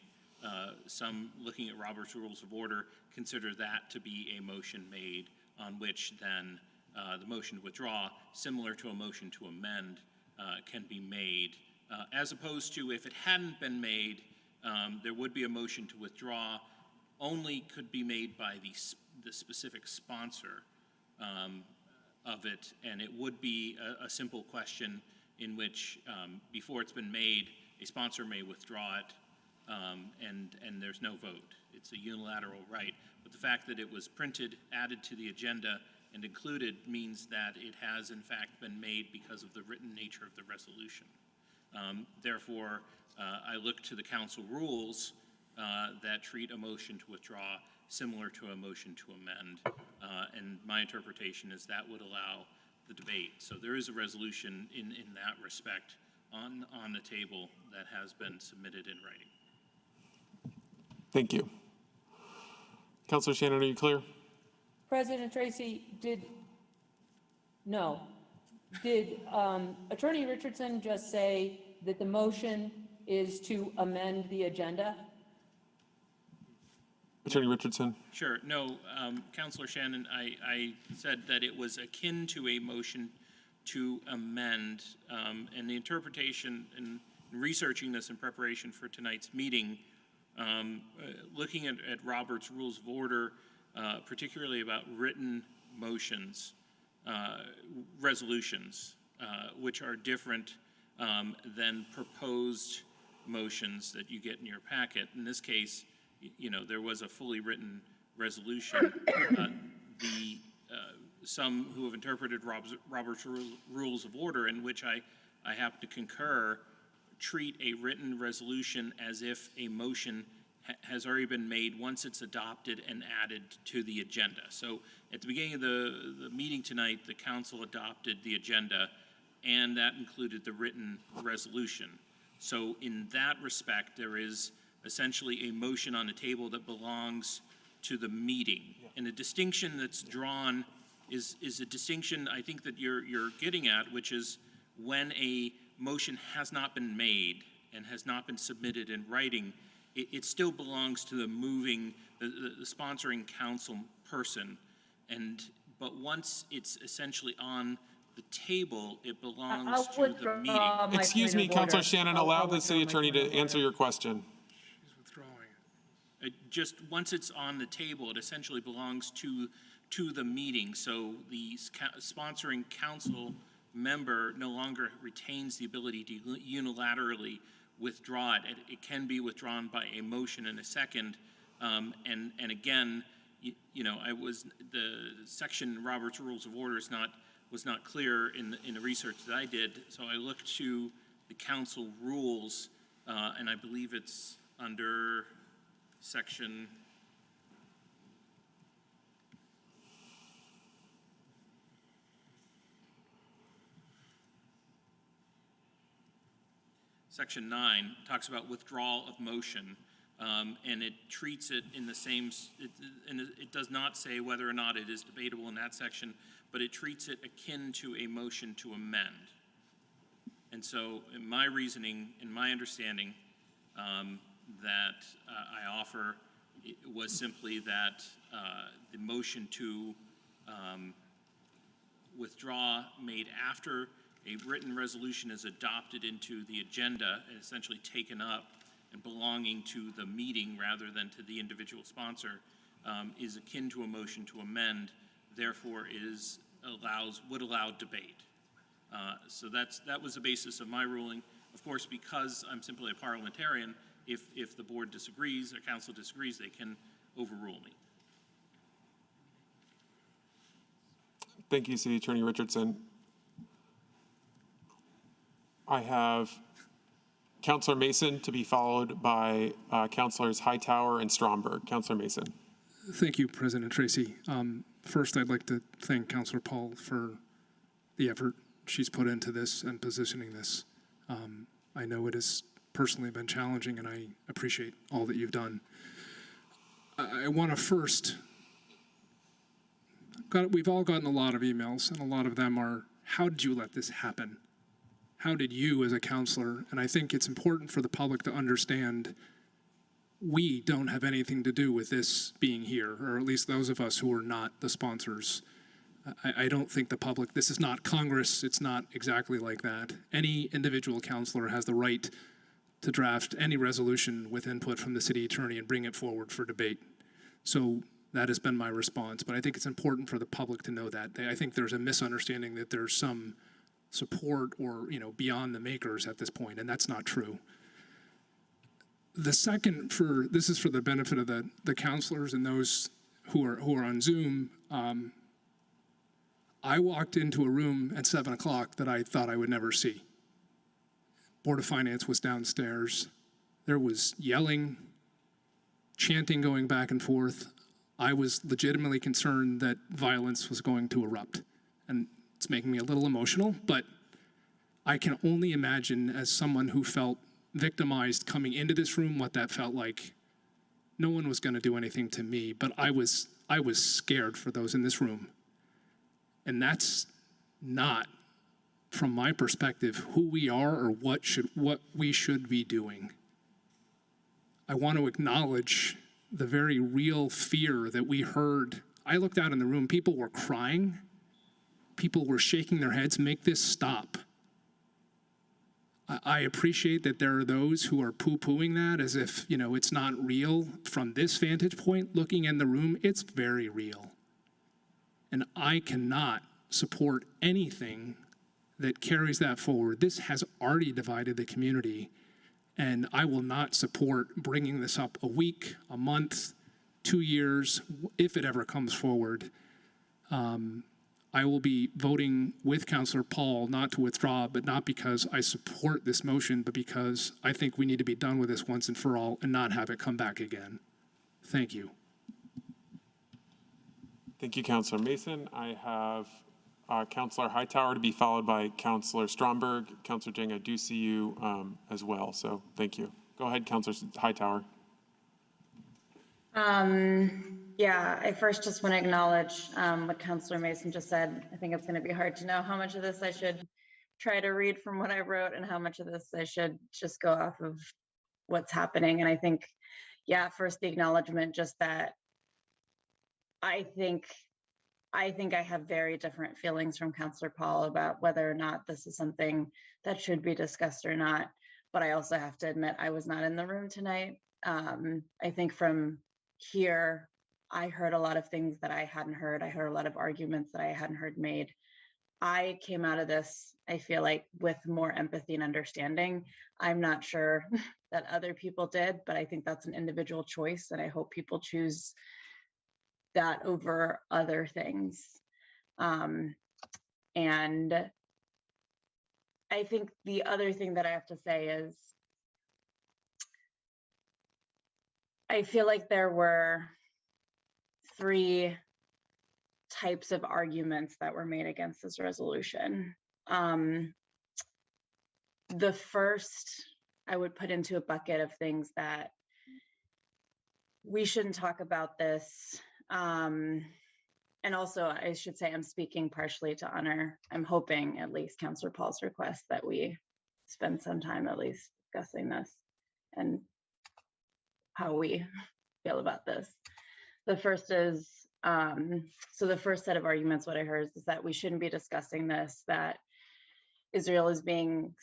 Some, looking at Robert's Rules of Order, consider that to be a motion made on which then the motion to withdraw, similar to a motion to amend, can be made. As opposed to if it hadn't been made, there would be a motion to withdraw, only could be made by the specific sponsor of it, and it would be a simple question in which, before it's been made, a sponsor may withdraw it, and there's no vote. It's a unilateral right. But the fact that it was printed, added to the agenda, and included means that it has in fact been made because of the written nature of the resolution. Therefore, I look to the council rules that treat a motion to withdraw similar to a motion to amend, and my interpretation is that would allow the debate. So there is a resolution in that respect on the table that has been submitted in writing. Thank you. Councilor Shannon, are you clear? President Tracy, did Attorney Richardson just say that the motion is to amend the agenda? Attorney Richardson? Sure. No, Councilor Shannon, I said that it was akin to a motion to amend, and the interpretation and researching this in preparation for tonight's meeting, looking at Robert's Rules of Order, particularly about written motions, resolutions, which are different than proposed motions that you get in your packet. In this case, there was a fully written resolution. Some who have interpreted Robert's Rules of Order, in which I happen to concur, treat a written resolution as if a motion has already been made once it's adopted and added to the agenda. So at the beginning of the meeting tonight, the council adopted the agenda, and that included the written resolution. So in that respect, there is essentially a motion on the table that belongs to the meeting. And the distinction that's drawn is a distinction I think that you're getting at, which is when a motion has not been made and has not been submitted in writing, it still belongs to the the sponsoring council person. But once it's essentially on the table, it belongs to the meeting. Excuse me, Councilor Shannon, allow the city attorney to answer your question. Just once it's on the table, it essentially belongs to the meeting. So the sponsoring council member no longer retains the ability to unilaterally withdraw it. It can be withdrawn by a motion and a second. And again, the section Robert's Rules of Order was not clear in the research that I did. So I looked to the council rules, and I believe it's under section Section 9 talks about withdrawal of motion, and it treats it in the same, it does not say whether or not it is debatable in that section, but it treats it akin to a motion to amend. And so in my reasoning, in my understanding, that I offer was simply that the motion to withdraw made after a written resolution is adopted into the agenda and essentially taken up and belonging to the meeting rather than to the individual sponsor is akin to a motion to amend, therefore would allow debate. So that was the basis of my ruling. Of course, because I'm simply a parliamentarian, if the board disagrees or council disagrees, they can overrule me. Thank you, City Attorney Richardson. I have Councilor Mason to be followed by Councilors Hightower and Stromberg. Councilor Mason. Thank you, President Tracy. First, I'd like to thank Councilor Paul for the effort she's put into this and positioning this. I know it has personally been challenging, and I appreciate all that you've done. I want to first, we've all gotten a lot of emails, and a lot of them are, how did you let this happen? How did you as a counselor, and I think it's important for the public to understand we don't have anything to do with this being here, or at least those of us who are not the sponsors. I don't think the public, this is not Congress, it's not exactly like that. Any individual counselor has the right to draft any resolution with input from the city attorney and bring it forward for debate. So that has been my response, but I think it's important for the public to know that. I think there's a misunderstanding that there's some support or, beyond the makers at this point, and that's not true. The second, this is for the benefit of the counselors and those who are on Zoom. I walked into a room at 7 o'clock that I thought I would never see. Board of Finance was downstairs. There was yelling, chanting going back and forth. I was legitimately concerned that violence was going to erupt. And it's making me a little emotional, but I can only imagine, as someone who felt victimized coming into this room, what that felt like. No one was going to do anything to me, but I was scared for those in this room. And that's not, from my perspective, who we are or what we should be doing. I want to acknowledge the very real fear that we heard. I looked out in the room, people were crying. People were shaking their heads, make this stop. I appreciate that there are those who are poo-pooing that as if, it's not real. From this vantage point, looking in the room, it's very real. And I cannot support anything that carries that forward. This has already divided the community, and I will not support bringing this up a week, a month, 2 years, if it ever comes forward. I will be voting with Councilor Paul not to withdraw, but not because I support this motion, but because I think we need to be done with this once and for all and not have it come back again. Thank you. Thank you, Councilor Mason. I have Councilor Hightower to be followed by Councilor Stromberg. Councilor Jang, I do see you as well, so thank you. Go ahead, Counselor Hightower. Yeah, I first just want to acknowledge what Councillor Mason just said. I think it's going to be hard to know how much of this I should try to read from what I wrote and how much of this I should just go off of what's happening. And I think, yeah, first the acknowledgement, just that I think I have very different feelings from Councillor Paul about whether or not this is something that should be discussed or not. But I also have to admit I was not in the room tonight. I think from here, I heard a lot of things that I hadn't heard. I heard a lot of arguments that I hadn't heard made. I came out of this, I feel like, with more empathy and understanding. I'm not sure that other people did, but I think that's an individual choice, and I hope people choose that over other things. And I think the other thing that I have to say is I feel like there were 3 types of arguments that were made against this resolution. The first I would put into a bucket of things that we shouldn't talk about this. And also, I should say I'm speaking partially to honor, I'm hoping at least Councillor Paul's request that we spend some time at least discussing this and how we feel about this. The first is, so the first set of arguments, what I heard is that we shouldn't be discussing this, that Israel is being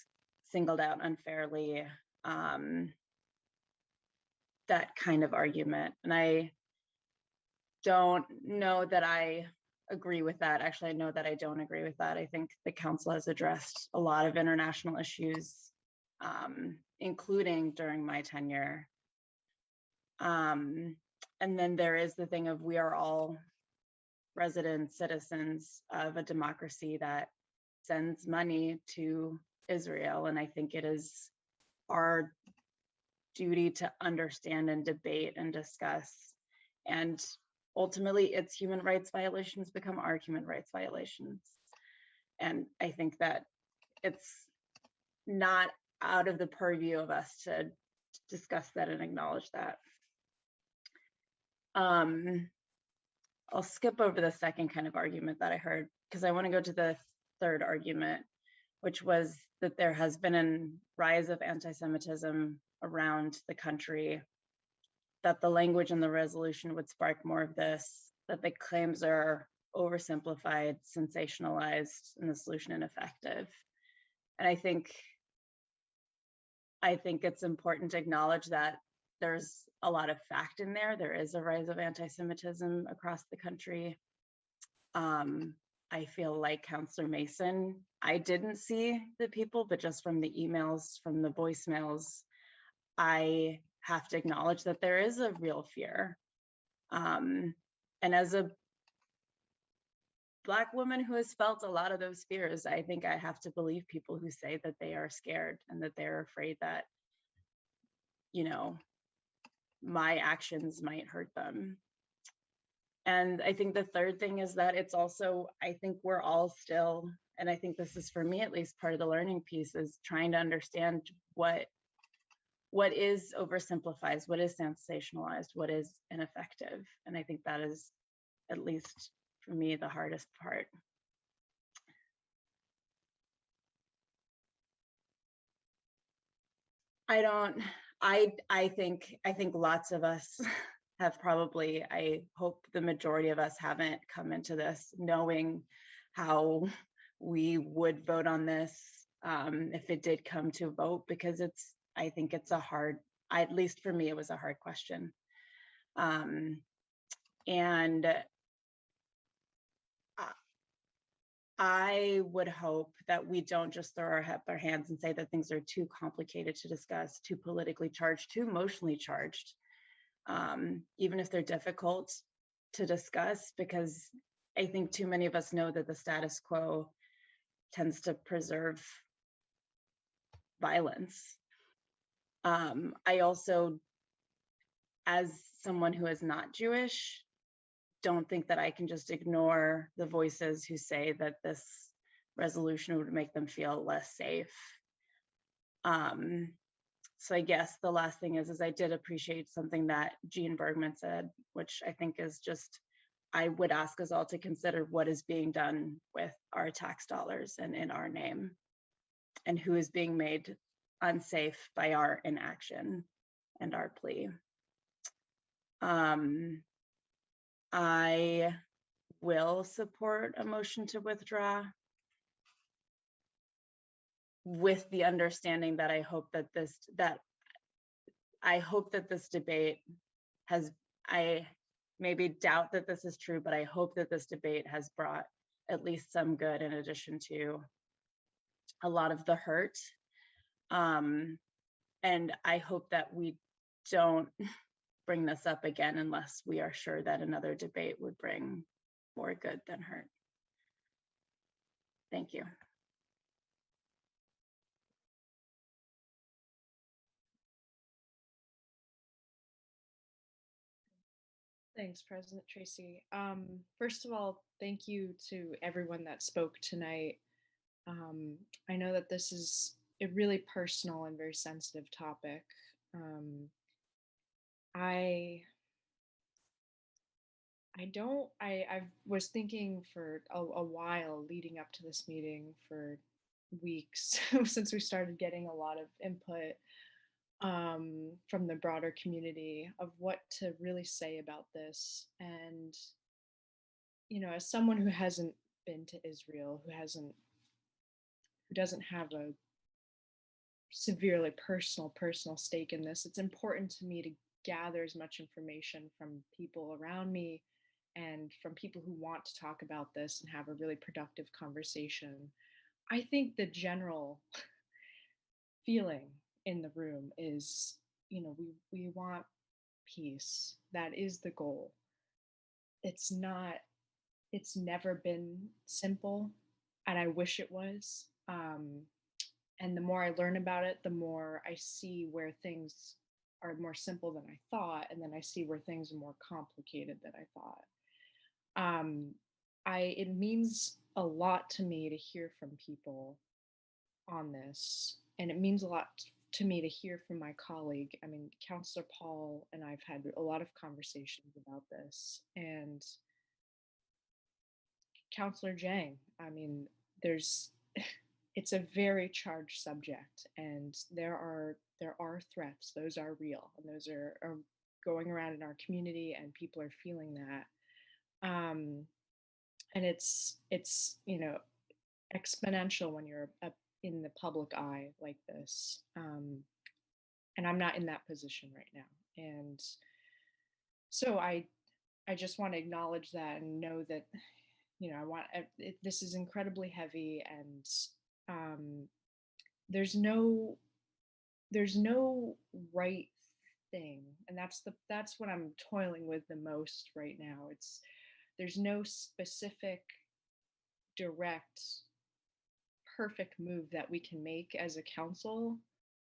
singled out unfairly, that kind of argument. And I don't know that I agree with that. Actually, I know that I don't agree with that. I think the council has addressed a lot of international issues, including during my tenure. And then there is the thing of we are all resident citizens of a democracy that sends money to Israel. And I think it is our duty to understand and debate and discuss. And ultimately, its human rights violations become our human rights violations. And I think that it's not out of the purview of us to discuss that and acknowledge that. I'll skip over the second kind of argument that I heard because I want to go to the third argument, which was that there has been a rise of anti-Semitism around the country, that the language in the resolution would spark more of this, that the claims are oversimplified, sensationalized, and the solution ineffective. And I think it's important to acknowledge that there's a lot of fact in there. There is a rise of anti-Semitism across the country. I feel like Councillor Mason, I didn't see the people, but just from the emails, from the voicemails, I have to acknowledge that there is a real fear. And as a Black woman who has felt a lot of those fears, I think I have to believe people who say that they are scared and that they're afraid that, you know, my actions might hurt them. And I think the third thing is that it's also, I think we're all still, and I think this is for me at least part of the learning piece, is trying to understand what is oversimplified, what is sensationalized, what is ineffective. And I think that is, at least for me, the hardest part. I think lots of us have probably, I hope the majority of us haven't come into this knowing how we would vote on this if it did come to vote, because I think it's a hard, at least for me, it was a hard question. And I would hope that we don't just throw our hands and say that things are too complicated to discuss, too politically charged, too emotionally charged, even if they're difficult to discuss, because I think too many of us know that the status quo tends to preserve violence. I also, as someone who is not Jewish, don't think that I can just ignore the voices who say that this resolution would make them feel less safe. So I guess the last thing is I did appreciate something that Gene Bergman said, which I think is just, I would ask us all to consider what is being done with our tax dollars and in our name, and who is being made unsafe by our inaction and our plea. I will support a motion to withdraw, with the understanding that I hope that this debate has, I maybe doubt that this is true, but I hope that this debate has brought at least some good in addition to a lot of the hurt. And I hope that we don't bring this up again unless we are sure that another debate would bring more good than hurt. Thank you. Thanks, President Tracy. First of all, thank you to everyone that spoke tonight. I know that this is a really personal and very sensitive topic. I was thinking for a while leading up to this meeting, for weeks, since we started getting a lot of input from the broader community of what to really say about this. And, you know, as someone who hasn't been to Israel, who doesn't have a severely personal stake in this, it's important to me to gather as much information from people around me and from people who want to talk about this and have a really productive conversation. I think the general feeling in the room is, you know, we want peace. That is the goal. It's never been simple, and I wish it was. And the more I learn about it, the more I see where things are more simple than I thought, and then I see where things are more complicated than I thought. It means a lot to me to hear from people on this, and it means a lot to me to hear from my colleague. I mean, Councillor Paul and I've had a lot of conversations about this, and Councillor Jang, I mean, it's a very charged subject, and there are threats. Those are real, and those are going around in our community, and people are feeling that. And it's you know, exponential when you're up in the public eye like this. And I'm not in that position right now, and so I just want to acknowledge that and know that, you know, this is incredibly heavy, and there's no right thing, and that's what I'm toiling with the most right now. There's no specific, direct, perfect move that we can make as a council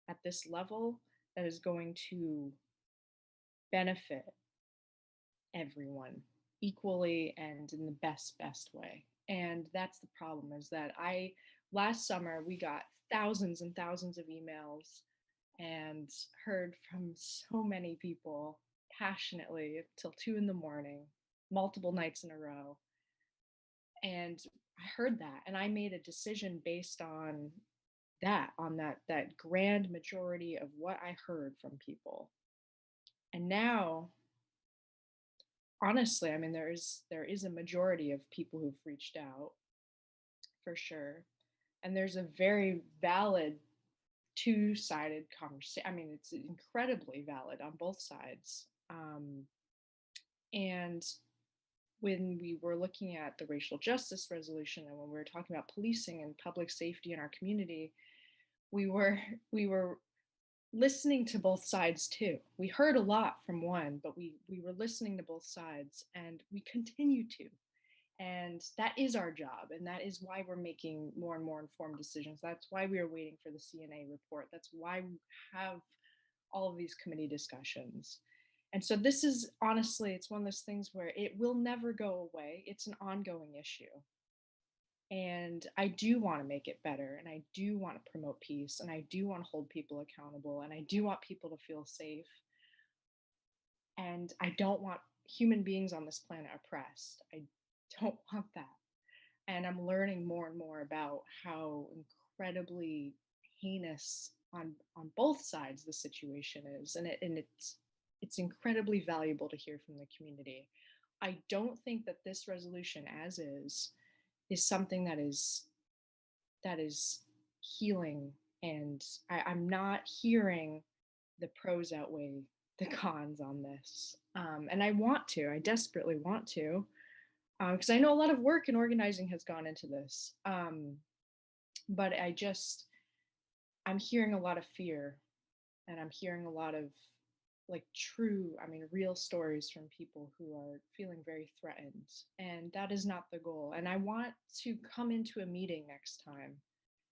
at this level that is going to benefit everyone equally and in the best way. And that's the problem, is that last summer we got thousands and thousands of emails and heard from so many people passionately till 2 a.m, multiple nights in a row. And I heard that, and I made a decision based on that grand majority of what I heard from people. And now, honestly, I mean, there is a majority of people who've reached out, for sure. And there's a very valid two-sided conversation. I mean, it's incredibly valid on both sides. And when we were looking at the racial justice resolution, and when we were talking about policing and public safety in our community, we were listening to both sides too. We heard a lot from one, but we were listening to both sides, and we continue to. And that is our job, and that is why we're making more and more informed decisions. That's why we are waiting for the CNA report. That's why we have all of these committee discussions. And so this is, honestly, it's one of those things where it will never go away. It's an ongoing issue. And And I do want to make it better, and I do want to promote peace, and I do want to hold people accountable, and I do want people to feel safe. And I don't want human beings on this planet oppressed. I don't want that. And I'm learning more and more about how incredibly heinous on both sides the situation is, and it's incredibly valuable to hear from the community. I don't think that this resolution as is something that is healing, and I'm not hearing the pros outweigh the cons on this. And I desperately want to, because I know a lot of work and organizing has gone into this. But I'm hearing a lot of fear, and I'm hearing a lot of like real stories from people who are feeling very threatened. And that is not the goal. And I want to come into a meeting next time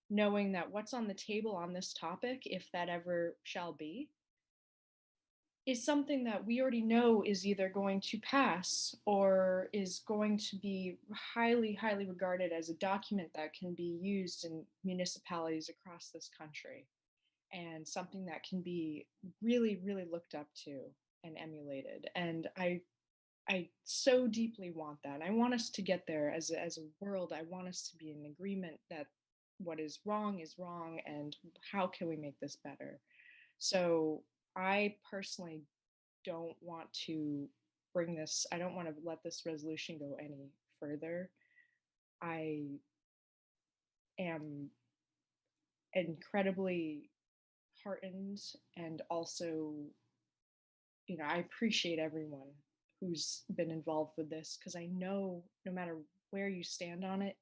knowing that what's on the table on this topic, if that ever shall be, is something that we already know is either going to pass or is going to be highly, highly regarded as a document that can be used in municipalities across this country, and something that can be really, really looked up to and emulated. And I so deeply want that. And I want us to get there as a world. I want us to be in agreement that what is wrong, and how can we make this better? So I personally don't want to I don't want to let this resolution go any further. I am incredibly heartened, and also, I appreciate everyone who's been involved with this, because I know no matter where you stand on it,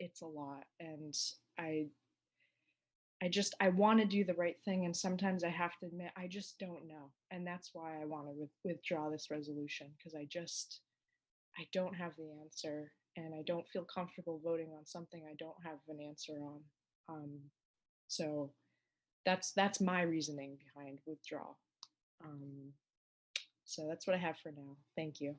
it's a lot. And I want to do the right thing, and sometimes I have to admit I just don't know, and that's why I want to withdraw this resolution, because I don't have the answer, and I don't feel comfortable voting on something I don't have an answer on. So that's my reasoning behind withdrawal. So that's what I have for now. Thank you.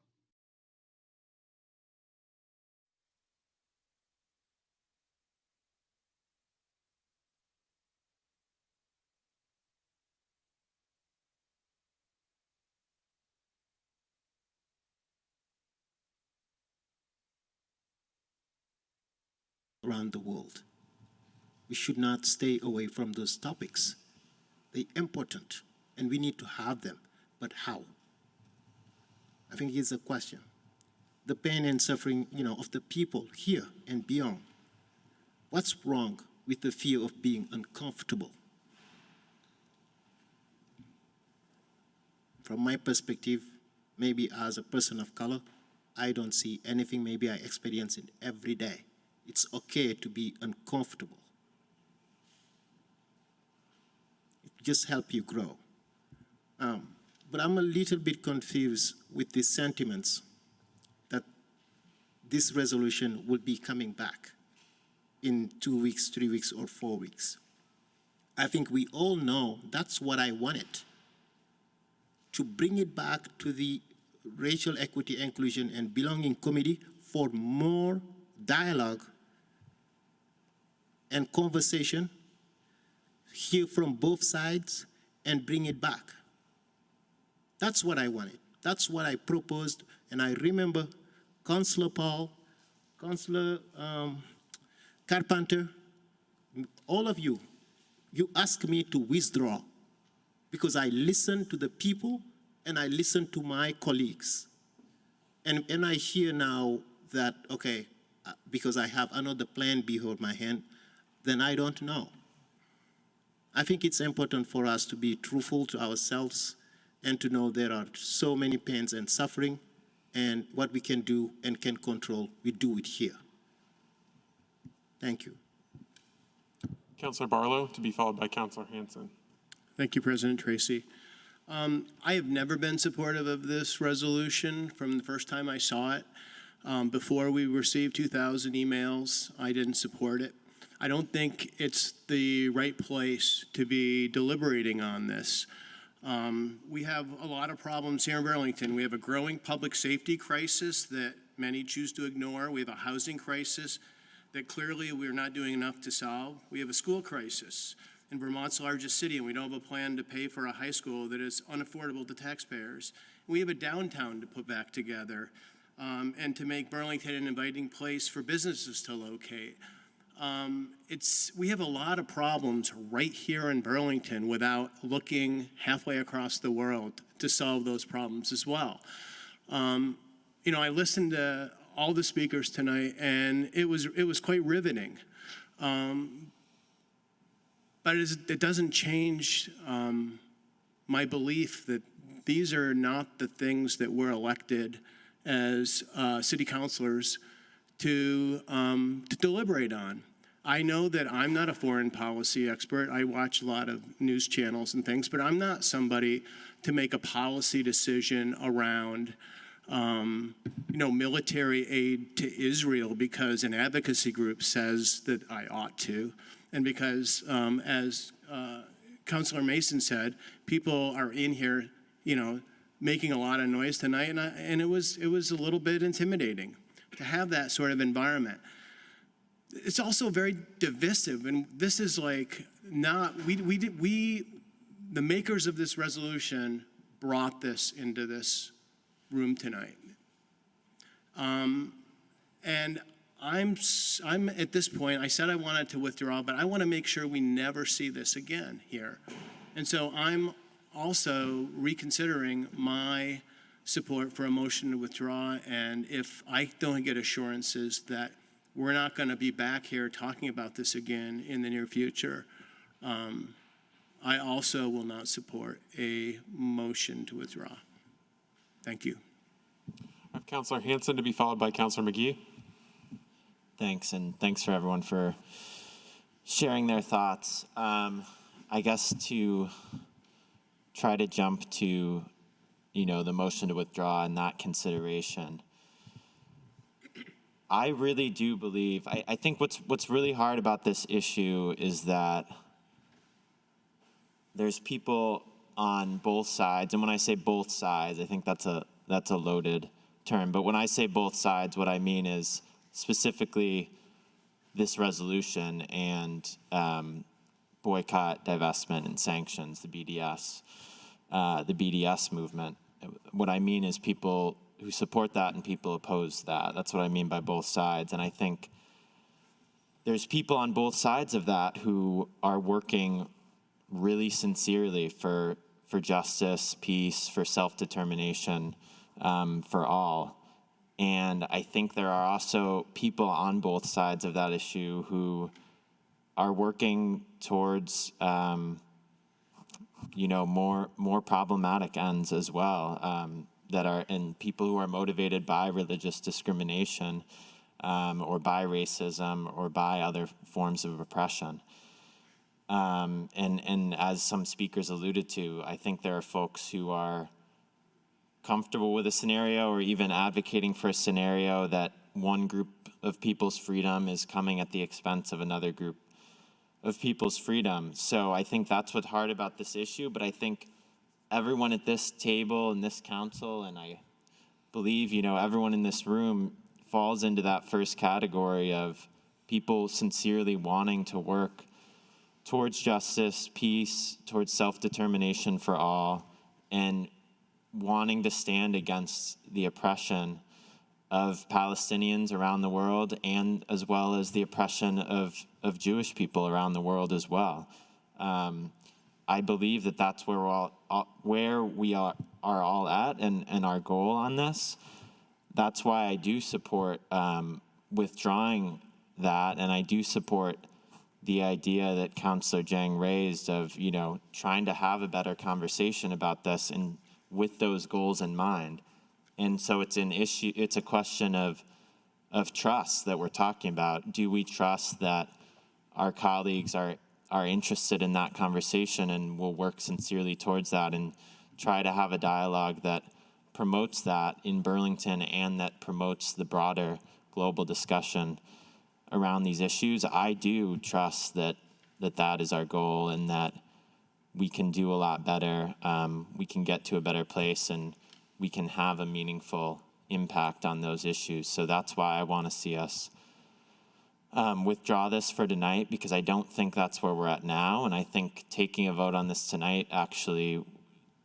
Around the world. We should not stay away from those topics. They're important, and we need to have them. But how? I think it's a question. The pain and suffering, of the people here and beyond. What's wrong with the fear of being uncomfortable? From my perspective, maybe as a person of color, I don't see anything. Maybe I experience it every day. It's okay to be uncomfortable. It just helps you grow. But I'm a little bit confused with these sentiments that this resolution will be coming back in 2 weeks, 3 weeks, or 4 weeks. I think we all know that's what I wanted, to bring it back to the Racial Equity, Inclusion, and Belonging Committee for more dialogue and conversation, hear from both sides, and bring it back. That's what I wanted. That's what I proposed. And I remember Councillor Paul, Councillor Carpenter, all of you, you asked me to withdraw because I listened to the people and I listened to my colleagues. And I hear now that, okay, because I have another plan behind my hand, then I don't know. I think it's important for us to be truthful to ourselves and to know there are so many pains and suffering, and what we can do and can control, we do it here. Thank you. Councillor Barlow, to be followed by Councillor Hanson. Thank you, President Tracy. I have never been supportive of this resolution from the first time I saw it. Before we received 2,000 emails, I didn't support it. I don't think it's the right place to be deliberating on this. We have a lot of problems here in Burlington. We have a growing public safety crisis that many choose to ignore. We have a housing crisis that clearly we're not doing enough to solve. We have a school crisis in Vermont's largest city, and we don't have a plan to pay for a high school that is unaffordable to taxpayers. We have a downtown to put back together, and to make Burlington an inviting place for businesses to locate. We have a lot of problems right here in Burlington without looking halfway across the world to solve those problems as well. I listened to all the speakers tonight, and it was quite riveting. But it doesn't change my belief that these are not the things that we're elected as city councilors to deliberate on. I know that I'm not a foreign policy expert. I watch a lot of news channels and things, but I'm not somebody to make a policy decision around military aid to Israel because an advocacy group says that I ought to, and because, as Councilor Mason said, people are in here, making a lot of noise tonight, and it was a little bit intimidating to have that sort of environment. It's also very divisive, and this is like not the makers of this resolution brought this into this room tonight, and I'm at this point. I said I wanted to withdraw, but I want to make sure we never see this again here, and so I'm also reconsidering my support for a motion to withdraw. And if I don't get assurances that we're not going to be back here talking about this again in the near future, I also will not support a motion to withdraw. Thank you. I have Councilor Hanson to be followed by Councilor McGee. Thanks, and thanks for everyone for sharing their thoughts. I guess to try to jump to, the motion to withdraw and that consideration. I really do believe, I think what's really hard about this issue is that there's people on both sides, and when I say both sides, I think that's a loaded term, but when I say both sides, what I mean is specifically this resolution and boycott, divestment, and sanctions, the BDS movement. What I mean is people who support that and people oppose that. That's what I mean by both sides. And I think there's people on both sides of that who are working really sincerely for justice, peace, for self-determination, for all. And I think there are also people on both sides of that issue who are working towards more problematic ends as well, and people who are motivated by religious discrimination, or by racism, or by other forms of oppression. And as some speakers alluded to, I think there are folks who are comfortable with a scenario or even advocating for a scenario that one group of people's freedom is coming at the expense of another group of people's freedom. So I think that's what's hard about this issue, but I think everyone at this table and this council, and I believe, everyone in this room falls into that first category of people sincerely wanting to work towards justice, peace, towards self-determination for all, and wanting to stand against the oppression of Palestinians around the world, and as well as the oppression of Jewish people around the world as well. I believe that that's where we are all at, and our goal on this. That's why I do support withdrawing that, and I do support the idea that Councillor Jang raised of, trying to have a better conversation about this and with those goals in mind. And so it's a question of trust that we're talking about. Do we trust that our colleagues are interested in that conversation and will work sincerely towards that and try to have a dialogue that promotes that in Burlington and that promotes the broader global discussion around these issues? I do trust that is our goal, and that we can do a lot better. We can get to a better place, and we can have a meaningful impact on those issues. So that's why I want to see us withdraw this for tonight because I don't think that's where we're at now. And I think taking a vote on this tonight actually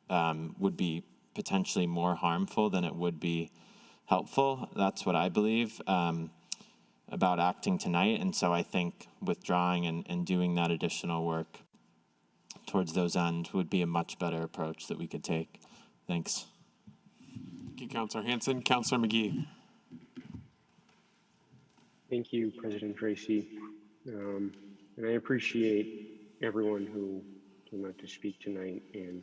would be potentially more harmful than it would be helpful. That's what I believe about acting tonight. And so I think withdrawing and doing that additional work towards those ends would be a much better approach that we could take. Thanks. Thank you, Councilor Hanson. Councilor McGee. Thank you, President Tracy. And I appreciate everyone who came out to speak tonight. And,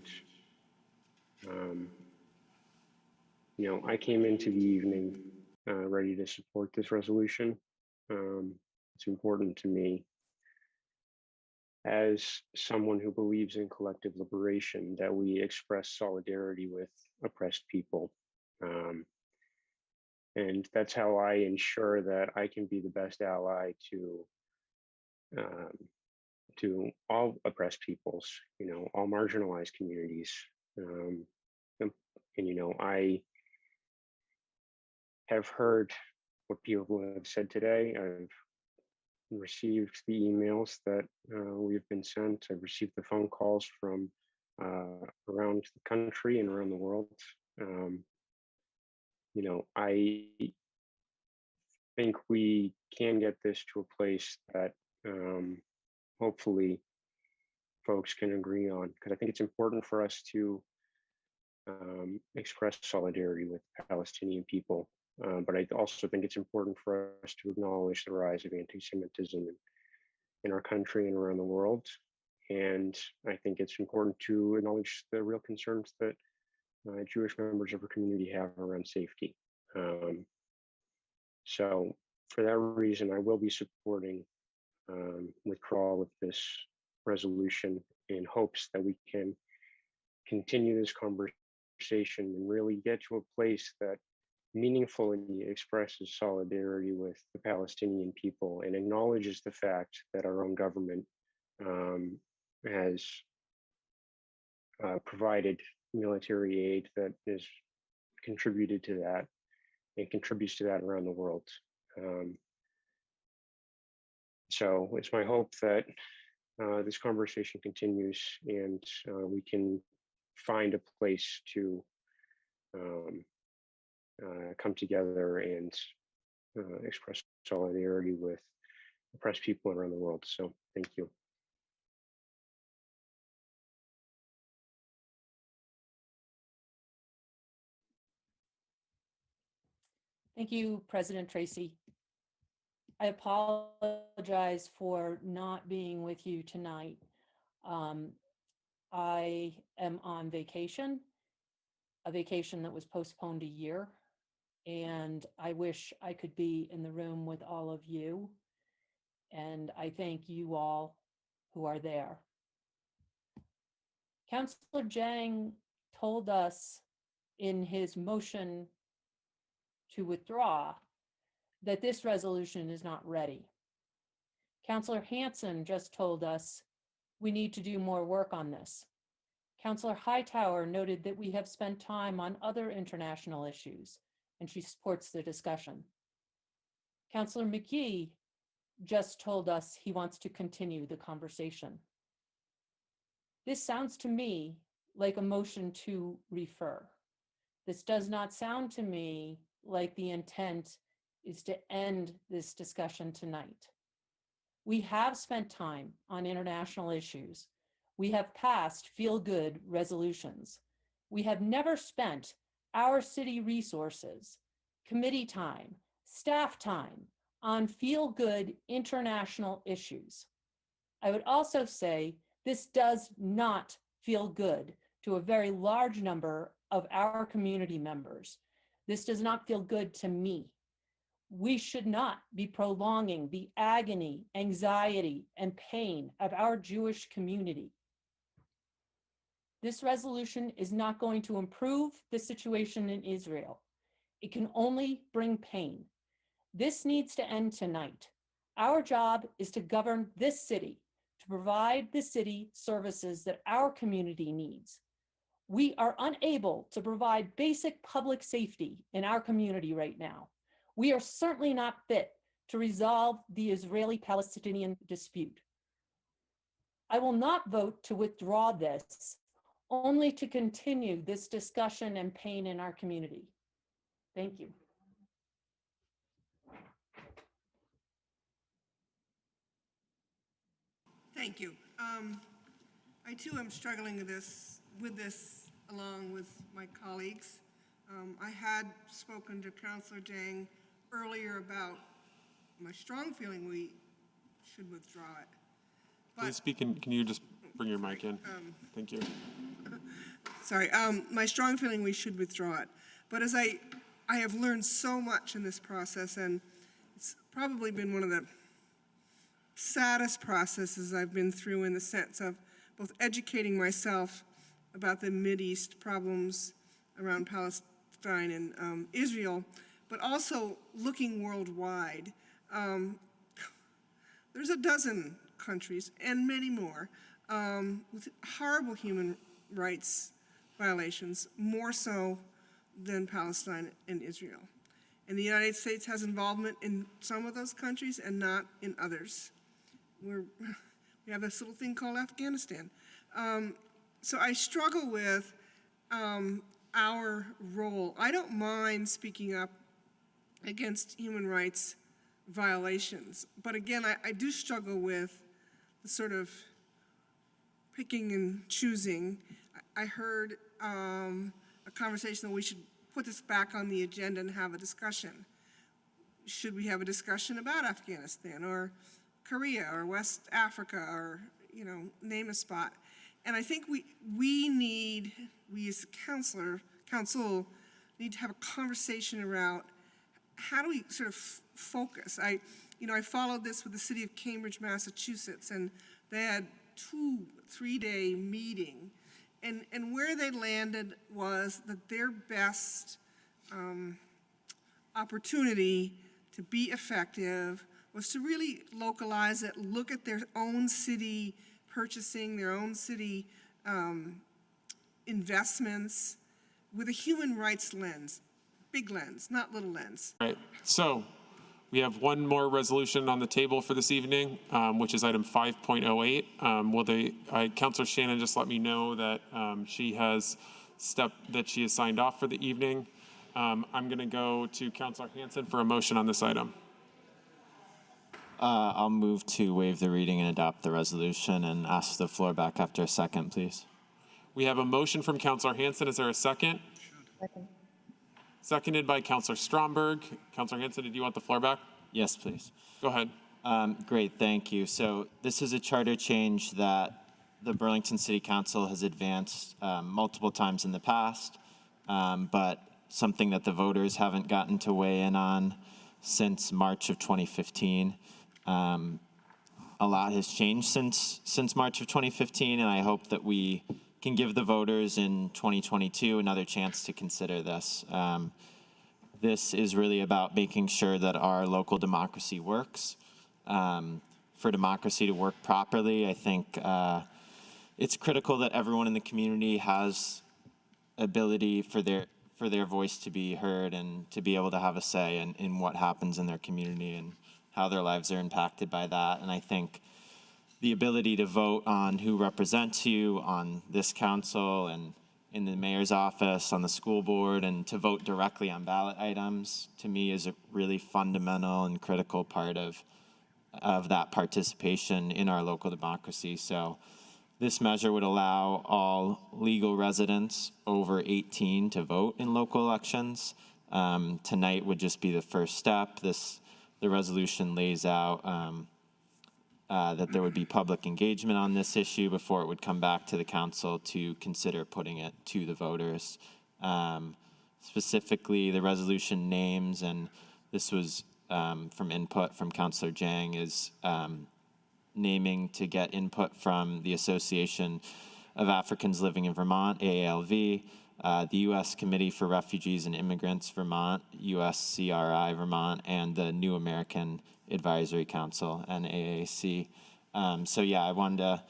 I came into the evening ready to support this resolution. It's important to me as someone who believes in collective liberation that we express solidarity with oppressed people. And that's how I ensure that I can be the best ally to all oppressed peoples, all marginalized communities. I have heard what people have said today. I've received the emails that we've been sent. I've received the phone calls from around the country and around the world. I think we can get this to a place that hopefully folks can agree on, because I think it's important for us to express solidarity with Palestinian people. But I also think it's important for us to acknowledge the rise of anti-Semitism in our country and around the world. And I think it's important to acknowledge the real concerns that Jewish members of our community have around safety. So for that reason, I will be supporting withdrawal of this resolution in hopes that we can continue this conversation and really get to a place that meaningfully expresses solidarity with the Palestinian people and acknowledges the fact that our own government has provided military aid that is contributed to that and contributes to that around the world. So it's my hope that this conversation continues and we can find a place to come together and express solidarity with oppressed people around the world. So thank you. Thank you, President Tracy. I apologize for not being with you tonight. I am on vacation, a vacation that was postponed a year, and I wish I could be in the room with all of you. And I thank you all who are there. Councillor Jang told us in his motion to withdraw that this resolution is not ready. Councillor Hanson just told us we need to do more work on this. Councillor Hightower noted that we have spent time on other international issues, and she supports the discussion. Councillor McGee just told us he wants to continue the conversation. This sounds to me like a motion to refer. This does not sound to me like the intent is to end this discussion tonight. We have spent time on international issues. We have passed feel-good resolutions. We have never spent our city resources, committee time, staff time on feel-good international issues. I would also say this does not feel good to a very large number of our community members. This does not feel good to me. We should not be prolonging the agony, anxiety, and pain of our Jewish community. This resolution is not going to improve the situation in Israel. It can only bring pain. This needs to end tonight. Our job is to govern this city, to provide the city services that our community needs. We are unable to provide basic public safety in our community right now. We are certainly not fit to resolve the Israeli-Palestinian dispute. I will not vote to withdraw this, only to continue this discussion and pain in our community. Thank you. Thank you. I too am struggling with this along with my colleagues. I had spoken to Councillor Jang earlier about my strong feeling we should withdraw it. Please speak, can you just bring your mic in? Thank you. Sorry, my strong feeling we should withdraw it. But as I have learned so much in this process, and it's probably been one of the saddest processes I've been through in the sense of both educating myself about the Mideast problems around Palestine and Israel, but also looking worldwide. There's a dozen countries and many more with horrible human rights violations, more so than Palestine and Israel. And the United States has involvement in some of those countries and not in others. We have this little thing called Afghanistan. So I struggle with our role. I don't mind speaking up against human rights violations, but again, I do struggle with the sort of picking and choosing. I heard a conversation that we should put this back on the agenda and have a discussion. Should we have a discussion about Afghanistan or Korea or West Africa or, name a spot? And I think we as council need to have a conversation around how do we sort of focus. I followed this with the city of Cambridge, Massachusetts, and they had 2-3-day meeting. And where they landed was that their best opportunity to be effective was to really localize it, look at their own city purchasing, their own city investments with a human rights lens, big lens, not little lens. Right, so we have one more resolution on the table for this evening, which is item 5.08. Councilor Shannon just let me know that she has signed off for the evening. I'm going to go to Councilor Hanson for a motion on this item. I'll move to waive the reading and adopt the resolution and ask the floor back after a second, please. We have a motion from Councilor Hanson. Is there a second? Second. Seconded by Councilor Stromberg. Councilor Hanson, did you want the floor back? Yes, please. Go ahead. Great, thank you. So this is a charter change that the Burlington City Council has advanced multiple times in the past, but something that the voters haven't gotten to weigh in on since March of 2015. A lot has changed since March of 2015, and I hope that we can give the voters in 2022 another chance to consider this. This is really about making sure that our local democracy works. For democracy to work properly, I think it's critical that everyone in the community has ability for their voice to be heard and to be able to have a say in what happens in their community and how their lives are impacted by that. And I think the ability to vote on who represents you on this council and in the mayor's office, on the school board, and to vote directly on ballot items, to me, is a really fundamental and critical part of that participation in our local democracy. So this measure would allow all legal residents over 18 to vote in local elections. Tonight would just be the first step. The resolution lays out that there would be public engagement on this issue before it would come back to the council to consider putting it to the voters. Specifically, the resolution names, and this was from input from Councilor Jang, is naming to get input from the Association of Africans Living in Vermont, AALV, the U.S. Committee for Refugees and Immigrants Vermont, USCRI Vermont, and the New American Advisory Council, NAAC. So yeah, I wanted to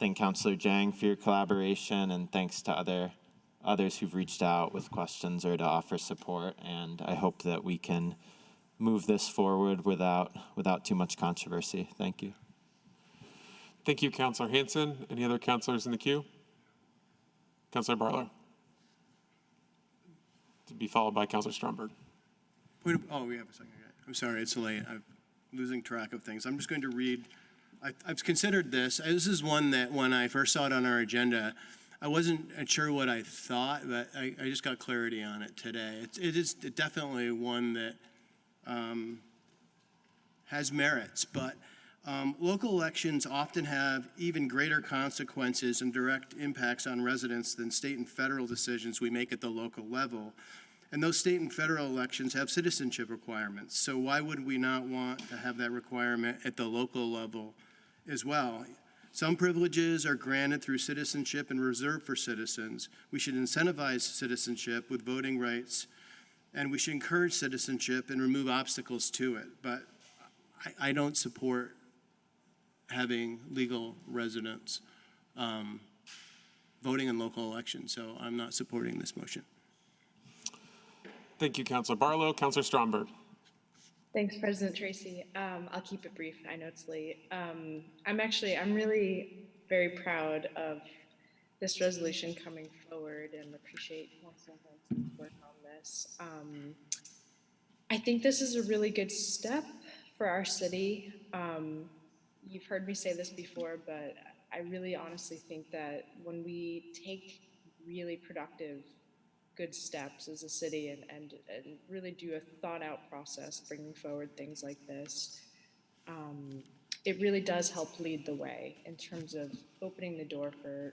thank Councilor Jang for your collaboration, and thanks to others who've reached out with questions or to offer support. And I hope that we can move this forward without too much controversy. Thank you. Thank you, Councilor Hanson. Any other councilors in the queue? Councilor Barlow. To be followed by Councilor Stromberg. Oh, we have a second. I'm sorry, it's late. I'm losing track of things. I'm just going to read. I've considered this. This is one that when I first saw it on our agenda, I wasn't sure what I thought, but I just got clarity on it today. It is definitely one that has merits, but local elections often have even greater consequences and direct impacts on residents than state and federal decisions we make at the local level. And those state and federal elections have citizenship requirements. So why would we not want to have that requirement at the local level as well? Some privileges are granted through citizenship and reserved for citizens. We should incentivize citizenship with voting rights, and we should encourage citizenship and remove obstacles to it. But I don't support having legal residents voting in local elections, so I'm not supporting this motion. Thank you, Councilor Barlow. Councilor Stromberg. Thanks, President Tracy. I'll keep it brief. I know it's late. I'm really very proud of this resolution coming forward and appreciate Councilor Hanson's work on this. I think this is a really good step for our city. You've heard me say this before, but I really honestly think that when we take really productive, good steps as a city and really do a thought out process, bringing forward things like this, it really does help lead the way in terms of opening the door for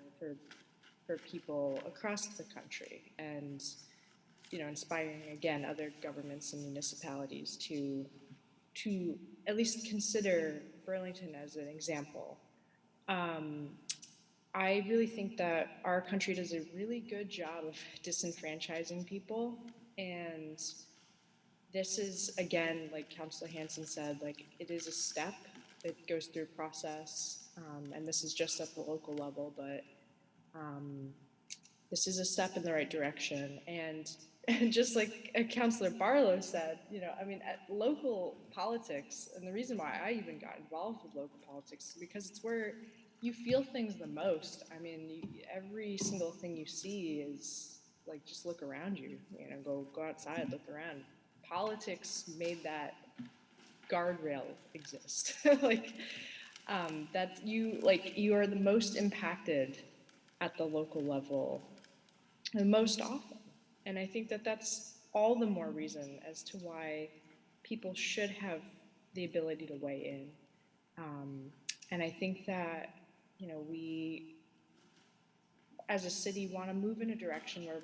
people across the country and, inspiring, again, other governments and municipalities to at least consider Burlington as an example. I really think that our country does a really good job of disenfranchising people, and this is, again, like Councilor Hanson said, like it is a step. It goes through a process, and this is just at the local level, but this is a step in the right direction. And just like Councilor Barlow said, at local politics, and the reason why I even got involved with local politics is because it's where you feel things the most. Every single thing you see is like, just look around you, go outside, look around. Politics made that guardrail exist. You are the most impacted at the local level the most often. And I think that that's all the more reason as to why people should have the ability to weigh in. And I think that, we as a city want to move in a direction where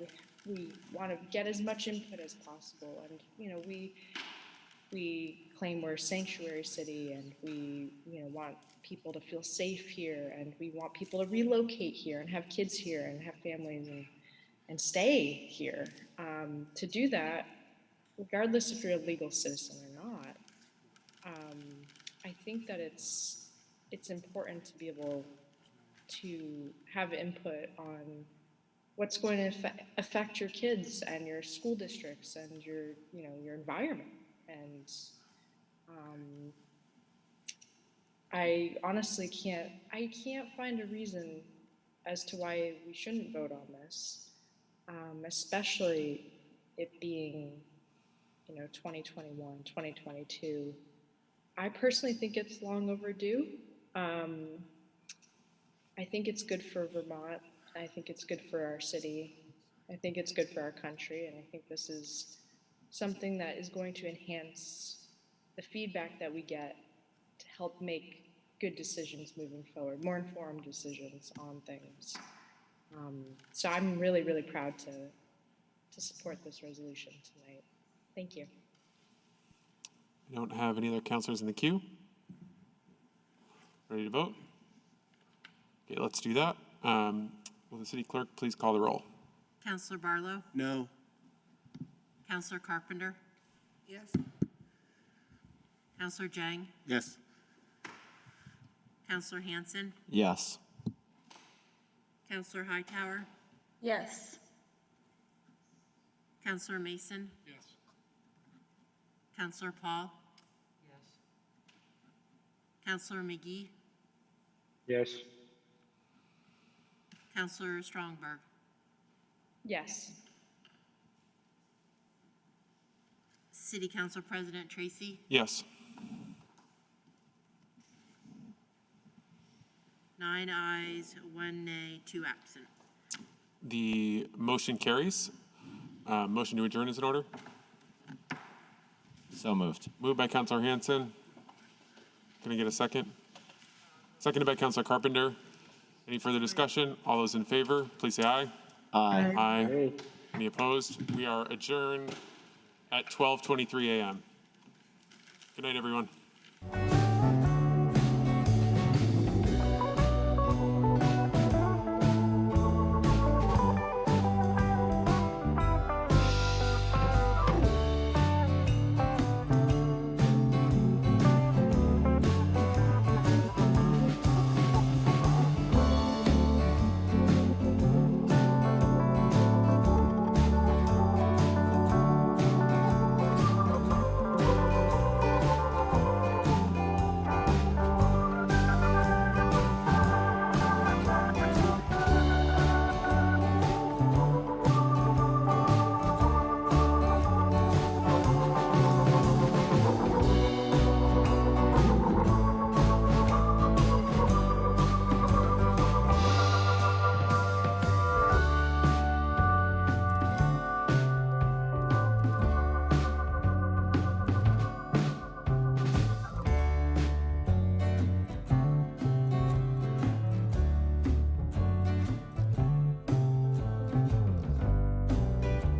we want to get as much input as possible. And, we claim we're a sanctuary city, and we, want people to feel safe here, and we want people to relocate here and have kids here and have families and stay here. To do that, regardless if you're a legal citizen or not, I think that it's important to be able to have input on what's going to affect your kids and your school districts and your environment. And I honestly can't find a reason as to why we shouldn't vote on this, especially it being 2021, 2022. I personally think it's long overdue. I think it's good for Vermont. I think it's good for our city. I think it's good for our country. And I think this is something that is going to enhance the feedback that we get to help make good decisions moving forward, more informed decisions on things. So I'm really, really proud to support this resolution tonight. Thank you. I don't have any other councilors in the queue. Ready to vote? Okay, let's do that. Will the city clerk please call the roll? Councilor Barlow? No. Councilor Carpenter? Yes. Councilor Jang? Yes. Councilor Hanson? Yes. Councilor Hightower? Yes. Councilor Mason? Yes. Counselor Paul? Yes. Counselor McGee? Yes. Counselor Strongberg? Yes. City Council President Tracy? Yes. 9 ayes, 1 nay, 2 absent. The motion carries. Motion to adjourn is in order. So moved. Moved by Counselor Hanson. Can I get a second? Seconded by Counselor Carpenter. Any further discussion? All those in favor, please say aye. Aye. Aye. Any opposed? We are adjourned at 12:23 a.m. Good night, everyone.